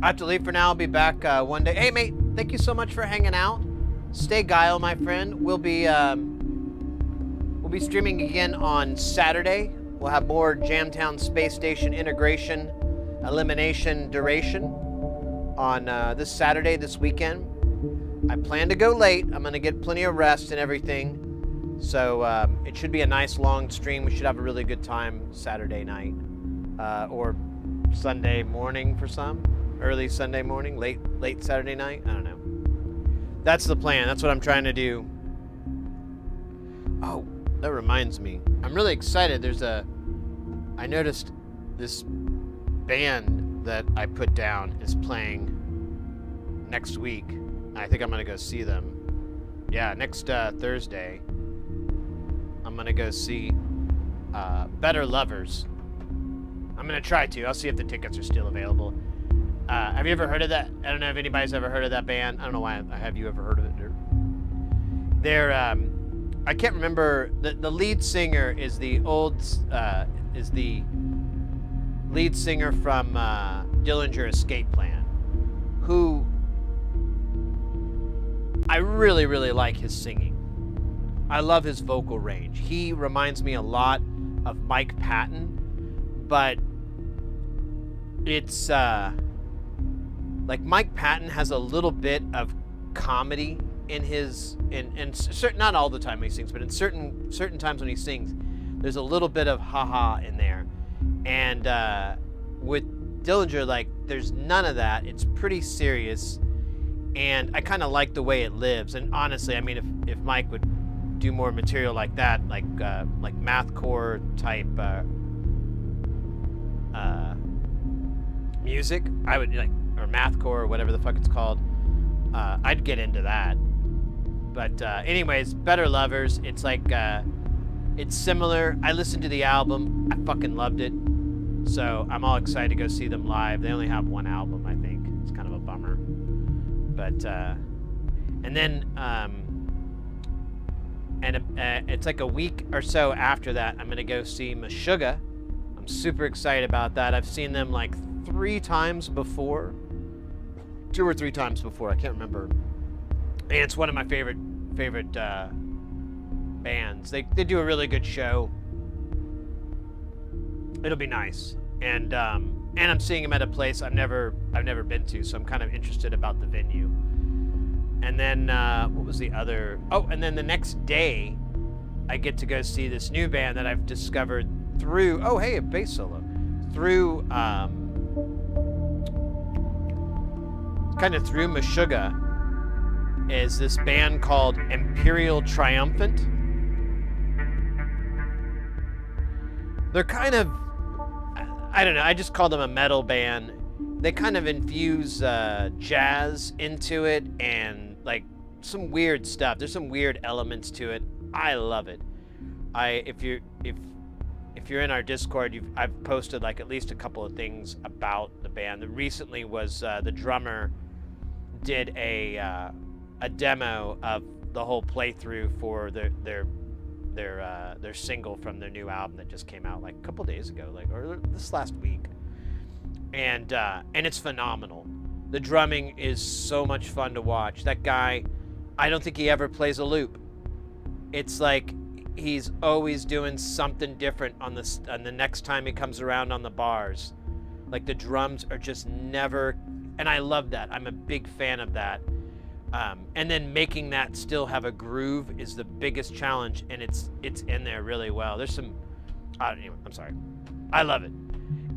I have to leave for now. I'll be back one day. Hey, mate, thank you so much for hanging out. stay Guile, my friend. We'll be streaming again on Saturday. We'll have more Jamtown Space Station integration, elimination, duration on this Saturday, this weekend. I plan to go late. I'm going to get plenty of rest and everything. So it should be a nice long stream. We should have a really good time Saturday night or Sunday morning for some. Early Sunday morning, late Saturday night. I don't know. That's the plan. That's what I'm trying to do. Oh, that reminds me. I'm really excited. I noticed this band that I put down is playing next week. I think I'm going to go see them. Yeah, next Thursday. I'm going to go see Better Lovers. I'm going to try to. I'll see if the tickets are still available. Have you ever heard of that? I don't know if anybody's ever heard of that band. I don't know why. Have you ever heard of it? They're I can't remember. The lead singer is the lead singer from Dillinger Escape Plan, who I really, really like his singing. I love his vocal range. He reminds me a lot of Mike Patton, but it's like Mike Patton has a little bit of comedy in his in certain, not all the time when he sings, but in certain times when he sings, there's a little bit of haha in there. And with Dillinger, like, there's none of that. It's pretty serious, and I kind of like the way it lives. And honestly, I mean, if Mike would do more material like that, like mathcore type music, I would like, or mathcore or whatever the fuck it's called. I'd get into that. But anyways, Better Lovers. It's like it's similar. I listened to the album. I fucking loved it. So I'm all excited to go see them live. They only have one album, I think. It's kind of a bummer. But and then it's like a week or so after that, I'm gonna go see Meshuggah. I'm super excited about that. I've seen them like 3 times before. 2 or 3 times before, I can't remember. And it's one of my favorite bands. They do a really good show. It'll be nice. And I'm seeing them at a place I've never been to, so I'm kind of interested about the venue. And then what was the other? Oh, and then the next day, I get to go see this new band that I've discovered through. Oh, hey, a bass solo. Through kind of through Meshuggah, is this band called Imperial Triumphant. They're kind of, I don't know, I just call them a metal band. They kind of infuse jazz into it and like some weird stuff. There's some weird elements to it. I love it. If you're in our Discord, I've posted like at least a couple of things about the band. The recently was the drummer did a demo of the whole playthrough for their single from their new album that just came out like a couple days ago, like, or this last week, and it's phenomenal. The drumming is so much fun to watch. That guy, I don't think he ever plays a loop. It's like he's always doing something different on the next time he comes around on the bars. Like the drums are just never, and I love that. I'm a big fan of that. And then making that still have a groove is the biggest challenge, and it's in there really well. There's some, anyway, I'm sorry. I love it,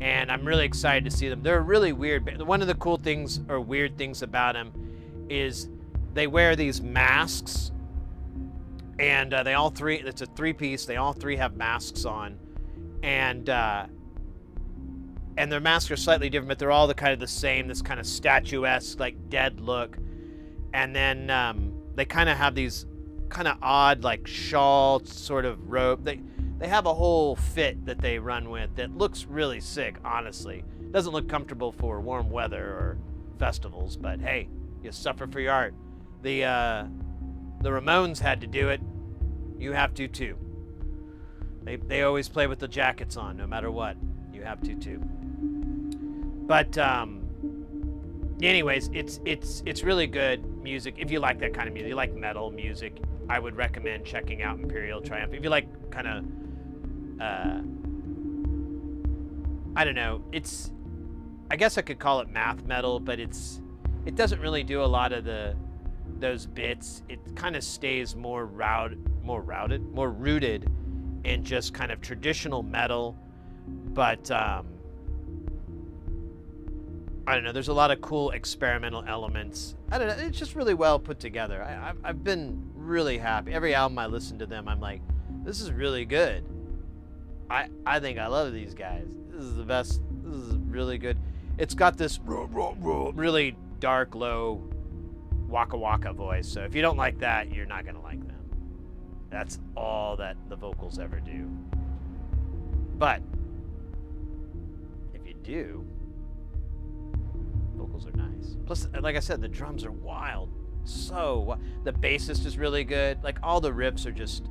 and I'm really excited to see them. They're really weird. One of the cool things or weird things about them is they wear these masks, and they all three. It's a 3-piece. They all 3 have masks on, and their masks are slightly different, but they're all the same. This kind of statuesque, like dead look. And then they kind of have these kind of odd, like shawl sort of robe. They have a whole fit that they run with that looks really sick, honestly. Doesn't look comfortable for warm weather or festivals, but hey, you suffer for your art. The Ramones had to do it. You have to too. They always play with the jackets on, no matter what. You have to too. But anyways, it's really good. music, if you like that kind of music, you like metal music, I would recommend checking out Imperial Triumph. If you like kind of, I don't know, it's, I guess I could call it math metal, but it doesn't really do a lot of those bits. It kind of stays more rooted in just kind of traditional metal, but I don't know, there's a lot of cool experimental elements. I don't know, it's just really well put together. I've been really happy. Every album I listen to them, I'm like, this is really good. I think I love these guys. This is the best. This is really good. It's got this really dark, low, waka waka voice. So if you don't like that, you're not gonna like them. That's all that the vocals ever do. But if you do, vocals are nice. Plus, like I said, the drums are wild. So the bassist is really good. Like all the riffs are just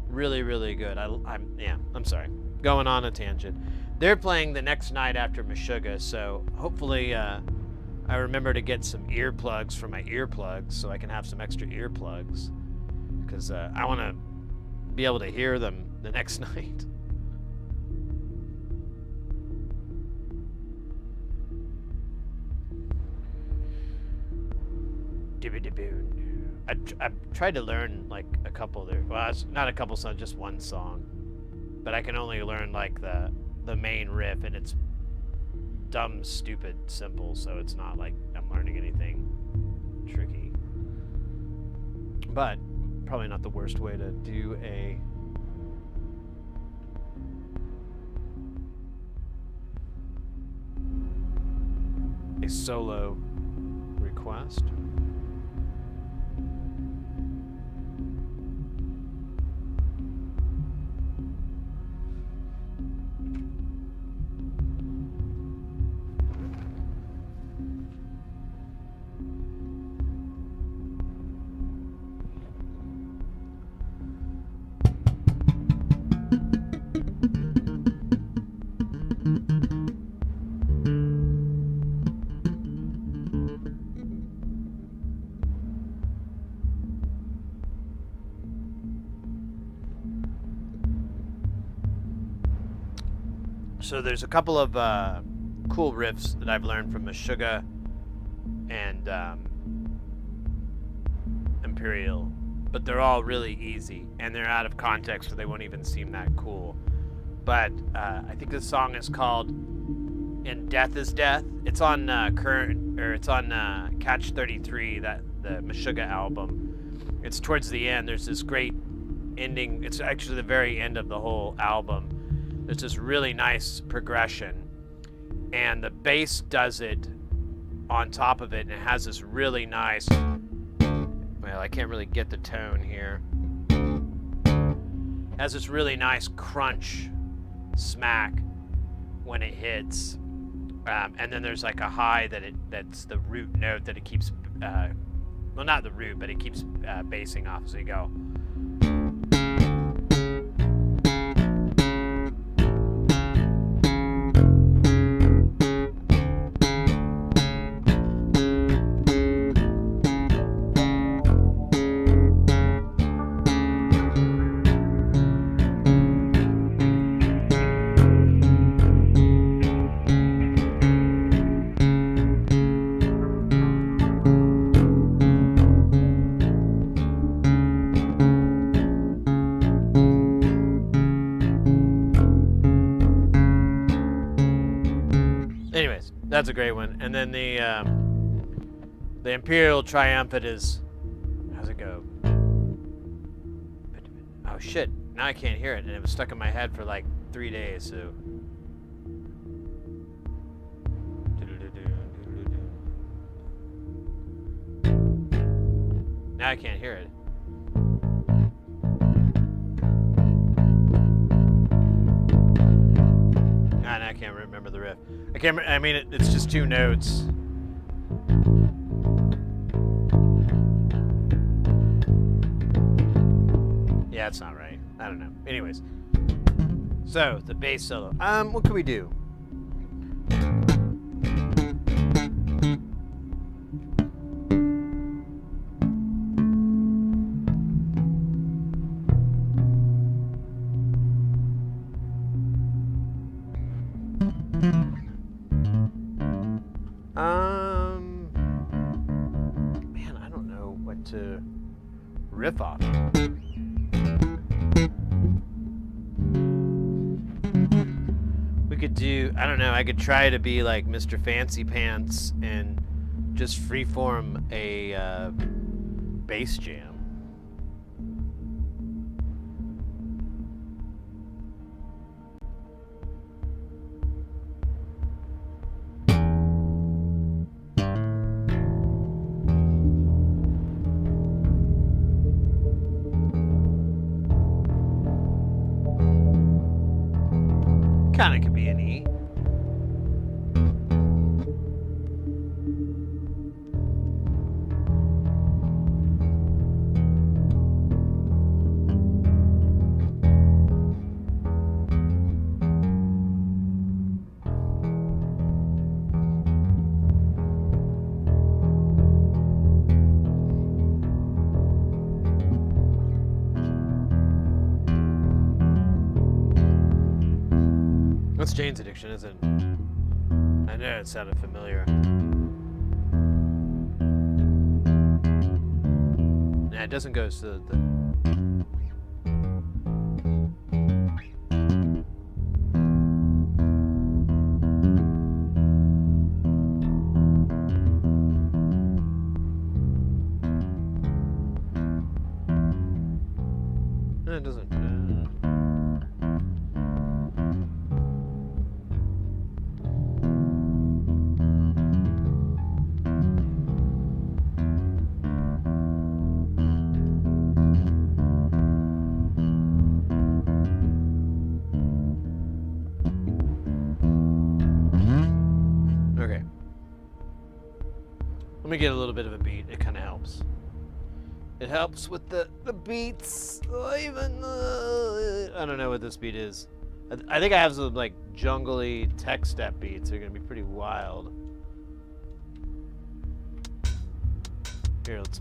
really, really good. I'm sorry, going on a tangent. They're playing the next night after Meshuggah, so hopefully I remember to get some earplugs for my earplugs so I can have some extra earplugs, because I want to be able to hear them the next night. I tried to learn like a couple there. Well, it's not a couple songs, just one song. But I can only learn like the main riff, and it's dumb, stupid, simple. So it's not like I'm learning anything tricky. But probably not the worst way to do a solo request. So there's a couple of cool riffs that I've learned from Meshuggah and Imperial, but they're all really easy, and they're out of context, so they won't even seem that cool. But I think this song is called "And Death Is Death." It's on Catch 33, that the Meshuggah album. It's towards the end. There's this great ending. It's actually the very end of the whole album. There's this really nice progression, and the bass does it on top of it, and it has this really nice, well, I can't really get the tone here. It has this really nice crunch smack when it hits, and then there's like a high that's the root note that it keeps, well, not the root, but it keeps bassing off as you go. That's a great one. And then the Imperial Triumphant is, how's it go? Oh shit, now I can't hear it, and it was stuck in my head for like 3 days, so. Now I can't hear it. God, I can't remember the riff. I can't. I mean, it's just 2 notes. Yeah, it's not right. I don't know. Anyways, so the bass solo. What can we do? Man, I don't know what to riff off. We could do, I don't know, I could try to be like Mr. Fancy Pants and just freeform a bass jam. Kinda could be an E. That's Jane's Addiction, isn't it? I know it sounded familiar. Nah, it doesn't go to the... No, it doesn't. Okay. Let me get a little bit of a beat. It kind of helps. It helps with the beats. Even I don't know what this beat is. I think I have some like jungly tech step beats. They're gonna be pretty wild. Here, let's.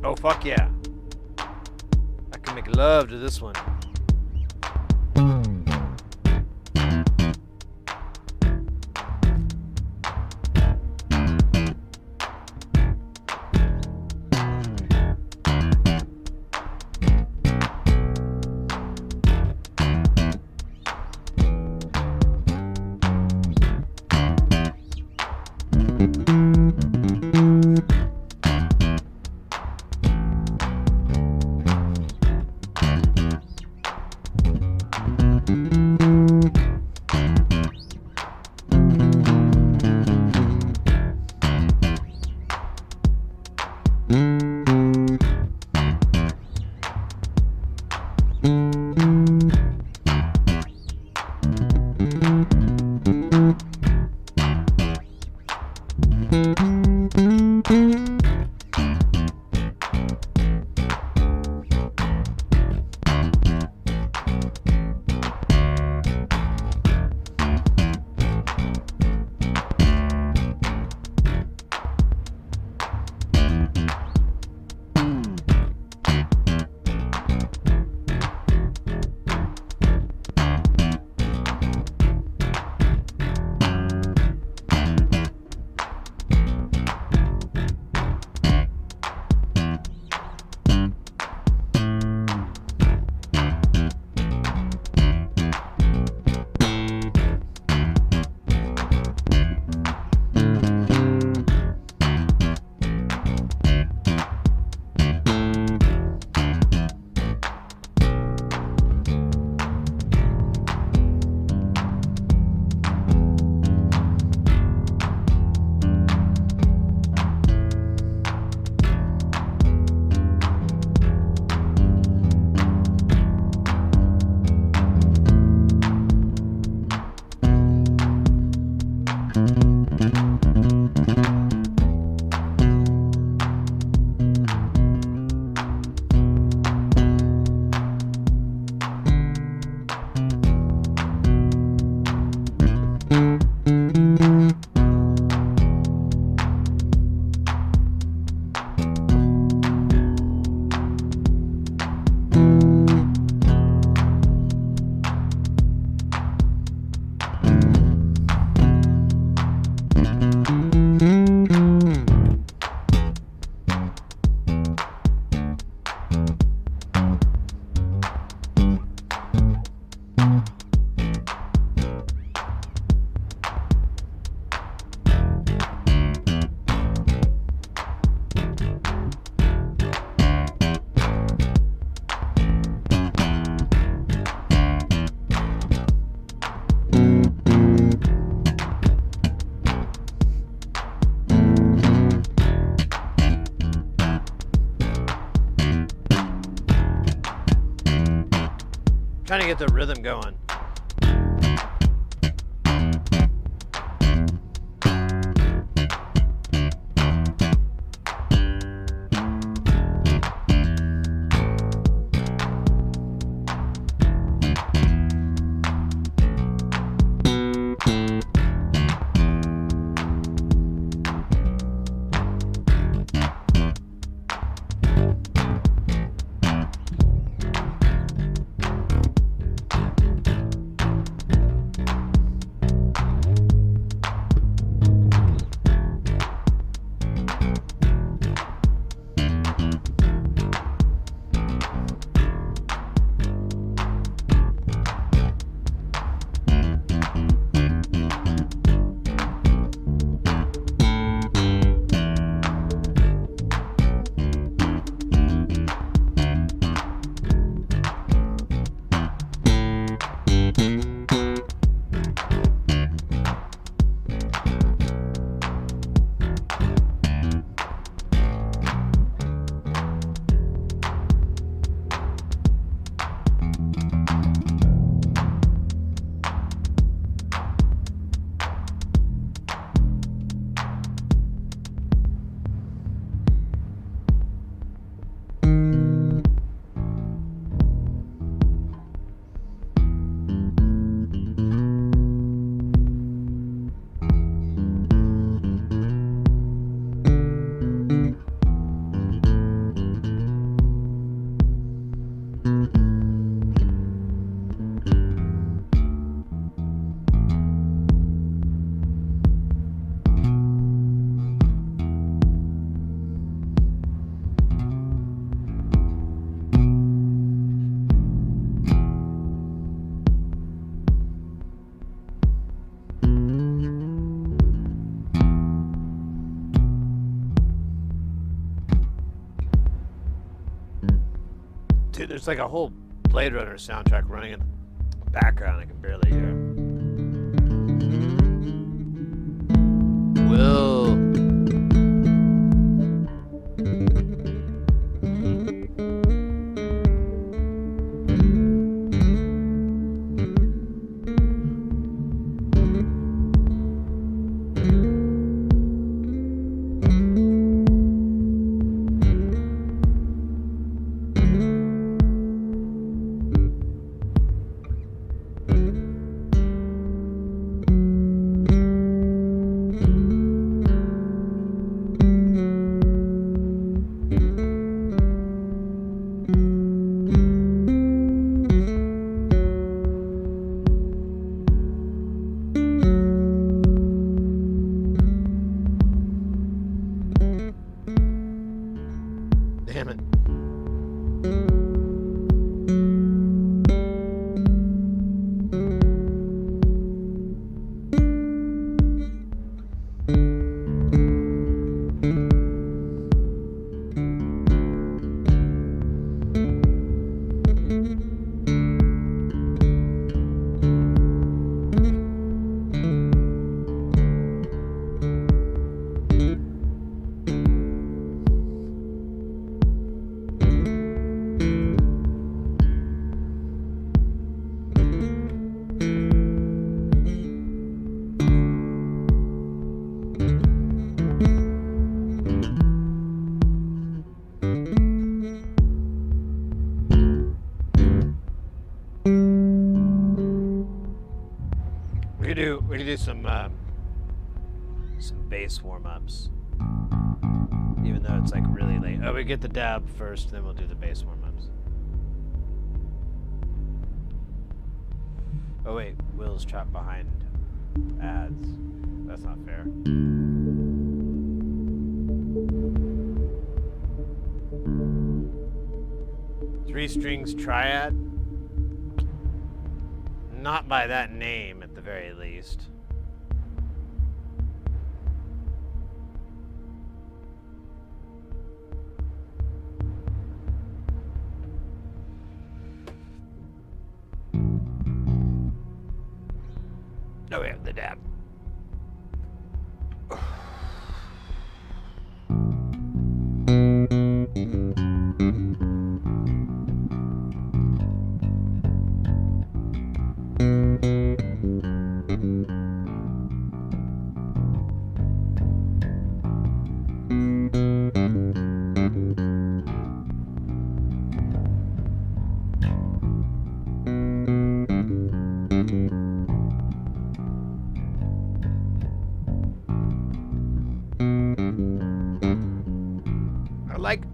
Oh, fuck yeah. I can make love to this one. Trying to get the rhythm going. Dude, there's like a whole Blade Runner soundtrack running in the background. I can barely hear. Will. Damn it. We could do some bass warm-ups, even though it's like really late. Oh, we get the dab first, then we'll do the bass warm-ups. Oh wait, Will's trapped behind ads. That's not fair. 3 strings triad? Not by that name, at the very least. Oh, we have the dab.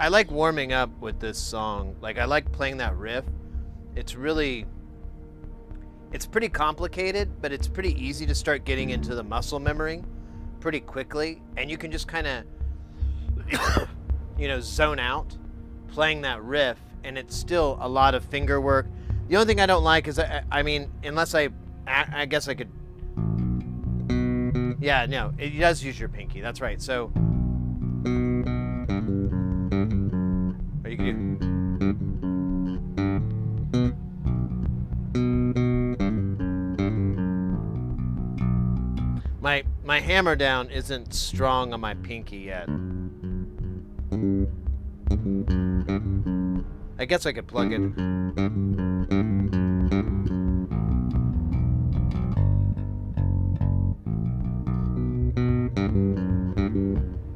like warming up with this song. Like I like playing that riff. It's pretty complicated, but it's pretty easy to start getting into the muscle memory pretty quickly, and you can just kind of zone out playing that riff, and it's still a lot of finger work. The only thing I don't like is I mean, unless I guess I could. Yeah, no, it does use your pinky. That's right. So, or you can do. My hammer down isn't strong on my pinky yet. I guess I could plug it.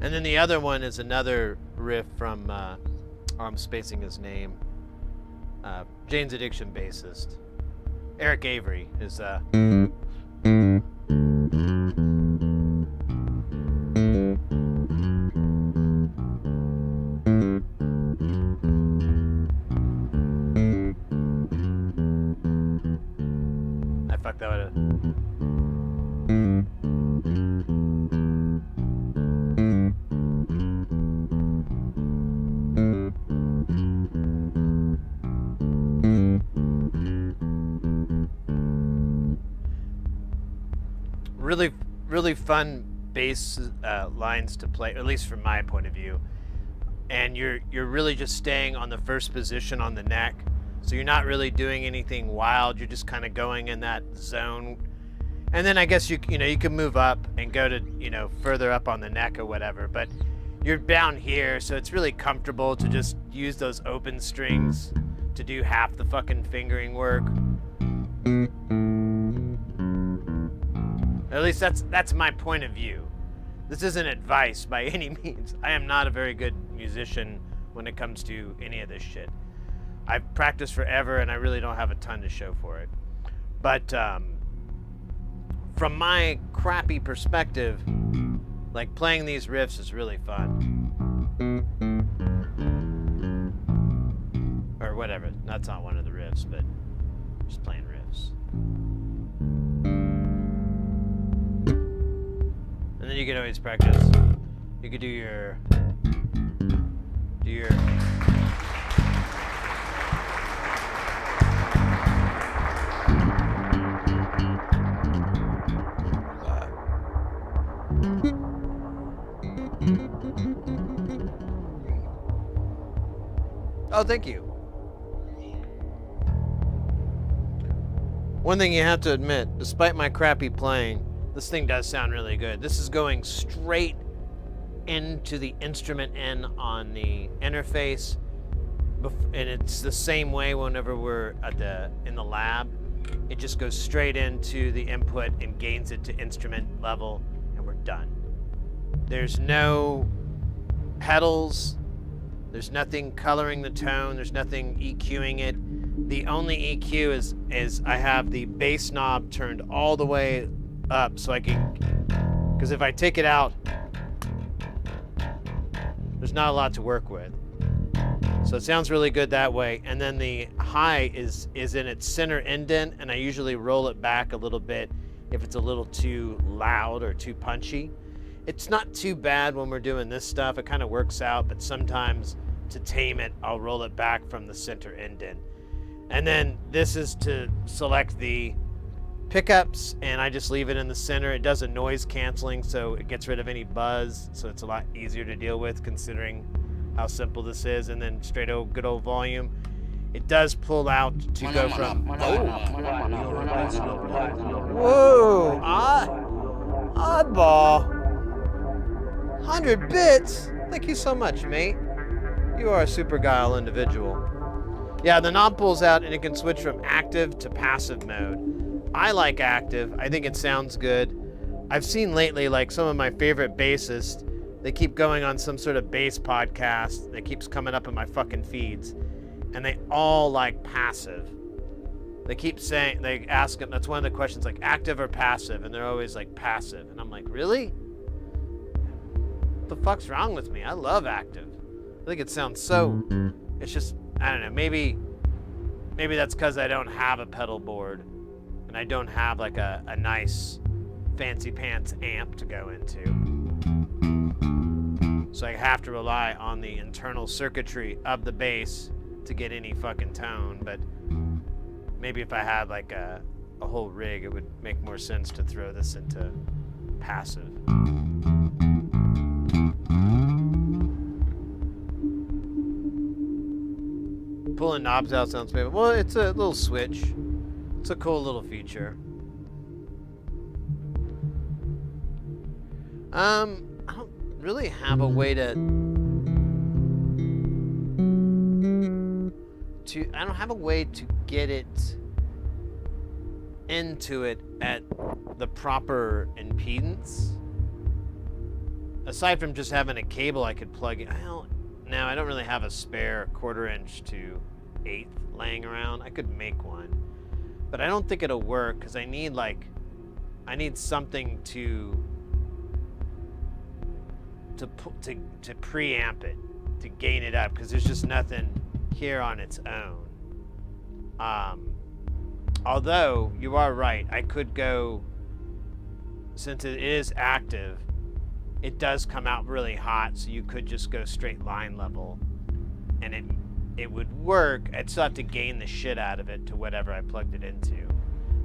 And then the other one is another riff from, I'm spacing his name, Jane's Addiction bassist. Eric Avery is, I fucked that up. Really fun bass lines to play, at least from my point of view. And you're really just staying on the first position on the neck, so you're not really doing anything wild. You're just kind of going in that zone. And then I guess you can move up and go to further up on the neck or whatever. But you're down here, so it's really comfortable to just use those open strings to do half the fucking fingering work. At least that's my point of view. This isn't advice by any means. I am not a very good musician when it comes to any of this shit. I've practiced forever and I really don't have a ton to show for it. But from my crappy perspective, like playing these riffs is really fun. Or whatever. That's not one of the riffs, but just playing riffs. And then you can always practice. You could do your Oh, thank you. One thing you have to admit, despite my crappy playing, this thing does sound really good. This is going straight into the instrument in on the interface, and it's the same way whenever we're in the lab. It just goes straight into the input and gains it to instrument level, and we're done. There's no pedals. There's nothing coloring the tone. There's nothing EQing it. The only EQ is I have the bass knob turned all the way up so I can, because if I take it out, there's not a lot to work with. So it sounds really good that way. And then the high is in its center indent, and I usually roll it back a little bit if it's a little too loud or too punchy. It's not too bad when we're doing this stuff. It kind of works out, but sometimes to tame it, I'll roll it back from the center indent. And then this is to select the pickups, and I just leave it in the center. It does a noise canceling, so it gets rid of any buzz, so it's a lot easier to deal with considering how simple this is. And then straight old good old volume. It does pull out to go from whoa, oddball, 100 bits. Thank you so much, mate. You are a super guile individual. Yeah, the knob pulls out and it can switch from active to passive mode. I like active. I think it sounds good. I've seen lately, like, some of my favorite bassists, they keep going on some sort of bass podcast that keeps coming up in my fucking feeds, and they all like passive. They keep saying, they ask them, that's one of the questions, like, active or passive, and they're always like passive, and I'm like, really? What the fuck's wrong with me? I love active. I think it sounds so... It's just, I don't know, maybe that's because I don't have a pedal board and I don't have like a nice fancy pants amp to go into. So I have to rely on the internal circuitry of the bass to get any fucking tone, but maybe if I had like a whole rig, it would make more sense to throw this into passive. Pulling knobs out sounds maybe. Well, it's a little switch. It's a cool little feature. I don't really have a way to I don't have a way to get it into it at the proper impedance. Aside from just having a cable I could plug in. No, I don't really have a spare 1/4 inch to 1/8 laying around. I could make one, but I don't think it'll work because I need something to preamp it, to gain it up, because there's just nothing here on its own. Although you are right, I could go, since it is active, it does come out really hot, so you could just go straight line level, and it would work. I'd still have to gain the shit out of it to whatever I plugged it into.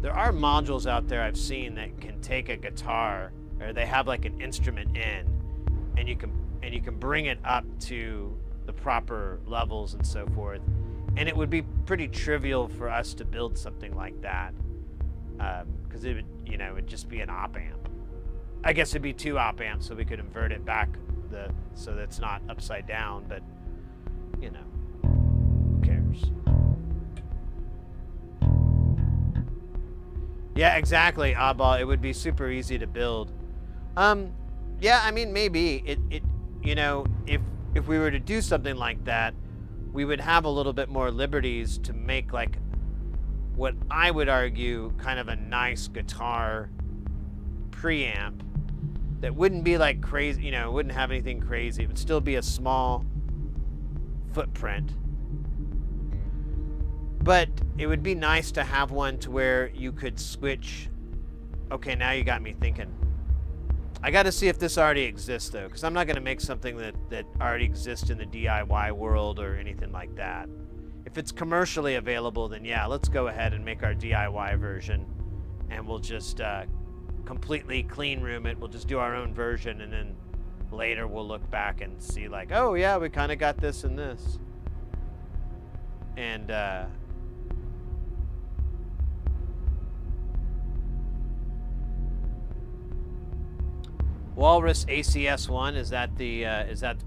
There are modules out there I've seen that can take a guitar, or they have like an instrument in, and you can bring it up to the proper levels and so forth, and it would be pretty trivial for us to build something like that, because it would, it'd just be an op amp. I guess it'd be 2 op amps, so we could invert it back so that it's not upside down, but who cares? Yeah, exactly, Oddball. It would be super easy to build. Yeah, I mean, maybe if we were to do something like that, we would have a little bit more liberties to make like what I would argue kind of a nice guitar preamp that wouldn't be like crazy, it wouldn't have anything crazy. It would still be a small footprint. But it would be nice to have one to where you could switch. Okay, now you got me thinking. I got to see if this already exists, though, because I'm not going to make something that already exists in the DIY world or anything like that. If it's commercially available, then yeah, let's go ahead and make our DIY version, and we'll just completely clean room it. We'll just do our own version, and then later we'll look back and see like, oh yeah, we kind of got this and this. And Walrus ACS1, is that the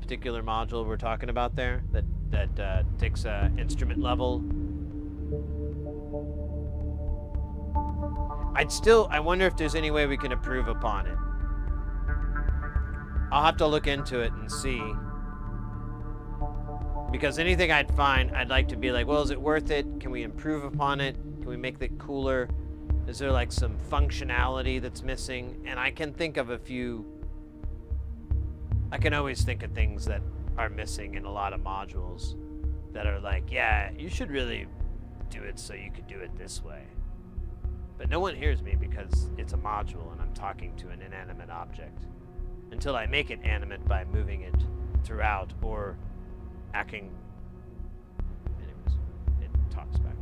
particular module we're talking about there that takes instrument level? I wonder if there's any way we can improve upon it. I'll have to look into it and see. Because anything I'd find, I'd like to be like, well, is it worth it? Can we improve upon it? Can we make it cooler? Is there like some functionality that's missing? And I can think of a few. I can always think of things that are missing in a lot of modules that are like, yeah, you should really do it so you could do it this way. But no one hears me because it's a module and I'm talking to an inanimate object. Until I make it animate by moving it throughout or acting. Anyways, it talks back.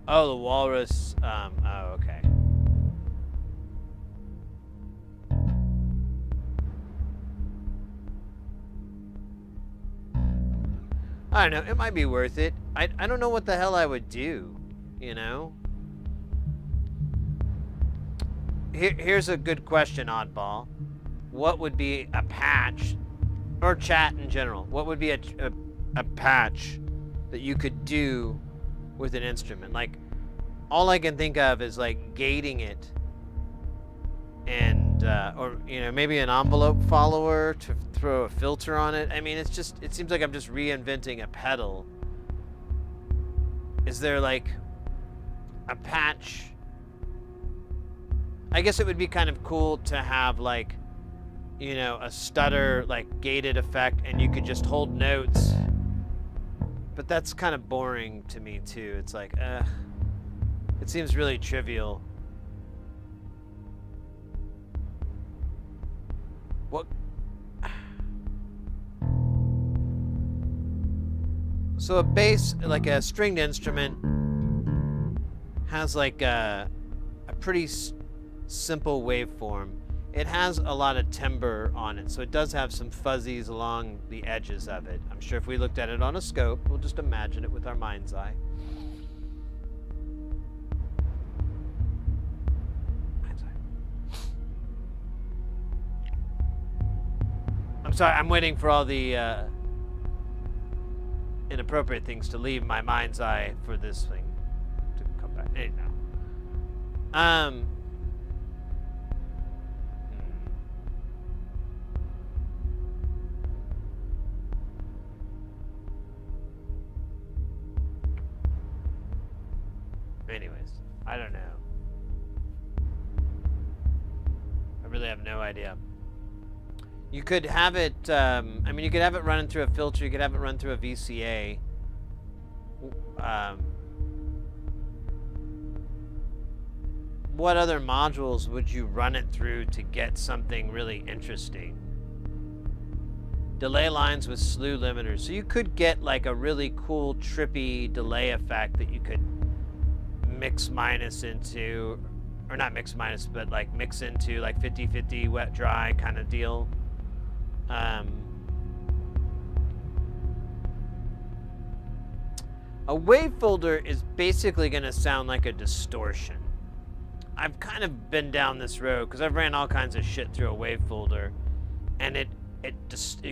Oh, the walrus. Oh, okay. I don't know. It might be worth it. I don't know what the hell I would do, Here's a good question, Oddball. What would be a patch, or chat in general, what would be a patch that you could do with an instrument? Like, all I can think of is like gating it and or maybe an envelope follower to throw a filter on it. I mean, it seems like I'm just reinventing a pedal. Is there like a patch? I guess it would be kind of cool to have like, you know, a stutter, like, gated effect, and you could just hold notes. But that's kind of boring to me, too. It's like, it seems really trivial. What? So a bass, like a stringed instrument, has like a pretty simple waveform. It has a lot of timbre on it, so it does have some fuzzies along the edges of it. I'm sure if we looked at it on a scope, we'll just imagine it with our mind's eye. I'm sorry, I'm waiting for all the inappropriate things to leave my mind's eye for this thing to come back. Anyhow. Anyways, I don't know. I really have no idea. You could have it, I mean, you could have it running through a filter, you could have it run through a VCA. What other modules would you run it through to get something really interesting? Delay lines with slew limiters. So you could get like a really cool, trippy delay effect that you could mix minus into, or not mix minus, but like mix into like 50-50 wet dry kind of deal. A wave folder is basically going to sound like a distortion. I've kind of been down this road because I've ran all kinds of shit through a wave folder, and it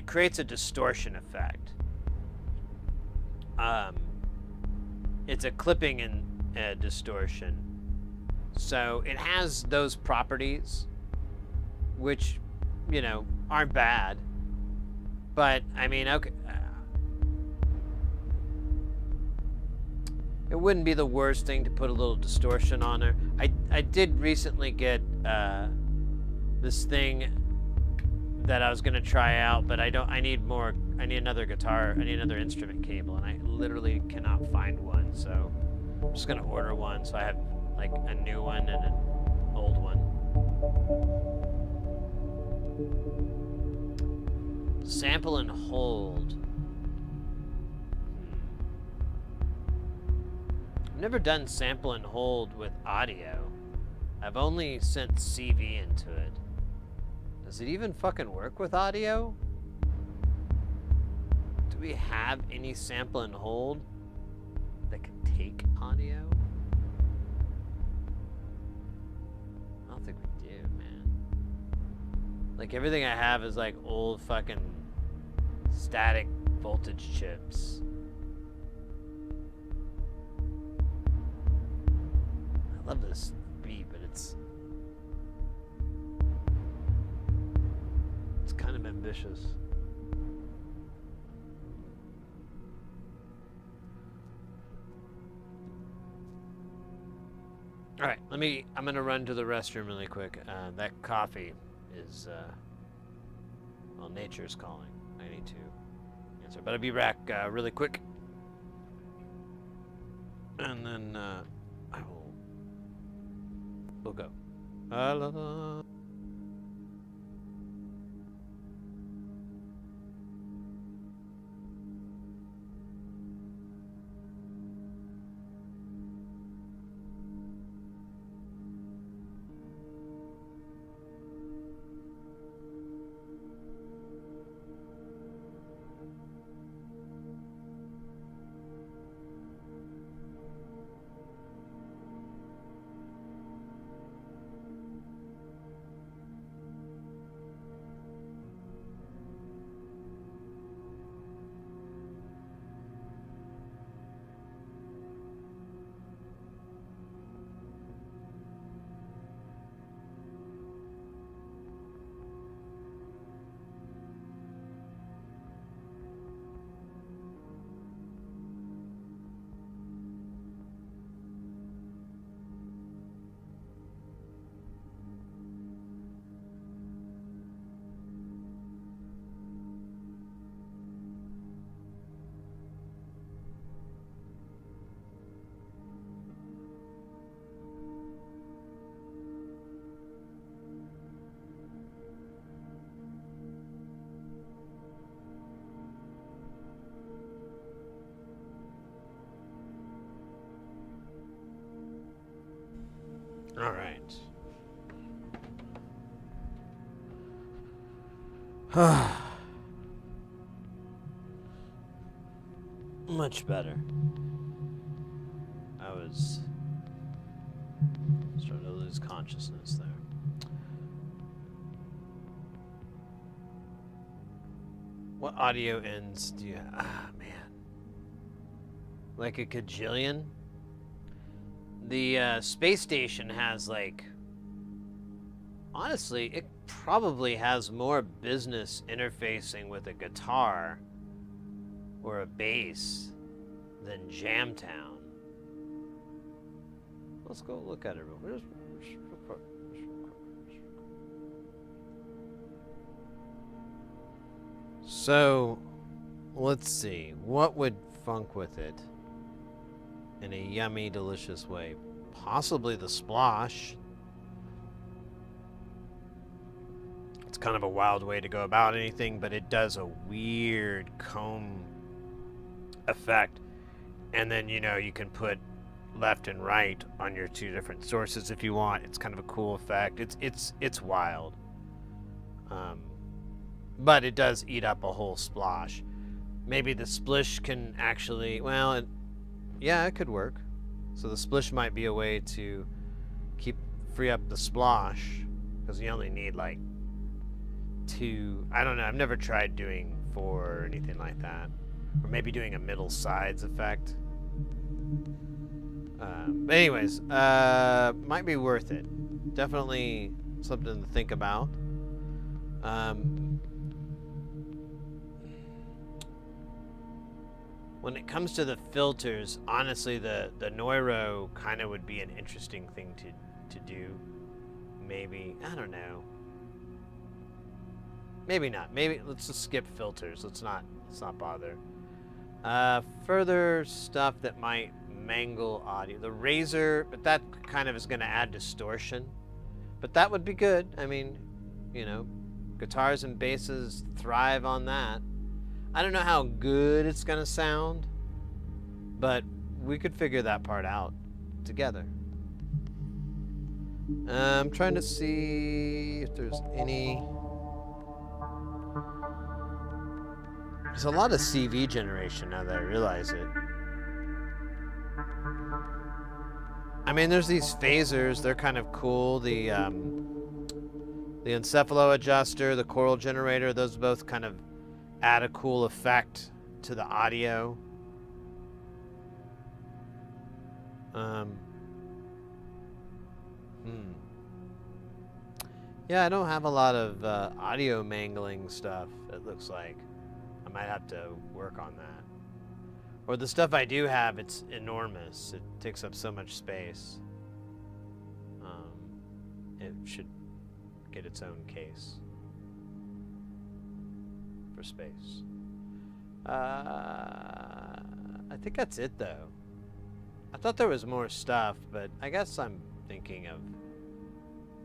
creates a distortion effect. It's a clipping and distortion, so it has those properties, which, you know, aren't bad. But I mean, okay, it wouldn't be the worst thing to put a little distortion on there. I did recently get this thing that I was gonna try out, but I need another guitar, I need another instrument cable, and I literally cannot find one, so I'm just gonna order one, so I have like a new one and an old one. Sample and hold. I've never done sample and hold with audio. I've only sent CV into it. Does it even fucking work with audio? Do we have any sample and hold that can take audio? I don't think we do, man. Like, everything I have is like old fucking static voltage chips. I love this beat, but it's kind of ambitious. All right, I'm gonna run to the restroom really quick. That coffee is, well, nature's calling. I need to answer, but I'll be back really quick. And then we'll go. La, la, la. All right. Much better. I was starting to lose consciousness there. What audio ends do you have? Ah, man. Like a gajillion? The space station has like... Honestly, it probably has more business interfacing with a guitar or a bass than Jamtown. Let's go look at it real quick. So, let's see. What would funk with it in a yummy, delicious way? Possibly the splosh. It's kind of a wild way to go about anything, but it does a weird comb effect. And then, you know, you can put left and right on your two different sources if you want. It's kind of a cool effect. It's wild. But it does eat up a whole splosh. Maybe the splish can actually, well, yeah, it could work. So the splish might be a way to free up the splosh, because you only need like two. I don't know. I've never tried doing 4 or anything like that. Or maybe doing a middle sides effect. But anyways, might be worth it. Definitely something to think about. When it comes to the filters, honestly, the Neuro kind of would be an interesting thing to do. Maybe, I don't know. Maybe not. Maybe let's just skip filters. Let's not bother. Further stuff that might mangle audio. The Razor, but that kind of is going to add distortion. But that would be good. I mean, you know, guitars and basses thrive on that. I don't know how good it's going to sound, but we could figure that part out together. I'm trying to see if there's any... There's a lot of CV generation now that I realize it. I mean, there's these phasers. They're kind of cool. The encephalo adjuster, the choral generator, those both kind of add a cool effect to the audio. Yeah, I don't have a lot of audio mangling stuff, it looks like. I might have to work on that. Or the stuff I do have, it's enormous. It takes up so much space. It should get its own case for space. I think that's it, though. I thought there was more stuff, but I guess I'm thinking of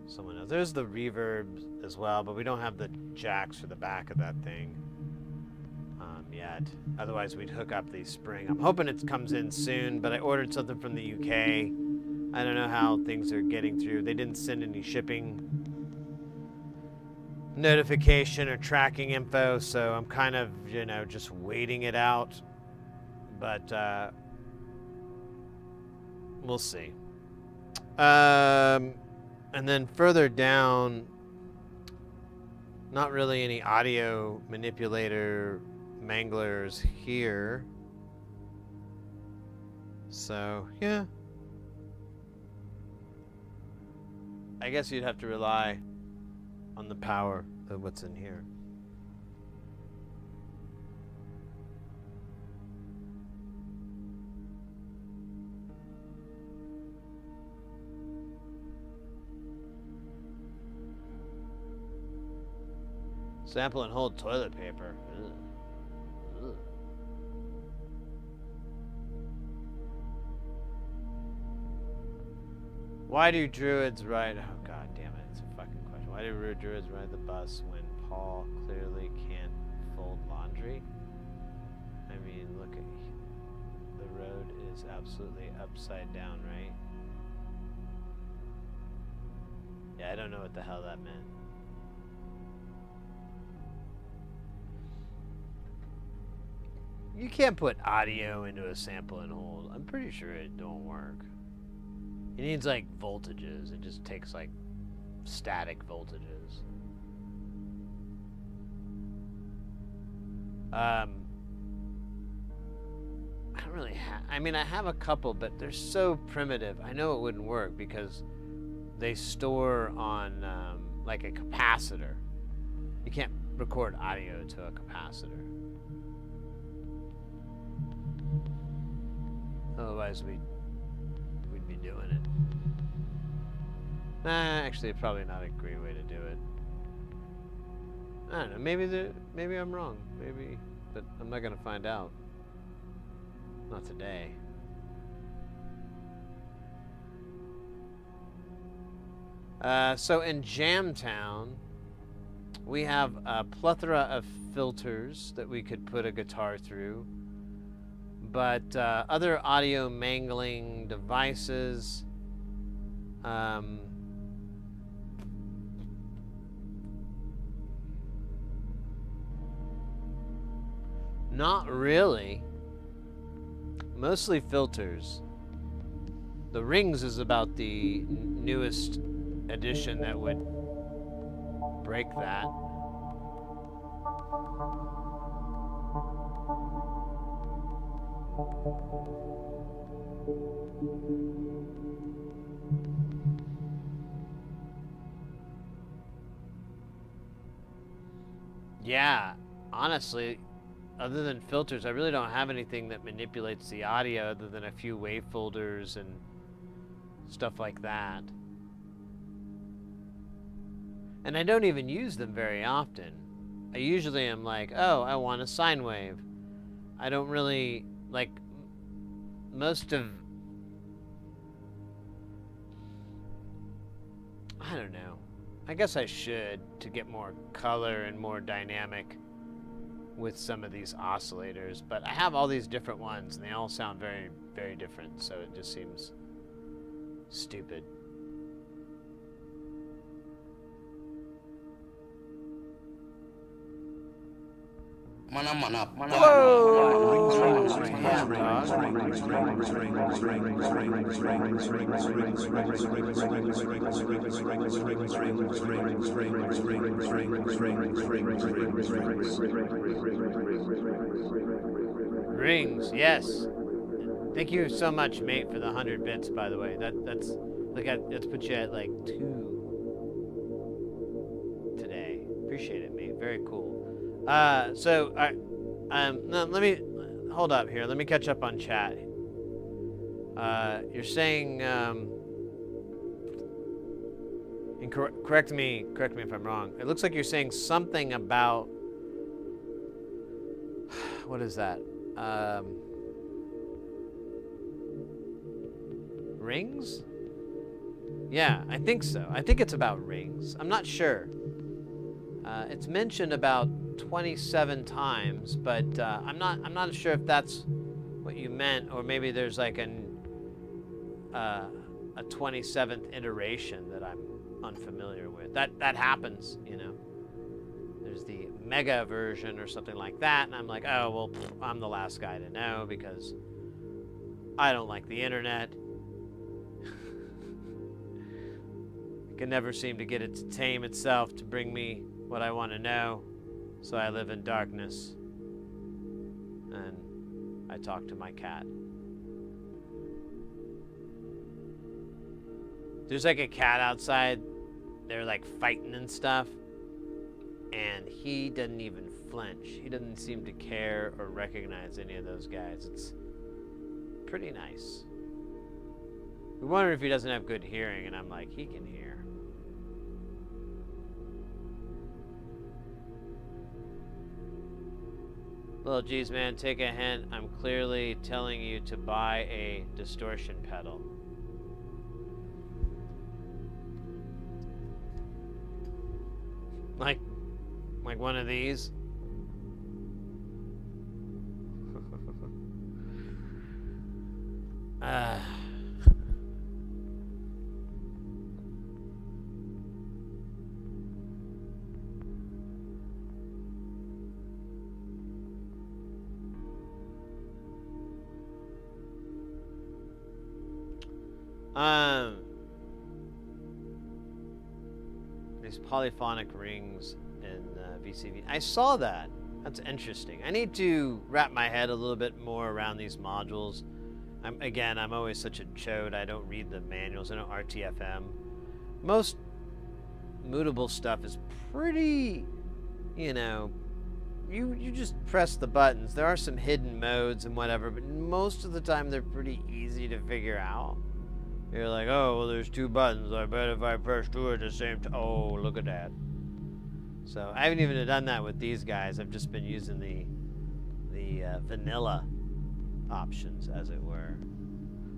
someone else. There's the reverb as well, but we don't have the jacks for the back of that thing yet. Otherwise, we'd hook up the spring. I'm hoping it comes in soon, but I ordered something from the UK. I don't know how things are getting through. They didn't send any shipping notification or tracking info, so I'm kind of, you know, just waiting it out. But we'll see. And then further down, not really any audio manipulator manglers here. So, yeah. I guess you'd have to rely on the power of what's in here. Sample and hold toilet paper. Ugh. Ugh. Why do druids ride... Oh, god damn it. It's a fucking question. Why do druids ride the bus when Paul clearly can't fold laundry? I mean, look at... The road is absolutely upside down, right? Yeah, I don't know what the hell that meant. You can't put audio into a sample and hold. I'm pretty sure it don't work. It needs like voltages. It just takes like static voltages. I don't really have. I mean, I have a couple, but they're so primitive. I know it wouldn't work because they store on like a capacitor. You can't record audio to a capacitor. Otherwise, we'd be doing it. Actually, probably not a great way to do it. I don't know. Maybe I'm wrong. Maybe, but I'm not gonna find out. Not today. So in Jamtown, we have a plethora of filters that we could put a guitar through. But other audio mangling devices, not really. Mostly filters. The Rings is about the newest edition that would break that. Yeah, honestly, other than filters, I really don't have anything that manipulates the audio other than a few wave folders and stuff like that. And I don't even use them very often. I usually am like, oh, I want a sine wave. I don't really, like, most of, I don't know. I guess I should to get more color and more dynamic with some of these oscillators, but I have all these different ones and they all sound very, very different, so it just seems stupid. Rings, yes. Thank you so much, mate, for the 100 bits. By the way, that's like let's put you at like 2 today. Appreciate it, mate. Very cool. So no, let me hold up here. Let me catch up on chat. You're saying, and correct me if I'm wrong. It looks like you're saying something about what is that? Rings? Yeah, I think so. I think it's about rings. I'm not sure. It's mentioned about 27 times, but I'm not sure if that's what you meant, or maybe there's like a 27th iteration that I'm unfamiliar with. That happens, you know. There's the mega version or something like that, and I'm like, oh well, I'm the last guy to know because I don't like the internet. It can never seem to get it to tame itself to bring me what I want to know, so I live in darkness and I talk to my cat. There's like a cat outside, they're like fighting and stuff, and he doesn't even flinch. He doesn't seem to care or recognize any of those guys. It's pretty nice. We wonder if he doesn't have good hearing, and I'm like, he can hear. Little G's, man, take a hint. I'm clearly telling you to buy a distortion pedal. Like one of these. These polyphonic rings in VCV. I saw that. That's interesting. I need to wrap my head a little bit more around these modules. I'm always such a chode. I don't read the manuals. I know RTFM. Most mutable stuff is pretty, you know, you just press the buttons. There are some hidden modes and whatever, but most of the time they're pretty easy to figure out. You're like, oh, well, there's 2 buttons. I bet if I press 2 at the same time. Oh, look at that. So I haven't even done that with these guys. I've just been using the vanilla options, as it were.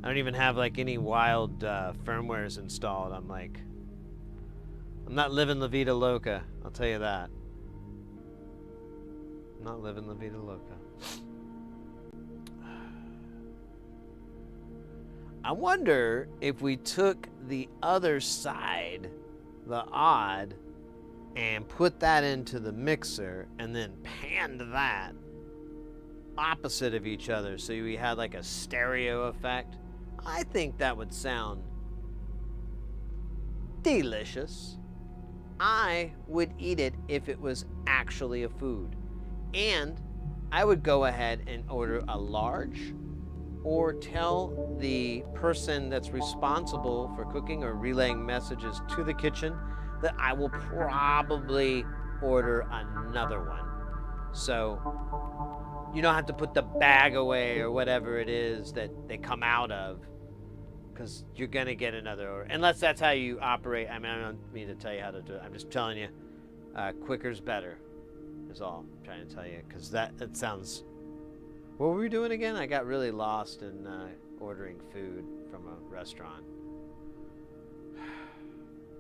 I don't even have like any wild firmwares installed. I'm not living La Vida Loca. I'll tell you that. I'm not living La Vida Loca. I wonder if we took the other side, the odd, and put that into the mixer and then panned that opposite of each other so we had like a stereo effect. I think that would sound delicious. I would eat it if it was actually a food. And I would go ahead and order a large, or tell the person that's responsible for cooking or relaying messages to the kitchen that I will probably order another one. So you don't have to put the bag away or whatever it is that they come out of, because you're going to get another order. Unless that's how you operate. I mean, I don't mean to tell you how to do it. I'm just telling you, quicker's better is all I'm trying to tell you, because that sounds... What were we doing again? I got really lost in ordering food from a restaurant.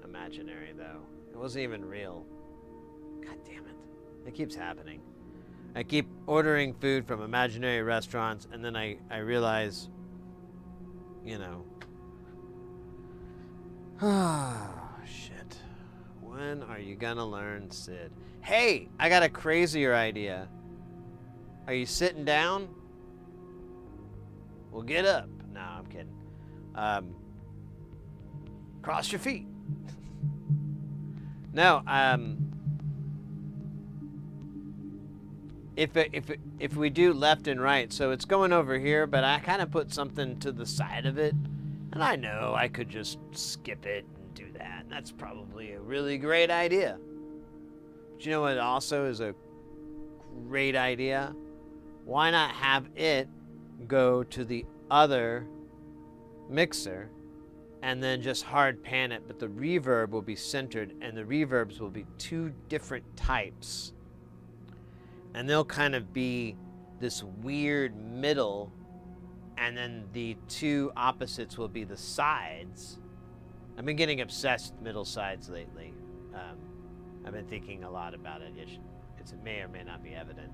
Imaginary, though. It wasn't even real. God damn it. It keeps happening. I keep ordering food from imaginary restaurants, and then I realize, you know... Oh, shit. When are you gonna learn, Sid? Hey, I got a crazier idea. Are you sitting down? Well, get up. No, I'm kidding. Cross your feet. No, if we do left and right, so it's going over here, but I kind of put something to the side of it, and I know I could just skip it and do that. That's probably a really great idea. But you know what also is a great idea? Why not have it go to the other mixer and then just hard pan it, but the reverb will be centered, and the reverbs will be 2 different types. And they'll kind of be this weird middle, and then the 2 opposites will be the sides. I've been getting obsessed with middle sides lately. I've been thinking a lot about it. It may or may not be evident.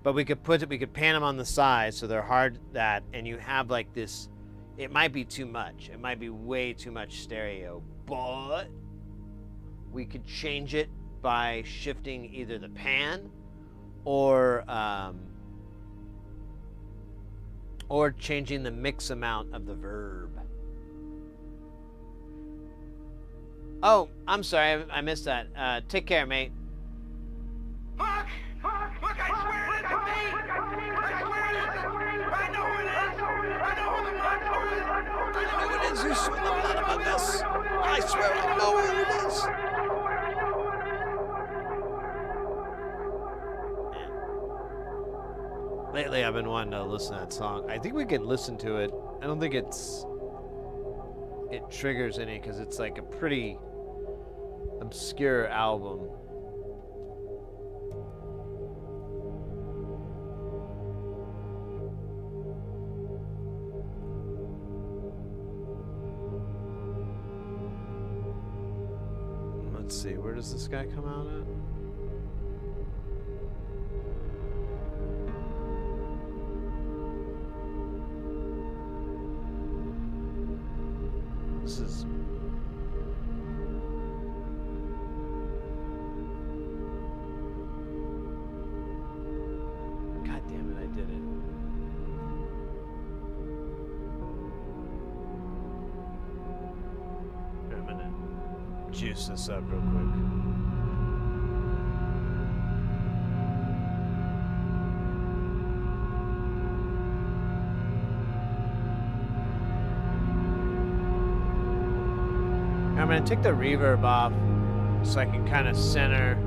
But we could pan them on the sides so they're hard that, and you have like this, it might be too much. It might be way too much stereo, but we could change it by shifting either the pan or changing the mix amount of the verb. Oh, I'm sorry, I missed that. Take care, mate. Fuck! Look, I swear it isn't me! I swear it isn't! I know who it is! I know who the monster is! I know who it is who's swimming the blood among us! I swear I know who it is! Man. Lately I've been wanting to listen to that song. I think we can listen to it. I don't think it triggers any, because it's like a pretty obscure album. Let's see, where does this guy come out at? This is... God damn it, I did it. juice this up real quick. I'm gonna take the reverb off so I can kind of center.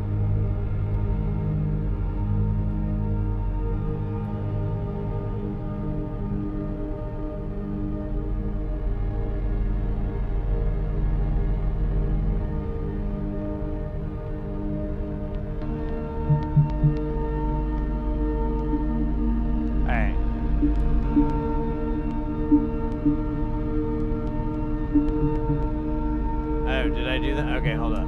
Oh, did I do that? Okay, hold up.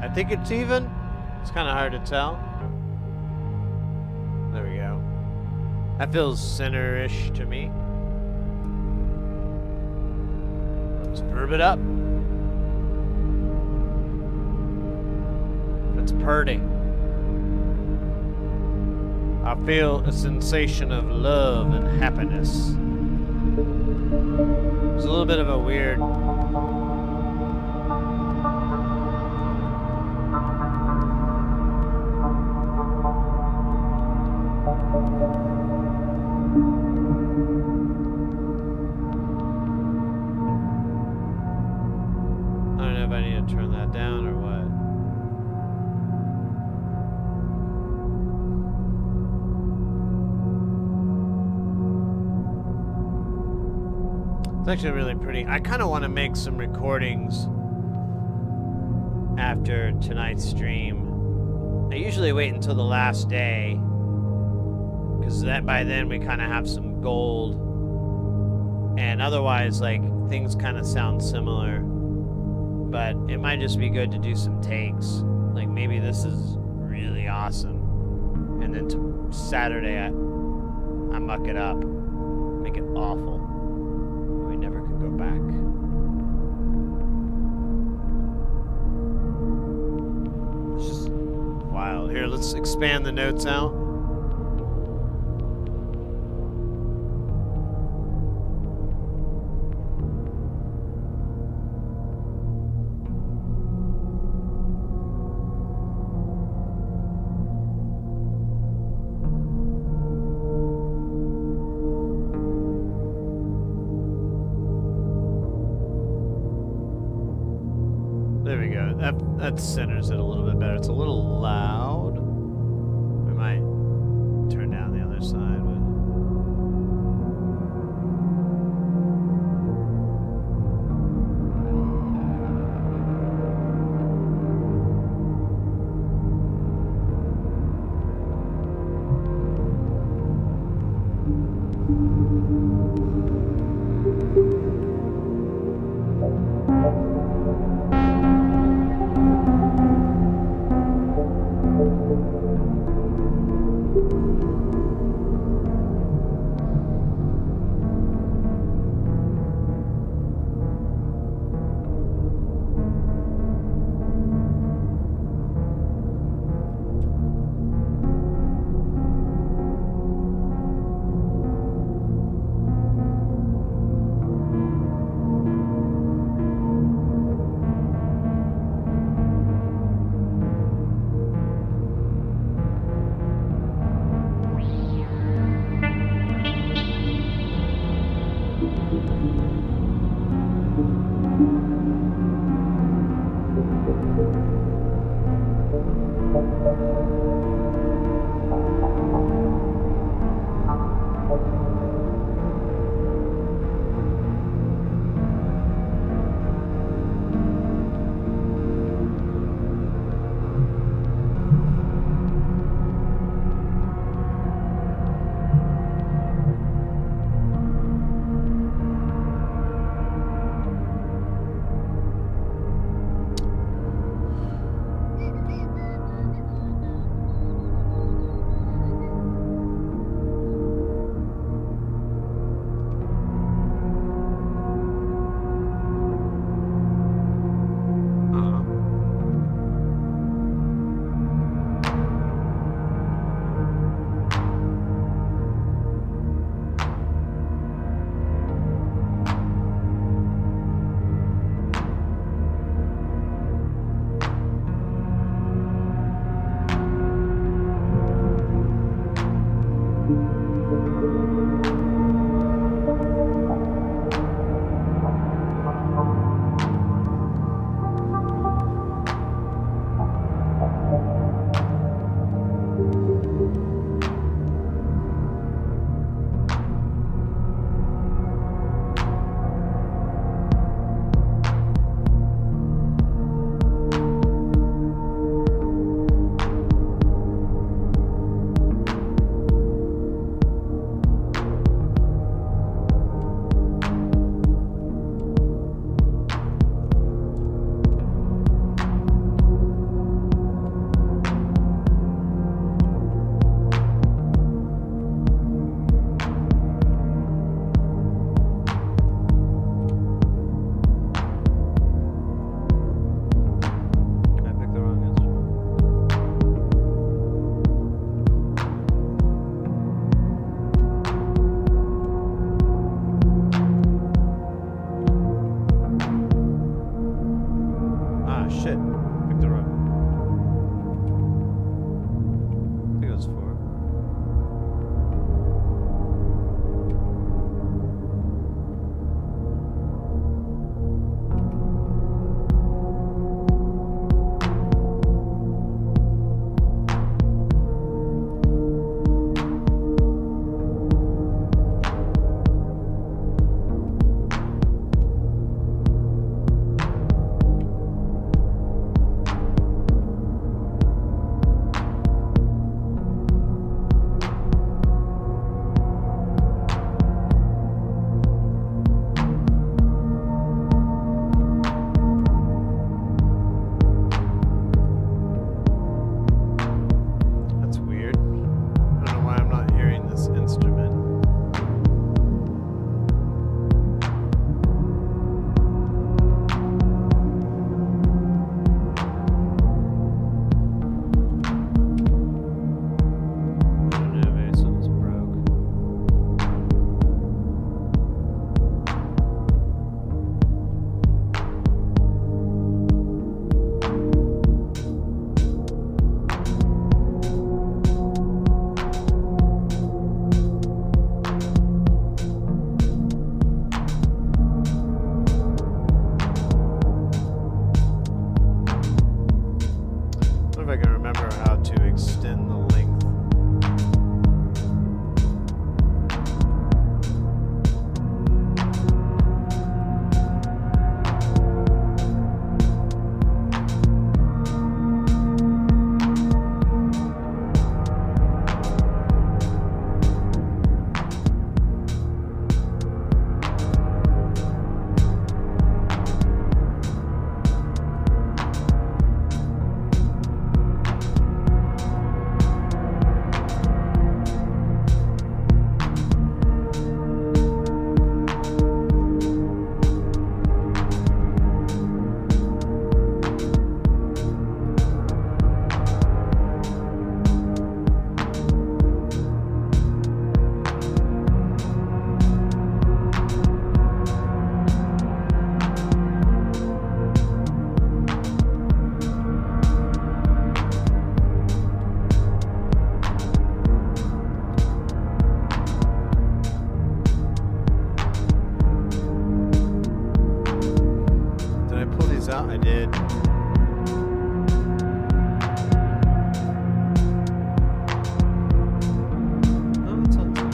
I think it's even. It's kind of hard to tell. There we go. That feels center-ish to me. Let's verb it up. It's purdy. I feel a sensation of love and happiness. It's a little bit of a weird... turn that down or what? It's actually really pretty. I kind of want to make some recordings after tonight's stream. I usually wait until the last day because that by then we kind of have some gold, and otherwise like things kind of sound similar. But it might just be good to do some takes. Like maybe this is really awesome, and then Saturday I muck it up, make it awful. We never can go back. It's just wild. Here, let's expand the notes out. There we go. That centers it a little bit better. It's a little loud. We might turn down the other side. lights out? I did. Oh, it's on time.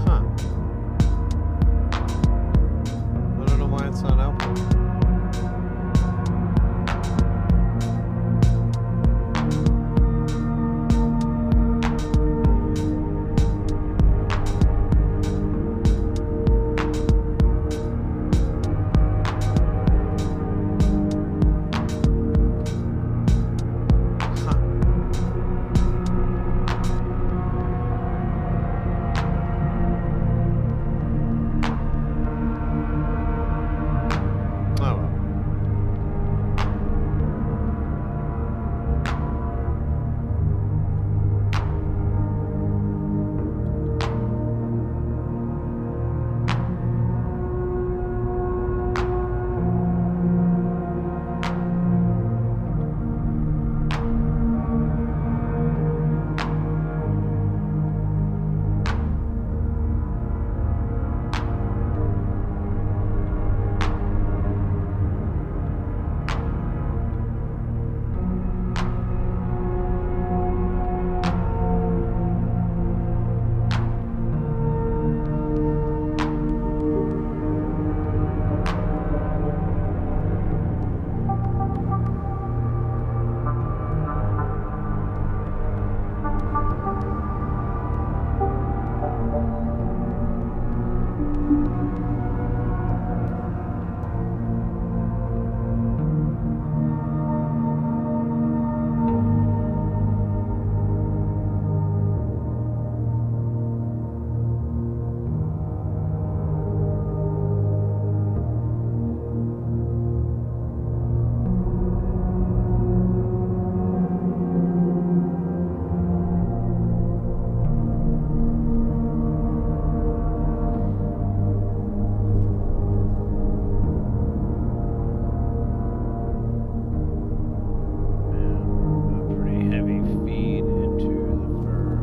Huh. I don't know why it's not output. Huh. Oh well. A pretty heavy feed into the fur.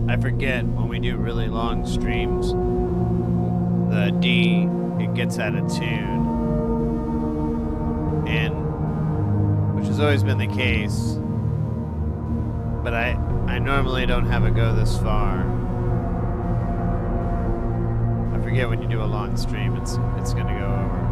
I forget when we do really long streams, the D, it gets out of tune. And, which has always been the case, but I normally don't have it go this far. I forget when you do a long stream, it's gonna go over.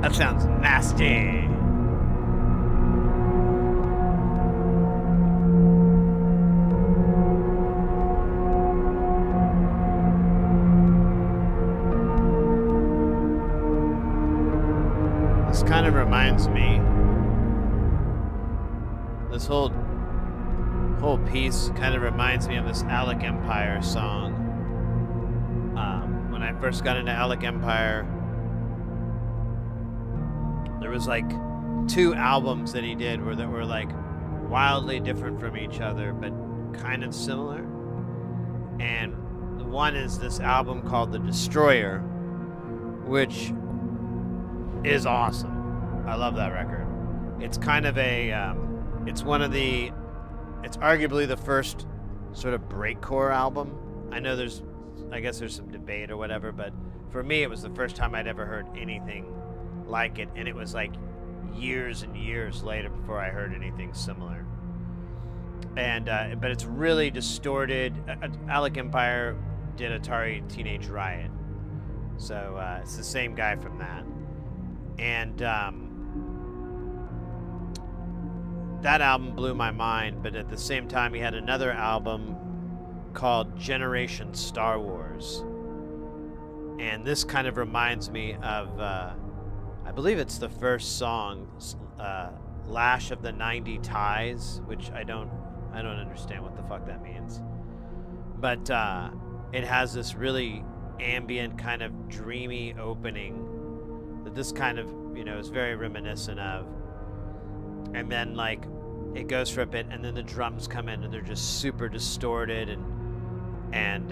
That sounds nasty. This kind of reminds me. This whole piece kind of reminds me of this Alec Empire song. When I first got into Alec Empire, there was like 2 albums that he did that were like wildly different from each other, but kind of similar. And one is this album called The Destroyer, which is awesome. I love that record. It's kind of a, it's arguably the first sort of breakcore album. I guess there's some debate or whatever, but for me, it was the first time I'd ever heard anything like it, and it was like years and years later before I heard anything similar. And but it's really distorted. Alec Empire did Atari Teenage Riot, so it's the same guy from that. And that album blew my mind, but at the same time he had another album called Generation Star Wars, and this kind of reminds me of I believe it's the first song, Lash of the 90 Ties, which I don't understand what the fuck that means. But it has this really ambient kind of dreamy opening that this kind of, is very reminiscent of. And then like it goes for a bit, and then the drums come in and they're just super distorted, and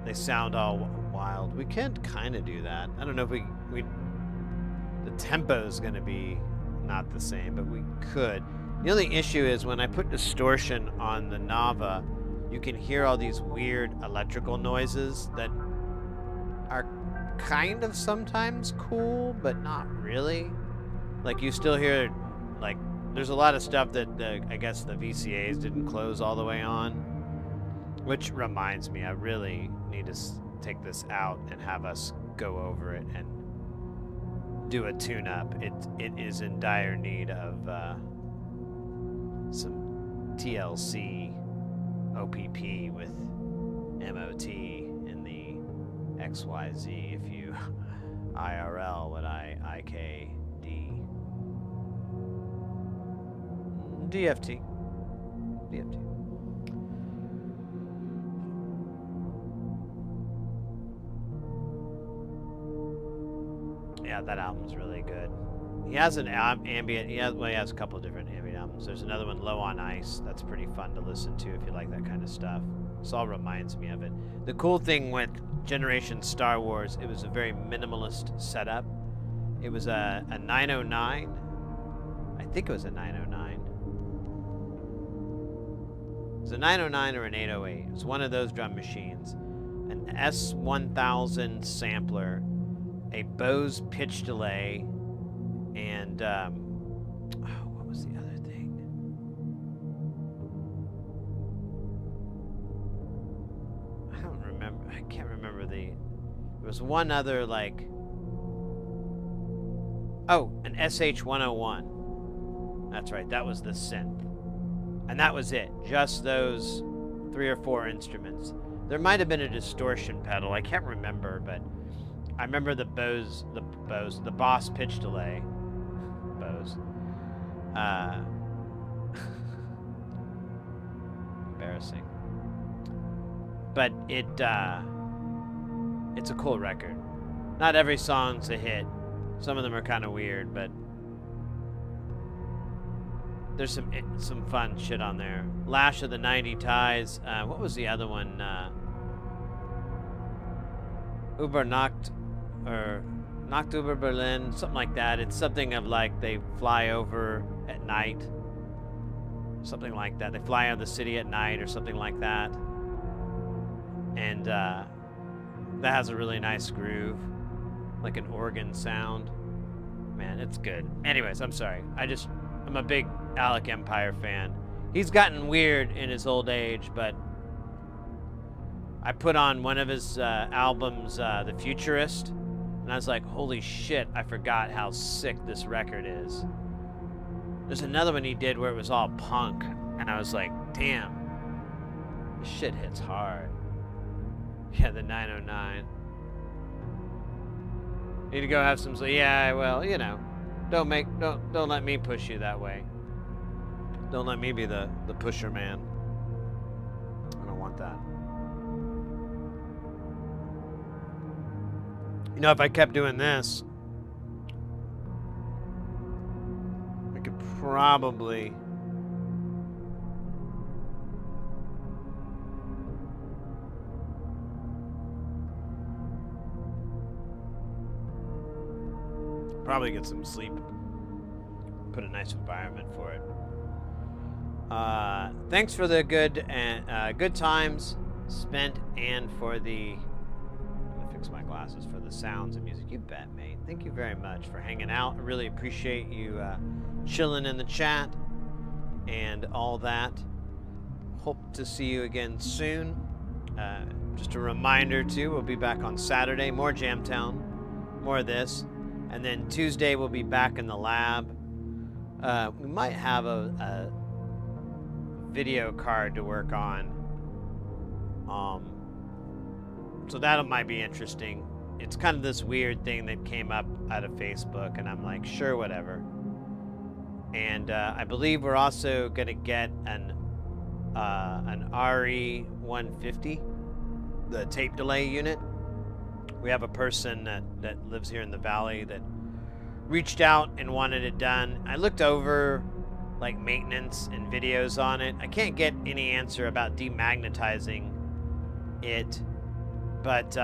they sound all wild. We can't kind of do that. I don't know if we the tempo is going to be not the same, but we could. The only issue is when I put distortion on the Nava, you can hear all these weird electrical noises that are kind of sometimes cool, but not really. Like you still hear, like, there's a lot of stuff that I guess the VCAs didn't close all the way on, which reminds me, I really need to take this out and have us go over it and do a tune-up. It is in dire need of some TLC OPP with MOT in the XYZ, if you IRL what IKD. DFT. Yeah, that album's really good. He has an ambient. He has a couple of different ambient albums. There's another one, Low on Ice. That's pretty fun to listen to if you like that kind of stuff. This all reminds me of it. The cool thing with Generation Star Wars, it was a very minimalist setup. It was a 909. I think it was a 909. It was a 909 or an 808. It was one of those drum machines. An S1000 sampler, a Bose pitch delay, and what was the other thing? I don't remember. I can't remember there was one other, like, an SH-101. That's right, that was the synth. And that was it. Just those 3 or 4 instruments. There might have been a distortion pedal. I can't remember, but I remember the Boss pitch delay. Bose. Embarrassing. But it's a cool record. Not every song's a hit. Some of them are kind of weird, but there's some fun shit on there. Lash of the 90 Ties. What was the other one? Übernacht or Nacht über Berlin, something like that. It's something of like they fly over at night. Something like that. They fly out of the city at night or something like that. And that has a really nice groove. Like an organ sound. Man, it's good. Anyways, I'm sorry. I'm a big Alec Empire fan. He's gotten weird in his old age, but I put on one of his albums, The Futurist, and I was like, holy shit, I forgot how sick this record is. There's another one he did where it was all punk, and I was like, damn, this shit hits hard. Yeah, the 909. Need to go have some sleep. Yeah, well, you know, don't let me push you that way. Don't let me be the pusher man. I don't want that. You know, if I kept doing this, I could probably get some sleep. Put a nice environment for it. Thanks for the good times spent, and for the my glasses for the sounds and music. You bet, mate. Thank you very much for hanging out. I really appreciate you chilling in the chat and all that. Hope to see you again soon. Just a reminder too, we'll be back on Saturday. More Jamtown, more of this, and then Tuesday we'll be back in the lab. We might have a video card to work on. So that might be interesting. It's kind of this weird thing that came up out of Facebook, and I'm like, sure, whatever. And I believe we're also going to get an RE150, the tape delay unit. We have a person that lives here in the valley that reached out and wanted it done. I looked over like maintenance and videos on it. I can't get any answer about demagnetizing it. But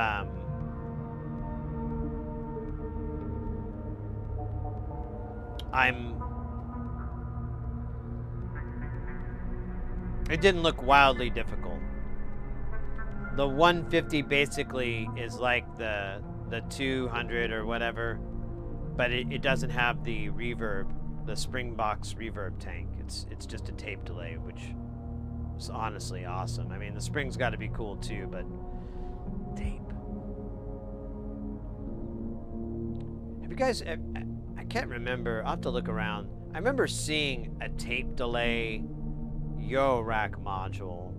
it didn't look wildly difficult. The 150 basically is like the 200 or whatever, but it doesn't have the reverb, the Springbox reverb tank. It's just a tape delay, which is honestly awesome. I mean, the Spring's got to be cool too, but tape. Have you guys, I can't remember, I'll have to look around. I remember seeing a tape delay Eurorack module,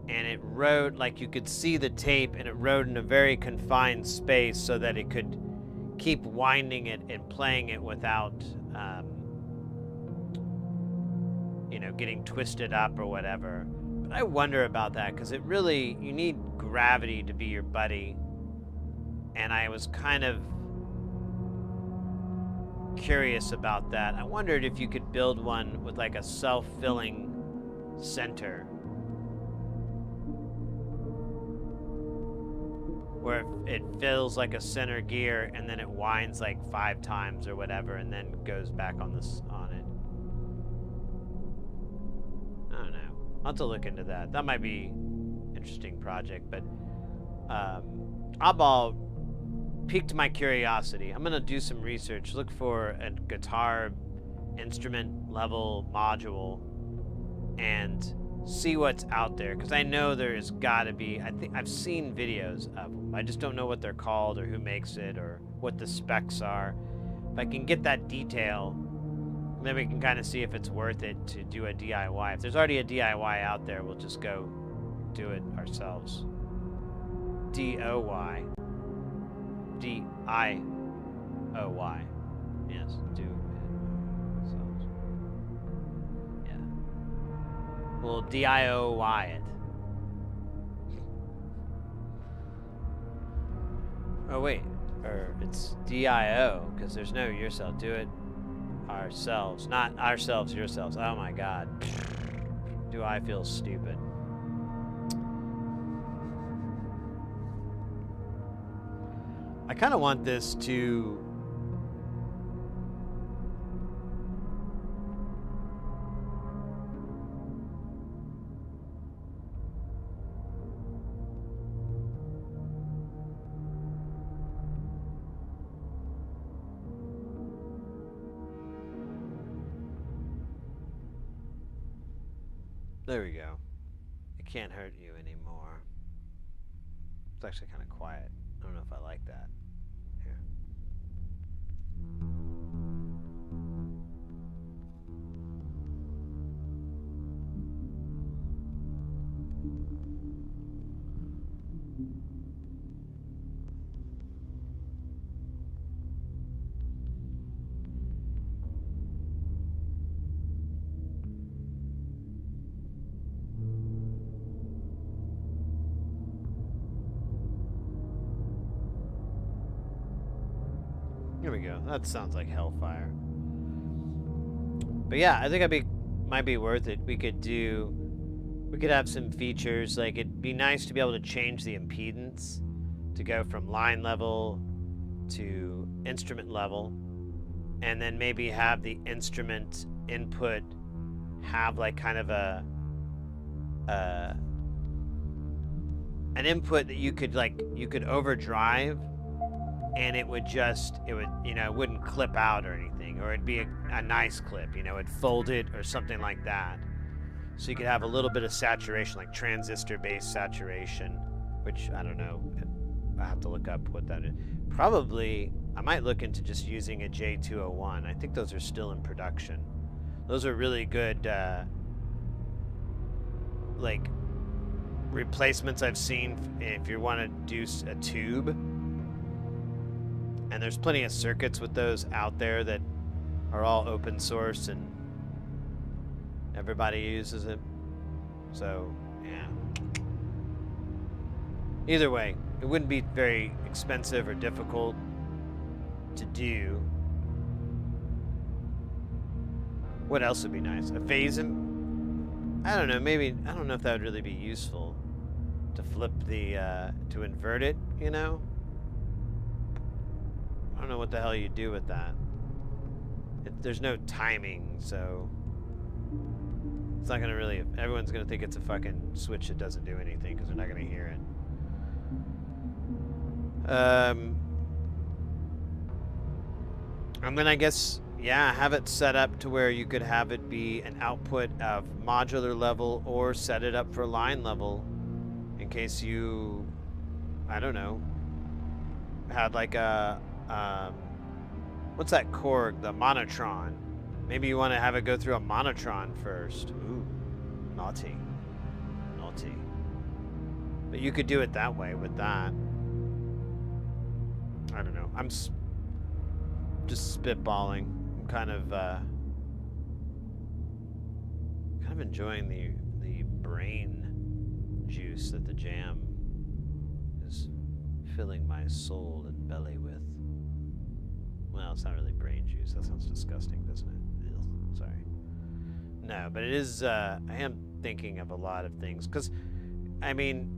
and it rode, like you could see the tape, and it rode in a very confined space so that it could keep winding it and playing it without, you know, getting twisted up or whatever. I wonder about that, because it really, you need gravity to be your buddy, and I was kind of curious about that. I wondered if you could build one with like a self-filling center, where it fills like a center gear and then it winds like 5 times or whatever and then goes back on it. I don't know. I'll have to look into that. That might be an interesting project, but Oddball piqued my curiosity. I'm gonna do some research, look for a guitar instrument level module and see what's out there, because I know there's gotta be, I think I've seen videos of them. I just don't know what they're called or who makes it or what the specs are. If I can get that detail, then we can kind of see if it's worth it to do a DIY. If there's already a DIY out there, we'll just go do it ourselves. DOY. DIOY. Yes, do it ourselves. Yeah. We'll DIOY it. Oh wait, or it's DIO because there's no yourself. Do it ourselves, not ourselves, yourselves. Oh my God, do I feel stupid? I kind of want this to. There we go. It can't hurt you anymore. It's actually kind of quiet. I don't know if I like that. Here. Here we go. That sounds like hellfire. But yeah, I think might be worth it. We could have some features, like it'd be nice to be able to change the impedance to go from line level to instrument level, and then maybe have the instrument input have like kind of an input that you could overdrive, and it would it wouldn't clip out or anything, or it'd be a nice clip, it'd fold it or something like that. So you could have a little bit of saturation, like transistor-based saturation, which I don't know. I have to look up what that is. Probably, I might look into just using a J201. I think those are still in production. Those are really good, like, replacements I've seen if you want to do a tube. And there's plenty of circuits with those out there that are all open source and everybody uses it. So, yeah. Either way, it wouldn't be very expensive or difficult to do. What else would be nice? A phase I don't know, maybe, I don't know if that would really be useful to flip the, to invert it, I don't know what the hell you do with that. There's no timing, so it's not gonna really, everyone's gonna think it's a fucking switch that doesn't do anything because they're not gonna hear it. And then I guess, yeah, have it set up to where you could have it be an output of modular level, or set it up for line level in case you, I don't know, had like a, what's that Korg, the monotron? Maybe you want to have it go through a monotron first. Ooh, naughty. Naughty. But you could do it that way with that. I don't know. I'm just spitballing. I'm kind of enjoying the brain juice that the jam is filling my soul and belly with. Well, it's not really brain juice. That sounds disgusting, doesn't it? Ew, sorry. No, but it is, I am thinking of a lot of things. Because, I mean,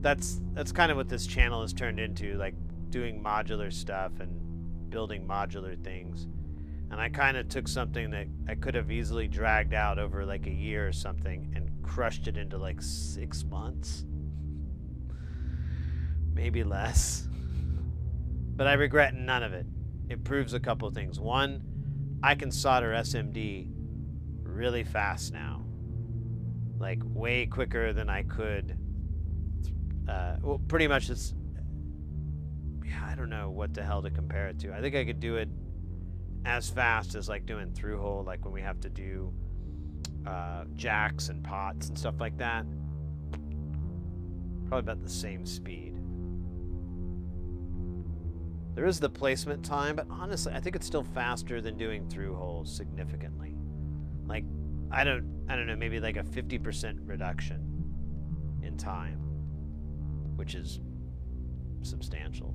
that's kind of what this channel has turned into, like doing modular stuff and building modular things. And I kind of took something that I could have easily dragged out over like a year or something and crushed it into like 6 months. Maybe less. But I regret none of it. It proves a couple of things. One, I can solder SMD really fast now. Like way quicker than I could. Well, pretty much it's, yeah, I don't know what the hell to compare it to. I think I could do it as fast as like doing through hole, like when we have to do jacks and pots and stuff like that. Probably about the same speed. There is the placement time, but honestly, I think it's still faster than doing through holes significantly. Like, I don't know, maybe like a 50% reduction in time, which is substantial.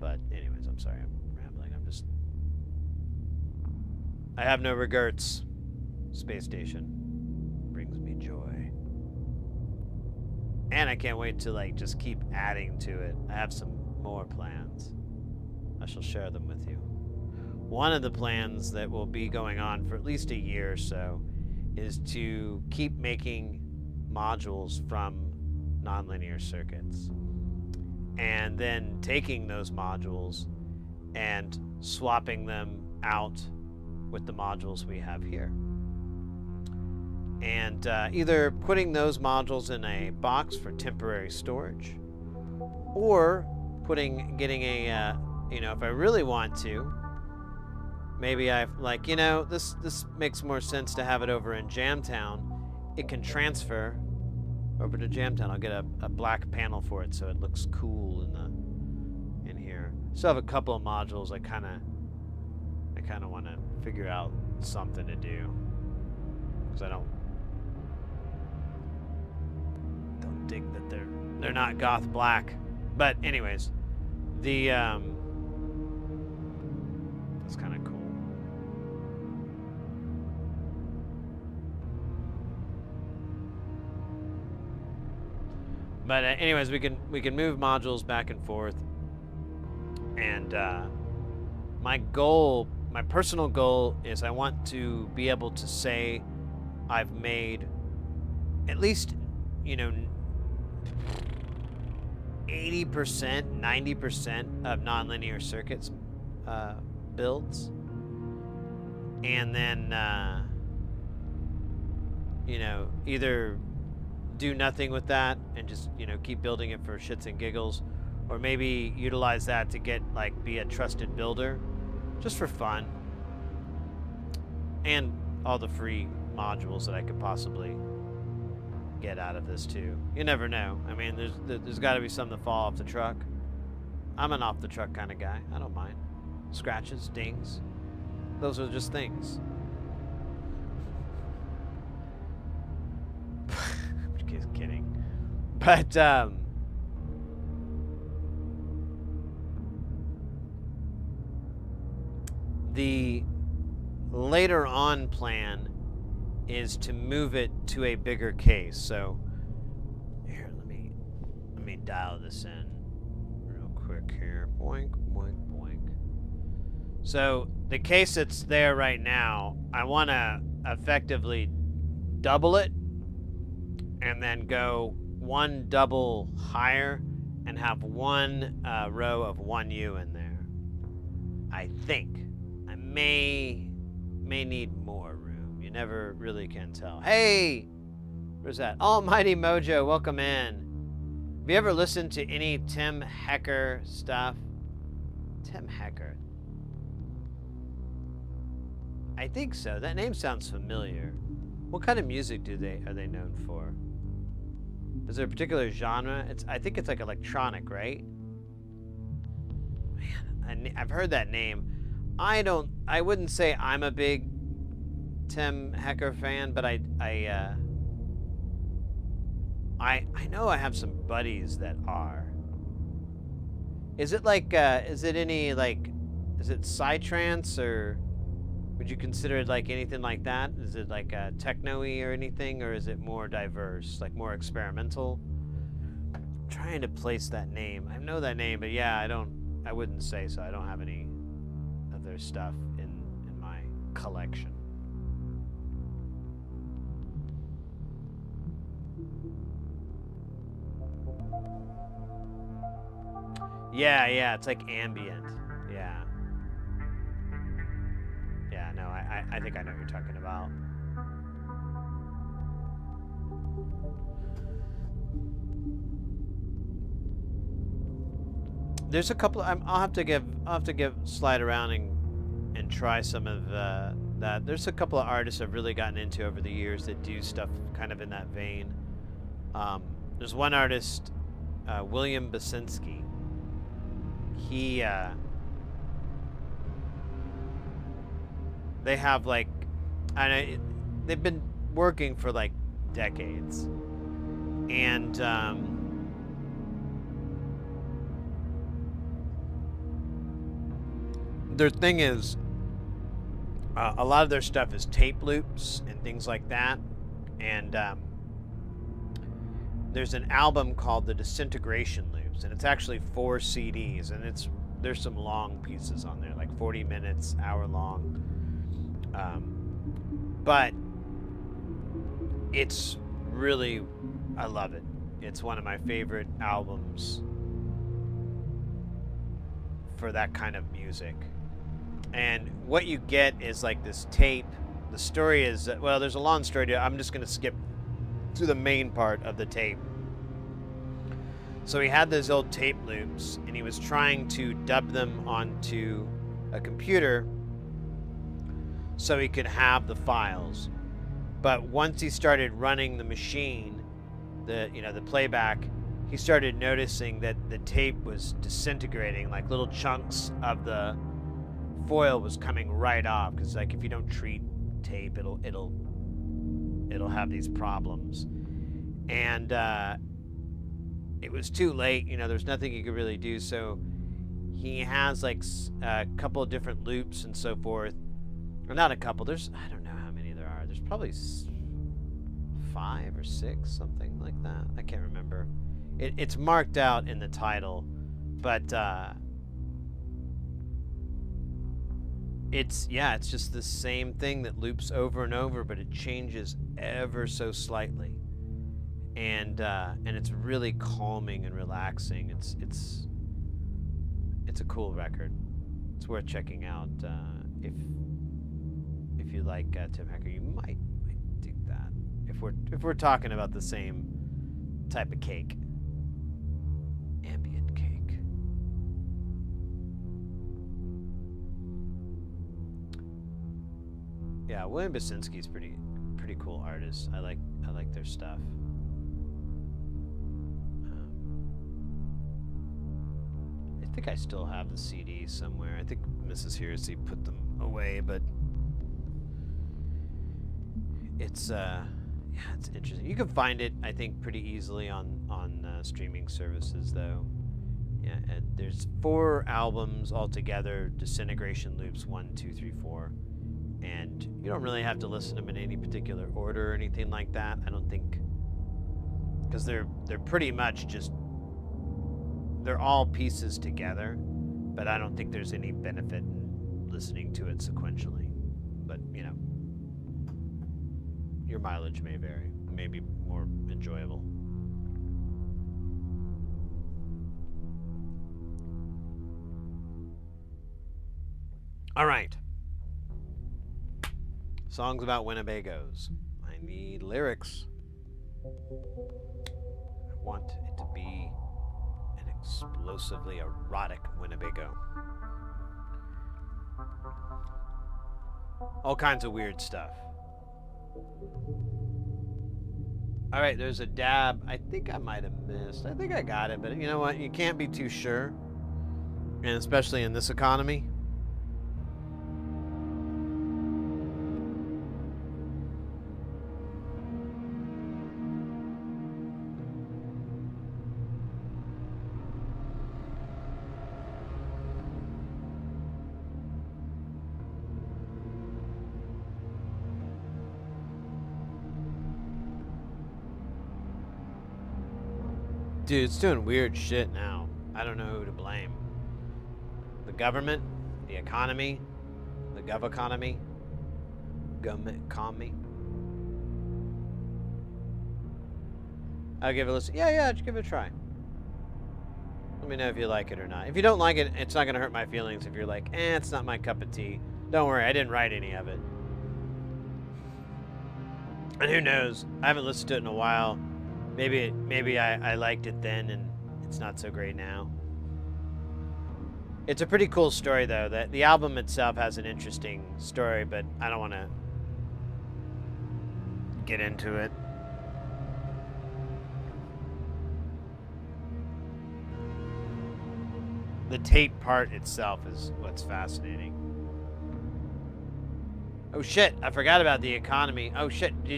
But anyways, I'm sorry, I'm rambling. I have no regrets. Space Station brings me joy. And I can't wait to like just keep adding to it. I have some more plans. I shall share them with you. One of the plans that will be going on for at least a year or so is to keep making modules from nonlinear circuits. And then taking those modules and swapping them out with the modules we have here. And either putting those modules in a box for temporary storage, or getting a, if I really want to, maybe I've like, this makes more sense to have it over in Jamtown. It can transfer over to Jamtown. I'll get a black panel for it so it looks cool in here. Still have a couple of modules I kind of want to figure out something to do, because I don't dig that they're not goth black. But anyways, that's kind of cool. But anyways, we can move modules back and forth, and my personal goal is I want to be able to say I've made at least 80%, 90% of nonlinear circuits builds, and then either do nothing with that and just keep building it for shits and giggles, or maybe utilize that to be a trusted builder just for fun, and all the free modules that I could possibly get out of this too. You never know. I mean, there's got to be some that fall off the truck. I'm an off the truck kind of guy. I don't mind scratches, dings. Those are just things. Just kidding. But the later on plan is to move it to a bigger case. So here, let me dial this in real quick here. Boink, boink, boink. So the case that's there right now, I want to effectively double it and then go one double higher and have one row of 1U in there. I think I may need more room. You never really can tell. Hey, where's that? Almighty Mojo, welcome in. Have you ever listened to any Tim Hecker stuff? Tim Hecker. I think so. That name sounds familiar. What kind of music are they known for? Is there a particular genre? I think it's like electronic, right? Man, I've heard that name. I wouldn't say I'm a big Tim Hecker fan, but I know I have some buddies that are. Is it like is it psytrance, or would you consider it like anything like that? Is it like techno-y or anything, or is it more diverse, like more experimental? I'm trying to place that name. I know that name, but yeah, I wouldn't say so. I don't have any of their stuff in my collection. Yeah, it's like ambient. Yeah. Yeah, no, I think I know what you're talking about. There's a couple. I'll have to slide around and try some of that. There's a couple of artists I've really gotten into over the years that do stuff kind of in that vein. There's one artist, William Basinski. They have like, they've been working for like decades, and their thing is, a lot of their stuff is tape loops and things like that. And there's an album called the Disintegration Loops, and it's actually 4 CDs, and there's some long pieces on there, like 40 minutes, hour long. But it's really, I love it. It's one of my favorite albums for that kind of music. And what you get is like this tape. The story is, well, there's a long story. I'm just going to skip to the main part of the tape. So he had those old tape loops, and he was trying to dub them onto a computer so he could have the files. But once he started running the machine, the playback, he started noticing that the tape was disintegrating, like little chunks of the foil was coming right off, because like if you don't treat tape, it'll have these problems. And it was too late, there's nothing you could really do. So he has like a couple of different loops and so forth. Or not a couple, I don't know how many there are. There's probably 5 or 6, something like that. I can't remember. It's marked out in the title, but it's just the same thing that loops over and over, but it changes ever so slightly. And it's really calming and relaxing. It's a cool record. It's worth checking out. If you like Tim Hecker, you might dig that. If we're talking about the same type of cake, ambient cake. Yeah, William Basinski's pretty cool artist. I like their stuff. I think I still have the CDs somewhere. I think Mrs. Heresy put them away, but it's interesting. You can find it, I think, pretty easily on streaming services, though. Yeah, there's 4 albums altogether: Disintegration Loops 1, 2, 3, 4, and you don't really have to listen to them in any particular order or anything like that. I don't think, because they're pretty much just, they're all pieces together, but I don't think there's any benefit in listening to it sequentially. But, your mileage may vary. It may be more enjoyable. All right. Songs about Winnebagos. I need lyrics. I want it to be an explosively erotic Winnebago. All kinds of weird stuff. All right, there's a dab. I think I might have missed. I think I got it, but you know what? You can't be too sure, and especially in this economy. Dude, it's doing weird shit now. I don't know who to blame. The government, the economy, the gov-economy, government-commie. I'll give it a listen. Yeah, just give it a try. Let me know if you like it or not. If you don't like it, it's not going to hurt my feelings. If you're like, it's not my cup of tea. Don't worry, I didn't write any of it. And who knows? I haven't listened to it in a while. Maybe I liked it then and it's not so great now. It's a pretty cool story, though. The album itself has an interesting story, but I don't want to get into it. The tape part itself is what's fascinating. Oh shit, I forgot about the economy. Oh shit, do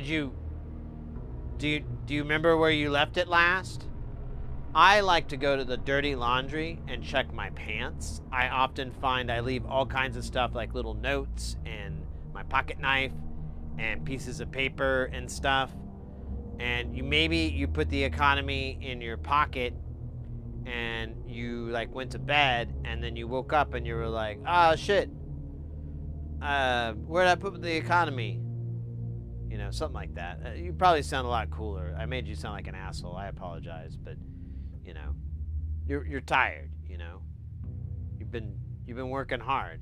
you remember where you left it last? I like to go to the dirty laundry and check my pants. I often find I leave all kinds of stuff like little notes and my pocket knife and pieces of paper and stuff. And you put the economy in your pocket and you like went to bed and then you woke up and you were like, oh shit, where'd I put the economy? You know, something like that. You probably sound a lot cooler. I made you sound like an asshole. I apologize, but you know, you're tired. You know, you've been working hard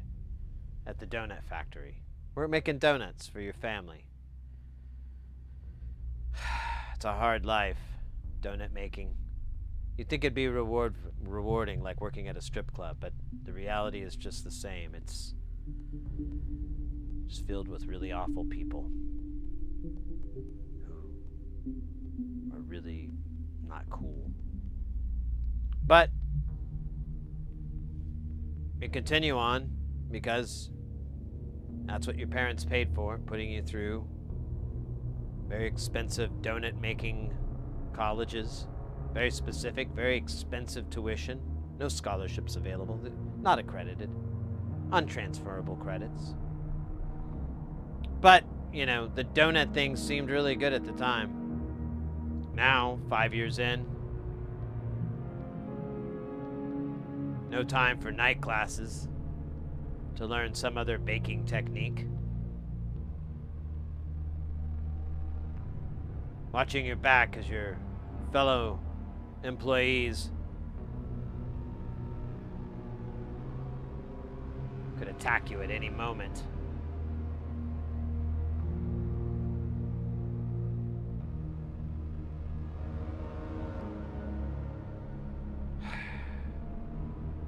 at the donut factory. We're making donuts for your family. It's a hard life, donut making. You'd think it'd be rewarding, like working at a strip club, but the reality is just the same. It's just filled with really awful people who are really not cool. But we continue on because that's what your parents paid for, putting you through very expensive donut making colleges. Very specific, very expensive tuition. No scholarships available. Not accredited. Untransferable credits. But, you know, the donut thing seemed really good at the time. Now, 5 years in, no time for night classes to learn some other baking technique. Watching your back as your fellow employees could attack you at any moment.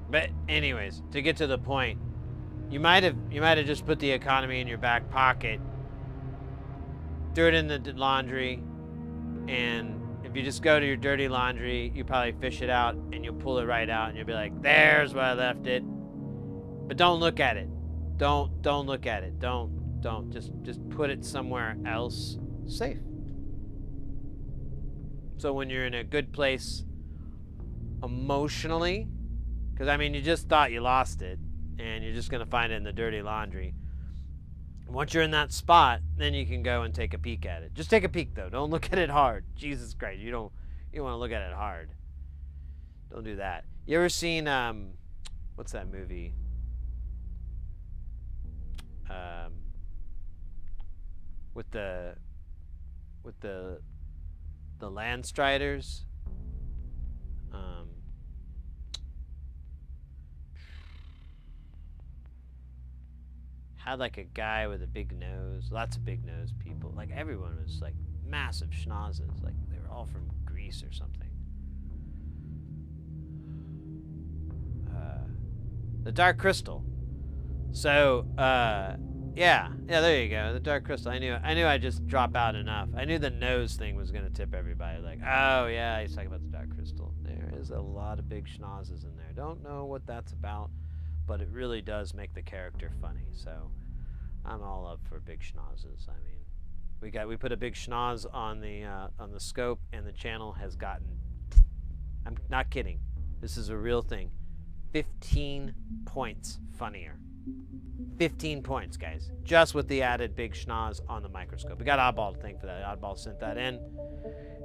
But anyways, to get to the point, you might have just put the economy in your back pocket, threw it in the laundry, and if you just go to your dirty laundry, you probably fish it out and you'll pull it right out and you'll be like, there's where I left it. But don't look at it. Don't look at it. Don't just put it somewhere else safe. So when you're in a good place emotionally, because I mean you just thought you lost it and you're just gonna find it in the dirty laundry. Once you're in that spot, then you can go and take a peek at it. Just take a peek, though. Don't look at it hard. Jesus Christ, you don't want to look at it hard. Don't do that. You ever seen what's that movie? With the Landstriders. Had like a guy with a big nose, lots of big nose people. Like everyone was like massive schnozzes, like they were all from Greece or something. The Dark Crystal. So, yeah, there you go, the Dark Crystal. I knew I'd just drop out enough. I knew the nose thing was gonna tip everybody. Like, oh yeah, he's talking about the Dark Crystal. There is a lot of big schnozzes in there. Don't know what that's about, but it really does make the character funny. So I'm all up for big schnozzes. I mean, we put a big schnoz on the scope, and the channel has gotten, I'm not kidding, this is a real thing, 15 points funnier. 15 points, guys, just with the added big schnoz on the microscope. We got Oddball to thank for that. Oddball sent that in,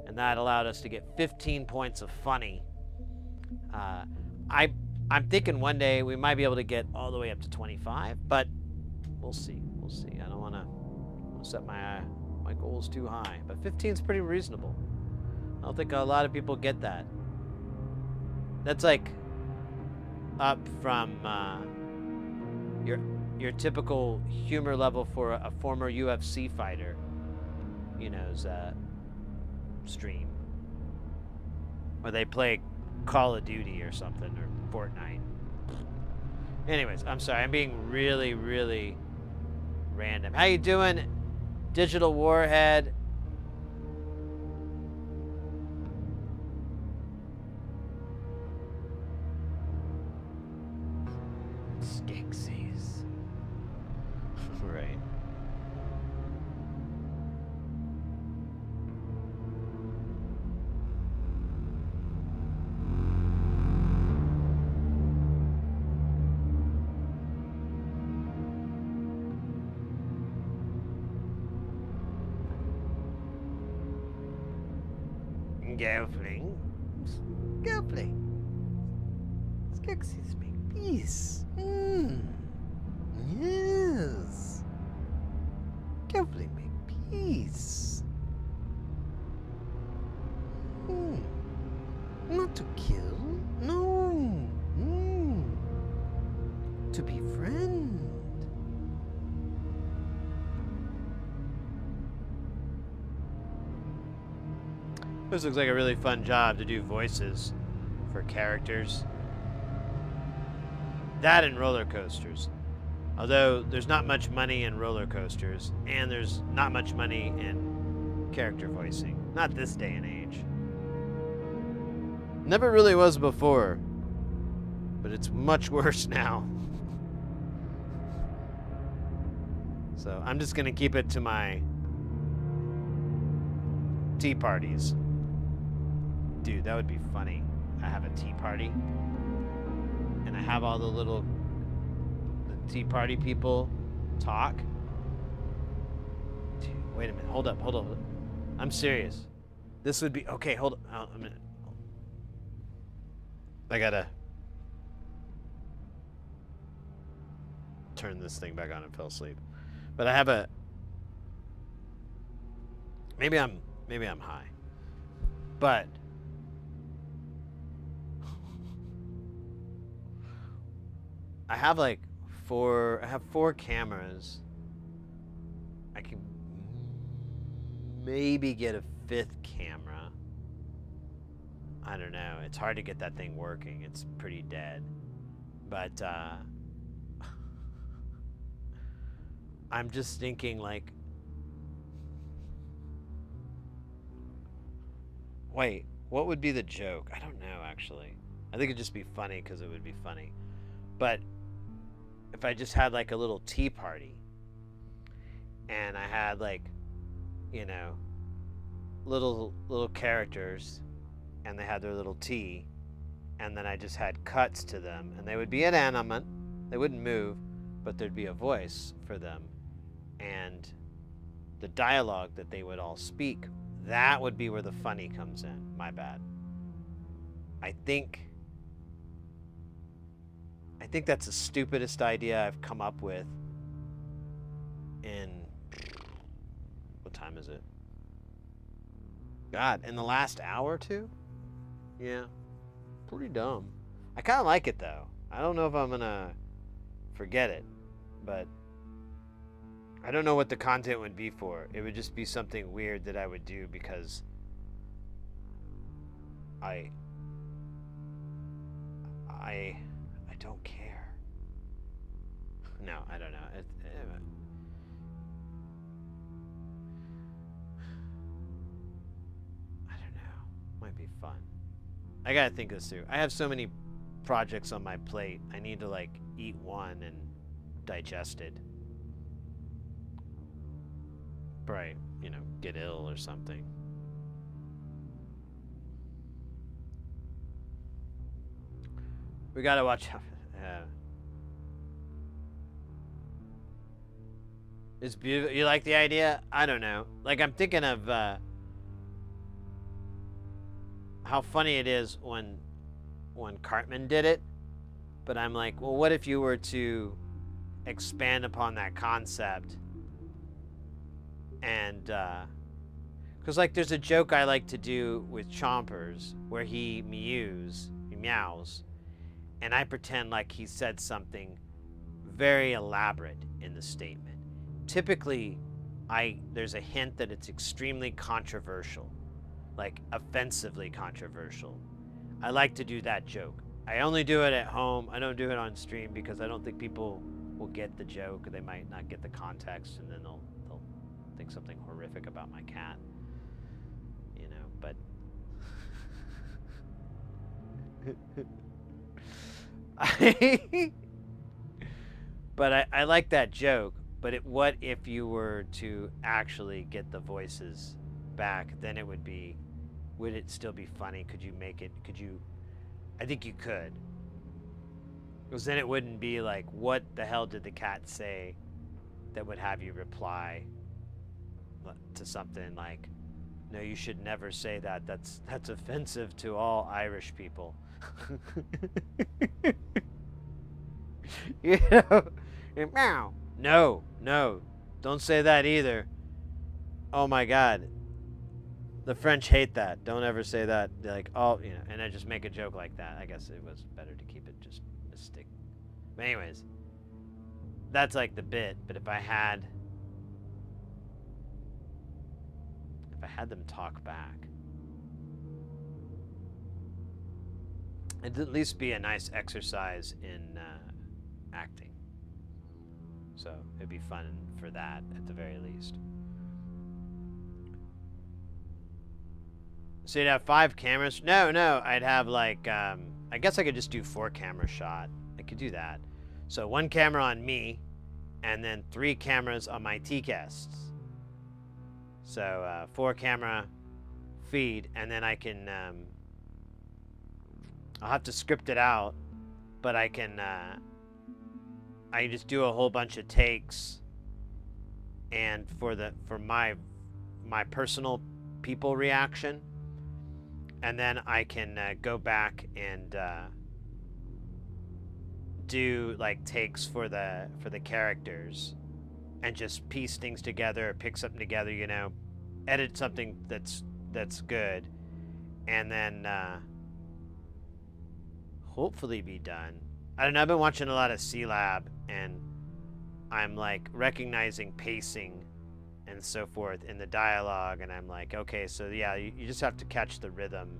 and that allowed us to get 15 points of funny. I'm thinking one day we might be able to get all the way up to 25, but we'll see. We'll see. I don't want to set my goals too high, but 15 is pretty reasonable. I don't think a lot of people get that. That's like up from your typical humor level for a former UFC fighter, you know's stream, where they play Call of Duty or something, or Fortnite. Anyways, I'm sorry, I'm being really, really random. How you doing, Digital Warhead? Skeksis. Right. Gelflings. Gelflings. Skeksis make peace. Yes. Gelfling make peace. Not to kill. No. To befriend. This looks like a really fun job to do voices for characters. That and roller coasters. Although there's not much money in roller coasters, and there's not much money in character voicing. Not this day and age. Never really was before, but it's much worse now. So I'm just gonna keep it to my tea parties. Dude, that would be funny. I have a tea party, and I have all the tea party people talk. Dude, wait a minute. Hold up. I'm serious. This would be okay. Hold up a minute. I gotta turn this thing back on and fell asleep. But I have a. Maybe I'm high. But I have like four cameras. I can maybe get a fifth camera. I don't know. It's hard to get that thing working. It's pretty dead. But I'm just thinking like, wait, what would be the joke? I don't know, actually. I think it'd just be funny because it would be funny. But if I just had like a little tea party and I had like, you know, little characters and they had their little tea, and then I just had cuts to them, and they would be inanimate, they wouldn't move, but there'd be a voice for them, and the dialogue that they would all speak, that would be where the funny comes in. My bad. I think that's the stupidest idea I've come up with in, what time is it? God, in the last hour or two? Yeah, pretty dumb. I kind of like it though. I don't know if I'm gonna forget it, but I don't know what the content would be for. It would just be something weird that I would do because I don't care. No, I don't know. I don't know. Might be fun. I gotta think this through. I have so many projects on my plate. I need to like eat one and digest it. Right, you know, get ill or something. We gotta watch out. It's beautiful. You like the idea? I don't know. Like, I'm thinking of how funny it is when Cartman did it. But I'm like, well, what if you were to expand upon that concept? And, because, like, there's a joke I like to do with Chompers where he meows, and I pretend like he said something very elaborate in the statement. Typically, there's a hint that it's extremely controversial, like offensively controversial. I like to do that joke. I only do it at home. I don't do it on stream because I don't think people will get the joke, or they might not get the context, and then they'll think something horrific about my cat. You know, but I like that joke. But what if you were to actually get the voices back? Then it would it still be funny? Could you make it? I think you could. Because then it wouldn't be like, what the hell did the cat say, that would have you reply to something like, No, you should never say that. That's offensive to all Irish people. You know, meow. No, no, don't say that either. Oh my God, the French hate that. Don't ever say that. They're like, oh, you know, and I just make a joke like that. I guess it was better to keep it just a stick. But anyways, that's like the bit. But if I had them talk back, it'd at least be a nice exercise in acting. So it'd be fun for that at the very least. So you'd have 5 cameras? No, I'd have like, I guess I could just do 4 camera shot. I could do that. So 1 camera on me, and then 3 cameras on my T-casts. So 4 camera feed, and then I can, I'll have to script it out, but I can just do a whole bunch of takes, and for my personal people reaction, and then I can go back and do like takes for the characters, and just piece things together, pick something together, you know, edit something that's good, and then hopefully be done. I don't know, I've been watching a lot of C-Lab, and I'm like recognizing pacing and so forth in the dialogue, and I'm like, okay, so yeah, you just have to catch the rhythm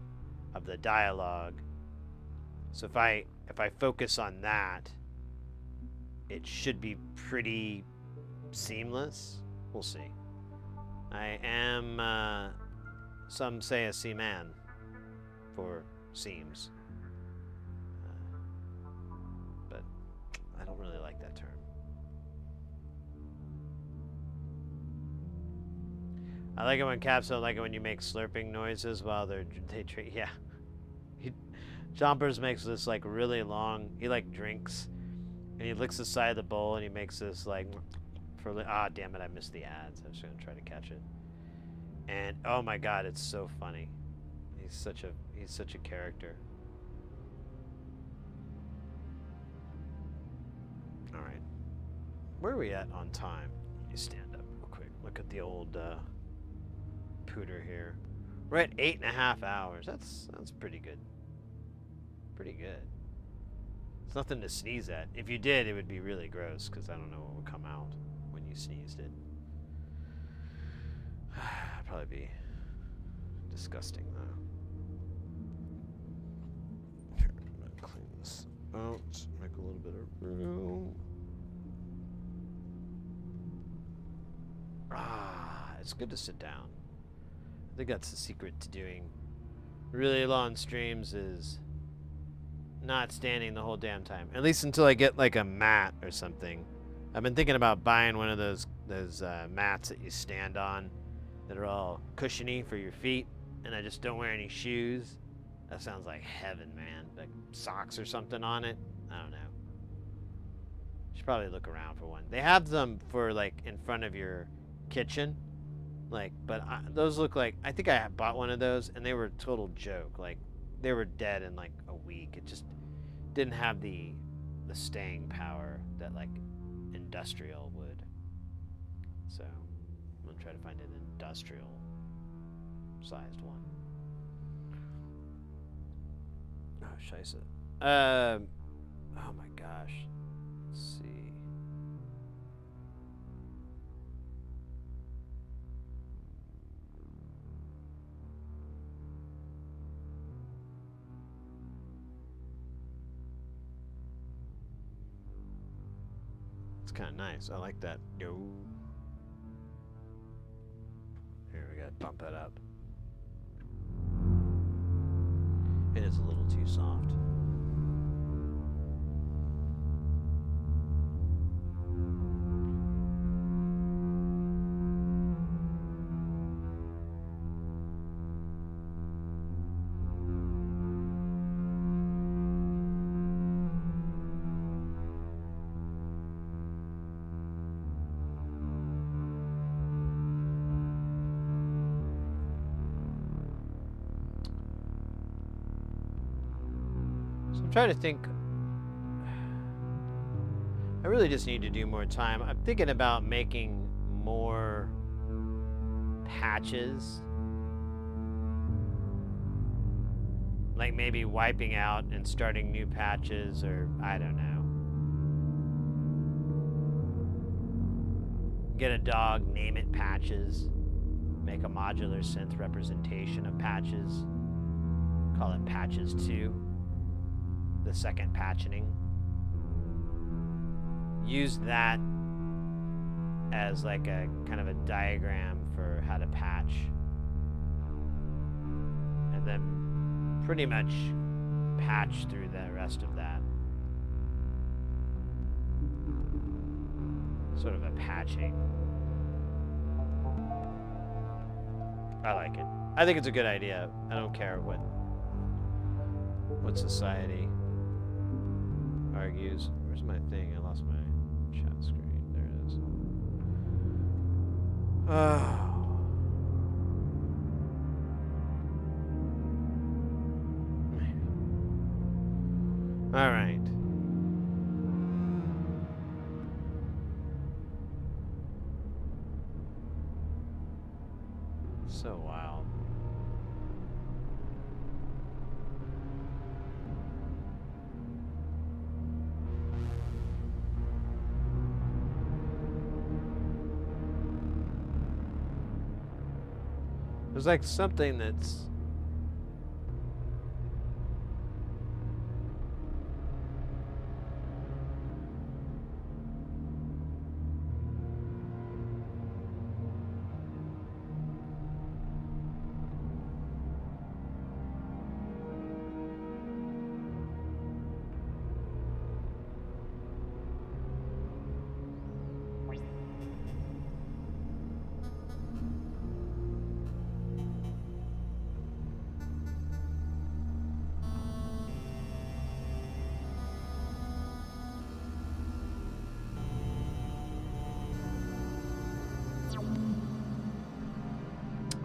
of the dialogue. So if I focus on that, it should be pretty seamless. We'll see. I am some say a C-man for seams, but I don't really like that term. I like it when Capsule, I like it when you make slurping noises while they treat. Yeah. Chompers makes this like really long. He like drinks, and he licks the side of the bowl, and he makes this like. Damn it! I missed the ads. I was gonna try to catch it. And oh my God, it's so funny. He's such a character. All right, where are we at on time? Let me stand up real quick. Look at the old pooter here. We're at 8.5 hours. That's pretty good. Pretty good. It's nothing to sneeze at. If you did, it would be really gross, because I don't know what would come out when you sneezed it. It'd probably be disgusting, though. Here, I'm gonna clean this out, make a little bit of room. It's good to sit down. I think that's the secret to doing really long streams, is not standing the whole damn time. At least until I get like a mat or something. I've been thinking about buying one of those mats that you stand on that are all cushiony for your feet, and I just don't wear any shoes. That sounds like heaven, man. Like socks or something on it. I don't know. Should probably look around for one. They have them for like in front of your kitchen. Like, but those look like, I think I bought one of those, and they were a total joke. Like, they were dead in like a week. It just didn't have the staying power that like industrial would. So I'm gonna try to find an industrial sized one. Oh, scheisse. Oh my gosh. Let's see. It's kind of nice. I like that. Yo. Here, we gotta bump that up. It is a little too soft. I'm trying to think. I really just need to do more time. I'm thinking about making more patches. Like maybe wiping out and starting new patches, or I don't know. Get a dog, name it Patches. Make a modular synth representation of Patches. Call it Patches 2. The second patching. Use that as like a kind of a diagram for how to patch. And then pretty much patch through the rest of that. Sort of a patching. I like it. I think it's a good idea. I don't care what society argues. Where's my thing? I lost my chat screen. There it is. Oh. All right. So wild. There's like something that's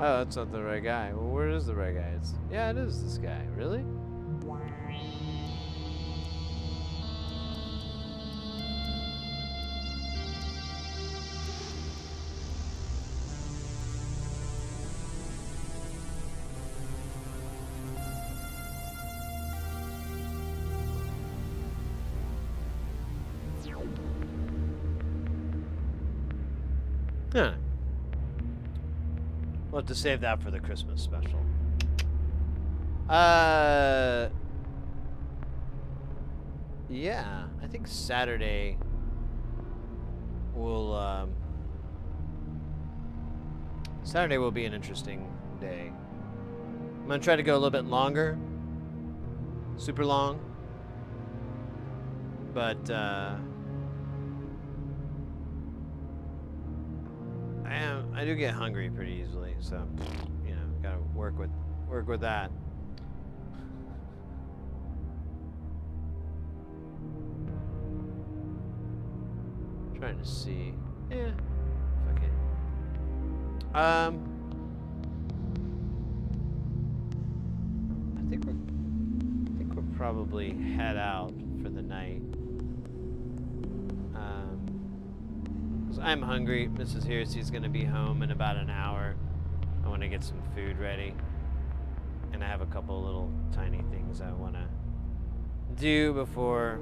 oh, that's not the right guy. Well, where is the right guy? Yeah, it is this guy. Really? Huh. We'll have to save that for the Christmas special. Yeah, I think Saturday will be an interesting day. I'm gonna try to go a little bit longer, super long, but I do get hungry pretty easily, so you know, gotta work with that. Trying to see, yeah, fuck it. I think we'll probably head out for the night. 'Cause I'm hungry. Mrs. Hersey's gonna be home in about an hour. I want to get some food ready, and I have a couple little tiny things I want to do beforehand.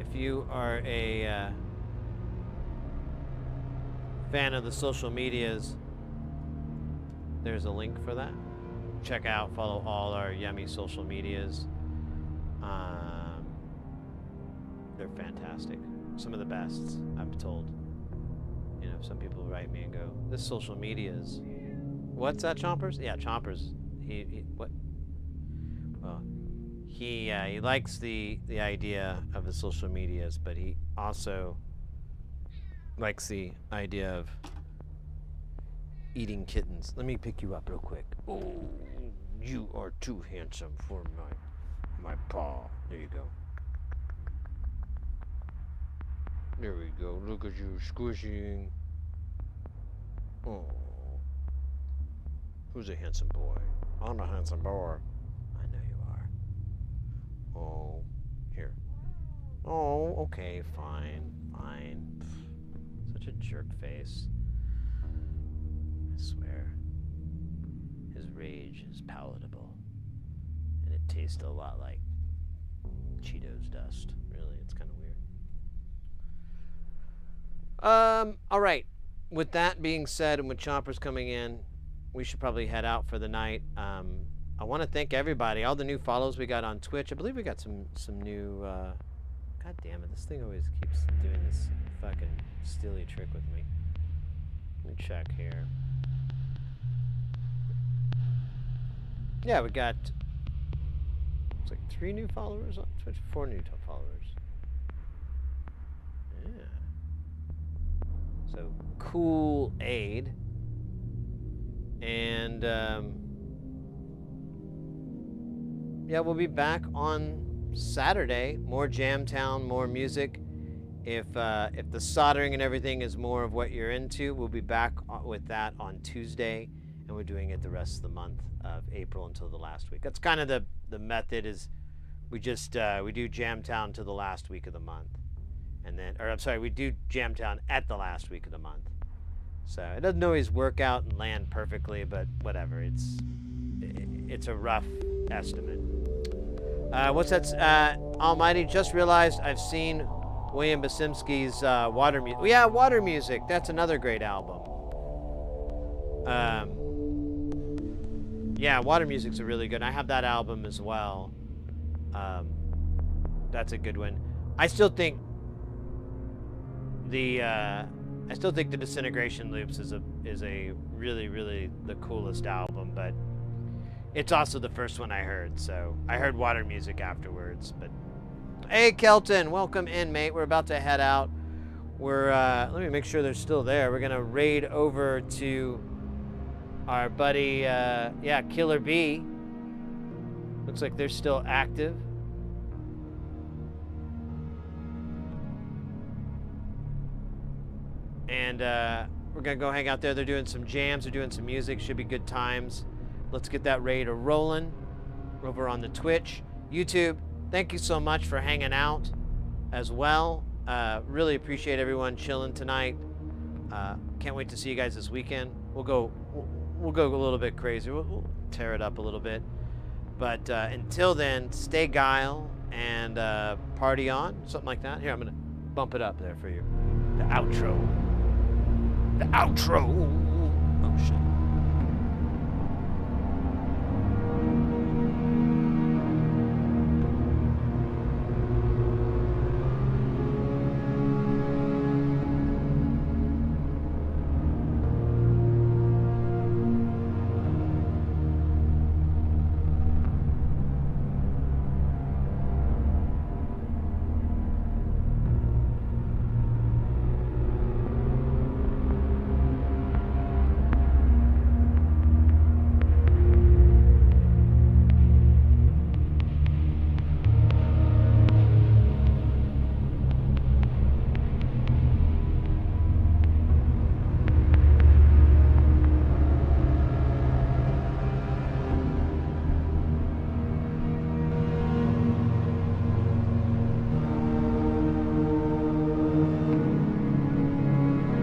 If you are a fan of the social medias, there's a link for that. Check out, follow all our yummy social medias. They're fantastic. Some of the best, I'm told. You know, some people write me and go, "This social media's." What's that, Chompers? Yeah, Chompers. He what? Well, he likes the idea of the social medias, but he also likes the idea of eating kittens. Let me pick you up real quick. Oh, you are too handsome for my paw. There you go. There we go. Look at you squishing. Oh. Who's a handsome boy? I'm a handsome boy. I know you are. Oh, here. Oh, okay, fine, fine. Such a jerk face. I swear. His rage is palatable. And it tastes a lot like Cheetos dust. Really, it's kind of weird. All right. With that being said, and with Chomper's coming in, we should probably head out for the night. I want to thank everybody, all the new follows we got on Twitch. I believe we got some new. God damn it! This thing always keeps doing this fucking steely trick with me. Let me check here. Yeah, we got. It's like 3 new followers on Twitch, 4 new top followers. Yeah. So cool aid. And yeah, we'll be back on Saturday. More Jamtown, more music. If the soldering and everything is more of what you're into, we'll be back with that on Tuesday, and we're doing it the rest of the month of April until the last week. That's kind of the method. Is we just we do Jamtown to the last week of the month, and then, or I'm sorry, we do Jamtown at the last week of the month. So it doesn't always work out and land perfectly, but whatever. It's a rough estimate. What's that? Almighty, just realized I've seen William Basimski's Water Music. Yeah, Water Music. That's another great album. Yeah, Water Music's a really good. I have that album as well. That's a good one. I still think the Disintegration Loops is a really, really the coolest album, but it's also the first one I heard, so I heard Water Music afterwards. But hey, Kelton, welcome in, mate. We're about to head out. We're let me make sure they're still there. We're gonna raid over to our buddy, yeah, Killer B. Looks like they're still active. And we're gonna go hang out there. They're doing some jams, they're doing some music, should be good times. Let's get that raid rolling over on the Twitch. YouTube, thank you so much for hanging out as well. Really appreciate everyone chilling tonight. Can't wait to see you guys this weekend. We'll go a little bit crazy. We'll tear it up a little bit. But until then, stay guile and party on, something like that. Here, I'm gonna bump it up there for you. The outro. The outro. Oh shit.